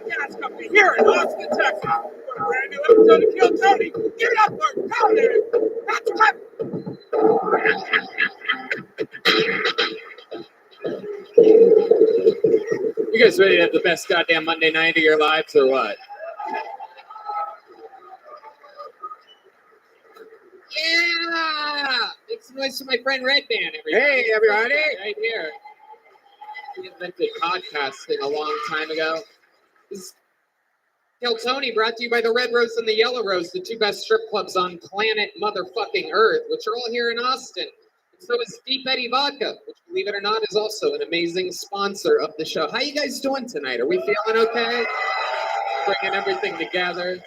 Gas Company here in Austin, Texas, for a brand new episode of Kill Tony. Give it up for Tony! That's right. You guys ready to have the best goddamn Monday night of your lives or what? Yeah! Make some noise for my friend Red Band, everybody. Hey, everybody. Right here. We invented podcasting a long time ago. This is Kill Tony, brought to you by the Red Rose and the Yellow Rose, the two best strip clubs on planet motherfucking Earth, which are all here in Austin. And so is Deep Eddy Vodka, which, believe it or not, is also an amazing sponsor of the show. How you guys doing tonight? Are we feeling okay? Bringing everything together.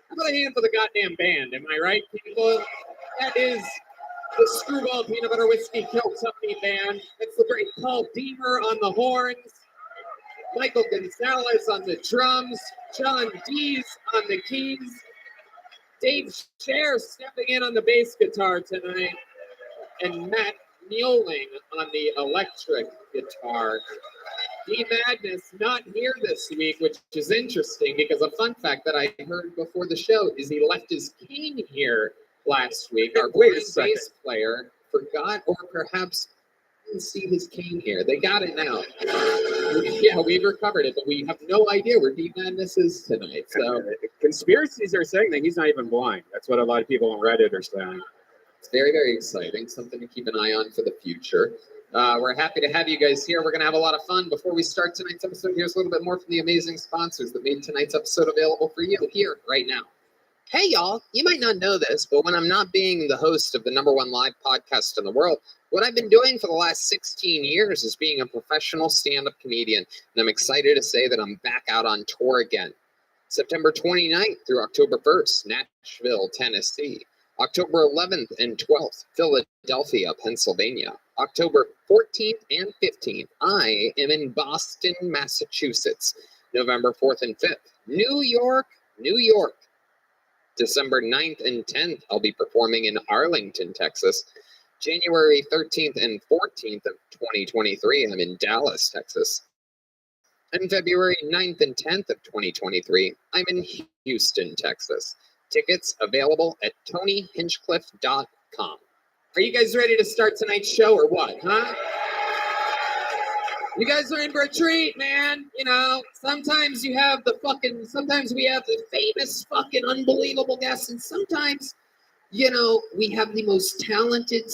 How about a hand for the goddamn band? Am I right, people? That is the Screwball Peanut Butter Whiskey Kill Tony band. That's the great Paul Deemer on the horns. Michael Gonzalez on the drums, John Dees on the keys, Dave Scher stepping in on the bass guitar tonight, and Matt Mueling on the electric guitar. D Madness not here this week, which is interesting because a fun fact that I heard before the show is he left his cane here last week. Our bass player forgot, or perhaps didn't see his cane here. They got it now. Yeah, we've recovered it, but we have no idea where D Madness is tonight. So conspiracies are saying that he's not even blind. That's what a lot of people on Reddit are saying. it's very, very exciting. Something to keep an eye on for the future. We're happy to have you guys here. We're going to have a lot of fun. Before we start tonight's episode, here's a little bit more from the amazing sponsors that made tonight's episode available for you here right now. Hey, y'all, you might not know this, but when I'm not being the host of the #1 live podcast in the world, what I've been doing for the last 16 years is being a professional stand-up comedian, and I'm excited to say that I'm back out on tour again. September 29th through October 1st, Nashville, Tennessee. October 11th and 12th, Philadelphia, Pennsylvania. October 14th and 15th, I am in Boston, Massachusetts. November 4th and 5th, New York, New York. December 9th and 10th, I'll be performing in Arlington, Texas. January 13th and 14th of 2023, I'm in Dallas, Texas. And February 9th and 10th of 2023, I'm in Houston, Texas. Tickets available at TonyHinchcliffe.com. Are you guys ready to start tonight's show or what, huh? You guys are in for a treat, man. You know, sometimes we have the famous fucking unbelievable guests, and sometimes, you know, we have the most talented,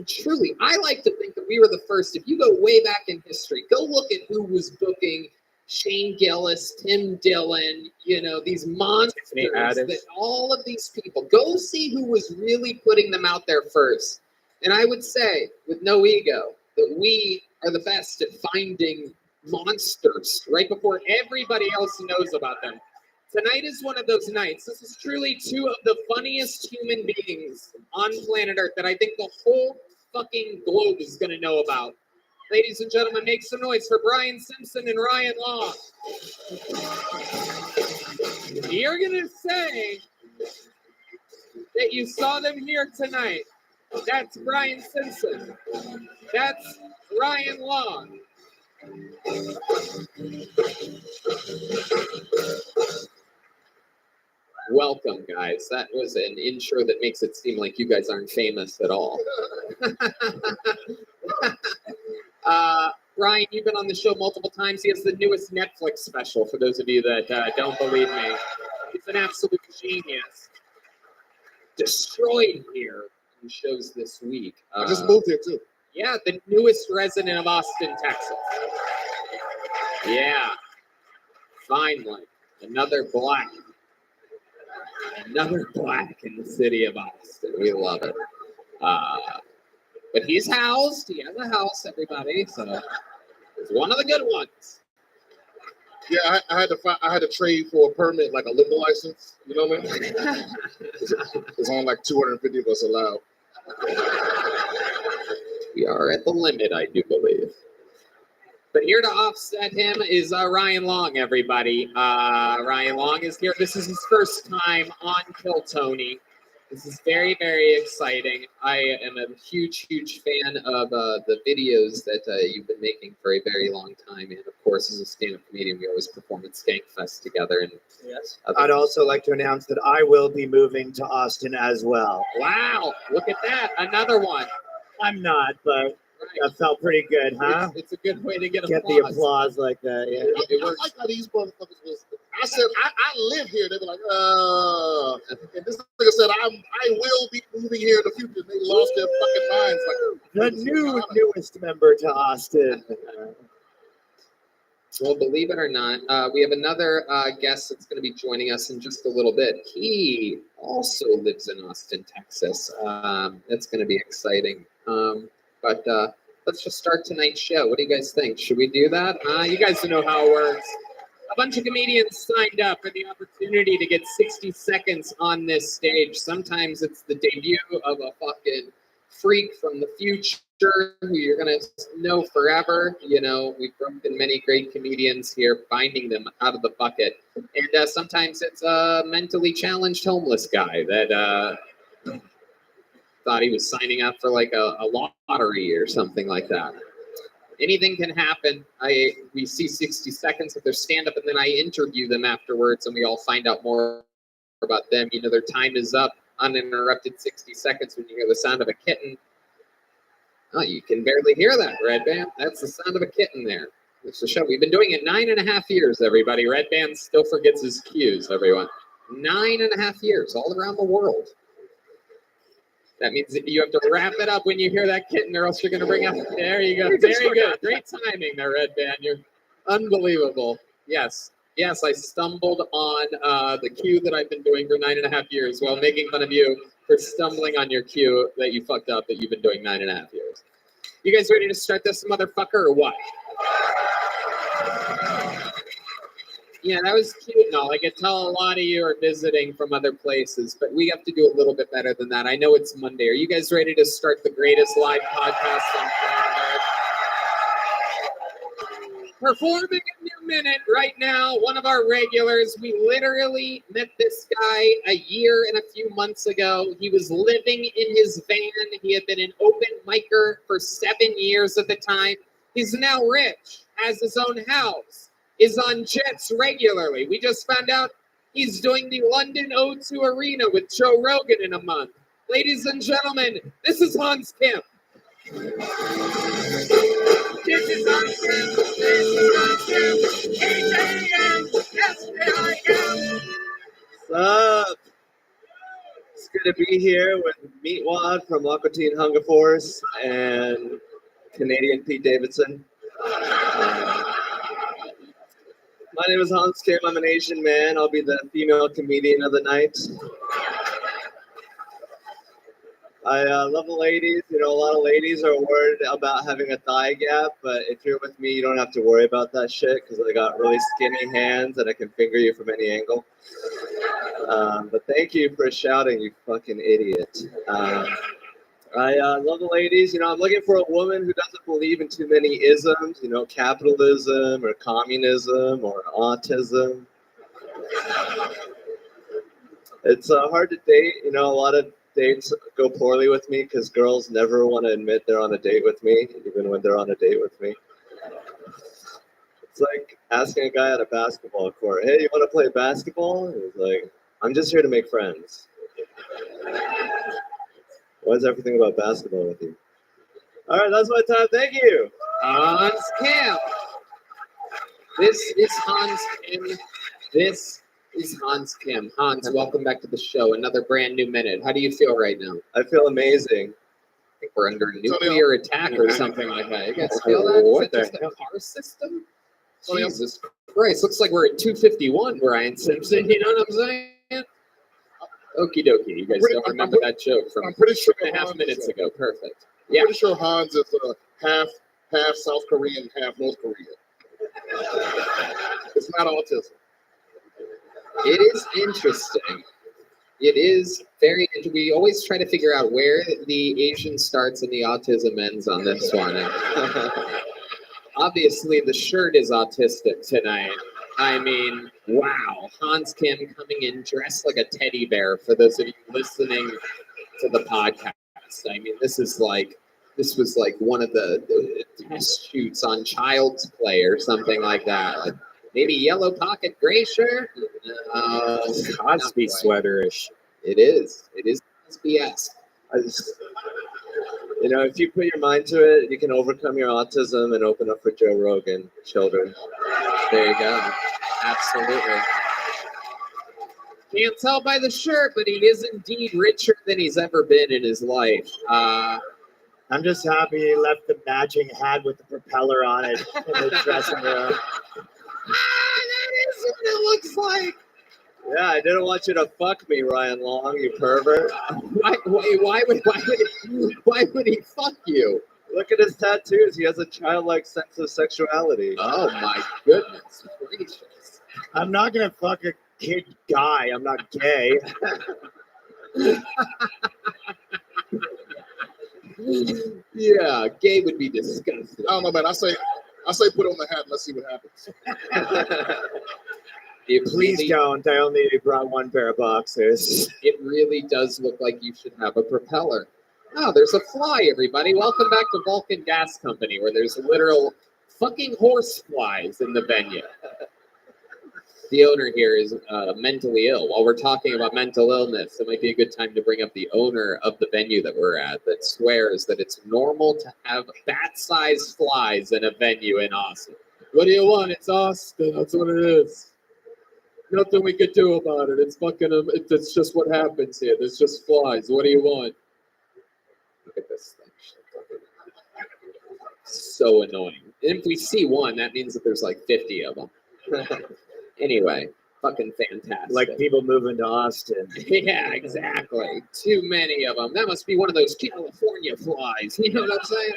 truly, I like to think that we were the first. If you go way back in history, go look at who was booking Shane Gillis, Tim Dillon, you know, these monsters, that all of these people. Go see who was really putting them out there first. And I would say, with no ego, that we are the best at finding monsters right before everybody else knows about them. Tonight is one of those nights. This is truly two of the funniest human beings on planet Earth that I think the whole fucking globe is going to know about. Ladies and gentlemen, make some noise for Brian Simpson and Ryan Law. You're going to say that you saw them here tonight. That's Brian Simpson. That's Ryan Law. Welcome, guys. That was an intro that makes it seem like you guys aren't famous at all. Brian, you've been on the show multiple times. He has the newest Netflix special, for those of you that don't believe me. He's an absolute genius. Destroyed here in who shows this week. I just moved here too. Yeah, the newest resident of Austin, Texas. Yeah, finally, another black in the city of Austin. We love it. But he's housed. He has a house, everybody. So it's one of the good ones. Yeah, I had to trade for a permit, like a liquor license. You know what I mean? It's only like 250 of us allowed. We are at the limit, I do believe. But here to offset him is Ryan Long, everybody. Ryan Long is here. This is his first time on Kill Tony. This is very, very exciting. I am a huge, huge fan of the videos that you've been making for a very long time. And of course, as a stand-up comedian, we always perform at Skankfest together. And yes. I'd also like to announce that I will be moving to Austin as well. Wow, look at that. Another one. I'm not, but that felt pretty good, huh? It's a good way to get the applause like that. Yeah. It I works. like how these motherfuckers was. I said I live here. They were like, and this nigga said I will be moving here in the future. They lost their fucking minds. Like The newest member to Austin. Well, believe it or not, we have another guest that's going to be joining us in just a little bit. He also lives in Austin, Texas. That's going to be exciting. But let's just start tonight's show. What do you guys think? Should we do that? You guys know how it works. A bunch of comedians signed up for the opportunity to get 60 seconds on this stage. Sometimes it's the debut of a fucking freak from the future who you're going to know forever. You know, we've broken many great comedians here, finding them out of the bucket. And sometimes it's a mentally challenged homeless guy that thought he was signing up for like a lottery or something like that. Anything can happen. We see 60 seconds of their stand-up, and then I interview them afterwards, and we all find out more about them. You know, their time is up. Uninterrupted 60 seconds when you hear the sound of a kitten. Oh, you can barely hear that, Red Band. That's the sound of a kitten there. It's the show. We've been doing it 9.5 years, everybody. Red Band still forgets his cues, everyone. 9.5 years, all around the world. That means that you have to wrap it up when you hear that kitten, or else you're going to bring up. There you go. Very good. Great timing there, Red Band. You're unbelievable. Yes. Yes, I stumbled on the cue that I've been doing for 9.5 years while making fun of you for stumbling on your cue that you fucked up that you've been doing 9.5 years. You guys ready to start this motherfucker or what? Yeah, that was cute and all. I could tell a lot of you are visiting from other places, but we have to do a little bit better than that. I know it's Monday. Are you guys ready to start the greatest live podcast on planet Earth? Performing a new minute right now, one of our regulars. We literally met this guy a year and a few months ago. He was living in his van. He had been an open micer for 7 years at the time. He's now rich, has his own house, is on jets regularly. We just found out he's doing the London O2 Arena with Joe Rogan in a month. Ladies and gentlemen, this is Hans Kim. This is Hans Kim. This is Hans Kim. H-A-M. Yes, I am. What's up? It's good to be here with Meatwad from Aqua Teen Hunger Force and Canadian Pete Davidson. My name is Hans Kim. I'm an Asian man. I'll be the female comedian of the night. I love the ladies. You know, a lot of ladies are worried about having a thigh gap, but if you're with me, you don't have to worry about that shit because I got really skinny hands and I can finger you from any angle. But thank you for shouting, you fucking idiot. I love the ladies. You know, I'm looking for a woman who doesn't believe in too many isms, you know, capitalism or communism or autism. It's hard to date. You know, a lot of dates go poorly with me because girls never want to admit they're on a date with me, even when they're on a date with me. It's like asking a guy at a basketball court, hey, you want to play basketball? And he's like, I'm just here to make friends. Why is everything about basketball with you? All right, that's my time. Thank you. Hans Kim. This is Hans Kim. This He's Hans Kim. Hans, welcome back to the show. Another brand new minute. How do you feel right now? I feel amazing. I think we're under nuclear attack or something like that. You guys feel that? What Is that just the car system? Jesus Christ. Looks like we're at 251, Brian Simpson. You know what I'm saying? Okie dokie. You guys don't remember that joke from I'm pretty sure 2.5 minutes ago. Perfect. I'm Yeah. pretty sure Hans is half South Korean, half North Korean. It's not autism. It is interesting. It is very. We always try to figure out where the Asian starts and the autism ends on this one. And obviously, the shirt is autistic tonight. I mean, wow. Hans Kim coming in dressed like a teddy bear for those of you listening to the podcast. I mean, this was like one of the test shoots on Child's Play or something like that. Like maybe Yellow Pocket Gray shirt. Cosby sweaterish. It is. It is Cosby-esque. I just, if you put your mind to it, you can overcome your autism and open up for Joe Rogan, children. There you go. Absolutely. Can't tell by the shirt, but he is indeed richer than he's ever been in his life. I'm just happy he left the matching hat with the propeller on it in the dressing room. That is what it looks like. Yeah, I didn't want you to fuck me, Ryan Long, you pervert. Why would he fuck you? Look at his tattoos. He has a childlike sense of sexuality. Oh my goodness gracious. I'm not gonna fuck a kid guy. I'm not gay. Yeah, gay would be disgusting. I don't know, man. I say put on the hat and let's see what happens. Please don't. I only brought one pair of boxers. It really does look like you should have a propeller. Oh, there's a fly, everybody. Welcome back to Vulcan Gas Company, where there's literal fucking horse flies in the venue. The owner here is mentally ill. While we're talking about mental illness, it might be a good time to bring up the owner of the venue that we're at that swears that it's normal to have bat-sized flies in a venue in Austin. What do you want? It's Austin. That's what it is. Nothing we could do about it. It's fucking. It's just what happens here. There's just flies. What do you want? Look at this thing. So annoying. And if we see one, that means that there's like 50 of them. Anyway, fucking fantastic. Like people moving to Austin. Yeah, exactly. Too many of them. That must be one of those California flies. You know what I'm saying?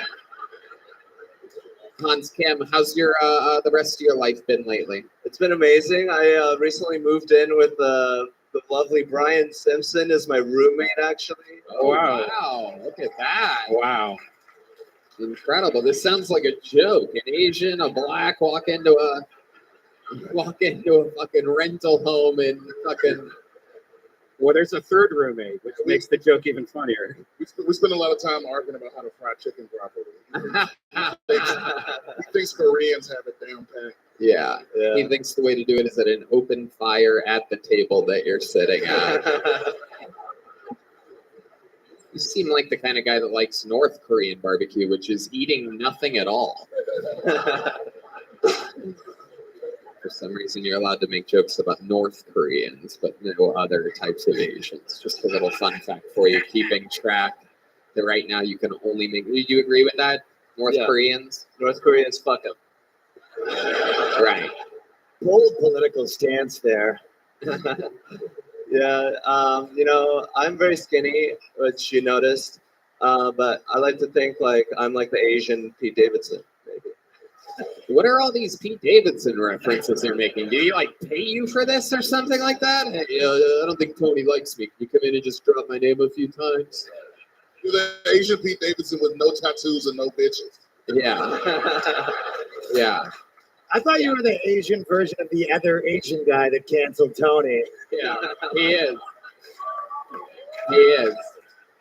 Hans Kim, how's your the rest of your life been lately? It's been amazing. I recently moved in with the lovely Brian Simpson as my roommate, actually. Oh, wow. Look at that. Wow. Incredible. This sounds like a joke. An Asian, a black walk into a fucking rental home in fucking. Well, there's a third roommate, which makes the joke even funnier. We spend a lot of time arguing about how to fry chicken properly. He thinks Koreans have it down pat. Yeah. He thinks the way to do it is at an open fire at the table that you're sitting at. You seem like the kind of guy that likes North Korean barbecue, which is eating nothing at all. For some reason, you're allowed to make jokes about North Koreans, but no other types of Asians. Just a little fun fact for you, keeping track that right now you can only make. Do you agree with that? North Koreans? North Koreans, fuck them. Right. Bold political stance there. Yeah, I'm very skinny, which you noticed, but I like to think like I'm like the Asian Pete Davidson, maybe. What are all these Pete Davidson references they're making? Do you pay you for this or something like that? Hey, I don't think Tony likes me. Can you come in and just drop my name a few times? You're the Asian Pete Davidson with no tattoos and no bitches. Yeah. Yeah. I thought you were the Asian version of the other Asian guy that canceled Tony. Yeah, he is. He is.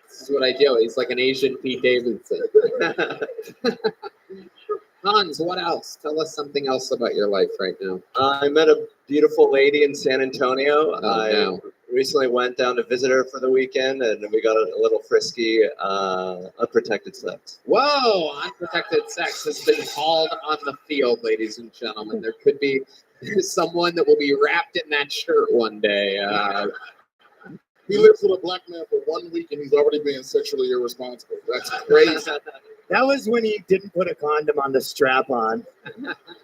This is what I do. He's like an Asian Pete Davidson. Hans, what else? Tell us something else about your life right now. I met a beautiful lady in San Antonio. I no. recently went down to visit her for the weekend, and we got a little frisky, unprotected sex. Whoa! Unprotected sex has been called on the field, ladies and gentlemen. There could be someone that will be wrapped in that shirt one day. He lives with a black man for 1 week and he's already being sexually irresponsible. That's crazy. That was when he didn't put a condom on the strap on.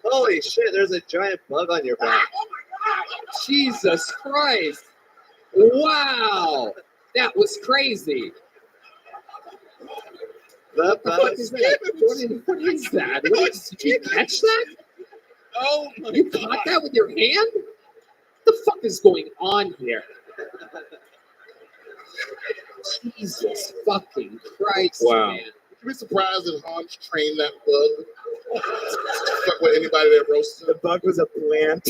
Holy shit, there's a giant bug on your back. Jesus Christ! Wow! That was crazy. What the fuck is that? What is that? Did you catch that? Oh my You caught that with your hand? What the fuck is going on here? Jesus fucking Christ, Wow. man. Would you be surprised if Hans trained that bug? Fuck with anybody that roasted. The bug was a plant.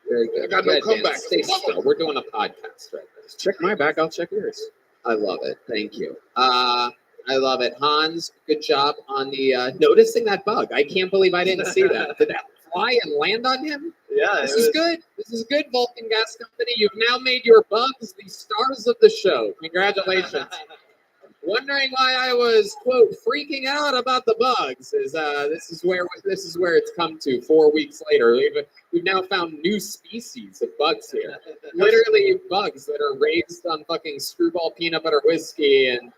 Very good. I got no Good, man. comeback. Stay still. We're doing a podcast right now. Check my back, I'll check yours. I love it. Thank you. I love it. Hans, good job on the noticing that bug. I can't believe I didn't see that. Did that fly and land on him? Yeah. This is good. This is good, Vulcan Gas Company. You've now made your bugs the stars of the show. Congratulations. Wondering why I was, quote, freaking out about the bugs is this is where it's come to 4 weeks later. We've now found new species of bugs here. Literally bugs that are raised on fucking screwball peanut butter whiskey and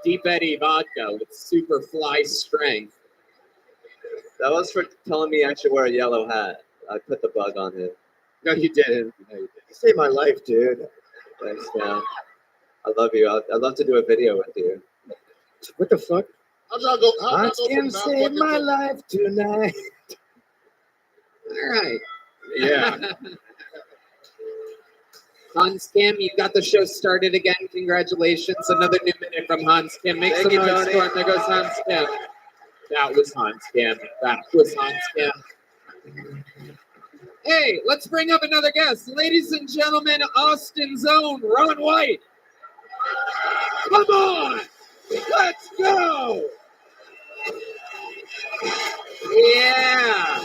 Deep Eddy vodka with super fly strength. That was for telling me I should wear a yellow hat. I put the bug on him. No, you didn't. You saved my life, dude. Thanks, man. I love you. I'd love to do a video with you. What the fuck? How'd y'all go? I can save my life tonight. All right. Yeah. Hans Kim, you got the show started again. Congratulations. Another new minute from Hans Kim. Make some noise for him. There goes Hans Kim. That was Hans Kim. That was Hans Kim. Hey, let's bring up another guest. Ladies and gentlemen, Austin's own Ron White. Come on. Let's go. Yeah.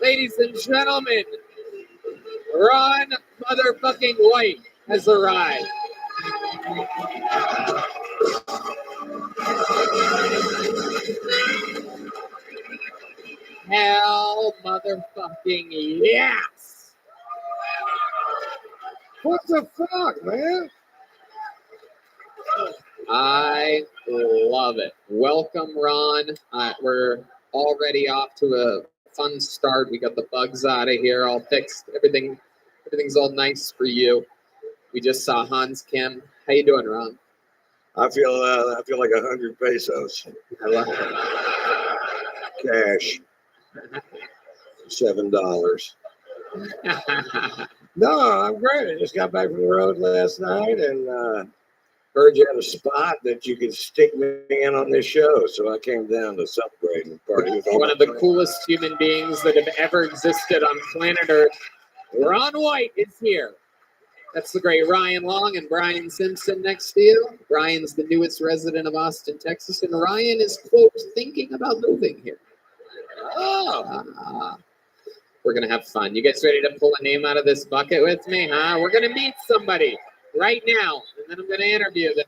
Ladies and gentlemen, Ron motherfucking White has arrived. Hell motherfucking yes! What the fuck, man? I love it. Welcome, Ron. We're already off to a fun start. We got the bugs out of here, all fixed. Everything's all nice for you. We just saw Hans Kim. How you doing, Ron? I feel like 100 pesos. I love it. Cash. $7. No, I'm great. I just got back from the road last night and heard you had a spot that you could stick me in on this show, so I came down to celebrate and party with all One of the coolest human beings that have ever existed on planet Earth. Ron White is here. That's the great Ryan Long and Brian Simpson next to you. Brian's the newest resident of Austin, Texas, and Ryan is, quote, thinking about moving here. Oh. We're going to have fun. You guys ready to pull a name out of this bucket with me, huh? We're going to meet somebody right now, and then I'm going to interview them.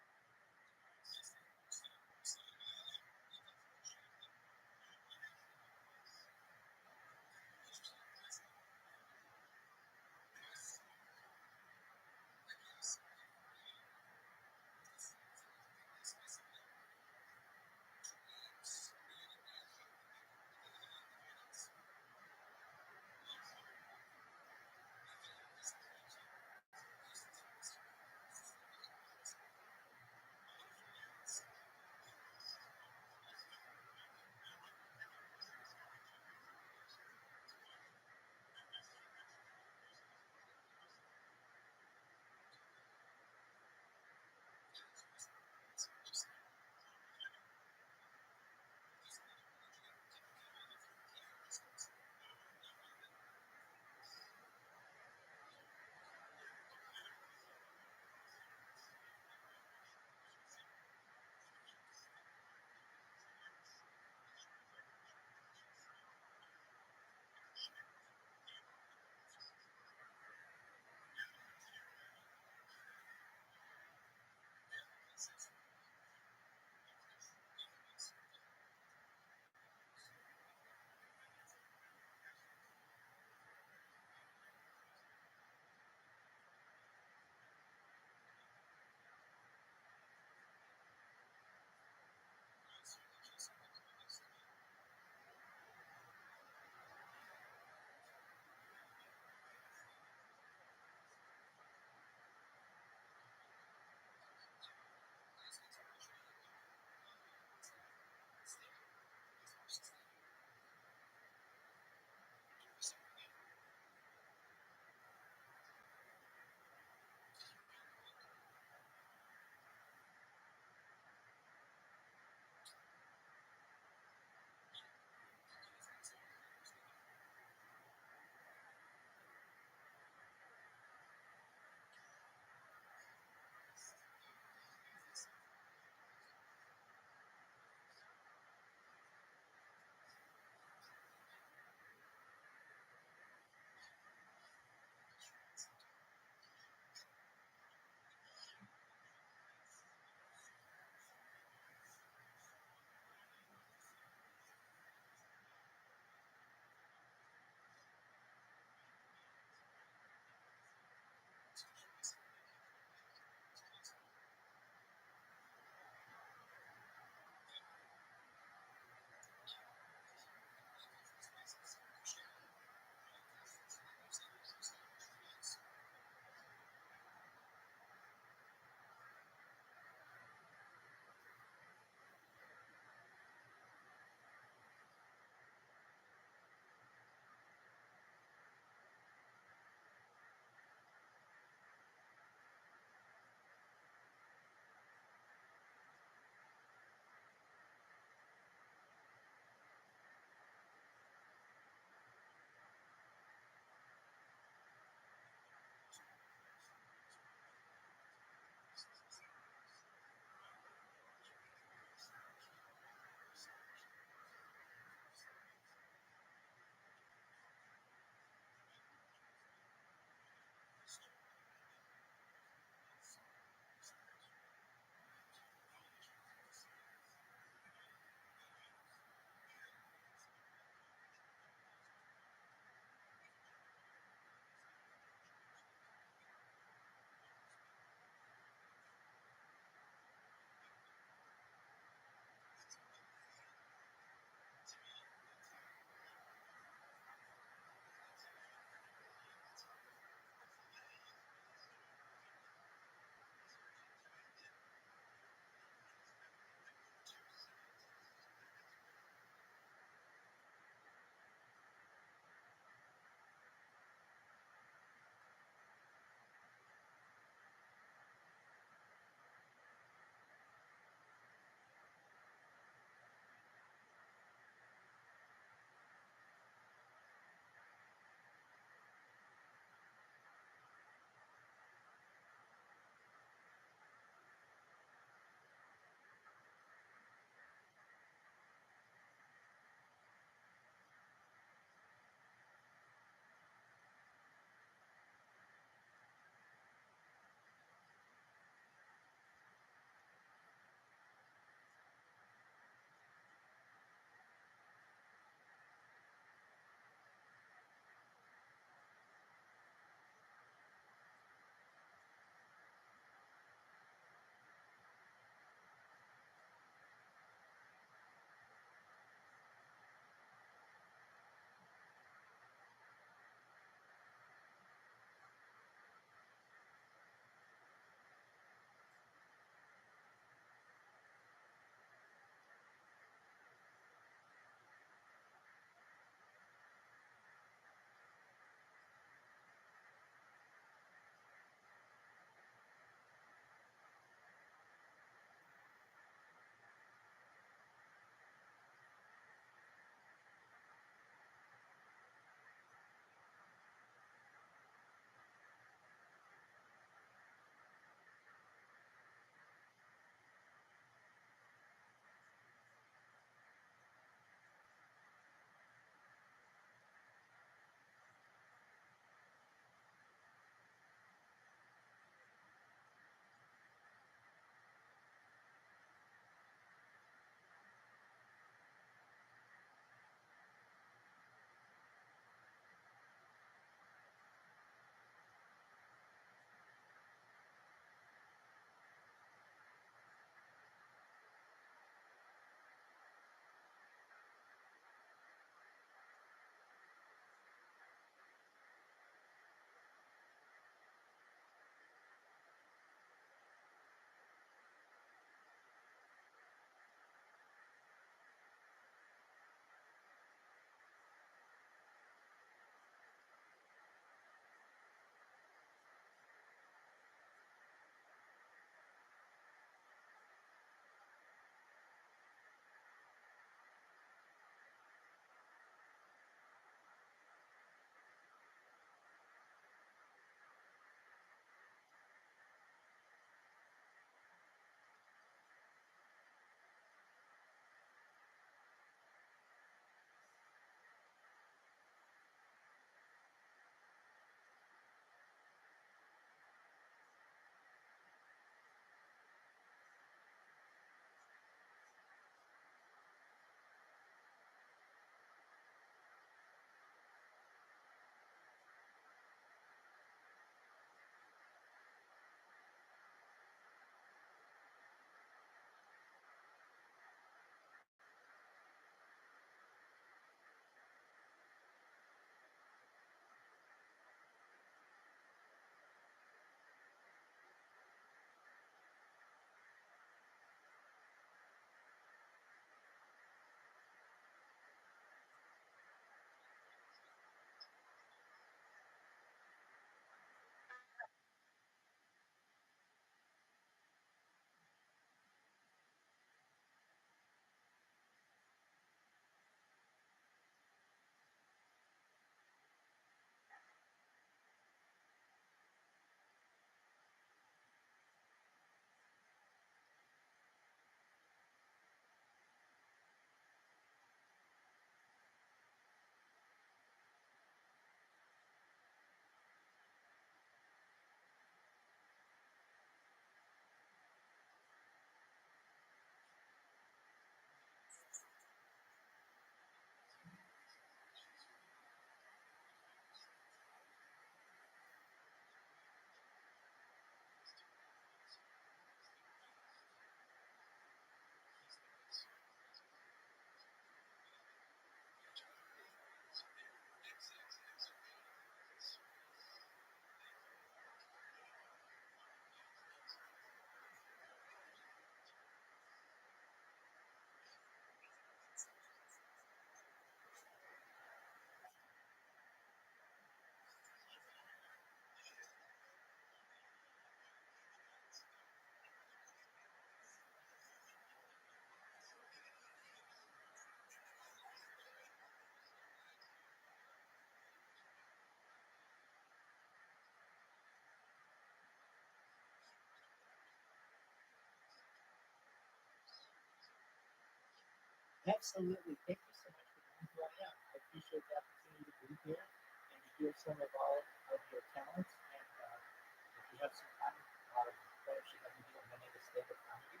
Absolutely. Thank you so much for being who I am. I appreciate the opportunity to be here and to hear some of all of your talents. And if you have some time, why don't you let me do a minute of stand-up comedy?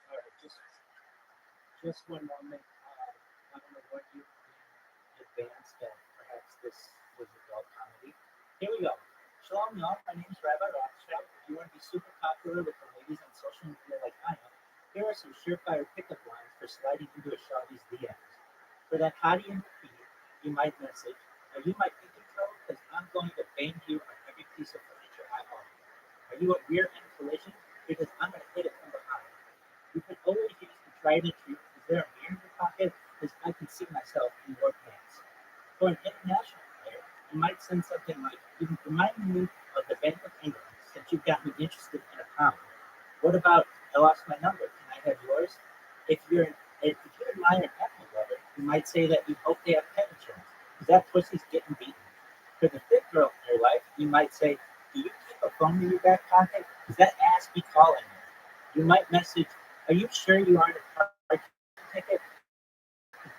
All right, just one moment. I don't know what you in advance that perhaps this was adult comedy. Here we go. Shalom, y'all. My name is Rabbi Rothschild. If you want to be super popular with the ladies on social media like I am, here are some surefire pickup lines for sliding into a shawty's DMs. For that hottie in your feed, you might message, "Are you my pinky toe? Because I'm going to bang you on every piece of furniture I own. Are you a rear end collision? Because I'm going to hit it from behind." You can always use the trident treat. Is there a mirror in your pocket? Because I can see myself in your pants. For an international player, you might send something like, "You can remind me of the Bank of England since you've got me interested in a pound." What about, "I lost my number, can I have yours?" If you admire an ethnic lover, you might say that you hope they have pet insurance, because that pussy's getting beaten. For the fit girl in your life, you might say, "Do you keep a phone in your back pocket? Because that ass be calling you." You might message, "Are you sure you aren't a parking ticket?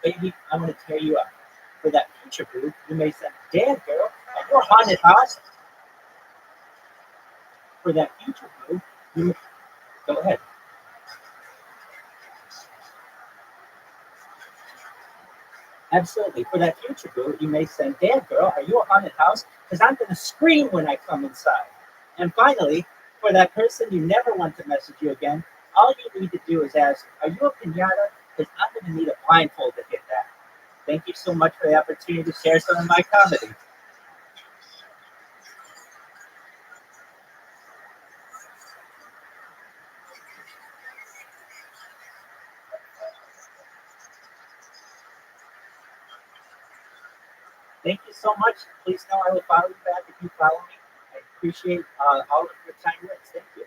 Baby, I want to tear you up." For that future boo, you may say, "Damn, girl, are you a haunted house?" For that future boo, you go ahead. Absolutely. For that future boo, you may say, "Damn, girl, are you a haunted house? Because I'm going to scream when I come inside." And finally, for that person you never want to message you again, all you need to do is ask, "Are you a pinata? Because I'm going to need a blindfold to hit that." Thank you so much for the opportunity to share some of my comedy. Thank you so much. Please know I will follow you back if you follow me. I appreciate all of your kind words. Thank you.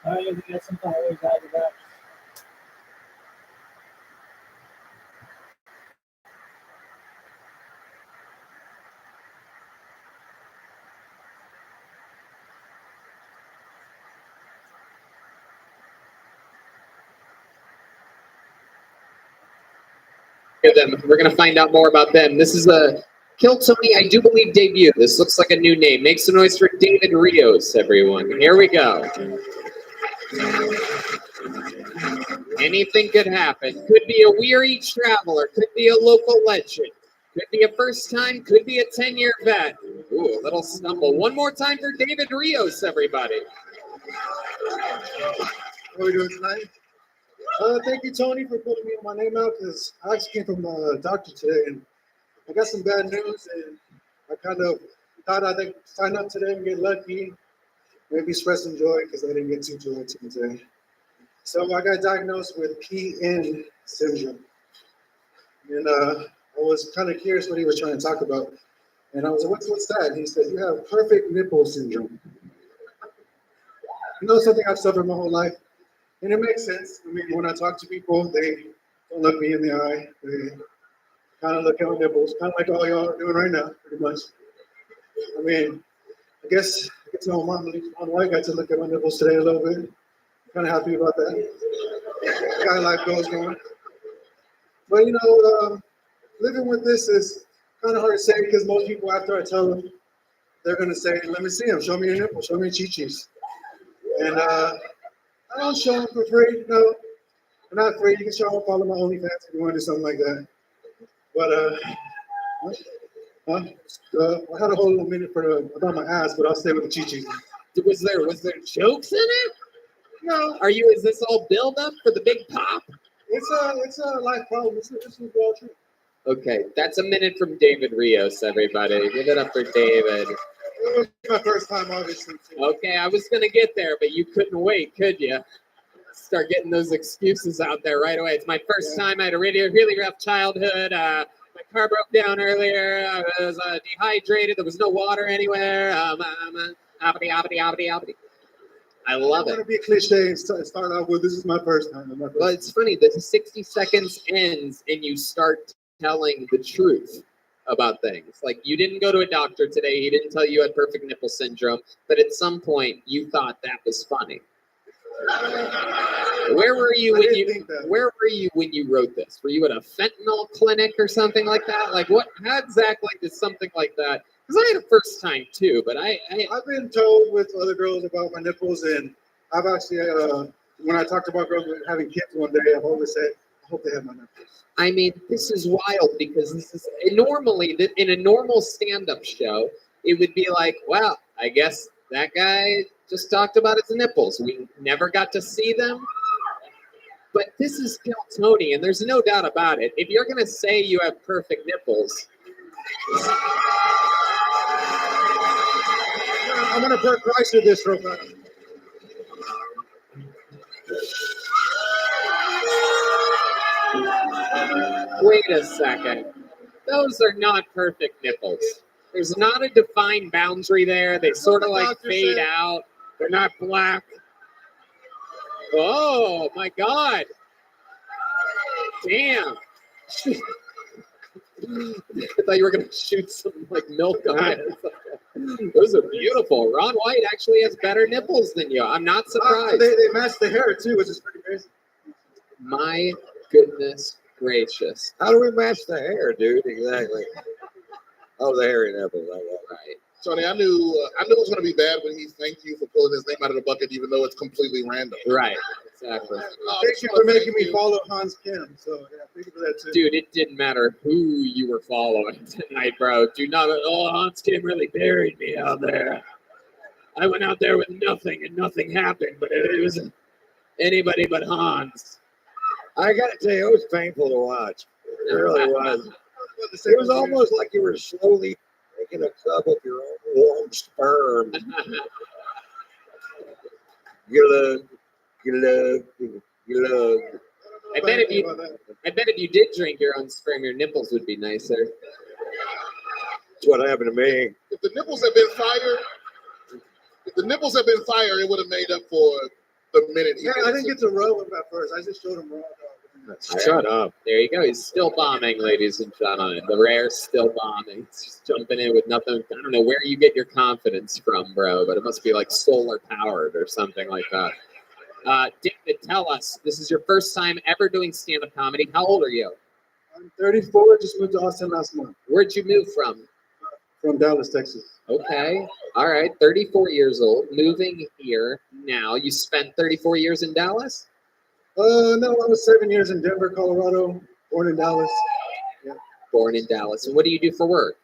All right, we got some followers out of that. Them. We're going to find out more about them. This is a Kill Tony, I do believe, debut. This looks like a new name. Make some noise for David Rios, everyone. Here we go. Anything could happen. Could be a weary traveler. Could be a local legend. Could be a first time. Could be a 10-year vet. Ooh, a little stumble. One more time for David Rios, everybody. What are we doing tonight? Thank you, Tony, for putting me my name out, because I actually came from the doctor today, and I got some bad news, and I kind of thought I'd sign up today and get lucky. Maybe spread some joy because I didn't get too joy today. So I got diagnosed with PN syndrome. And I was kind of curious what he was trying to talk about. And I was like, what's that? And he said, you have perfect nipple syndrome. You know, something I've suffered my whole life. And it makes sense. I mean, when I talk to people, they don't look me in the eye. They kind of look at my nipples, kind of like all y'all are doing right now, pretty much. I mean, I guess I get to know my wife got to look at my nipples today a little bit. Kind of happy about that. Kind of life goes going. But you know, living with this is kind of hard to say because most people, after I tell them, they're going to say, let me see them, show me your nipples, show me your chi-chis. And I don't show them for free, no. I'm not afraid. You can show up all of my OnlyFans if you want to do something like that. But I had a whole little minute about my ass, but I'll stay with the chi-chis. Was there jokes in it? No. Is this all build up for the big pop? It's a life problem. This is all true. Okay, that's a minute from David Rios, everybody. Give it up for David. It was my first time, obviously. Too. Okay, I was gonna get there, but you couldn't wait, could you? Start getting those excuses out there right away. It's my first time. I had a really rough childhood. My car broke down earlier. I was dehydrated. There was no water anywhere. Oppity. I love it. I want to be a cliche and start out with, this is my first time. Well, it's funny. The 60 seconds ends and you start telling the truth about things. Like, you didn't go to a doctor today. He didn't tell you had perfect nipple syndrome. But at some point, you thought that was funny. Where were you when you wrote this? Were you at a fentanyl clinic or something like that? Like, how exactly does something like that? Because I had a first time too, but I've been told with other girls about my nipples, and I've actually when I talked about girls having kids one day, I've always said, I hope they have my nipples. I mean, this is wild because this is normally in a normal stand-up show, it would be like, well, I guess that guy just talked about his nipples. We never got to see them. But this is Kill Tony, and there's no doubt about it. If you're going to say you have perfect nipples, I'm going to Bert Kreischer this real fast. wait a second. Those are not perfect nipples. There's not a defined boundary there. They sort of like fade out. They're not black. Oh my God. Damn. I thought you were going to shoot some like milk on it. Those are beautiful. Ron White actually has better nipples than you. I'm not surprised. They match the hair too, which is pretty crazy. My goodness gracious. How do we match the hair, dude? Exactly. Oh, the hairy nipples. Right. Tony, I knew it was going to be bad when he thanked you for pulling his name out of the bucket, even though it's completely random. Right. Exactly. Thank you for making me follow Hans Kim. So yeah, thank you for that too. Dude, it didn't matter who you were following tonight, bro. Do not. Oh, Hans Kim really buried me out there. I went out there with nothing, and nothing happened. But it was anybody but Hans. I got to tell you, it was painful to watch. It really was. It was almost like you were slowly making a cup of your own warm sperm. You love. I bet if you did drink your own sperm, your nipples would be nicer. That's what happened to me. If the nipples had been fire, it would have made up for the minute. I didn't get to row him at first. I just showed him raw. Shut up. There you go. He's still bombing, ladies and gentlemen. The Rare's still bombing. He's just jumping in with nothing. I don't know where you get your confidence from, bro, but it must be like solar powered or something like that. David, tell us, this is your first time ever doing stand-up comedy. How old are you? I'm 34. Just moved to Austin last month. Where'd you move from? From Dallas, Texas. Okay. All right. 34 years old. Moving here now. You spent 34 years in Dallas? No, I was 7 years in Denver, Colorado. Born in Dallas. Yeah. Born in Dallas. And what do you do for work?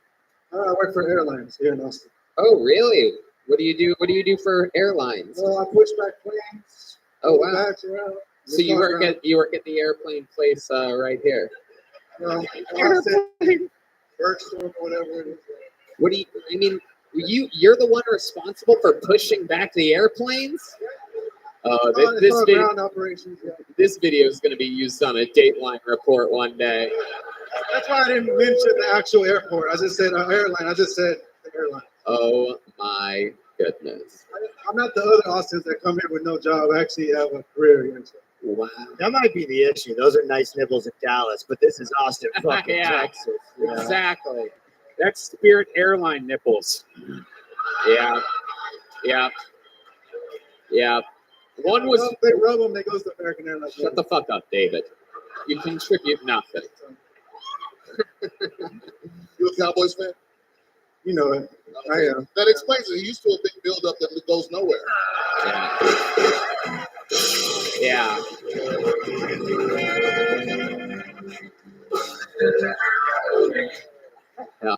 I work for airlines here in Austin. Oh, really? What do you do? What do you do for airlines? I push back planes. Oh, wow. Bags around. So you work at the airplane place right here. Work store, whatever it is. What do you? I mean, You're the one responsible for pushing back the airplanes. It's This all video, ground operations. Yeah. this video is going to be used on a Dateline report one day. That's why I didn't mention the actual airport. I just said airline. I just said the airline. Oh my goodness! I'm not the other Austins that come here with no job. I actually have a career here. Wow. That might be the issue. Those are nice nipples in Dallas, but this is Austin, fucking Yeah, Texas. you know? exactly. That's Spirit Airline nipples. Yeah. One was. They rub them. They goes to American Airlines. Shut the fuck up, David. You contribute nothing. You a Cowboys fan? You know it. I am. That explains it. He used to a big build-up that goes nowhere. Yeah. Yeah.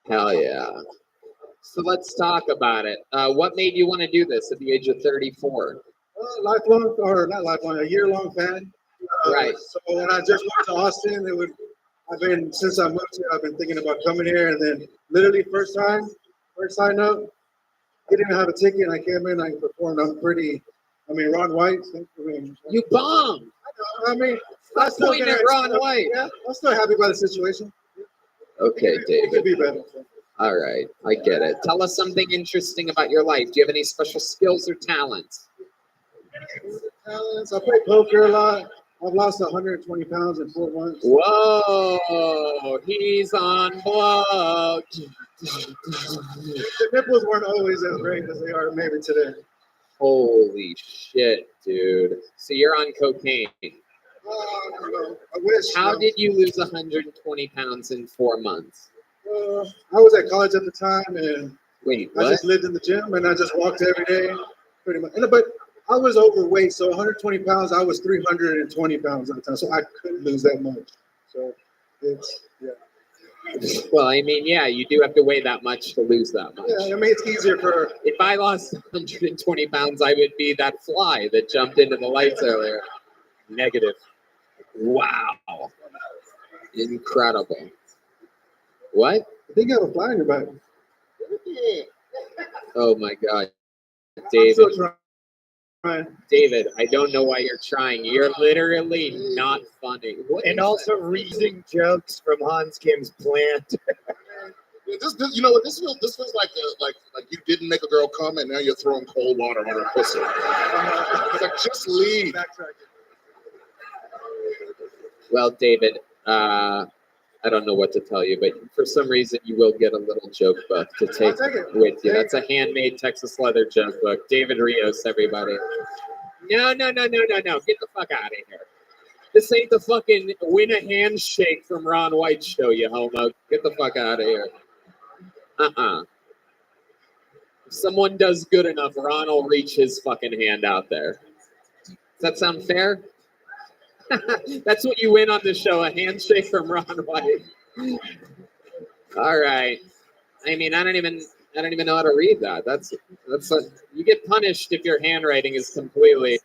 Hell yeah. So let's talk about it. What made you want to do this at the age of 34? Lifelong, or not lifelong, a year-long fan. Right. So when I just moved to Austin, since I moved here, I've been thinking about coming here, and then literally first sign up, didn't even have a ticket, and I came in, I performed. Ron White. You bombed. I mean, Stop pointing at Ron White. Yeah, I'm still happy about the situation. Okay, It could David. be better. All right, I get it. Tell us something interesting about your life. Do you have any special skills or talents? Talents. I play poker a lot. I've lost 120 pounds in 4 months. Whoa, he's on blow. The nipples weren't always as great as they are maybe today. Holy shit, dude. So you're on cocaine. I wish. How did you lose 120 pounds in 4 months? I was at college at the time, and Wait, I what? just lived in the gym, and I just walked every day, pretty much. But I was overweight, so 120 pounds. I was 320 pounds at the time, so I couldn't lose that much. So it's Well, I mean, yeah, you do have to weigh that much to lose that much. Yeah, I mean, it's easier for. If I lost 120 pounds, I would be that fly that jumped into the lights earlier. Negative. Wow. Incredible. What? I think you have a fly in your back. Oh my God. David. David, I don't know why you're trying. You're literally not funny. And also reading jokes from Hans Kim's plant. You know what? This feels like you didn't make a girl come, and now you're throwing cold water on her pussy. It's like, just leave. Well, David, I don't know what to tell you, but for some reason you will get a little joke book to take with you. That's a handmade Texas leather joke book. David Rios, everybody. No. Get the fuck out of here. This ain't the fucking win a handshake from Ron White show, you homo. Get the fuck out of here. If someone does good enough, Ron will reach his fucking hand out there. Does that sound fair? That's what you win on the show, a handshake from Ron White. All right. I mean, I don't even know how to read that. You get punished if your handwriting is completely.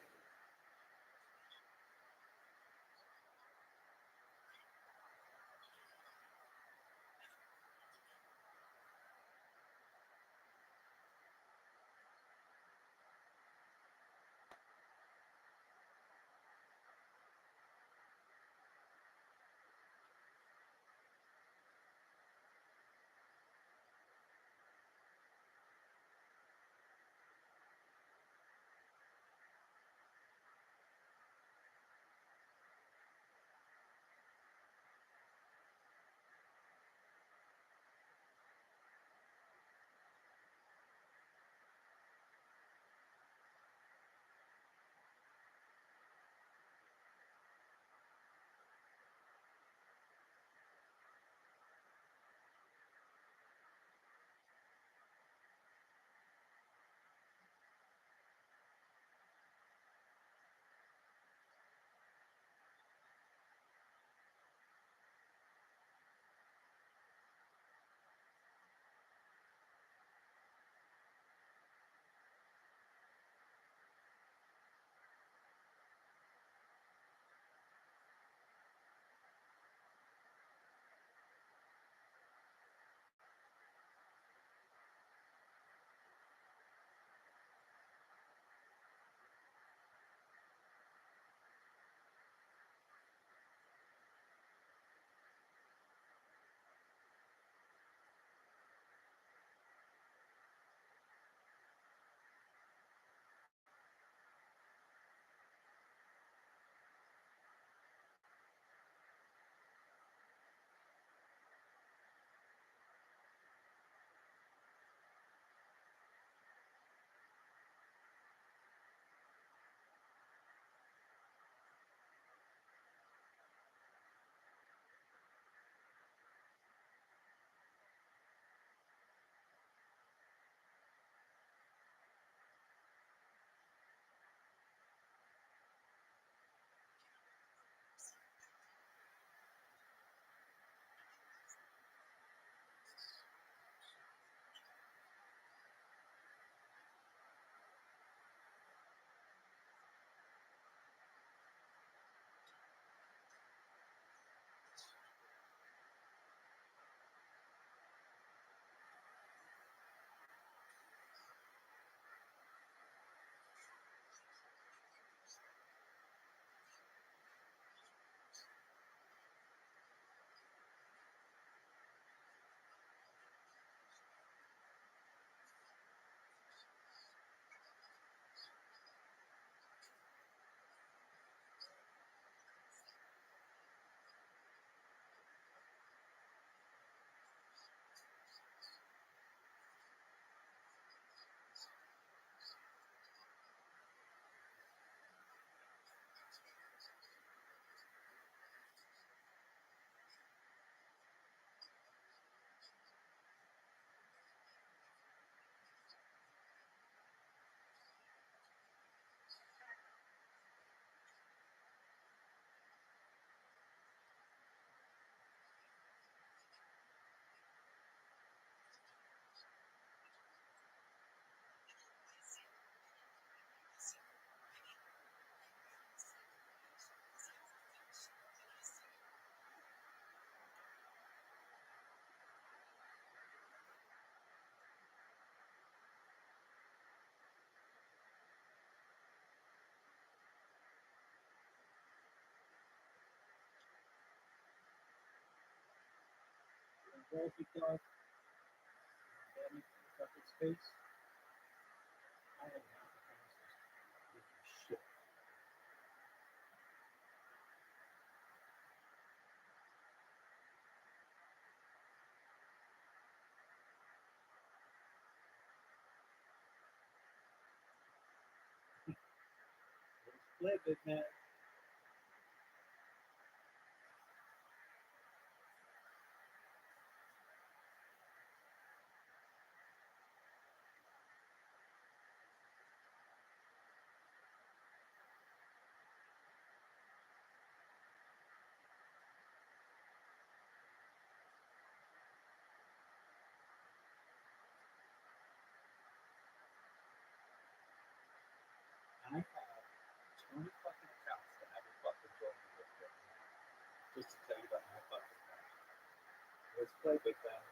Well, big dog. Damn it, fucking space. I am not the fastest. Shit. Let's play, big man. I have 20 fucking accounts that haven't fucking joined me with right now. Just to tell you about my fucking life. Let's play, big man.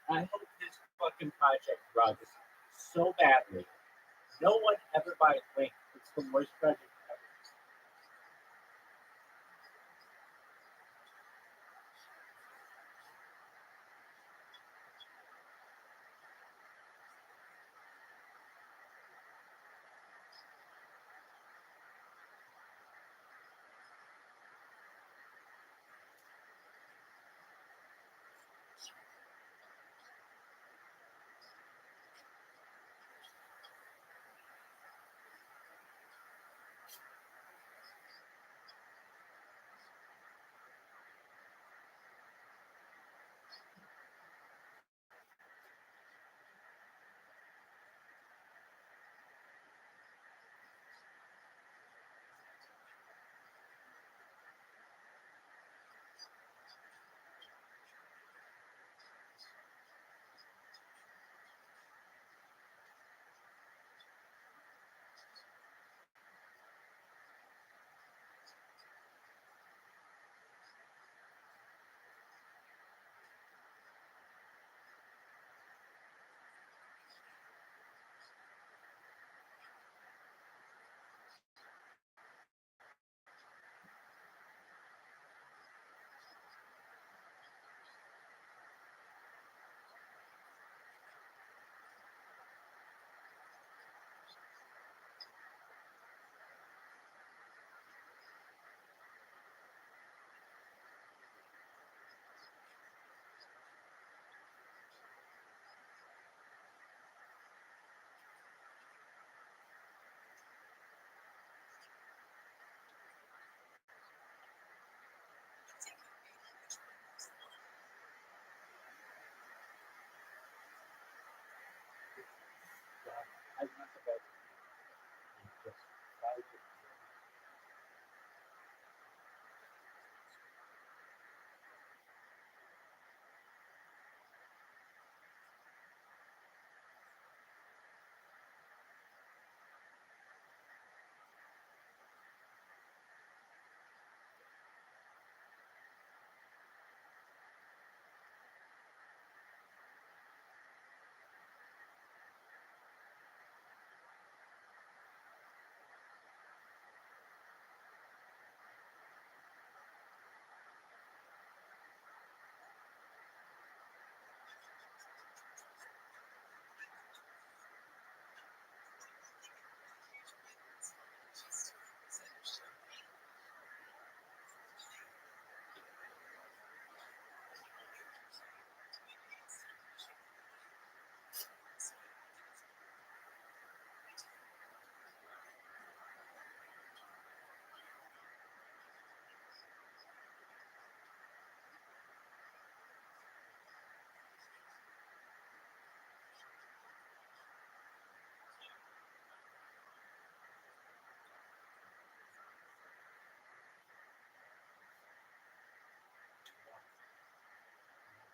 I hope this fucking project runs so badly. No one ever buys Wink. It's the worst project ever.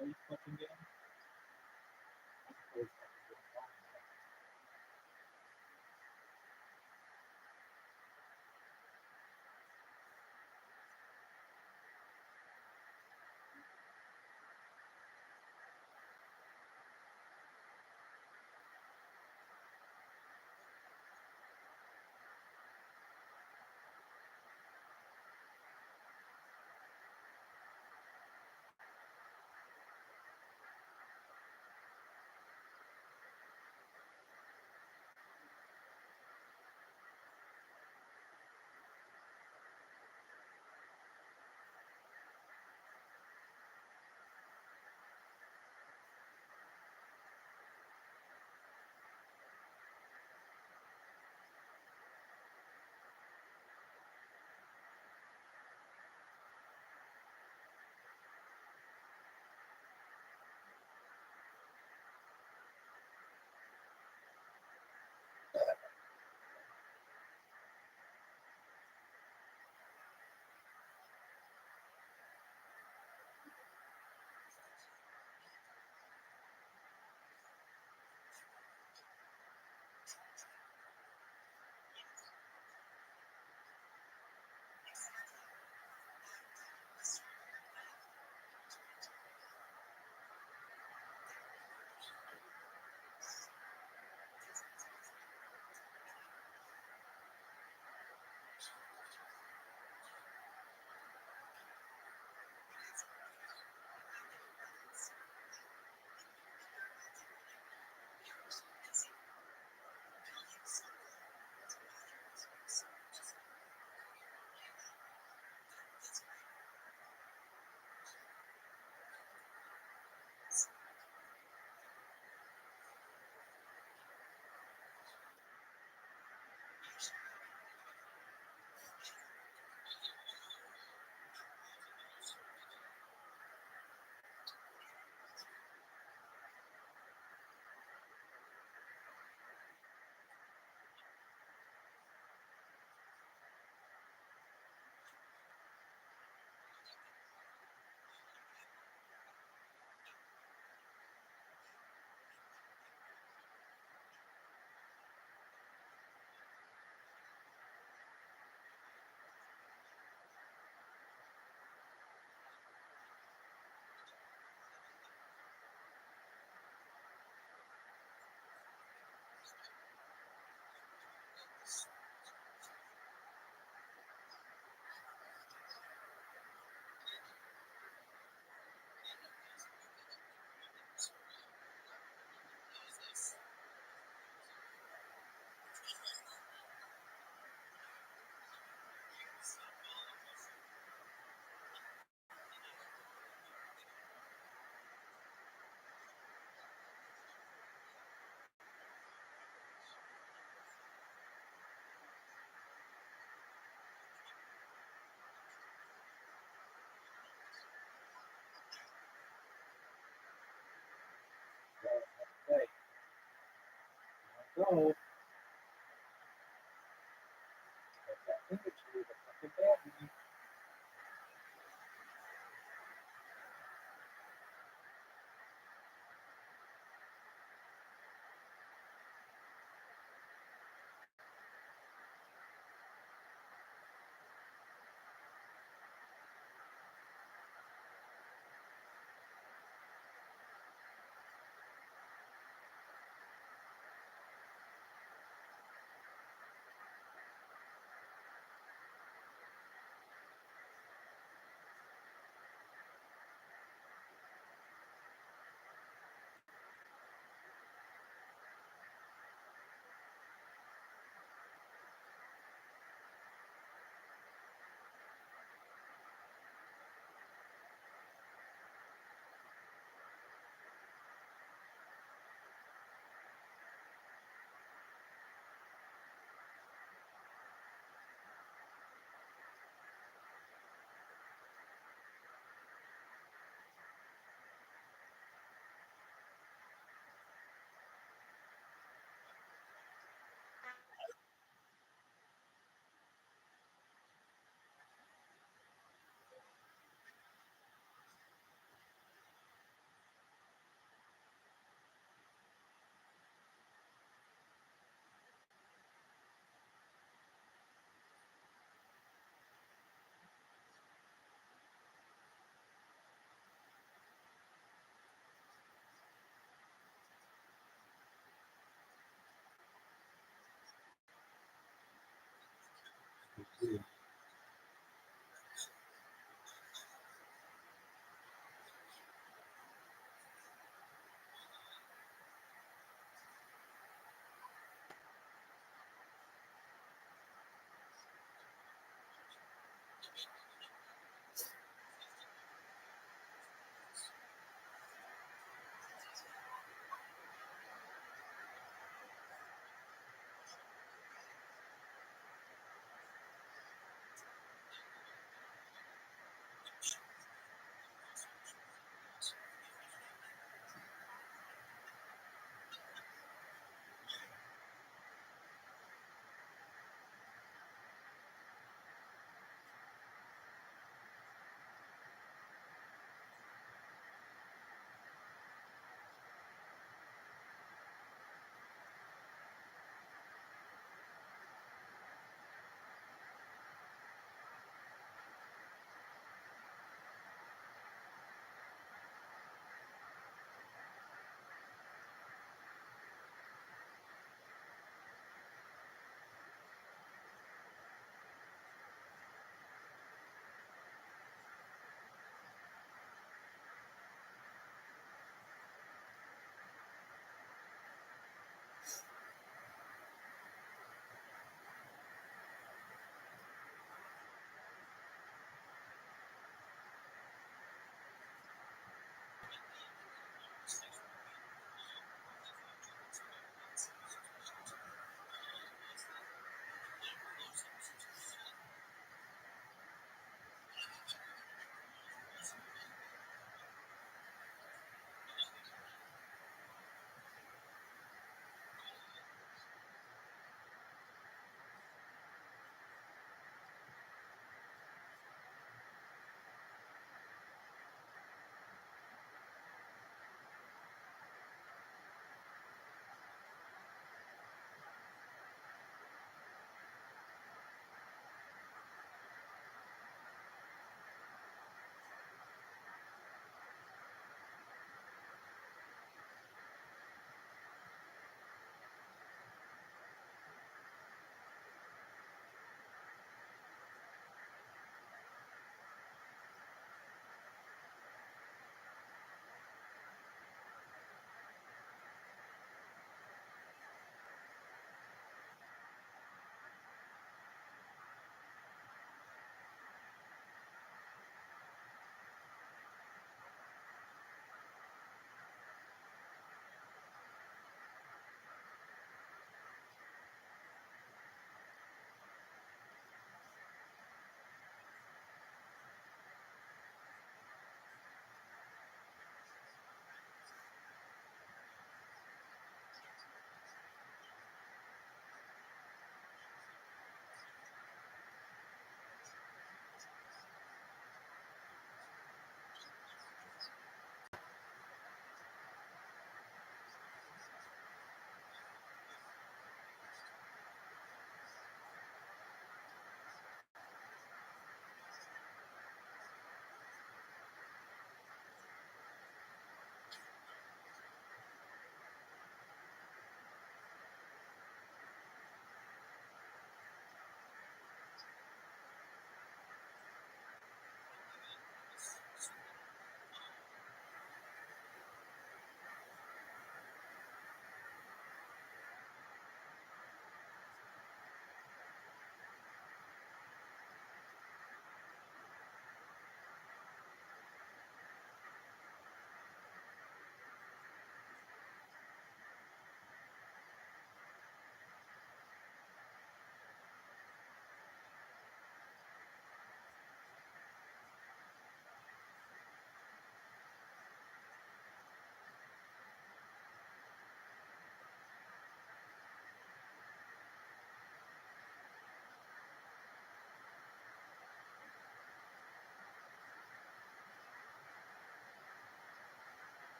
play fucking game. I suppose that could go wrong. Hey, go. That temperature is a fucking bad.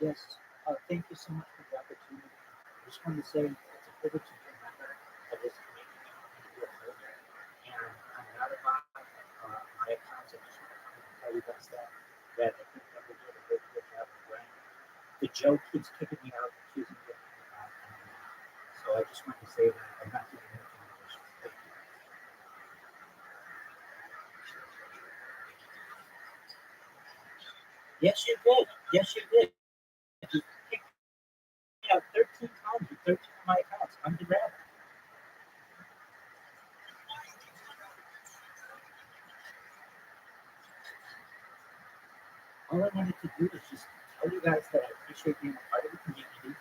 Yes, thank you so much for the opportunity. I just wanted to say it's a privilege to be a member of this community and to be a member. And I'm not about my accounts. I just want to come and tell you guys that I think that we're doing a very good job of branding. The joke keeps kicking me out, accusing me of being bad. So I just want to say that I'm not doing anything malicious. Thank you. Yes, you did. Yes, you did. You kicked me out 13 times with 13 of my accounts. I'm the rabbi. All I wanted to do is just tell you guys that I appreciate being a part of the community.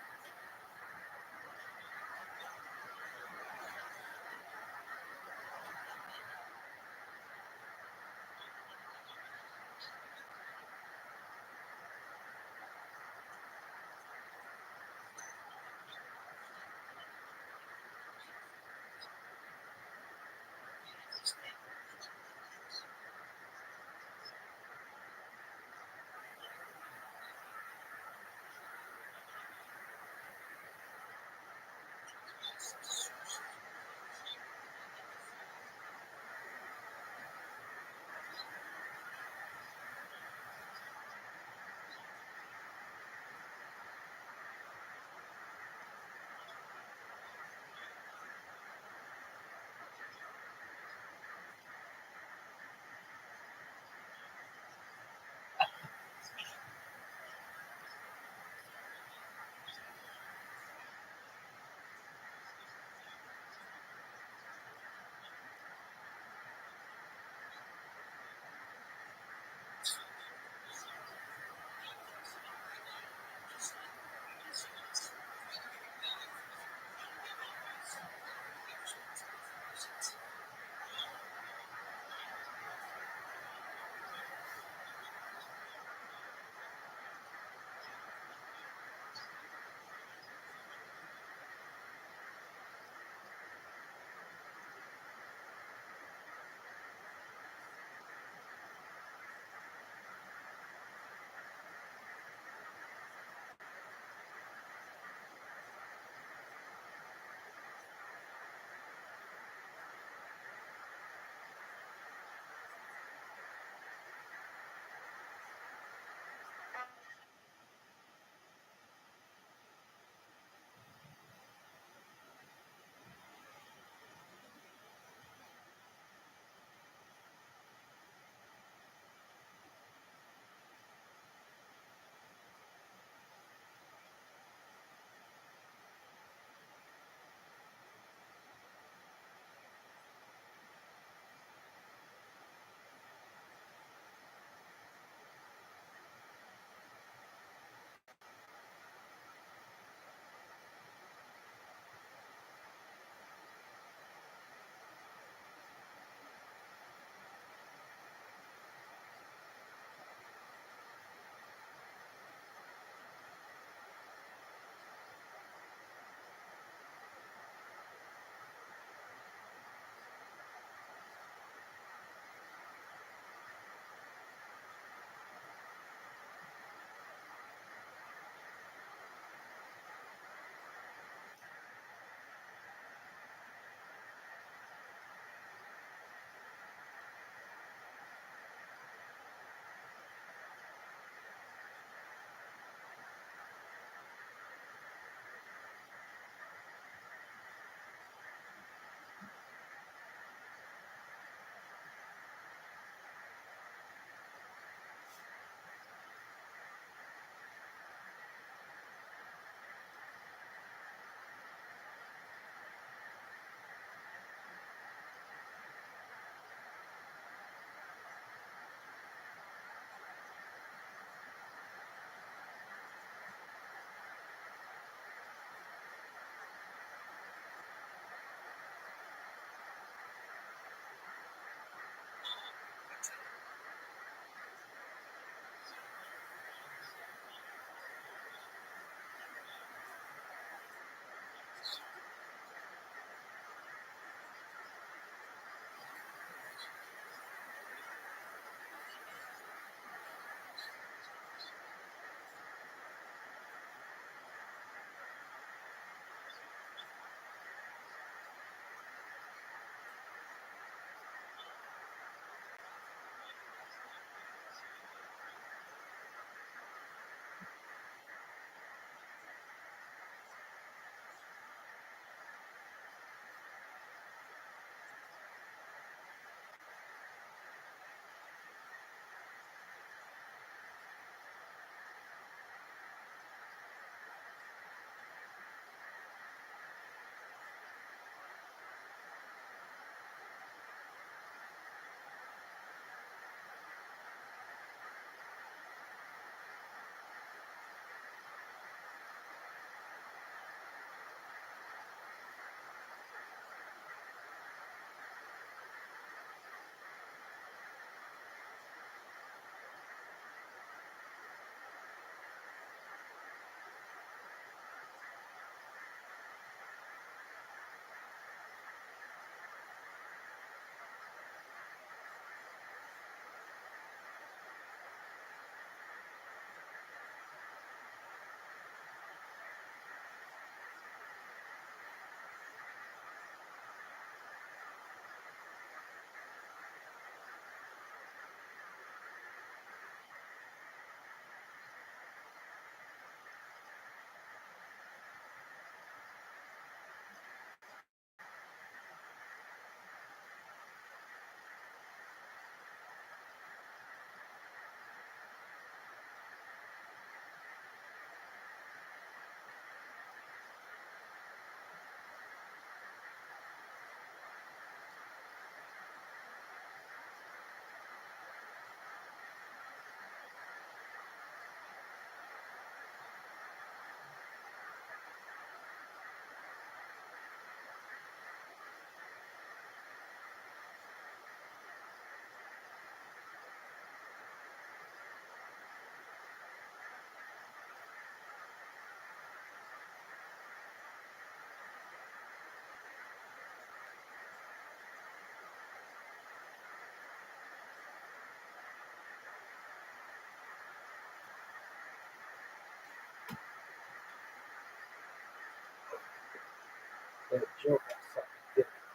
That joke on something different.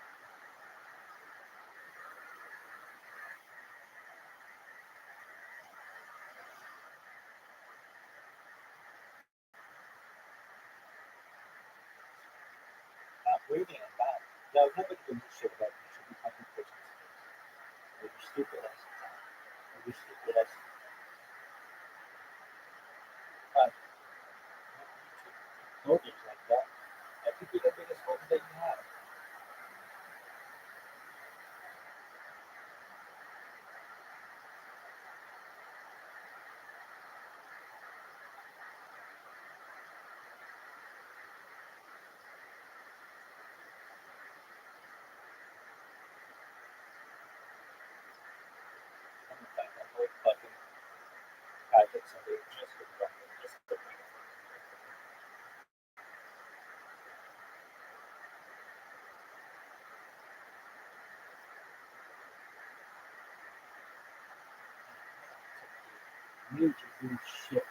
Not breathing and bad. Yeah, I was never doing this shit about you should be fucking fixing this. Or you stupid ass. Or you stupid ass. But slogans like that, that could be the biggest slogan that you have. I'm the fact I'm always fucking private somebody just for the record, just for the record. Major dude shit.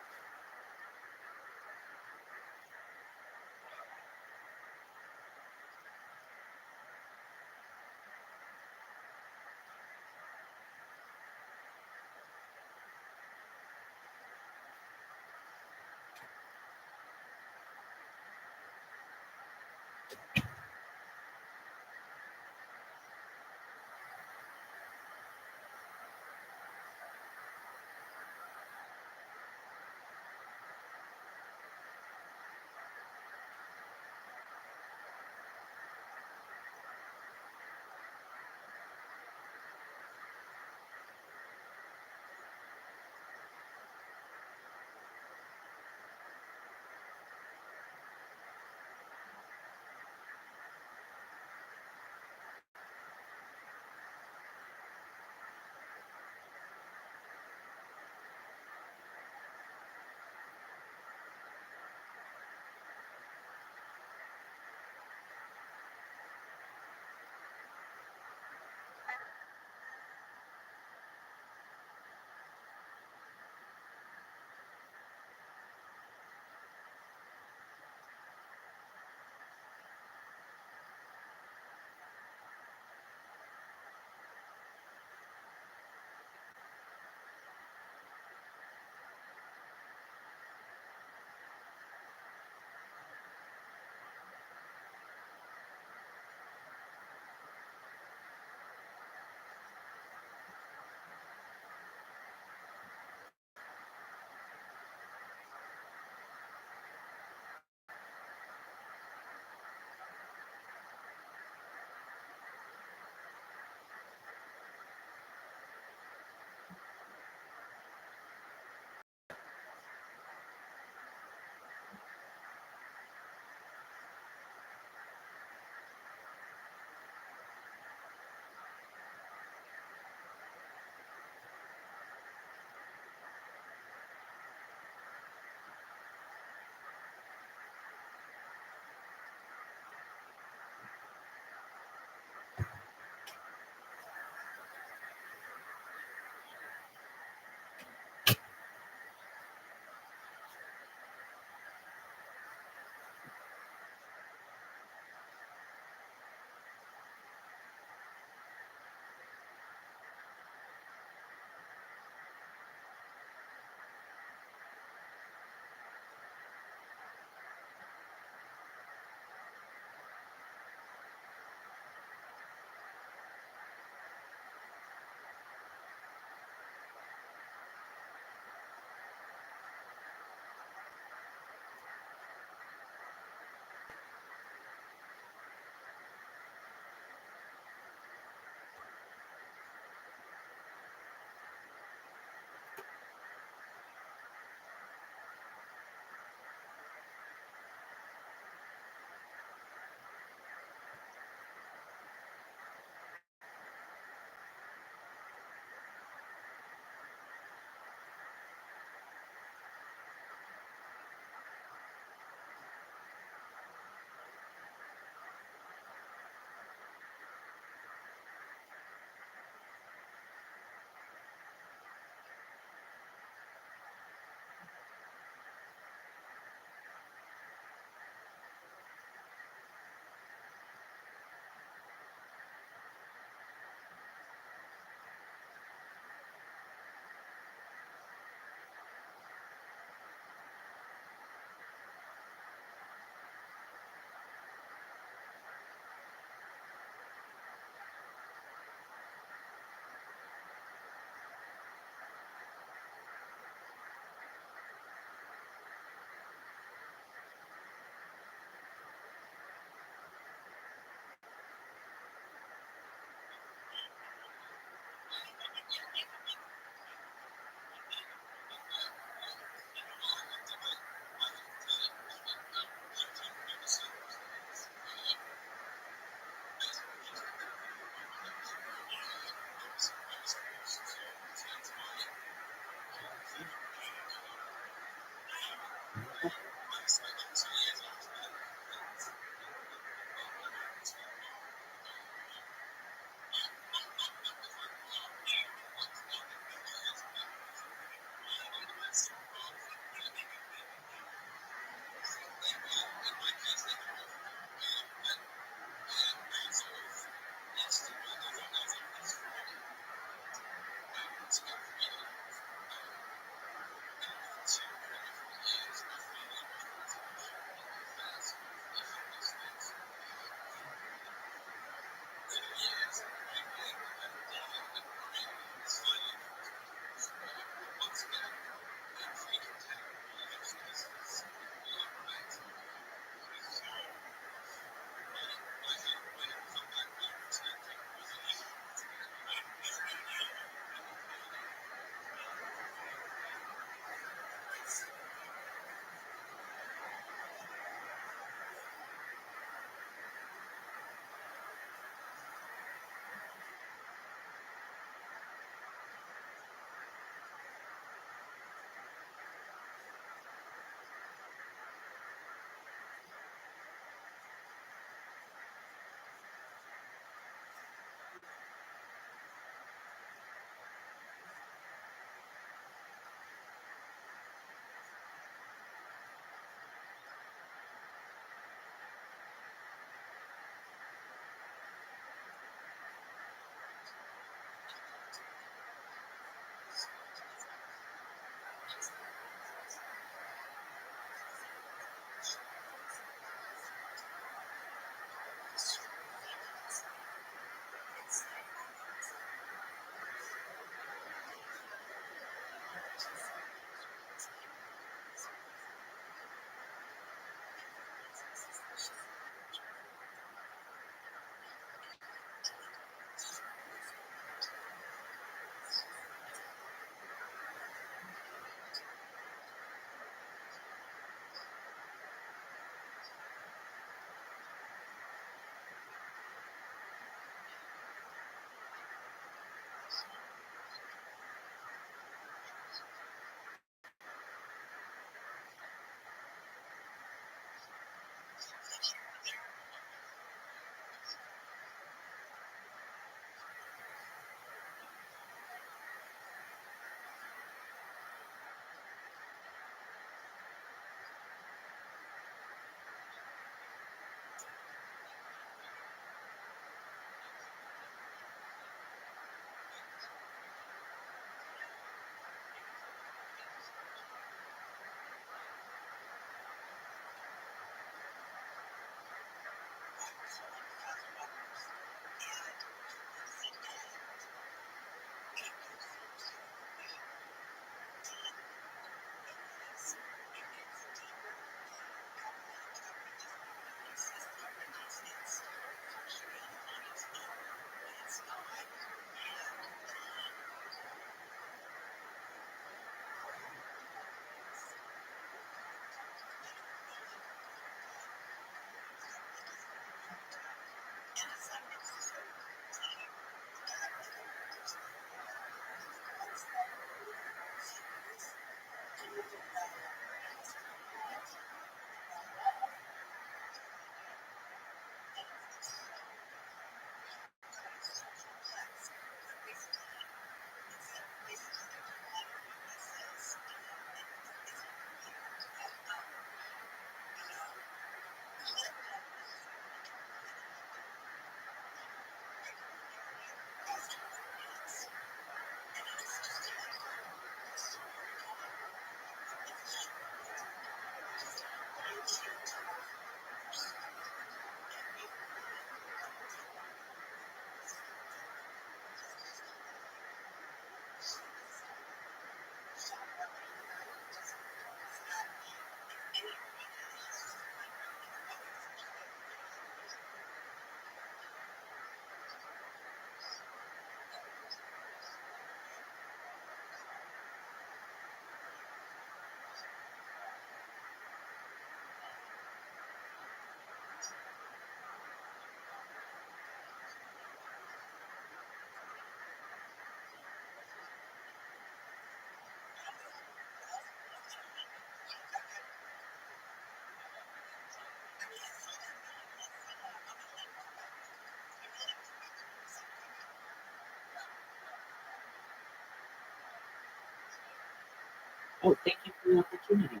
Oh, thank you for the opportunity.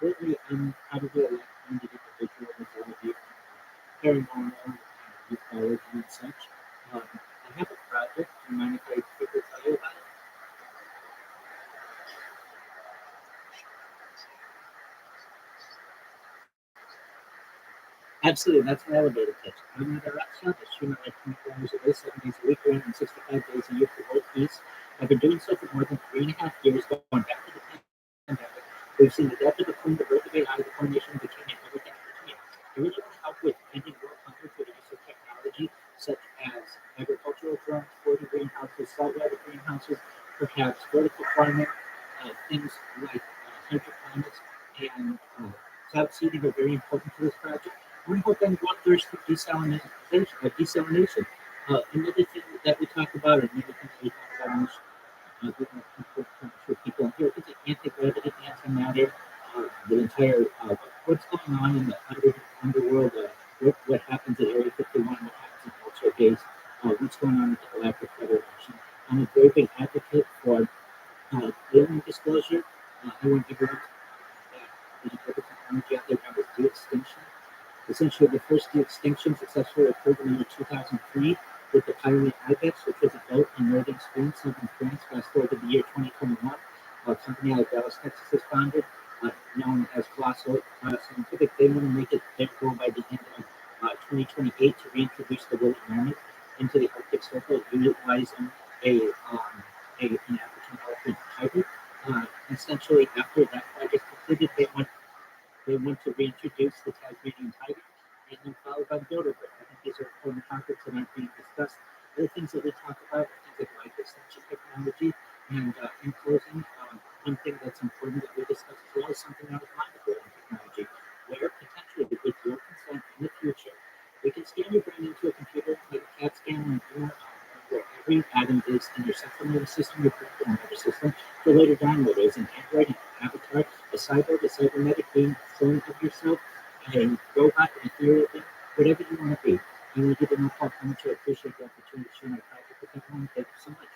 Lately, I'm probably a like-minded individual with all of you paranormal and ufology and such. I have a project. Do you mind if I quickly tell you about it? Absolutely, that's my elevator pitch. I'm at a Rothschild. I stream at like 24 hours a day, 7 days a week, 365 days a year for world peace. I've been doing so for more than 3.5 years, going back to the pandemic. We've seen the death of the queen, the birth of AI, the coronation of the king, and everything in between. I really want to help with ending world hunger through the use of technology such as agricultural drones, floating greenhouses, saltwater greenhouses, perhaps vertical farming, things like hydroponics and cloud seeding are very important to this project. We hope then wonders for desalination. Another thing that we talk about, or another thing that we talk about in this, for people in here, is the anti-gravity, antimatter, the entire what's going on in the underworld, what happens at Area 51, what happens in Ultra Gaze, what's going on with the Galactic Federation. I'm a very big advocate for alien disclosure. I want everyone to know that there's a perfect technology out there known as de-extinction. Essentially, the first de-extinction successfully occurred in the year 2003 with the Pilot Ibex, which was a boat in northern Spain, southern France. Fast forward to the year 2021, a company out of Dallas, Texas is founded, known as Colossal Scientific. They want to make it their goal by the end of 2028 to reintroduce the woolly mammoth into the Arctic Circle, utilizing an African elephant hybrid. Essentially, after that project completed, they want to reintroduce the Tasmanian tiger and then followed by the dodo bird. I think these are important topics that aren't being discussed. Other things that we talk about are things like life extension technology. And in closing, one thing that's important that we discussed as well is something that was mind-blowing technology, where potentially with your consent in the future, we can scan your brain into a computer, like a CAT scan, and where every atom is in your central nervous system, your peripheral nervous system, to later download as an android, an avatar, a cyborg, a cybernetic being, clone of yourself, a robot, an ethereal being, whatever you want to be. I want you to know how much I appreciate the opportunity to share my project with everyone. Thank you so much.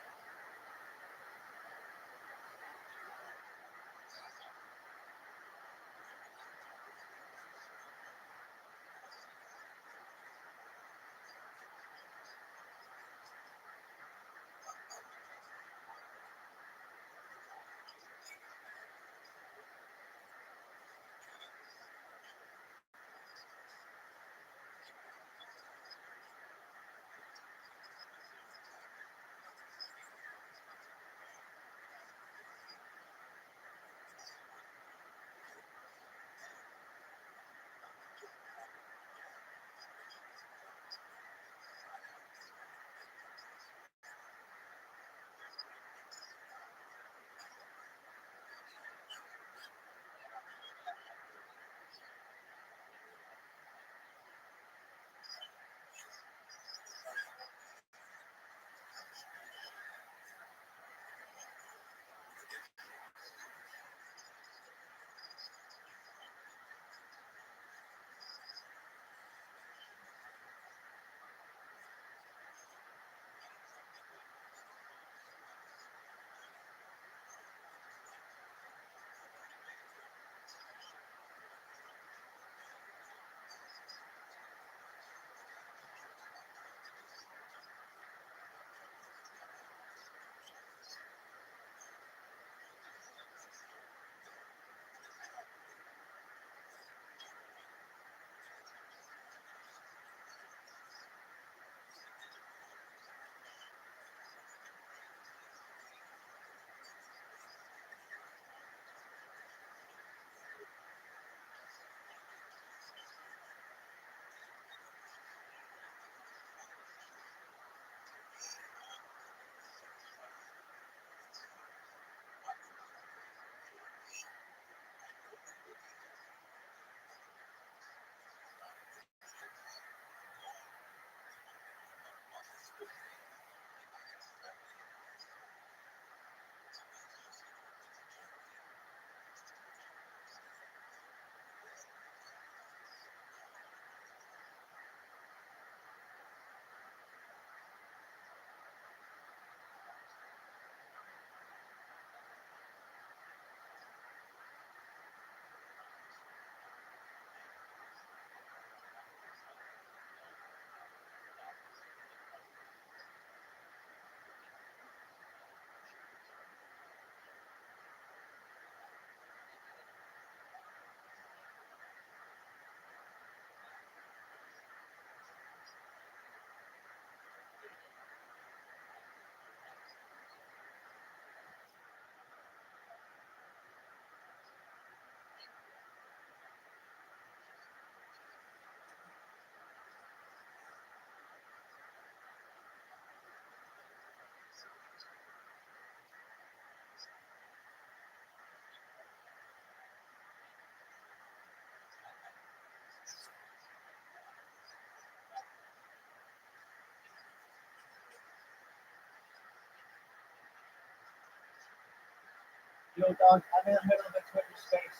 Yo, dog, I'm in the middle of a Twitter space.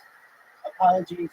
Apologies.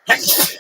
That's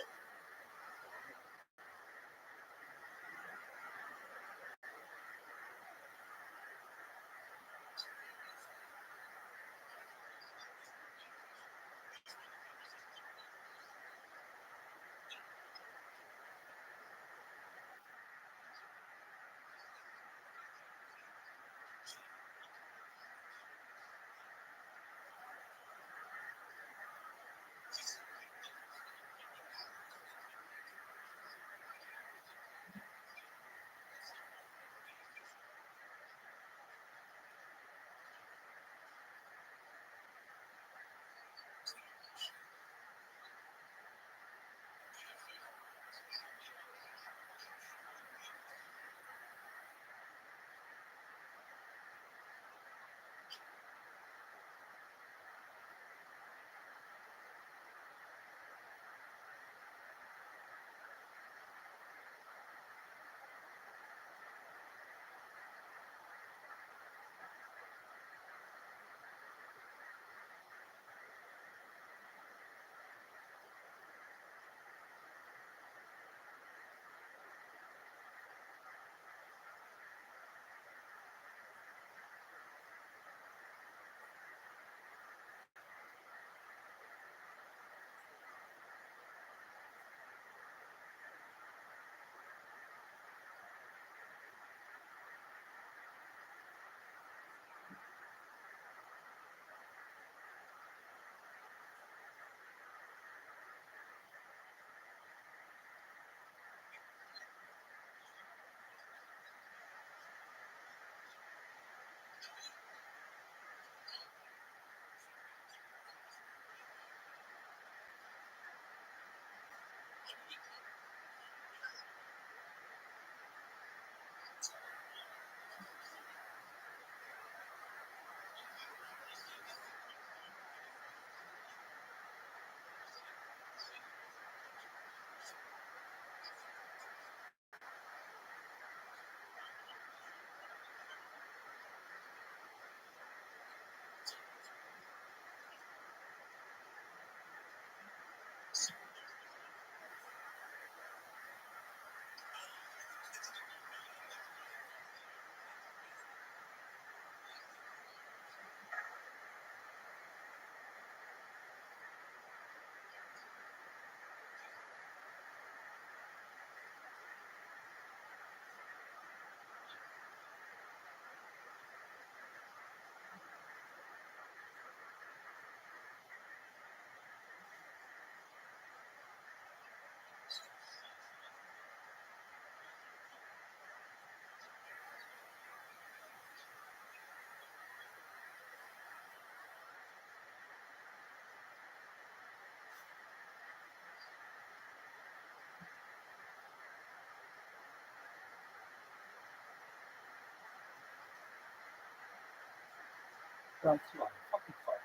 right. Fucking fun.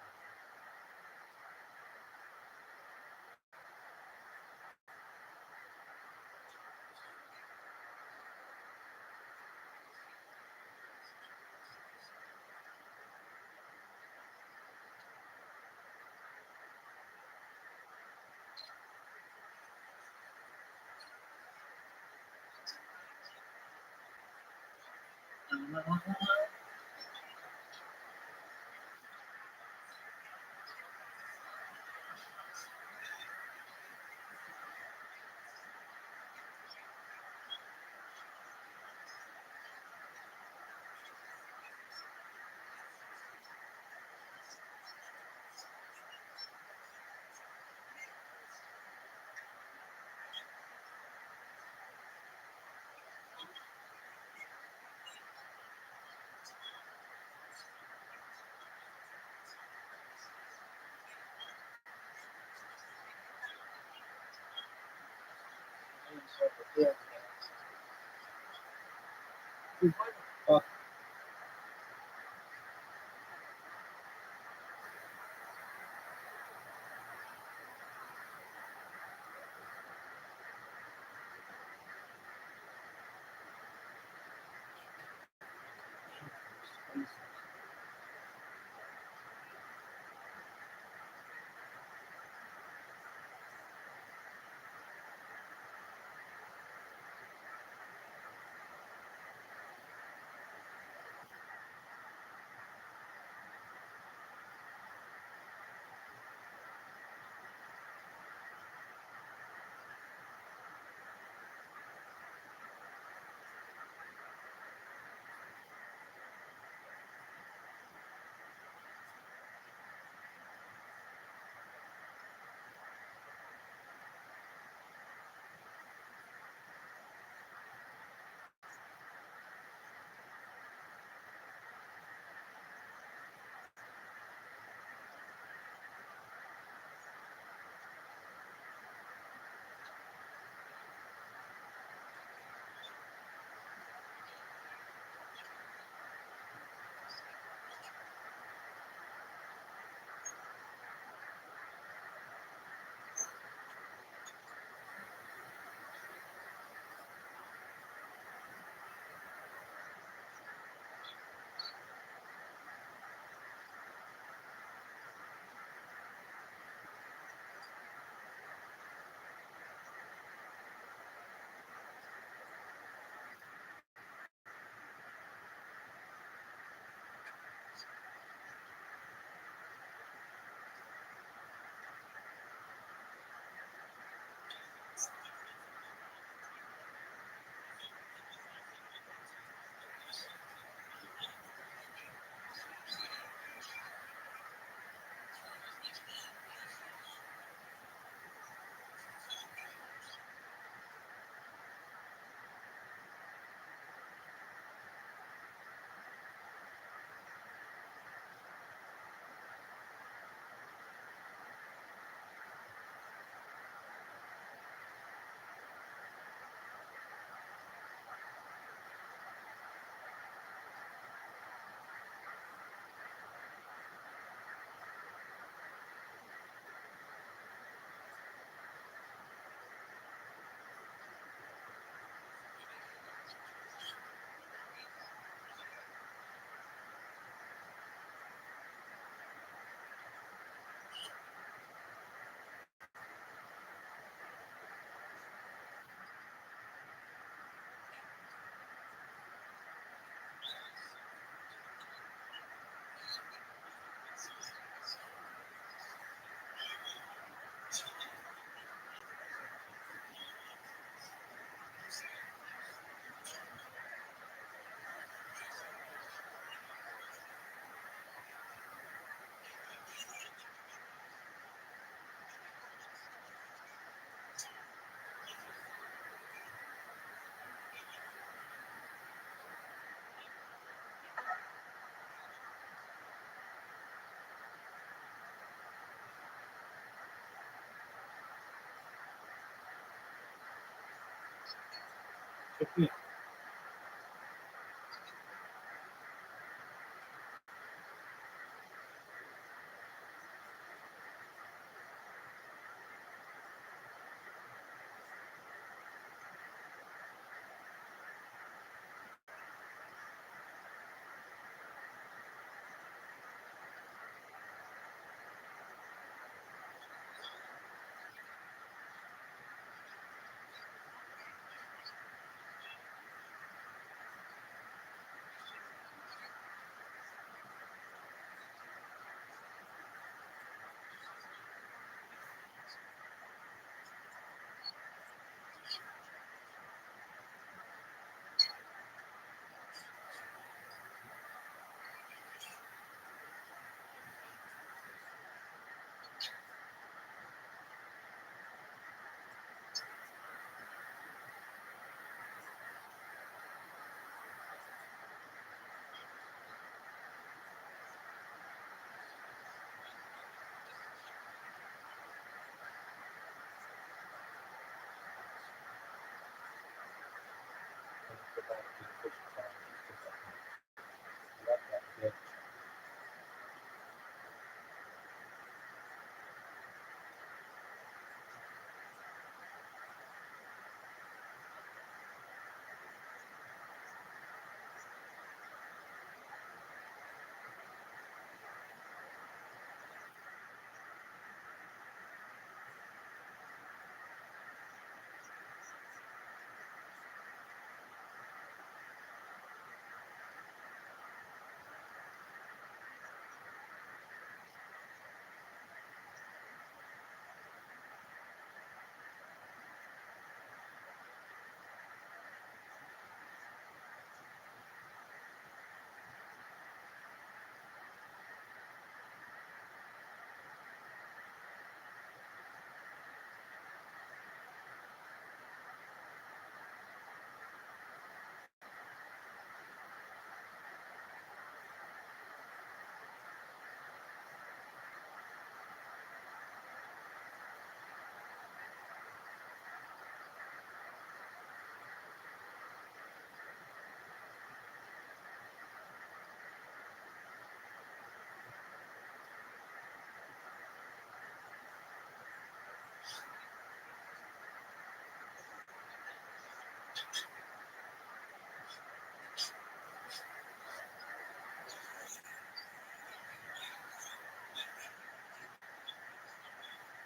15.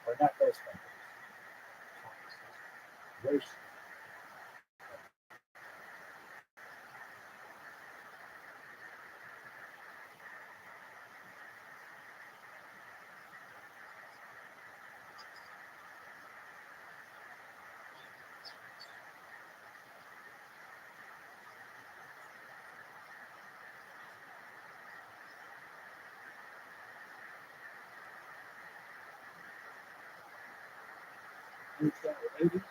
Or not those companies. Race. You start with 80s.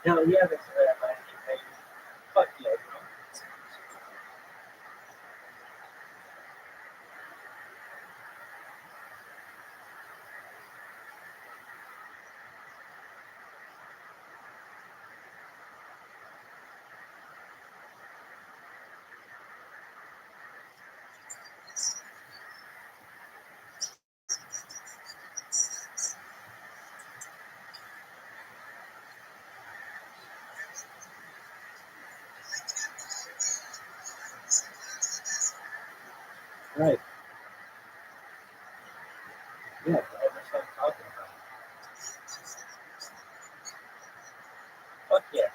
Hell yeah, that's what I like. Fuck yeah, bro. Right. Yeah, bro, that's what I'm talking about. Fuck yeah.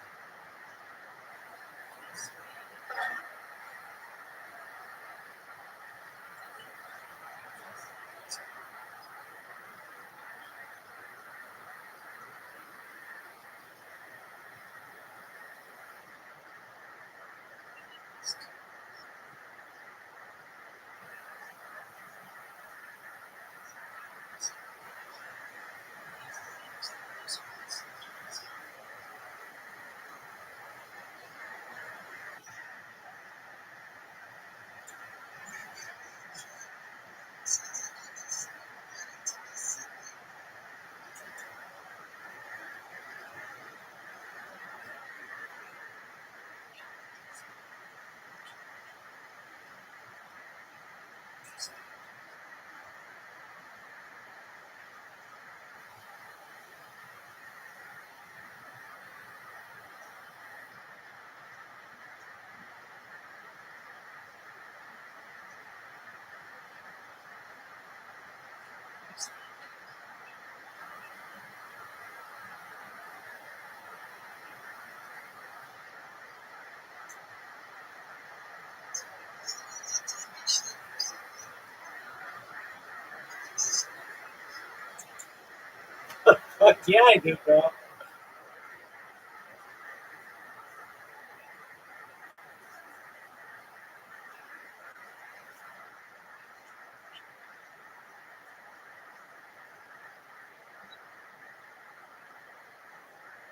Fuck yeah, I do, bro.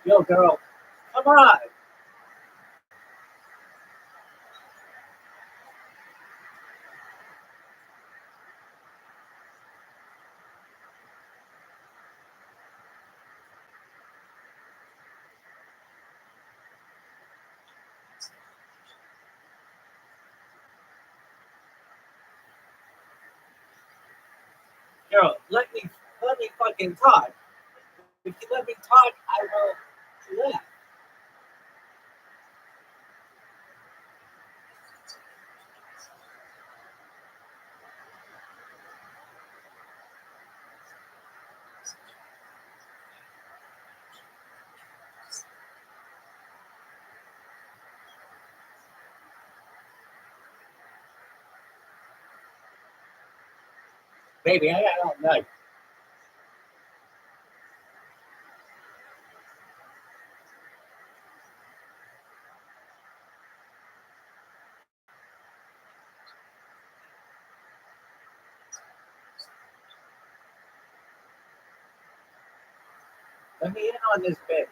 Yo, girl, come on. Girl, let me fucking talk. If you let me talk, I will laugh. Baby, I got all night. Let me in on this bitch.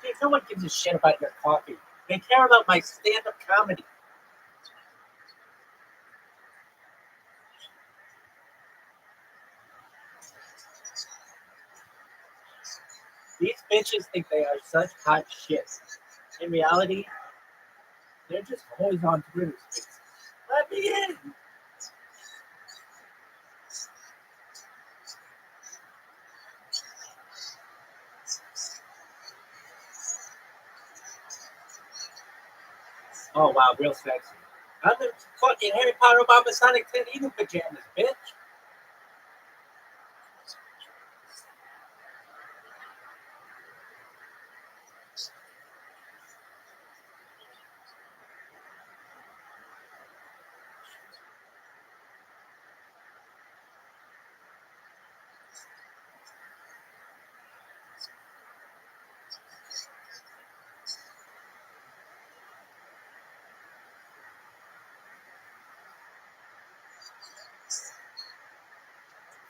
Dude, no one gives a shit about your coffee. They care about my stand-up comedy. These bitches think they are such hot shit. In reality, they're just always on Twitter Spaces. Let me in. Oh wow, real sexy. I'm in fucking Harry Potter Obama Sonic 10 Eagle pajamas, bitch.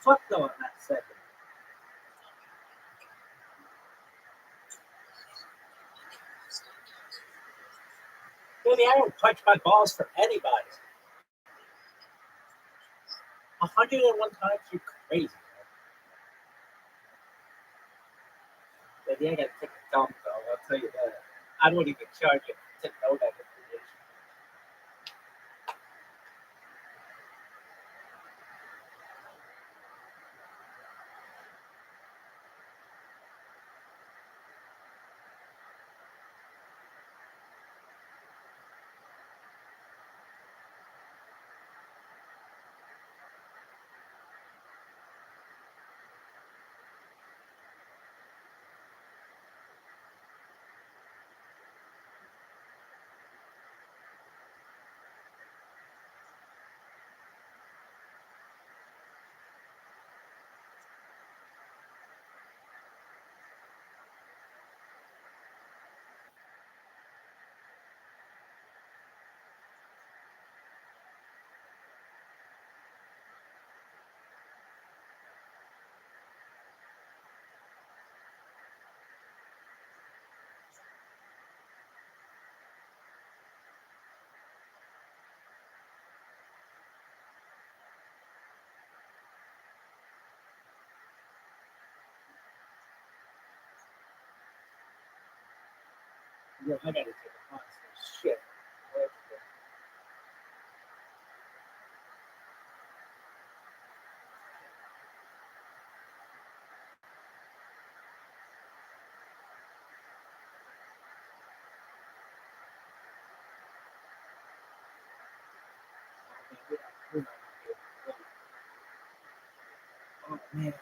Fuck no, I'm not second. Baby, I don't touch my balls for anybody. 101 times, you crazy. Baby, I gotta take a dump though, I'll tell you that. I don't even charge you to know that information. Yeah, I gotta take a pause. Shit. Oh man.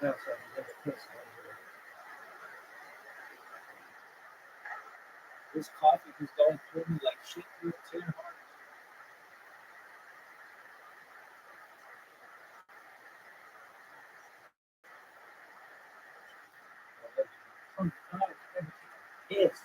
That's right. This coffee is going through me like shit through a tin heart. Oh, God, I'm pissed.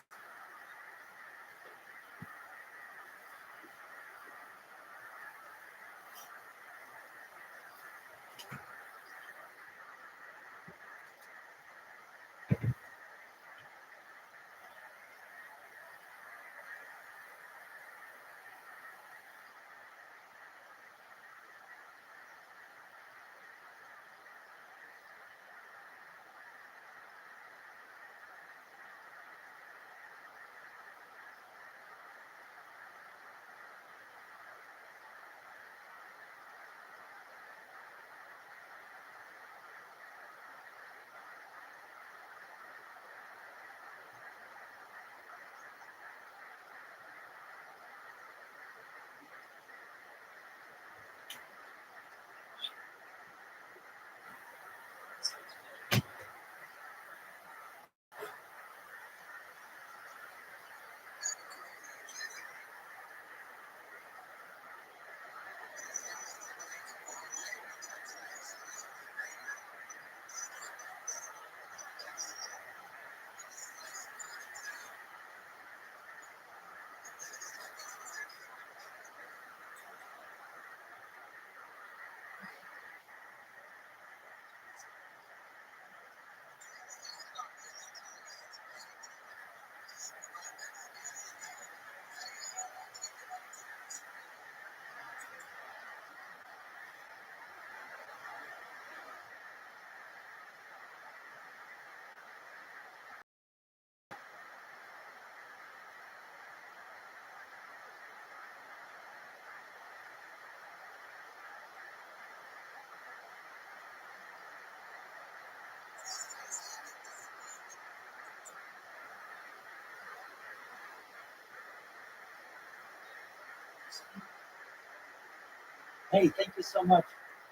Hey, thank you so much.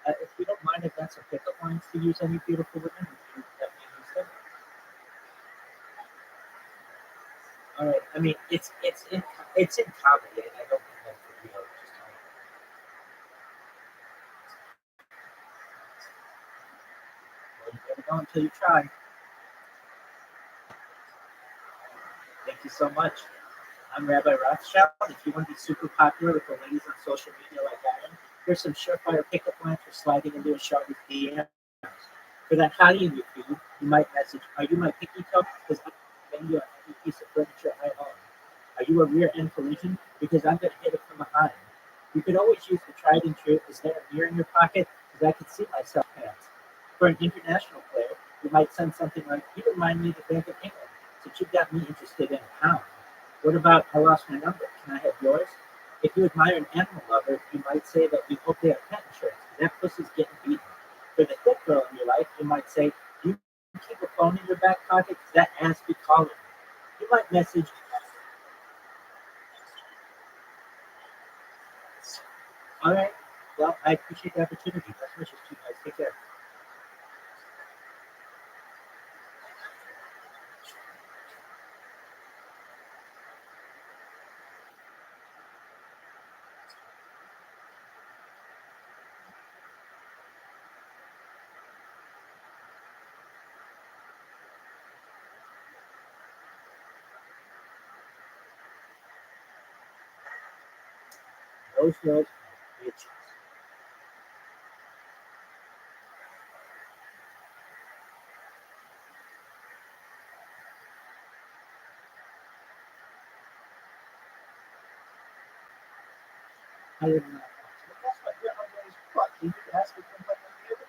If you don't mind, if that's a pickup lines to use any beautiful women, would you let me use them? All right. I mean, it's in comedy, and I don't mean that for real. Well, you never know until you try. Thank you so much. I'm Rabbi Rothschild. If you want to be super popular with the ladies on social media like I am, here's some surefire pickup lines for sliding into a Shelby's DM. For that hottie in your feed, you might message, "Are you my picky toe? Because I'm going to you a heavy piece of furniture I own. Are you a rear end collision? Because I'm going to hit it from behind." You could always use the tried and true, "Is there a mirror in your pocket? Because I can see myself pants." For an international player, you might send something like, "You remind me of the Bank of England, since you got me interested in a pound." What about, "I lost my number, can I have yours?" If you admire an animal lover, you might say that you hope they have pet insurance, because that pussy's getting beaten. For the hit girl in your life, you might say, "Do you keep a phone in your back pocket? Because that ass be calling you." You might message, "All right, well, I appreciate the opportunity. Best wishes to you guys. Take care." Those girls are bitches. I didn't know. But guess what? You're ugly as fuck. You need to ask her for what you do.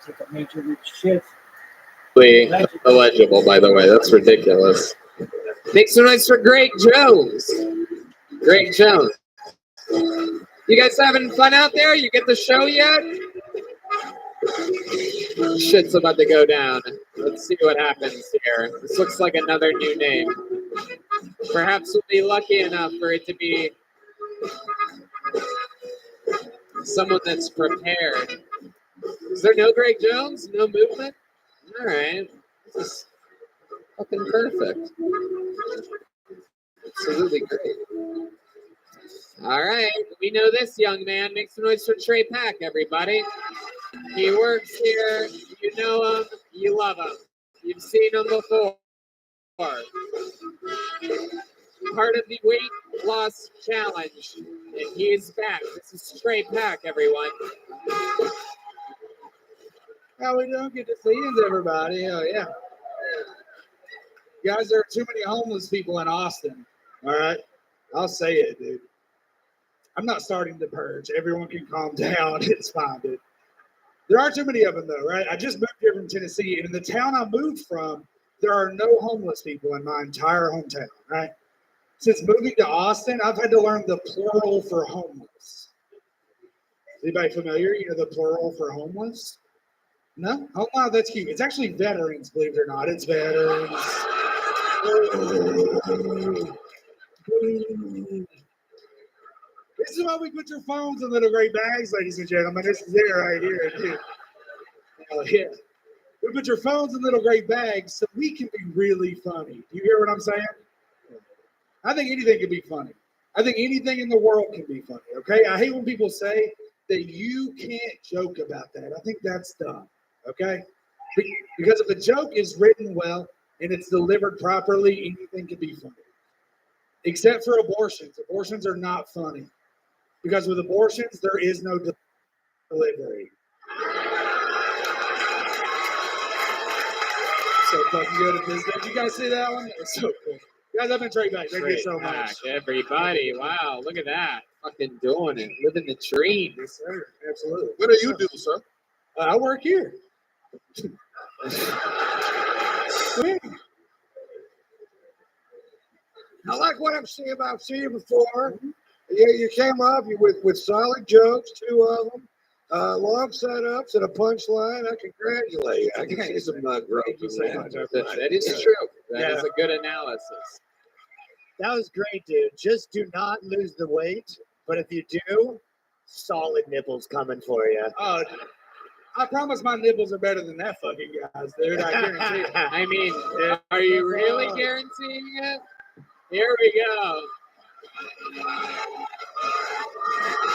Take a major league shift. Illegible, by the way. That's ridiculous. Make some noise for Greg Jones. Greg Jones. You guys having fun out there? You get the show yet? Shit's about to go down. Let's see what happens here. This looks like another new name. Perhaps we'll be lucky enough for it to be someone that's prepared. Is there no Greg Jones? No movement? All right. This is fucking perfect. Absolutely great. All right. We know this young man. Make some noise for Trey Pack, everybody. He works here. You know him. You love him. You've seen him before. Part of the weight loss challenge. And he is back. This is Trey Pack, everyone. How we doing? Good to see you, everybody. Oh, yeah. Guys, there are too many homeless people in Austin. All right? I'll say it, dude. I'm not starting to purge. Everyone can calm down. It's fine, dude. There are too many of them, though, right? I just moved here from Tennessee, and in the town I moved from, there are no homeless people in my entire hometown, right? Since moving to Austin, I've had to learn the plural for homeless. Anybody familiar? You know the plural for homeless? No? Oh, wow, that's cute. It's actually veterans, believe it or not. It's veterans. This is why we put your phones in little gray bags, ladies and gentlemen. This is it right here, dude. Oh, yeah. We put your phones in little gray bags so we can be really funny. Do you hear what I'm saying? I think anything can be funny. I think anything in the world can be funny. Okay. I hate when people say that you can't joke about that. I think that's dumb. Okay. Because if the joke is written well and it's delivered properly, anything can be funny. Except for abortions. Abortions are not funny. Because with abortions, there is no delivery. So fucking good. Did you guys see that one? That was so cool. Guys, I've been straight back. Thank you so much. Everybody, wow, look at that. Fucking doing it. Living the dream. Yes, sir. Absolutely. What do you do, sir? I work here. I like what I'm seeing. I've seen you before. Yeah, you came up with solid jokes, 2 of them, long setups and a punchline. I congratulate you. I can see some growth in that. That is true. That is a good analysis. That was great, dude. Just do not lose the weight. But if you do, solid nipples coming for you. Oh, I promise my nipples are better than that fucking guy's, dude. I guarantee it. I mean, are you really guaranteeing it? Here we go.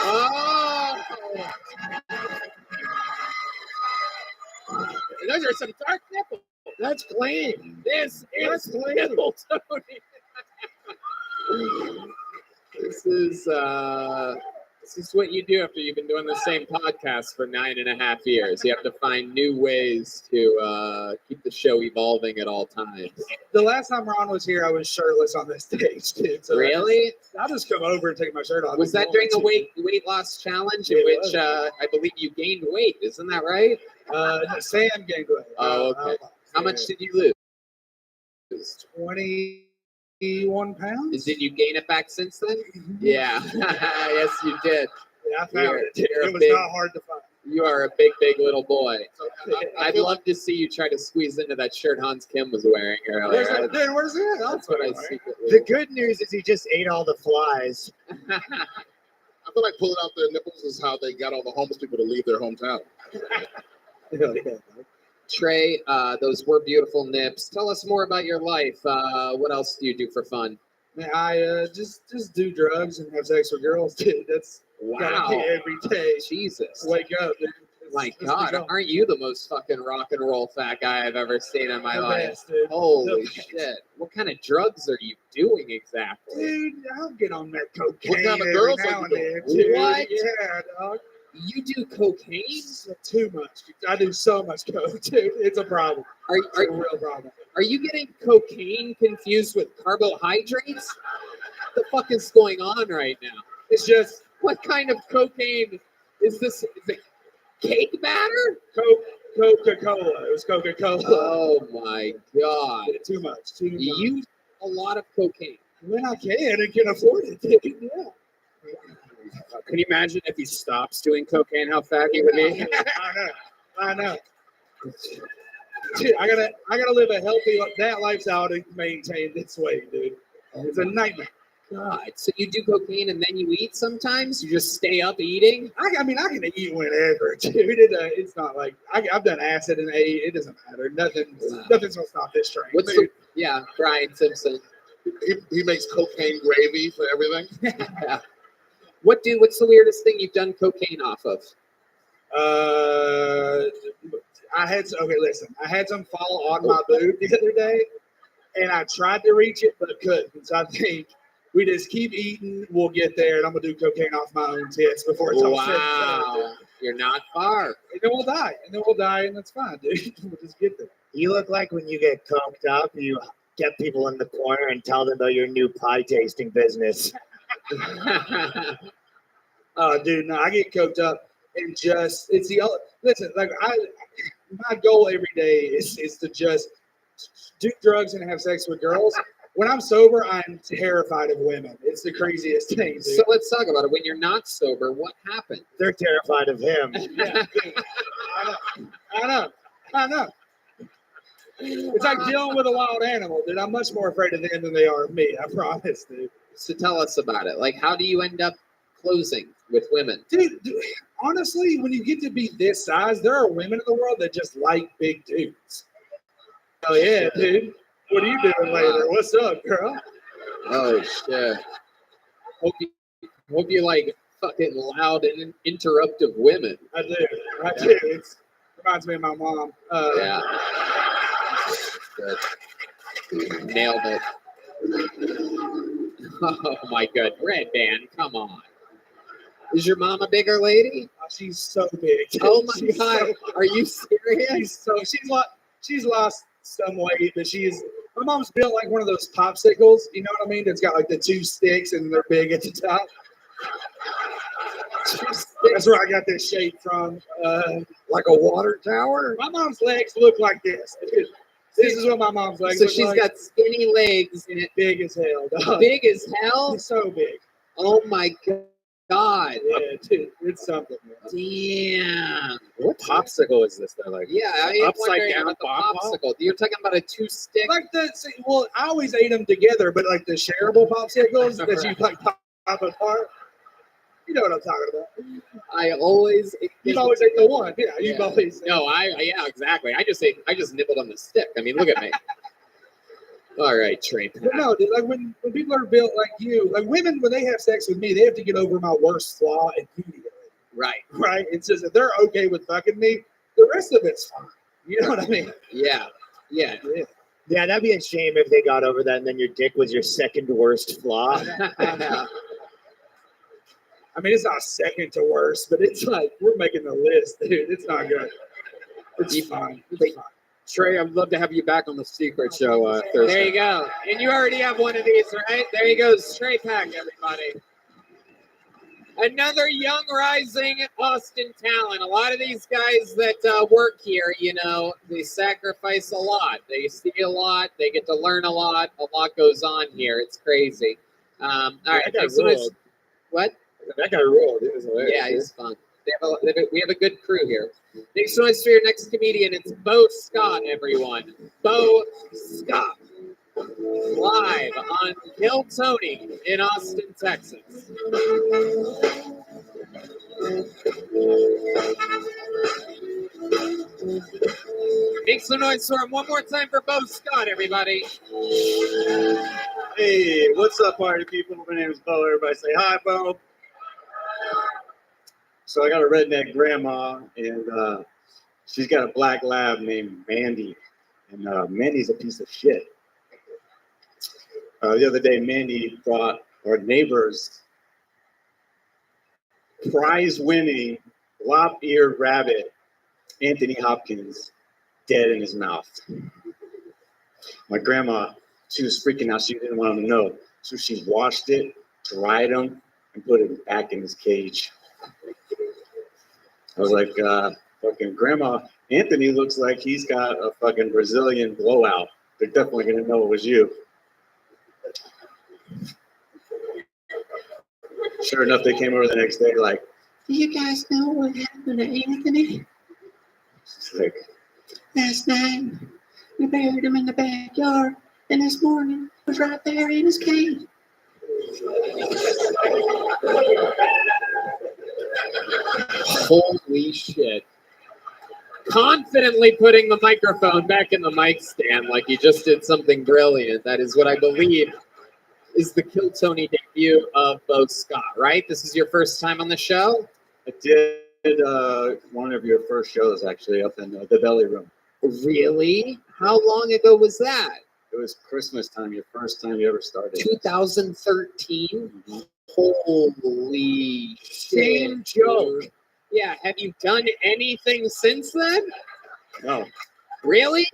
Oh! Those are some dark nipples. That's clean. This is clean. nipple Tony. This is what you do after you've been doing the same podcast for 9.5 years. You have to find new ways to keep the show evolving at all times. The last time Ron was here, I was shirtless on this stage, dude. So Really? I'll just come over and take my shirt off. Was that during the weight loss challenge in which I believe you gained weight? Isn't that right? Sam gained weight. Oh, okay. How much did you lose? 21 pounds. Did you gain it back since then? Yeah. Yes, you did. Yeah, I found it. It was not hard to find. You are a big little boy. I'd love to see you try to squeeze into that shirt Hans Kim was wearing earlier. Where's it? That's what I secretly. The good news is he just ate all the flies. I feel like pulling out their nipples is how they got all the homeless people to leave their hometown. Trey, those were beautiful nips. Tell us more about your life. What else do you do for fun? Man, I just do drugs and have sex with girls, dude. That's gotta be every day. Jesus. Wake up, dude. My God, aren't you the most fucking rock and roll fat guy I've ever seen in my The life? best, dude. Holy The best. shit. What kind of drugs are you doing exactly? Dude, I'll get on that cocaine. What kind of every girls now are and you then, doing? dude. What? Yeah, dog. You do cocaine? Too much. I do so much coke, dude. It's a problem. It's a real problem. Are you getting cocaine confused with carbohydrates? What the fuck is going on right now? It's just What kind of cocaine is this? Is it cake batter? Coca-Cola. It was Coca-Cola. Oh my God. Too much. Too much. You use a lot of cocaine. When I can and can afford it, dude. Yeah. Can you imagine if he stops doing cocaine, how fat he would be? I know. Dude, I gotta live a healthy lifestyle to maintain this weight, dude. It's a nightmare. God, so you do cocaine and then you eat sometimes? You just stay up eating? I mean, I can eat whenever, dude. It's not like I've done acid and ate. It doesn't matter. Nothing's gonna stop this train. Yeah, Brian Simpson. He makes cocaine gravy for everything. Yeah. What's the weirdest thing you've done cocaine off of? I had some fall on my boob the other day, and I tried to reach it but couldn't. So I think we just keep eating. We'll get there, and I'm gonna do cocaine off my own tits before it's all said and done. Wow, you're not far. And then we'll die, and that's fine, dude. We'll just get there. You look like when you get coked up, you get people in the corner and tell them about your new pie tasting business. Oh, dude, no, I get coked up and listen, like my goal every day is to just do drugs and have sex with girls. When I'm sober, I'm terrified of women. It's the craziest thing, dude. So let's talk about it. When you're not sober, what happened? They're terrified of him. Yeah, dude. I know. It's like dealing with a wild animal, dude. I'm much more afraid of them than they are of me. I promise, dude. So tell us about it. Like, how do you end up closing with women? Dude, honestly, when you get to be this size, there are women in the world that just like big dudes. Oh yeah, dude. What are you doing later? What's up, girl? Oh shit. Hope you like fucking loud and interruptive women. I do. It reminds me of my mom. Yeah. Good. Nailed it. Oh my god, Red Band, come on. Is your mom a bigger lady? She's so big. Oh my She's god, are you serious? She's lost some weight, but my mom's built like one of those popsicles. You know what I mean? It's got like the two sticks and they're big at the top. That's where I got this shape from. Like a water tower? My mom's legs look like this. This is what my mom's legs So look she's like. got skinny legs and Big as hell. Dog. big as hell? It's so big. Oh my god. Yeah, dude, it's something. Man. Damn. What popsicle is this? Though? Like, Yeah, I am upside wondering down about the bomb popsicle. You're talking about a two-stick. Like I always ate them together, but like the shareable popsicles that you like pop apart. You know what I'm talking about. I always. You've always ate the one. Yeah, you've Yeah. always. No, yeah, exactly. I just nibbled on the stick. I mean, look at me. All right, Trey. But no, dude, like when people are built like you, like women, when they have sex with me, they have to get over my worst flaw immediately. Right. Right? It's just that they're okay with fucking me. The rest of it's fine. You know what I mean? Yeah. Yeah. Yeah, that'd be a shame if they got over that and then your dick was your second worst flaw. I mean, it's not second to worst, but it's like we're making the list, dude. It's not good. It's fine. It's fine. Trey, I'd love to have you back on the Secret Show Thursday. There you go. And you already have one of these, right? There you go. Straight pack, everybody. Another young, rising Austin talent. A lot of these guys that work here, you know, they sacrifice a lot. They see a lot. They get to learn a lot. A lot goes on here. It's crazy. All right. That guy Next one is, ruled. what? That guy ruled. It was hilarious. Yeah, he's fun. We have a good crew here. Next noise for your next comedian. It's Bo Scott, everyone. Bo Scott. Live on Kill Tony in Austin, Texas. Make some noise for him one more time for Bo Scott, everybody. Hey, what's up, party people? My name is Bo. Everybody say hi, Bo. So I got a redneck grandma, and she's got a black lab named Mandy. And Mandy's a piece of shit. The other day, Mandy brought our neighbor's prize-winning lop-eared rabbit, Anthony Hopkins, dead in his mouth. My grandma, she was freaking out. She didn't want him to know. So she washed it, dried him, and put it back in his cage. I was like, fucking grandma, Anthony looks like he's got a fucking Brazilian blowout. They're definitely going to know it was you. Sure enough, they came over the next day like, Do you guys know what happened to Anthony? she's like, Last night, we buried him in the backyard, and this morning he was right there in his cage. Holy shit. Confidently putting the microphone back in the mic stand like he just did something brilliant. That is what I believe is the Kill Tony debut of Bo Scott, right? This is your first time on the show? I did one of your first shows, actually, up in the Belly Room. Really? How long ago was that? It was Christmas time, your first time you ever started. 2013? Holy shit. Same joke. Yeah, have you done anything since then? No. Really?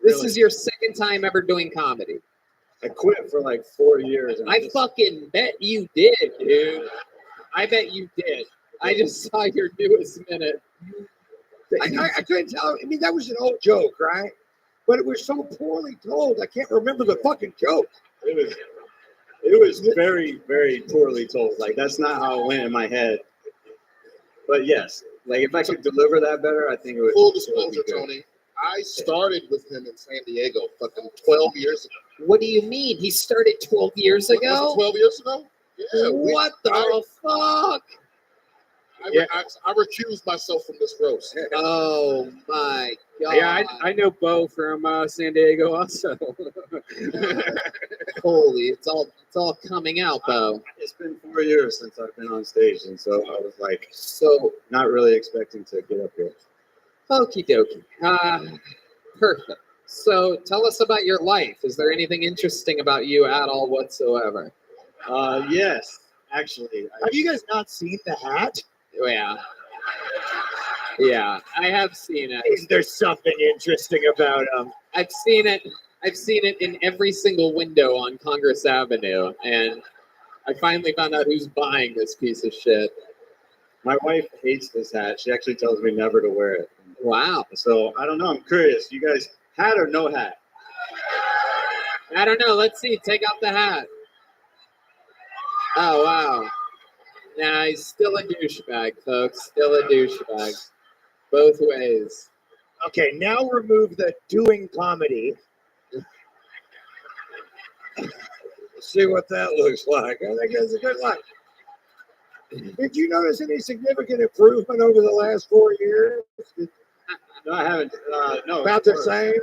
This Really. is your second time ever doing comedy. I quit for like 4 years. And I fucking bet you did, dude. I bet you did. I just saw your newest minute. I couldn't tell. I mean, that was an old joke, right? But it was so poorly told. I can't remember the fucking joke. It was very, very poorly told. Like, that's not how it went in my head. But yes, like if I could deliver that better, I think it would. Full it would be disclosure, good. Tony. I started with him in San Diego fucking 12 years ago. What do you mean? He started 12 years Was ago? it 12 years ago? Yeah. What the fuck? I recused myself from this roast. Oh my god. Yeah, I know Bo from San Diego also. Holy, it's all coming out, Bo. It's been 4 years since I've been on stage, and so I was like, So not really expecting to get up here. okie dokie. Perfect. So tell us about your life. Is there anything interesting about you at all whatsoever? Yes, actually. Have you guys not seen the hat? Yeah. Yeah, I have seen it. Is there something interesting about him? I've seen it. I've seen it in every single window on Congress Avenue, and I finally found out who's buying this piece of shit. My wife hates this hat. She actually tells me never to wear it. Wow. So I don't know. I'm curious. You guys, hat or no hat? I don't know. Let's see. Take out the hat. Oh, wow. Nah, he's still a douchebag, folks. Still a douchebag. Both ways. Okay, now remove the doing comedy. See what that looks like. I think that's a good one. Did you notice any significant improvement over the last 4 years? No, I haven't. No. About the same?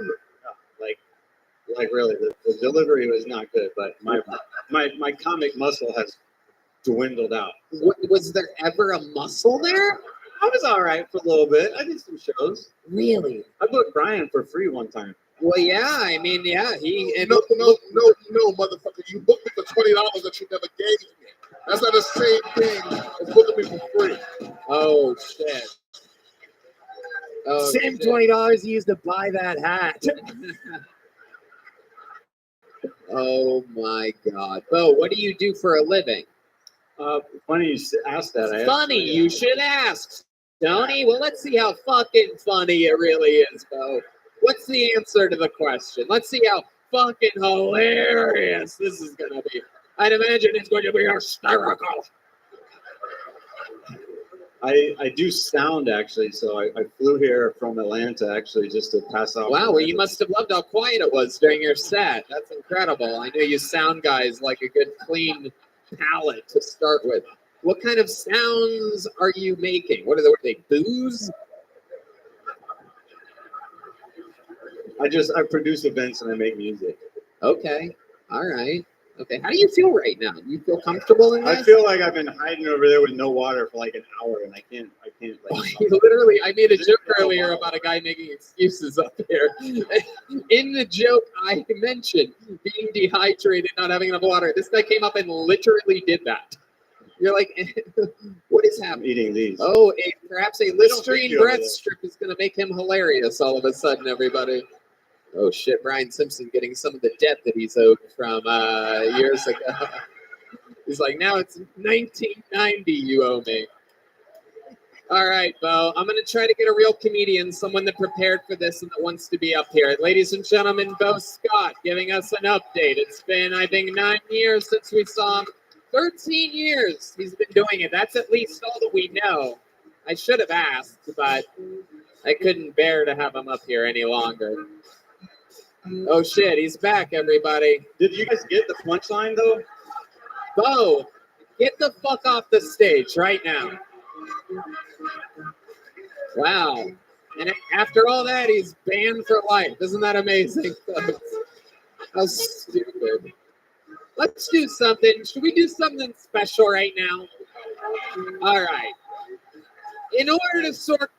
Like really, the delivery was not good, but my comic muscle has dwindled out. Was there ever a muscle there? I was all right for a little bit. I did some shows. Really? I booked Brian for free one time. Well, yeah. I mean, yeah. No, motherfucker. You booked me for $20 that you never gave me. That's not the same thing as booking me for free. Oh shit. Oh, Same shit. $20 you used to buy that hat. Oh my God, Bo, what do you do for a living? Funny you asked that. Funny, you should ask, Tony. Well, let's see how fucking funny it really is, Bo. What's the answer to the question? Let's see how fucking hilarious this is gonna be. I'd imagine it's going to be hysterical. I do sound actually, so I flew here from Atlanta actually just to pass out. Wow, well, you must have loved how quiet it was during your set. That's incredible. I know you sound guys like a good clean palette to start with. What kind of sounds are you making? What are they boos? I produce events and I make music. Okay, all right. Okay, how do you feel right now? Do you feel comfortable in this? I feel like I've been hiding over there with no water for like an hour, and I can't. Like, Literally, I made a joke earlier about a guy making excuses up there. In the joke, I mentioned being dehydrated, not having enough water. This guy came up and literally did that. You're like, what is happening? Eating these. Oh, perhaps a Listerine you over breath there. strip is going to make him hilarious all of a sudden, everybody. Oh shit, Brian Simpson getting some of the debt that he's owed from years ago. He's like, now it's 1990 you owe me. All right, Bo, I'm going to try to get a real comedian, someone that prepared for this and that wants to be up here. Ladies and gentlemen, Bo Scott giving us an update. It's been, I think, 9 years since we saw him. 13 years he's been doing it. That's at least all that we know. I should have asked, but I couldn't bear to have him up here any longer. Oh shit, he's back, everybody. Did you guys get the punchline though? Bo, get the fuck off the stage right now. Wow. And after all that, he's banned for life. Isn't that amazing, folks? How stupid. Let's do something. Should we do something special right now? All right. In order to sort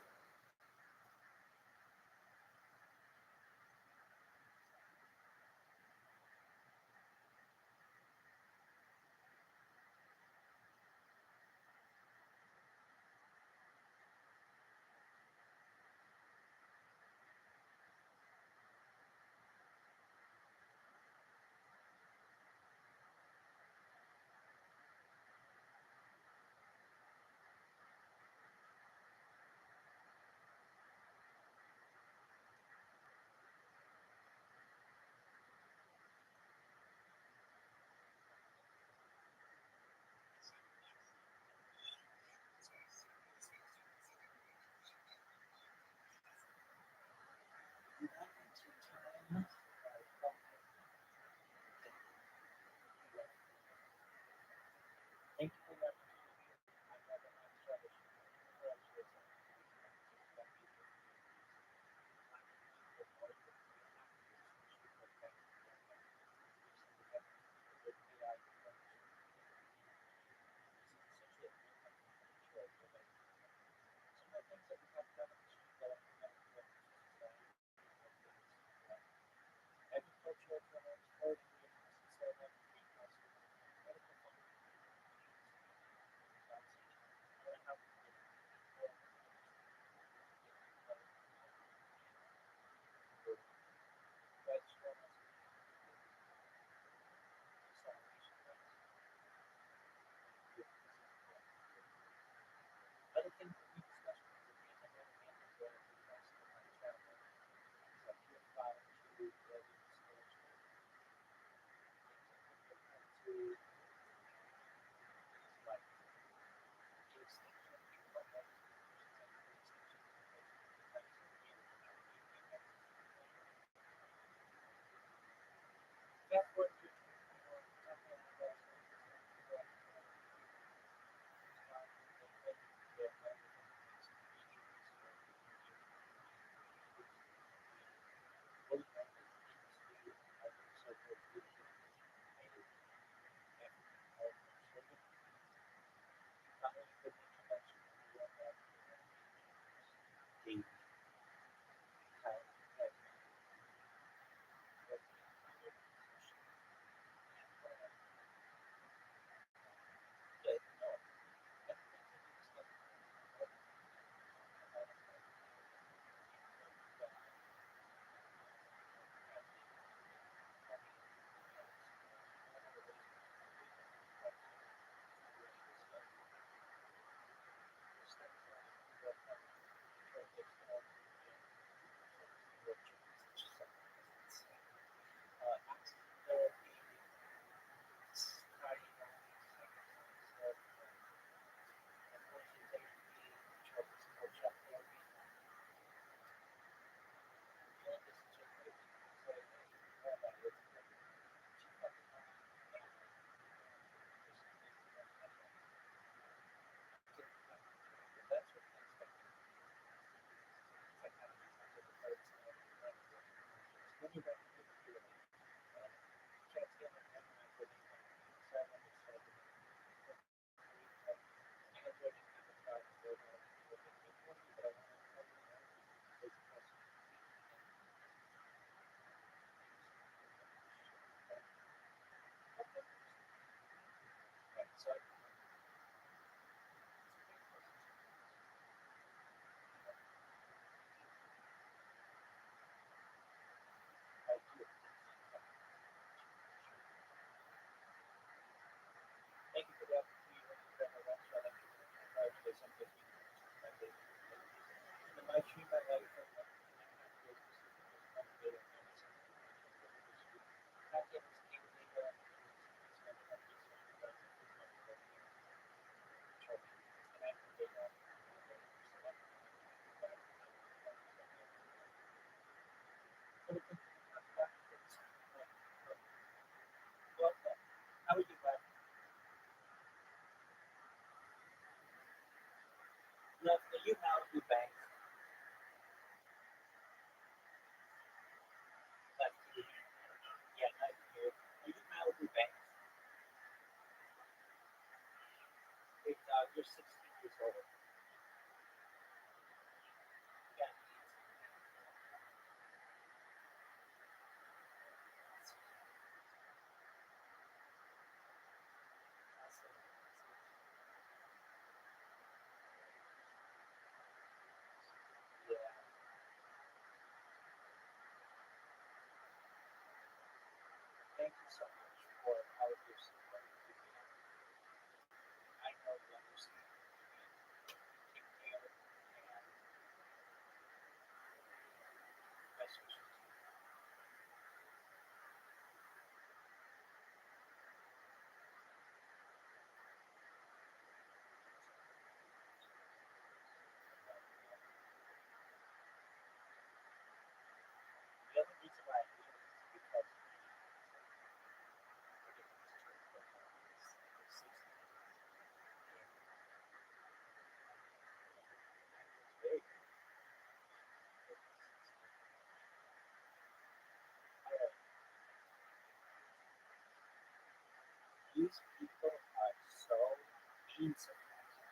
seen some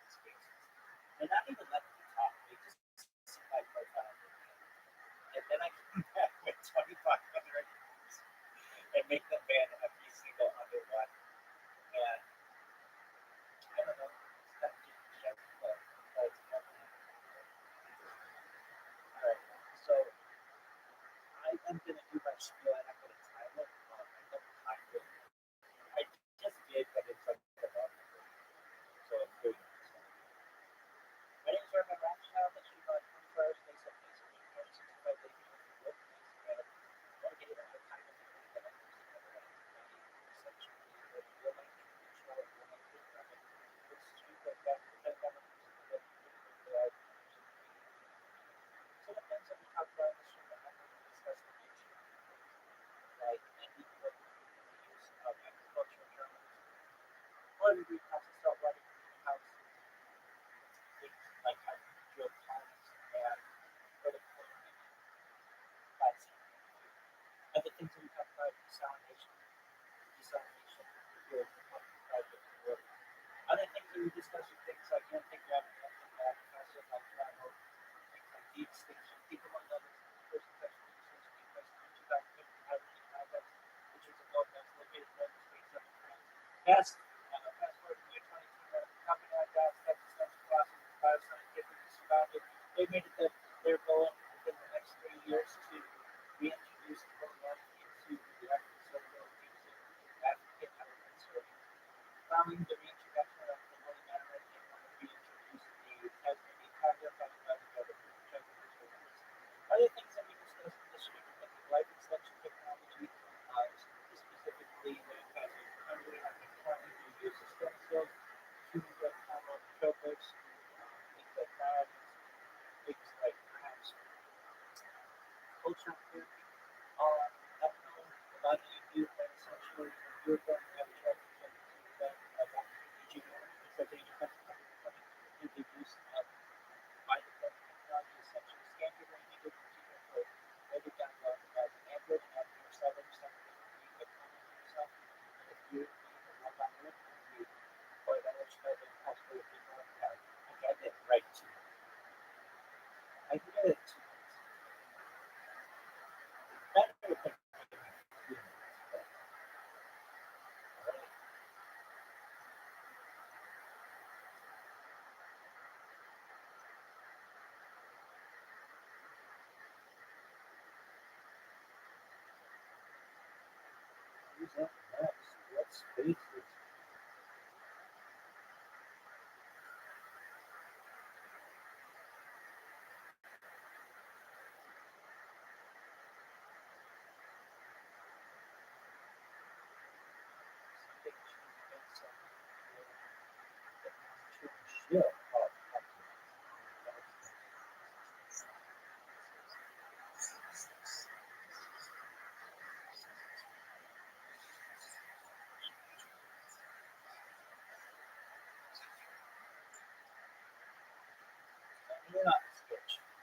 spaces. And not even let me talk. They just see my profile. And then I come back with 25 other ideas and make them ban every single other one. And I don't know. That's just shit. But that's nothing. Alright. So I am going to do my spiel and I'm going to time it. I never timed it. I just did, but it's like the bottom. So it's good. My name is Rabbi Rothschild. I shoot about 24 hours a day, 7 days a week, 365 days a year. Work in Instagram. Dedicated to my time and family that I use in my life. Essentially, real life traditional, real life Rabbi. It's true that back to the government that they are. Some of the things that we talk about in the show that I'm going to discuss in the future, like ending with the use of agricultural journalism, or the process of writing greenhouse, things like how to drill ponds and political vaccine. Other things that we talk about desalination, fuels for public private water. Other things that we discuss are things like anti-gravity, passive like travel, things like deep extinction, think among others, first infection research, the question of 2050 hydrogen projects, which is a boat that's located in the space of France. Fast forward to 2020, company like that, Texas Central Philosophy, Bioscientific, surrounded. They made it that they're going within the next 3 years to reintroduce the program into the African circle using African American surgery. Following the reintroduction of the Holy Matter, they want to reintroduce the Tasmanian Tiger by the government. Other things that we discussed in this week are the life extension technology, specifically when it has a country like California who uses stem cells, human growth hormone tropes, things like that, things like perhaps culture therapy, ethanol, a lot of you that essentially you're going to have a track that about each year, except that you have to make the use of biotech technology, essentially scan your brain, you get computer code, write it down as an Android and have your cellular something you can comment on yourself, and if you log on to it, you or that will show the possible if you know how. I got it right to you. I can get it to you. That would take who's up next? What spaces?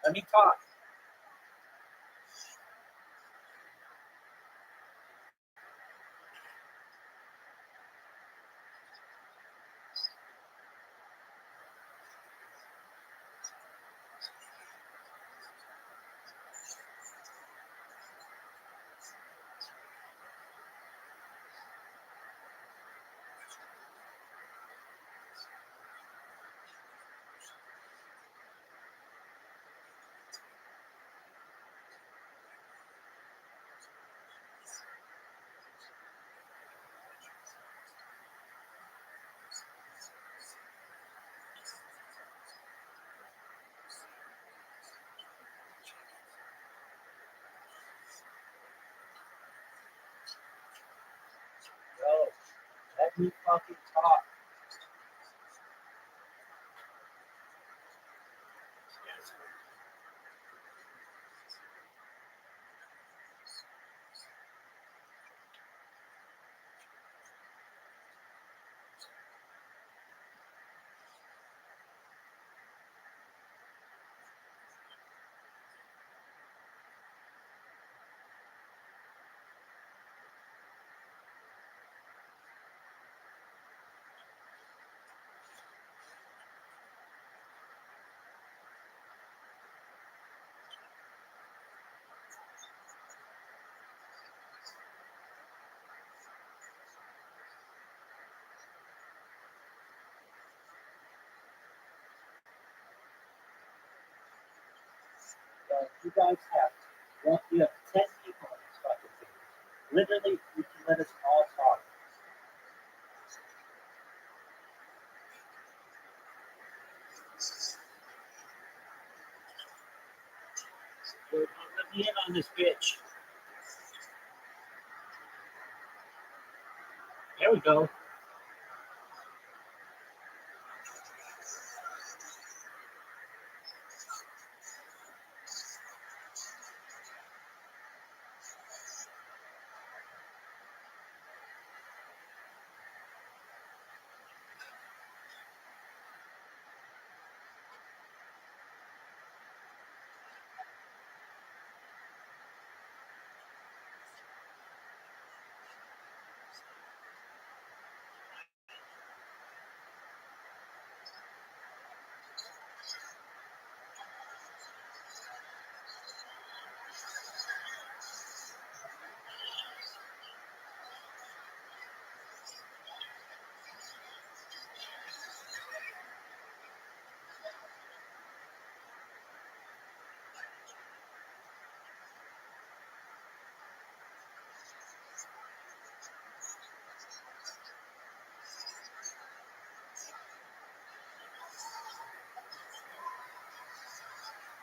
Let me talk. Yo, let me fucking talk. You guys have, well, you have 10 people in this fucking thing. Literally, you can let us all talk. Let me in on this bitch. There we go.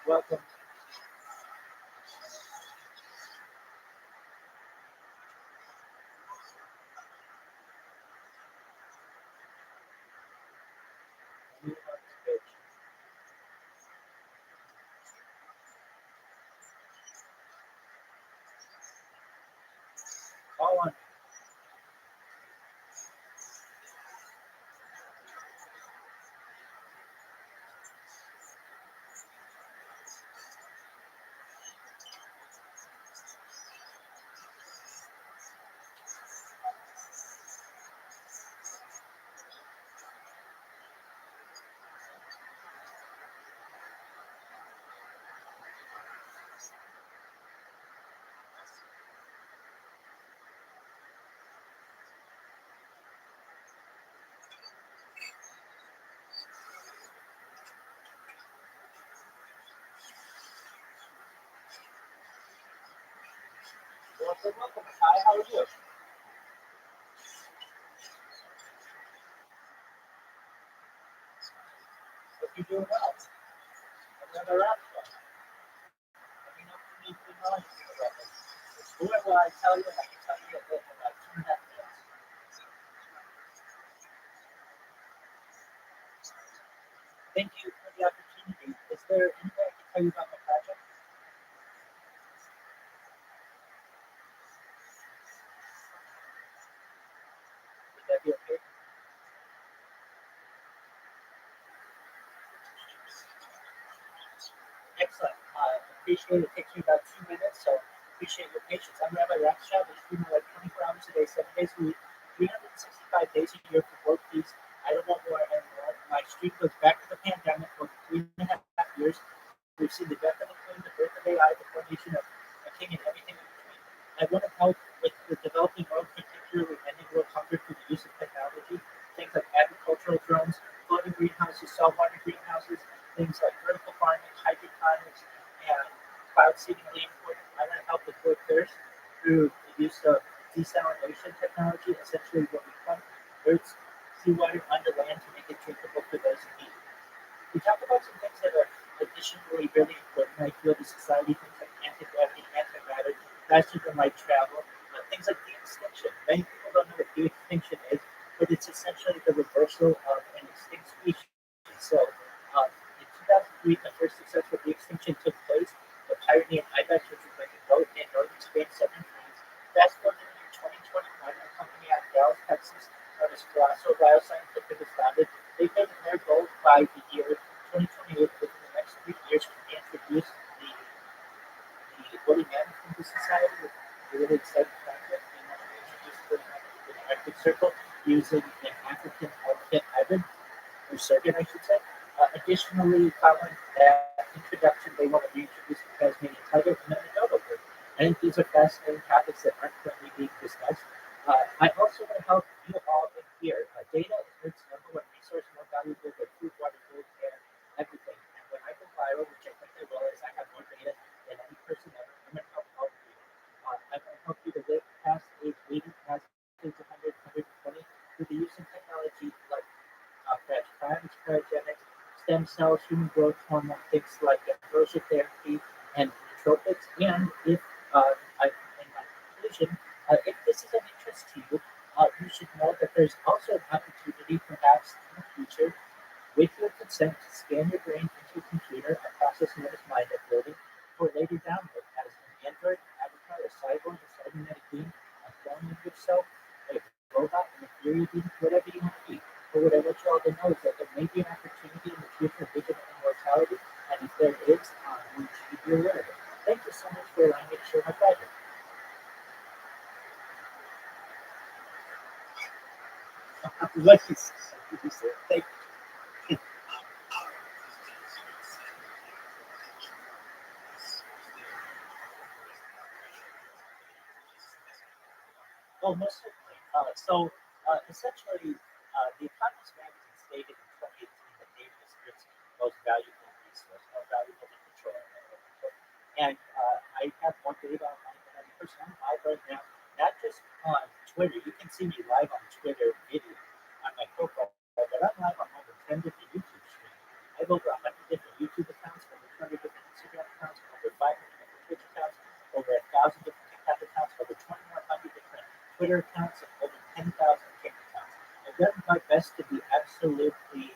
Welcome. Let me in on this bitch. Call on me. Welcome, welcome. Hi, how are you? Hope you're doing well. Another rap song. Let me know if you need to know anything about this. Whoever I tell you, I can tell you in about 2.5 minutes. Thank you for the opportunity. Is there anything I can tell you about my project? Would that be okay? Excellent. Appreciate it. It takes me about 2 minutes, so appreciate your patience. I'm Rabbi Rothschild. I stream like 24 hours a day, 7 days a week, 365 days a year for world peace. I don't want war anymore. My stream goes back to the pandemic for 3.5 years. We've seen the death of a queen, the birth of AI, the formation of a king, and everything in between. I want to help with the developing world, particularly ending world hunger through the use of technology. Things like agricultural drones, floating greenhouses, saltwater greenhouses, things like vertical farming, hydroponics, and cloud seeding really important. I want to help with world thirst through the use of desalination technology, essentially what we pump Earth's seawater under land to make it drinkable for those in need. We talk about some things that are additionally really important. I feel to society, things like anti-gravity, antimatter, faster than light travel, things like de-extinction. Many people don't know what de-extinction is, but it's essentially the reversal of an extinct species. So, in 2003, the first successful de-extinction took place. The Pyrenean ibex, which was like a goat in northern Spain, southern France. Fast forward to the year 2021, a company out of Dallas, Texas, known as Colossal Bioscientific was founded. They've made it their goal by the year 2028, within the next 3 years, to introduce the woolly mammoth into society, with a really exciting project. They want to introduce the mammoth to the Arctic Circle using an African elephant hybrid, or surrogate, I should say. Additionally, following that introduction, they want to reintroduce the Tasmanian tiger and then the dodo bird. I think these are fascinating topics that aren't currently being discussed. I also want to help you all in here. Data is Earth's number one resource, more valuable than food, water, food, air, everything. And when I go viral, which I think I will, is I have more data than stem cells, human growth hormone, things like ambrosia therapy, and nootropics. And if in my conclusion, if this is of interest to you, you should know that there's also an opportunity, perhaps in the future, with your consent, to scan your brain into a computer, a process known as mind uploading, for later download as an android, avatar, a cyborg, a cybernetic being, a clone of yourself, a robot, an ethereal being, whatever you want to be. But what I want you all to know is that there may be an opportunity in the future of digital immortality, and if there is, you should be aware of it. Thank you so much for allowing me to share my project. What you said. Thank you. Oh, most certainly. Essentially, the Economist magazine stated in 2018 that data is Earth's most valuable resource, more valuable than petroleum. And I have more data online than any person. I'm live right now, not just on Twitter. You can see me live on Twitter video on my profile, but I'm live on more than 10 different YouTube streams. I have over 100 different YouTube accounts, over 200 different Instagram accounts, over 500 different Twitch accounts, over 1,000 different TikTok accounts, over 2,100 different Twitter accounts, and over 10,000 King accounts. I've done my best to be absolutely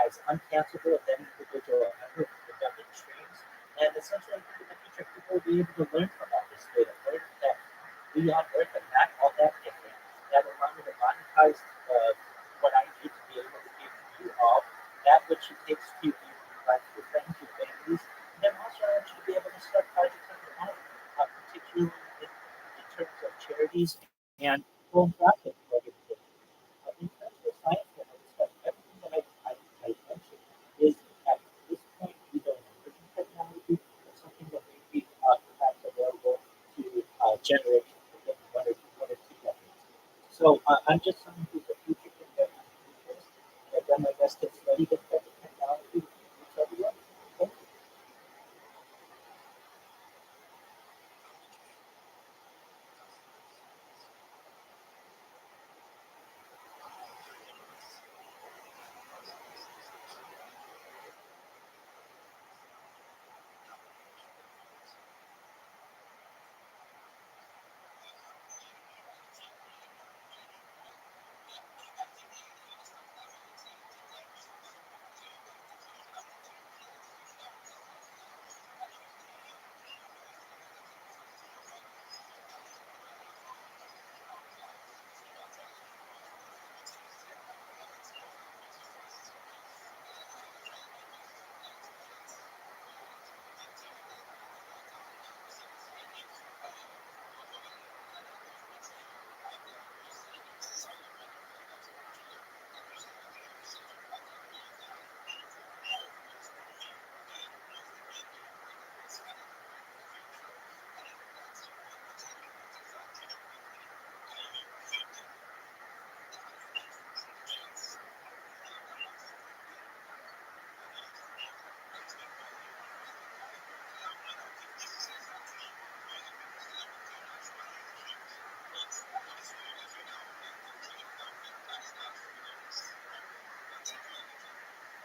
as uncancelable as any individual ever with redundant streams. And essentially, in the future, people will be able to learn from all this data, learn that we on Earth are not all that different. That allow me to monetize what I need to be able to give you all that which it takes to provide your friends, your families, and then also I want you to be able to start projects on your own, particularly in terms of charities and philanthropic organizations. In terms of science and other stuff, everything that I mentioned is at this point either an emerging technology or something that may be perhaps available to generations within one or two decades. So I'm just someone who's a future thinker, I'm a futurist, and I've done my best to study this type of technology to reach everyone. Thank you.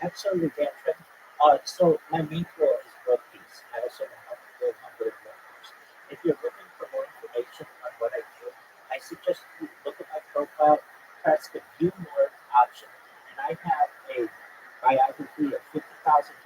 Absolutely, Dan. So my main goal is world peace. I also want to help build number of workers. If you're looking for more information on what I do, I suggest you look at my profile, press the view more option, and I have a biography of 50,000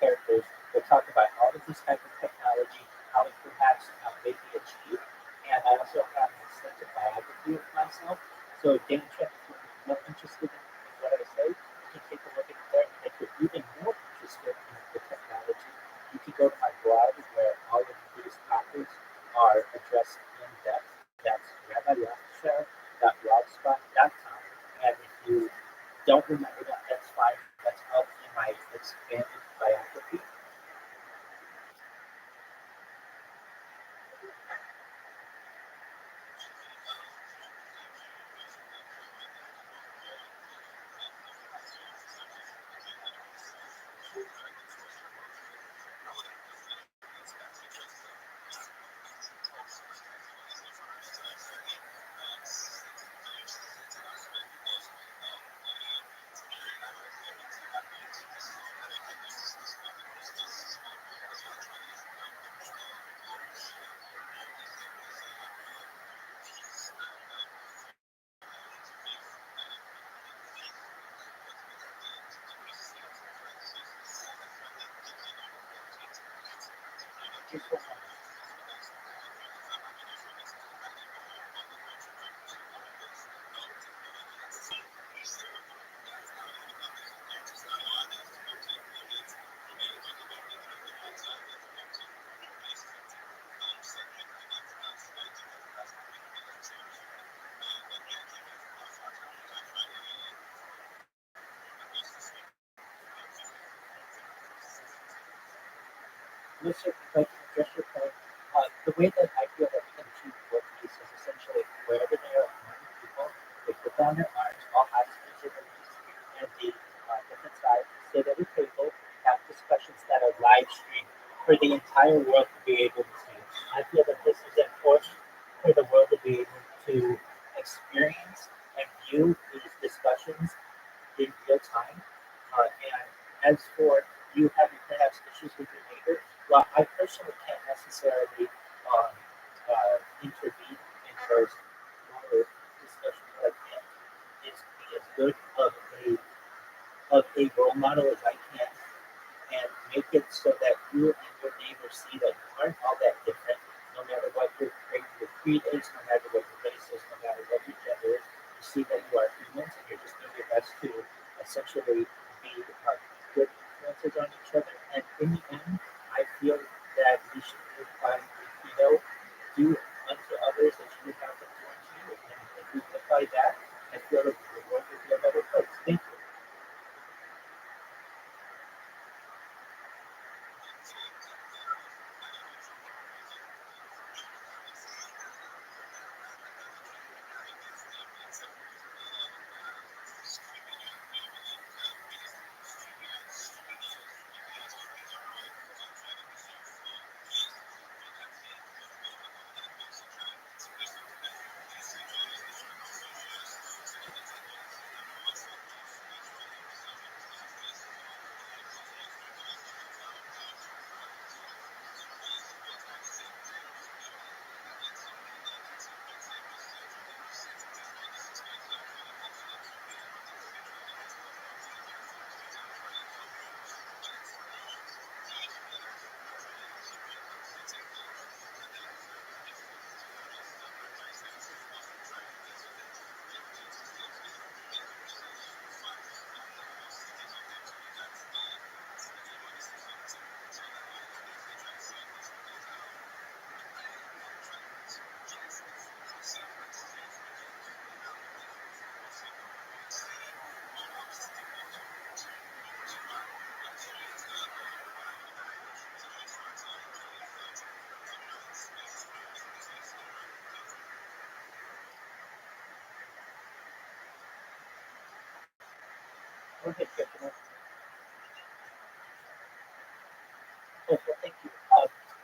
characters that talk about all of this type of technology, how it perhaps may be achieved. And I also have an extensive biography of myself. So Dan Chen, if you're more interested in what I say, you can take a look at there. And if you're even more interested in the technology, you can go to my blog where all of these topics are addressed in depth. That's rabbirothschild.blogspot.com. And if you don't remember that, that's fine. That's up in my expanded biography. you so much. Listen, if I can address your point, the way that I feel that we can achieve world peace is essentially wherever there are many people, they put down their arms, all hostages are released, and the different sides sit at a table, have discussions that are live streamed for the entire world to be able to see. I feel that this is important for the world to be able to experience and view these discussions in real time. And as for you having perhaps issues with your neighbor, well, I personally can't necessarily intervene in those smaller discussions, but I can is be as good of a role model as I can and make it so that you and your neighbor see that you aren't all that different, no matter what your creed is, no matter what your race is, no matter what your gender is. You see that you are humans and you're just doing your best to essentially be good influences on each other. And in the end, I feel that we should live by the credo, do unto others as you would have them do unto you. And if we live by that, I feel that the world would be a better place. Thank you. Go ahead, Commissioner. Oh, well, thank you.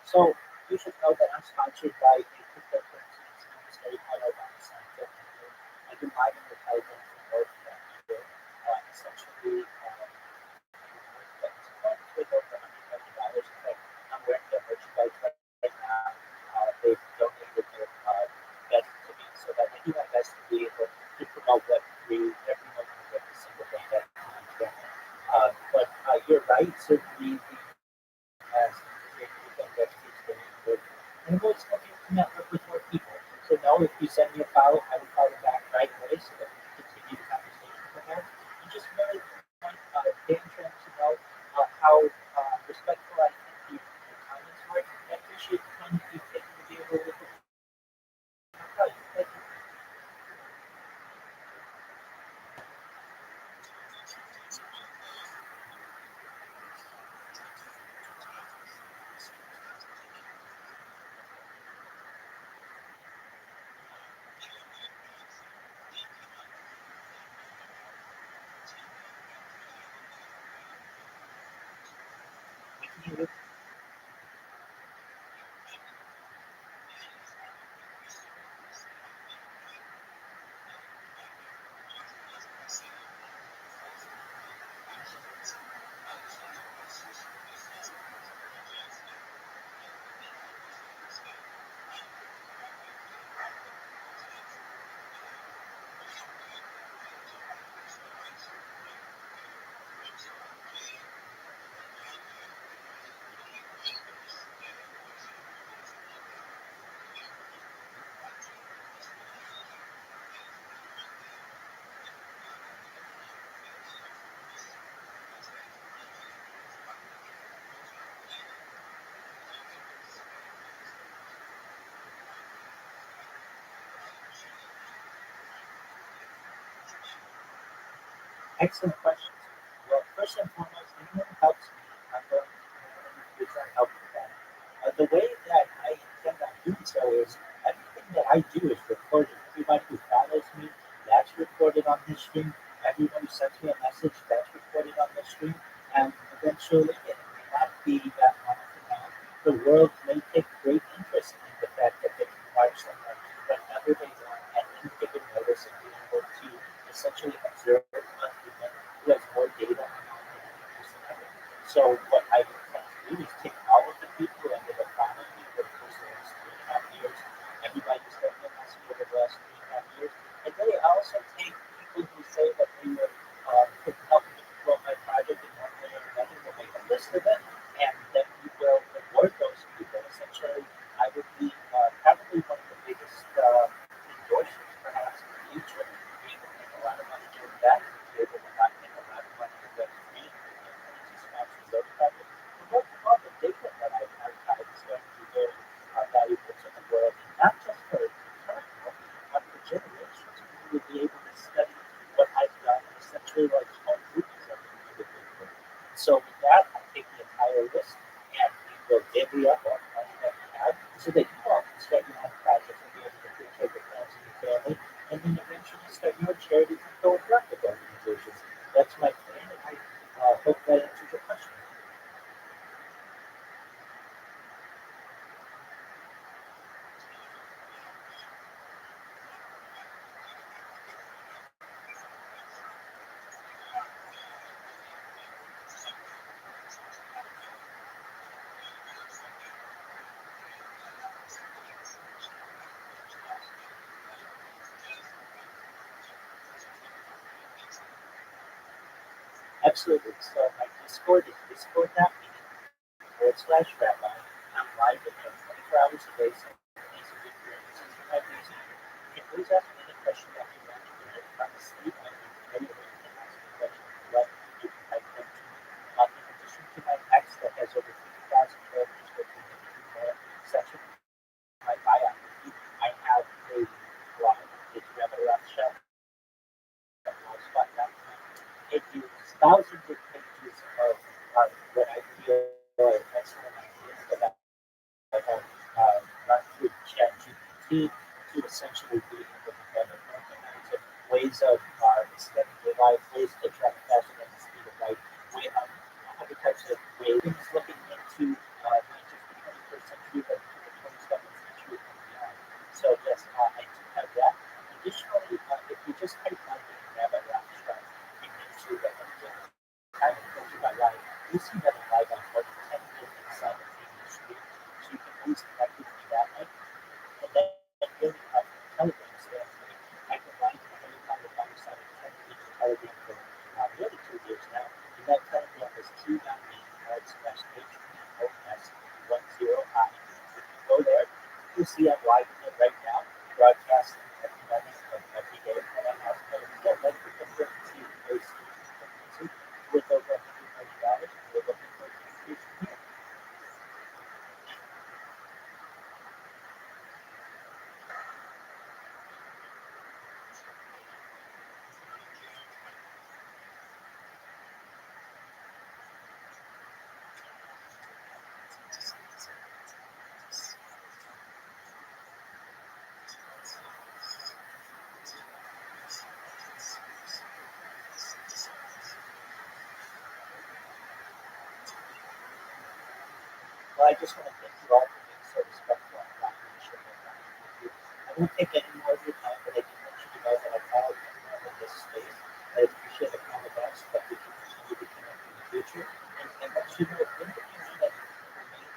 So you should know that I'm sponsored by a cryptocurrency study called Rothschild. I do mine and retire them from both year. Essentially, it's worth over $100 million. In fact, I'm wearing their merchandise right now. They've donated their best to me so that I do my best to be able to promote Web3 every moment of every single day that I'm doing. But you're right, certainly as everything that keeps going good. And it was looking to network with more people. So now if you send me a follow, I will follow back right away so that we can continue the conversation perhaps. And just really want Dan Trent to know how respectful I think your comments were. I appreciate the time that you've taken to be able to look at Thank you. Excellent questions. Well, first and foremost, anyone who helps me, I'm going to try to help with that. The way that I intend on doing so is everything that I do is recorded. Everybody who follows me, that's recorded on this stream. Everyone who sends me a message, that's recorded on this stream. And eventually, it may not be that long from now, the world may take great interest in the fact that they can watch someone whenever they want at any given notice and be able to essentially observe a human who has more data on any person ever. So what I intend to do is take all of the people who ended up following me over the course of the last 3.5 years, everybody who's sent me a message over the last 3.5 years, and then I also take people who say that they were helping me grow my project in one way or another, we'll make a list of it, and then we will reward those people. Essentially, I would be probably one of the biggest endorsers perhaps in the future. We will make a lot of money doing that. We'll be able to make a lot of money with Web3 and energy sponsors those projects. But most of all, the data that I archive is going to be very valuable to the world, and not just for the current world, but for generations. We will be able to study what I've done, essentially like home movies of the individual. So with that, I take the entire list and we will divvy up all the money that we have so that you all can start your own projects and be able to take care of your friends and your family, and then eventually start your charities and philanthropic organizations. That's my plan, and I hope that answers your question. Absolutely. So my Discord is discord.me/Rabbi. I'm live in there 24 hours a day, 7 days a week, 365 days a year. You can always ask me any question that you want to know. If I'm asleep, I can tell you when you can ask me questions. But you can type them to me. In addition to my text that has over 50,000 characters, which will give you more section, my biography, I have a blog. It's Rabbi Rothschild. It uses thousands of pages of what I feel are excellent ideas that I have run through ChatGPT to essentially be able to better organize it, ways of extending your life, ways to travel faster than the speed of light, other types of ways, looking into not just the 21st century, but the 22nd century and beyond. So yes, I do have that. Additionally, if you just type my name, Rabbi Rothschild, into the kind of filter by life, you see that I'm live on more than 10 different simultaneous streams, so you can always connect with me that way. And then really, from a Telegram standpoint, I've been live in a very kind of fireside at 10 each Telegram for nearly 2 years now, and that Telegram is t.me/HPOS10I. If you go there, you'll see I'm live in it right now, broadcasting every minute of every day that I have. But if you get ready to come here and see the very serious with over $100 million, we're looking for a communication here. Well, I just want to thank you all for being so respectful and allowing me to share my time with you. I won't take any more of your time, but I do want you to know that I follow everyone in this space. I appreciate the comments that we can continue to connect in the future. And let you know, if you need anything from me,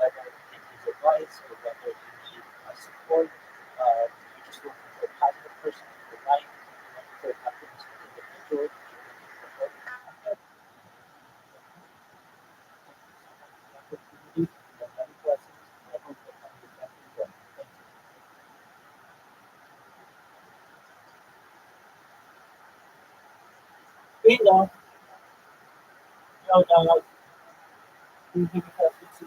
whether it is advice or whether you need support, you're just looking for a positive person in your life, you're looking for an optimistic individual, you're looking for hope, I'm there. Opportunity, and many blessings. I hope that you have a good Thank you. Bingo. No, no, no. You can have to see.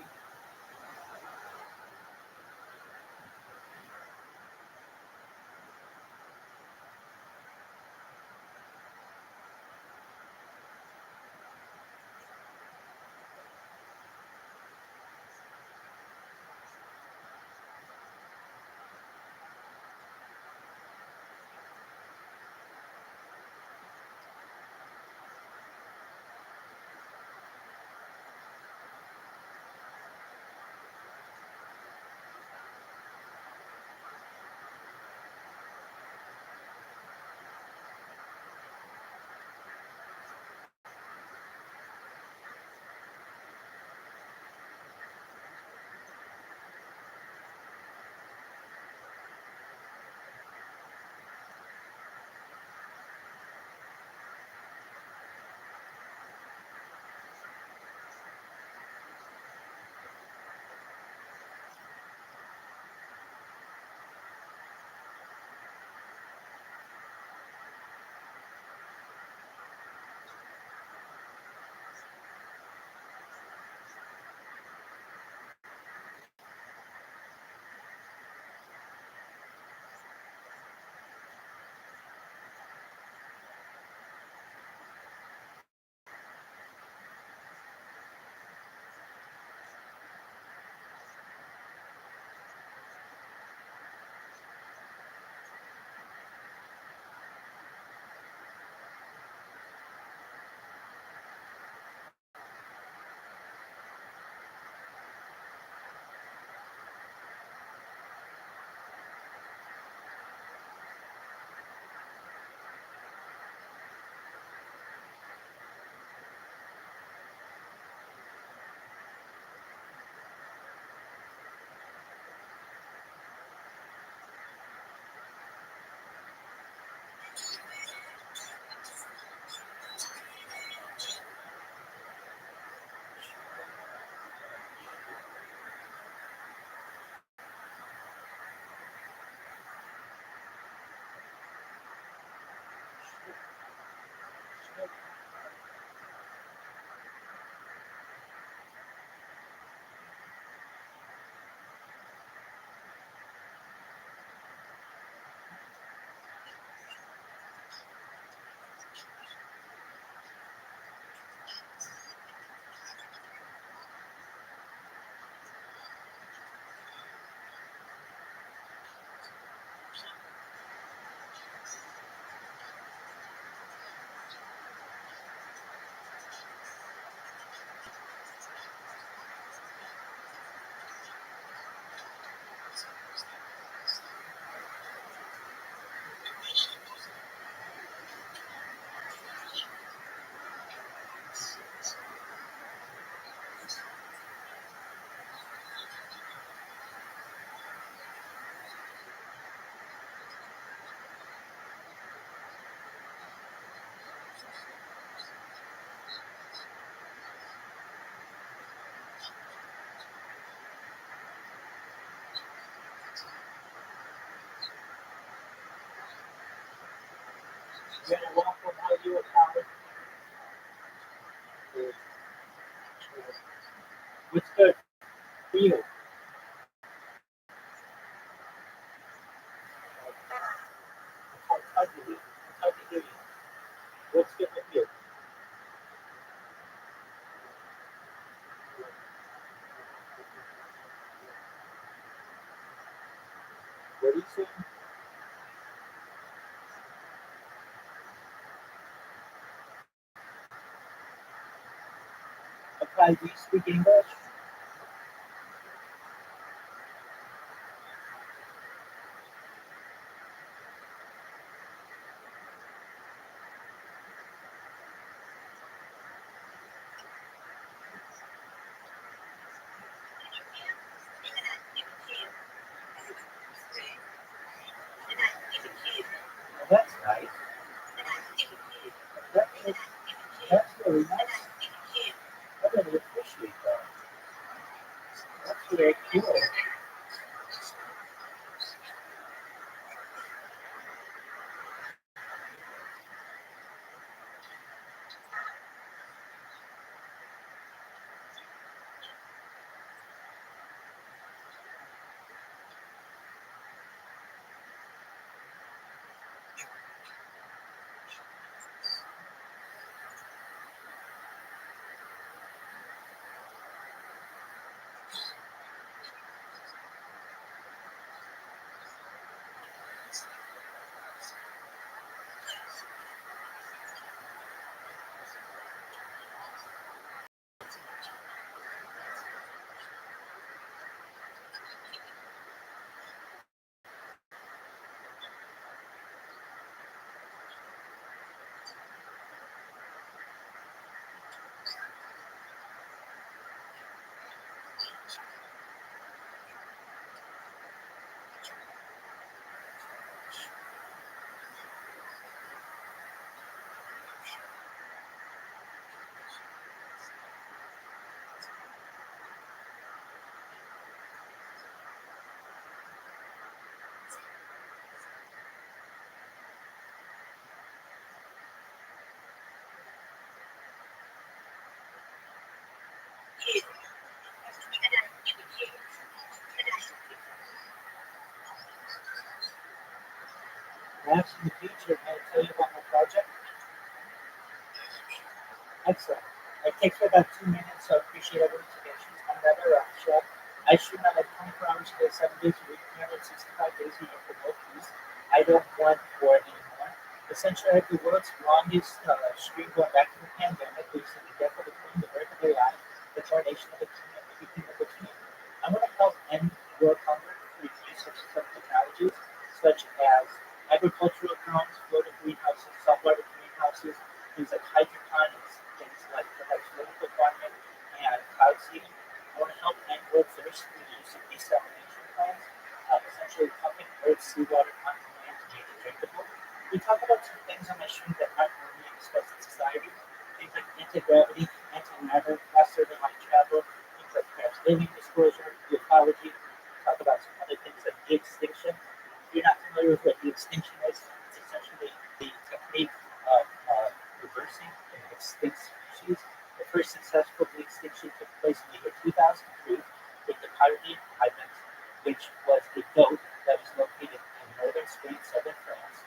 You're gonna walk from how you were college. What's good for you? It's hard to hear. It's hard to hear you. What's good with you? What are you saying? Okay, do you speak English? Well, that's nice. That's, that's really nice. I really appreciate that. That's very cool. Perhaps in the future, may I tell you about my project? Excellent. It takes me about 2 minutes, so I appreciate everyone's patience. I'm Rabbi Rothschild. I shoot out like 24 hours a day, 7 days a week, 365 days a year for both these. I don't want war anymore. Essentially, I have the world's longest stream going back to the pandemic, which is the death of the queen, the birth of AI, the coronation of the king, and everything of the king. I want to help end world hunger through the use of some technologies, such as agricultural drones, floating greenhouses, saltwater greenhouses, things like hydroponics, things like perhaps vertical farming and cloud seeding. I want to help end world thirst through the use of desalination plants, essentially pumping Earth's seawater onto land to make it drinkable. We talk about some things on my stream that aren't normally discussed in society, things like anti-gravity, antimatter, fast urban light travel, things like perhaps living disclosure, ecology. Talk about some other things like de-extinction. If you're not familiar with what de-extinction is, it's essentially the technique of reversing an extinct species. The first successful de-extinction took place in the year 2003 with the Pyrenean hybrids, which was a goat that was located in northern Spain, southern France.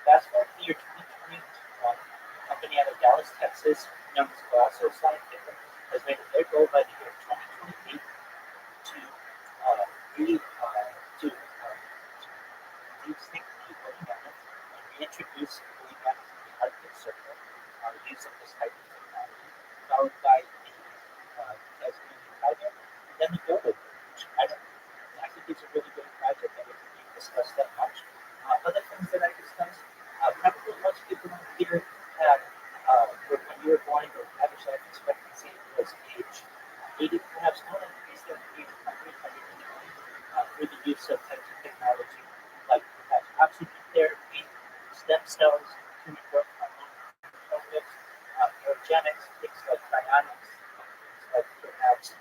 Fast forward to the year 2021, a company out of Dallas, Texas, known as Colossal Scientific, has made it their goal by the year 2028 to de-extinct the woolly mammoth and reintroduce woolly mammoth to the Arctic Circle use of this type of technology, followed by the Tasmanian tiger, and then the dodo, which I think is a really good project that doesn't being discussed that much. Other things that I discussed, probably most people in here had, when you were born, your average life expectancy was age 80, perhaps more than increased at age 100, 120, through the use of types of technology like perhaps oxygen therapy, stem cells, human growth hormone, neurogenics, things like cryonics, things like perhaps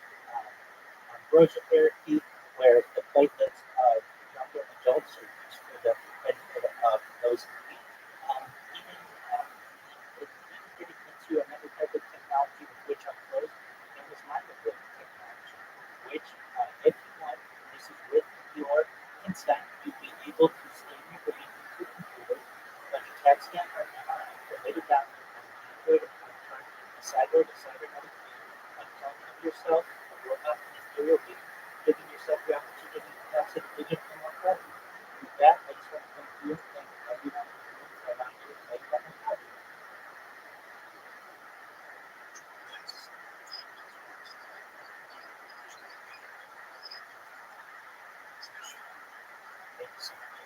ambrosia therapy, where the platelets of younger adults are used for the benefit of those in need. Even able to scan your brain into a computer, like a CAT scan right now, and write it down on Android or decide how to like telling of yourself, a robot in ethereal being, giving yourself the opportunity to pass a vision from one part. With that, I just want to thank you and thank everyone in the room for allowing me to tell you about my hobby. Thank you so much.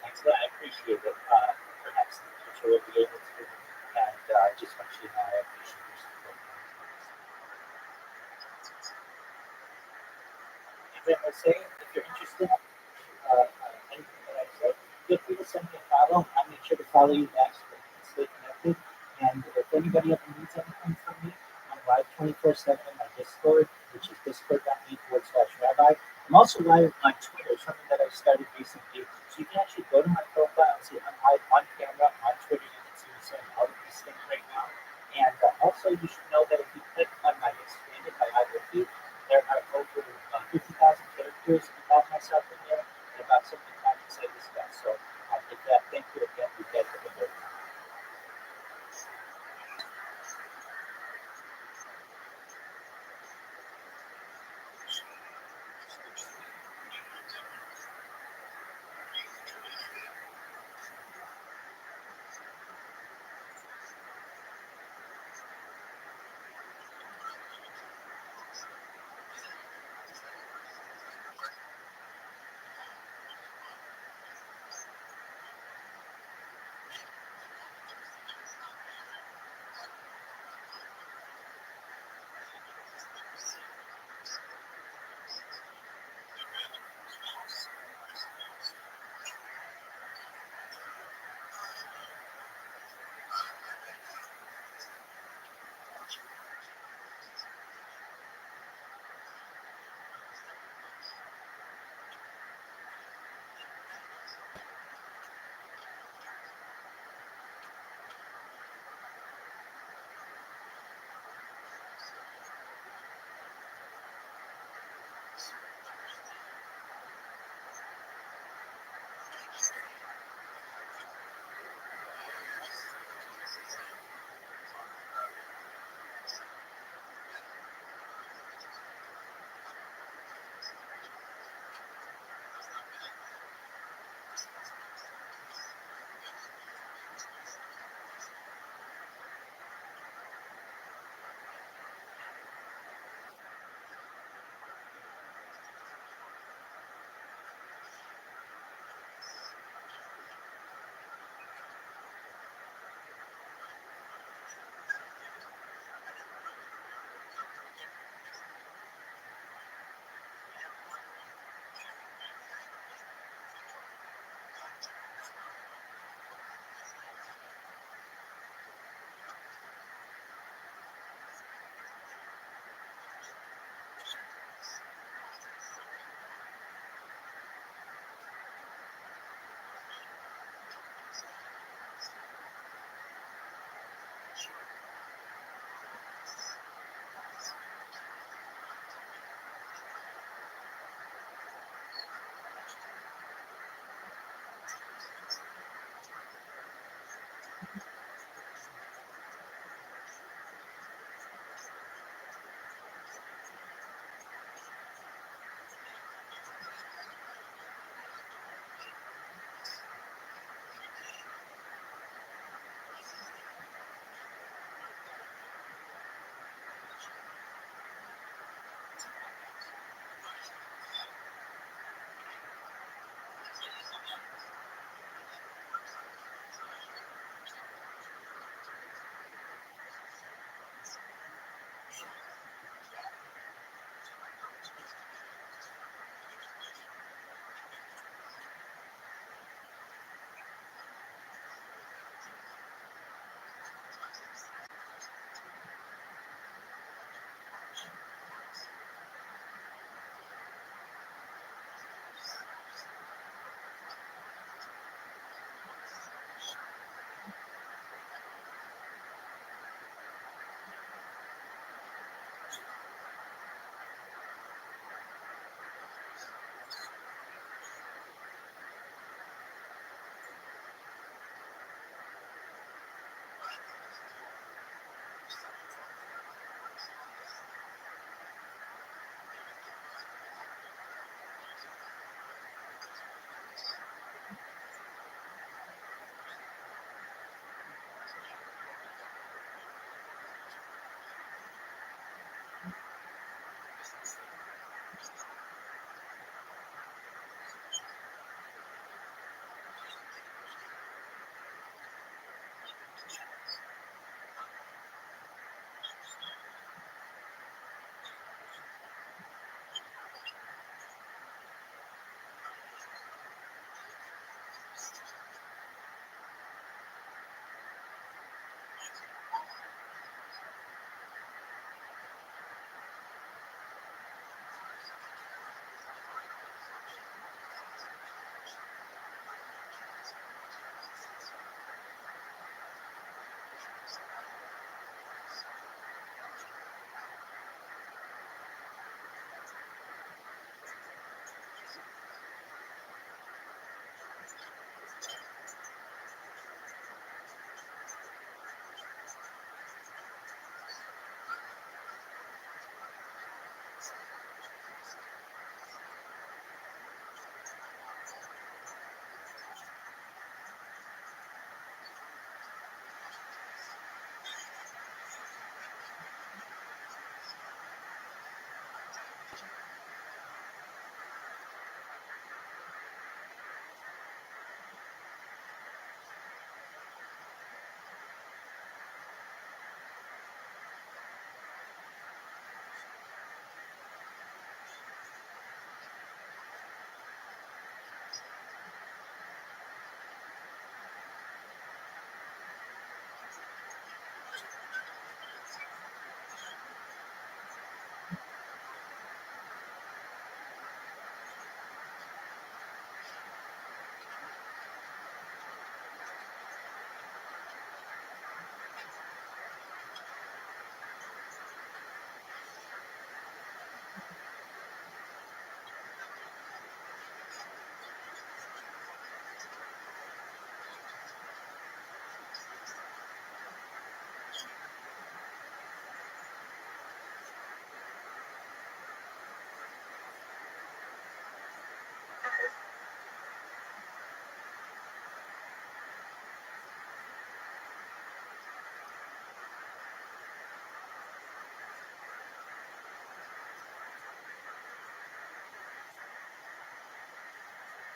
Thanks a lot. I appreciate it. Perhaps in the future we'll be able to, and I just want you to know I appreciate your support. As I was saying, if you're interested in anything that I said, feel free to send me a follow. I'll make sure to follow you back so that we can stay connected. And if anybody ever needs anything from me, I'm live 24/7 on my Discord, which is discord.me/Rabbi. I'm also live on Twitter, something that I started recently. So you can actually go to my profile and see I'm live on camera on Twitter. You can see me saying all of these things right now. And also, you should know that if you click on my expanded biography, there are over 50,000 characters about myself in there and about some of the topics I discuss. So with that, thank you again. You guys have a great time.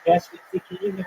Yes, can you hear me?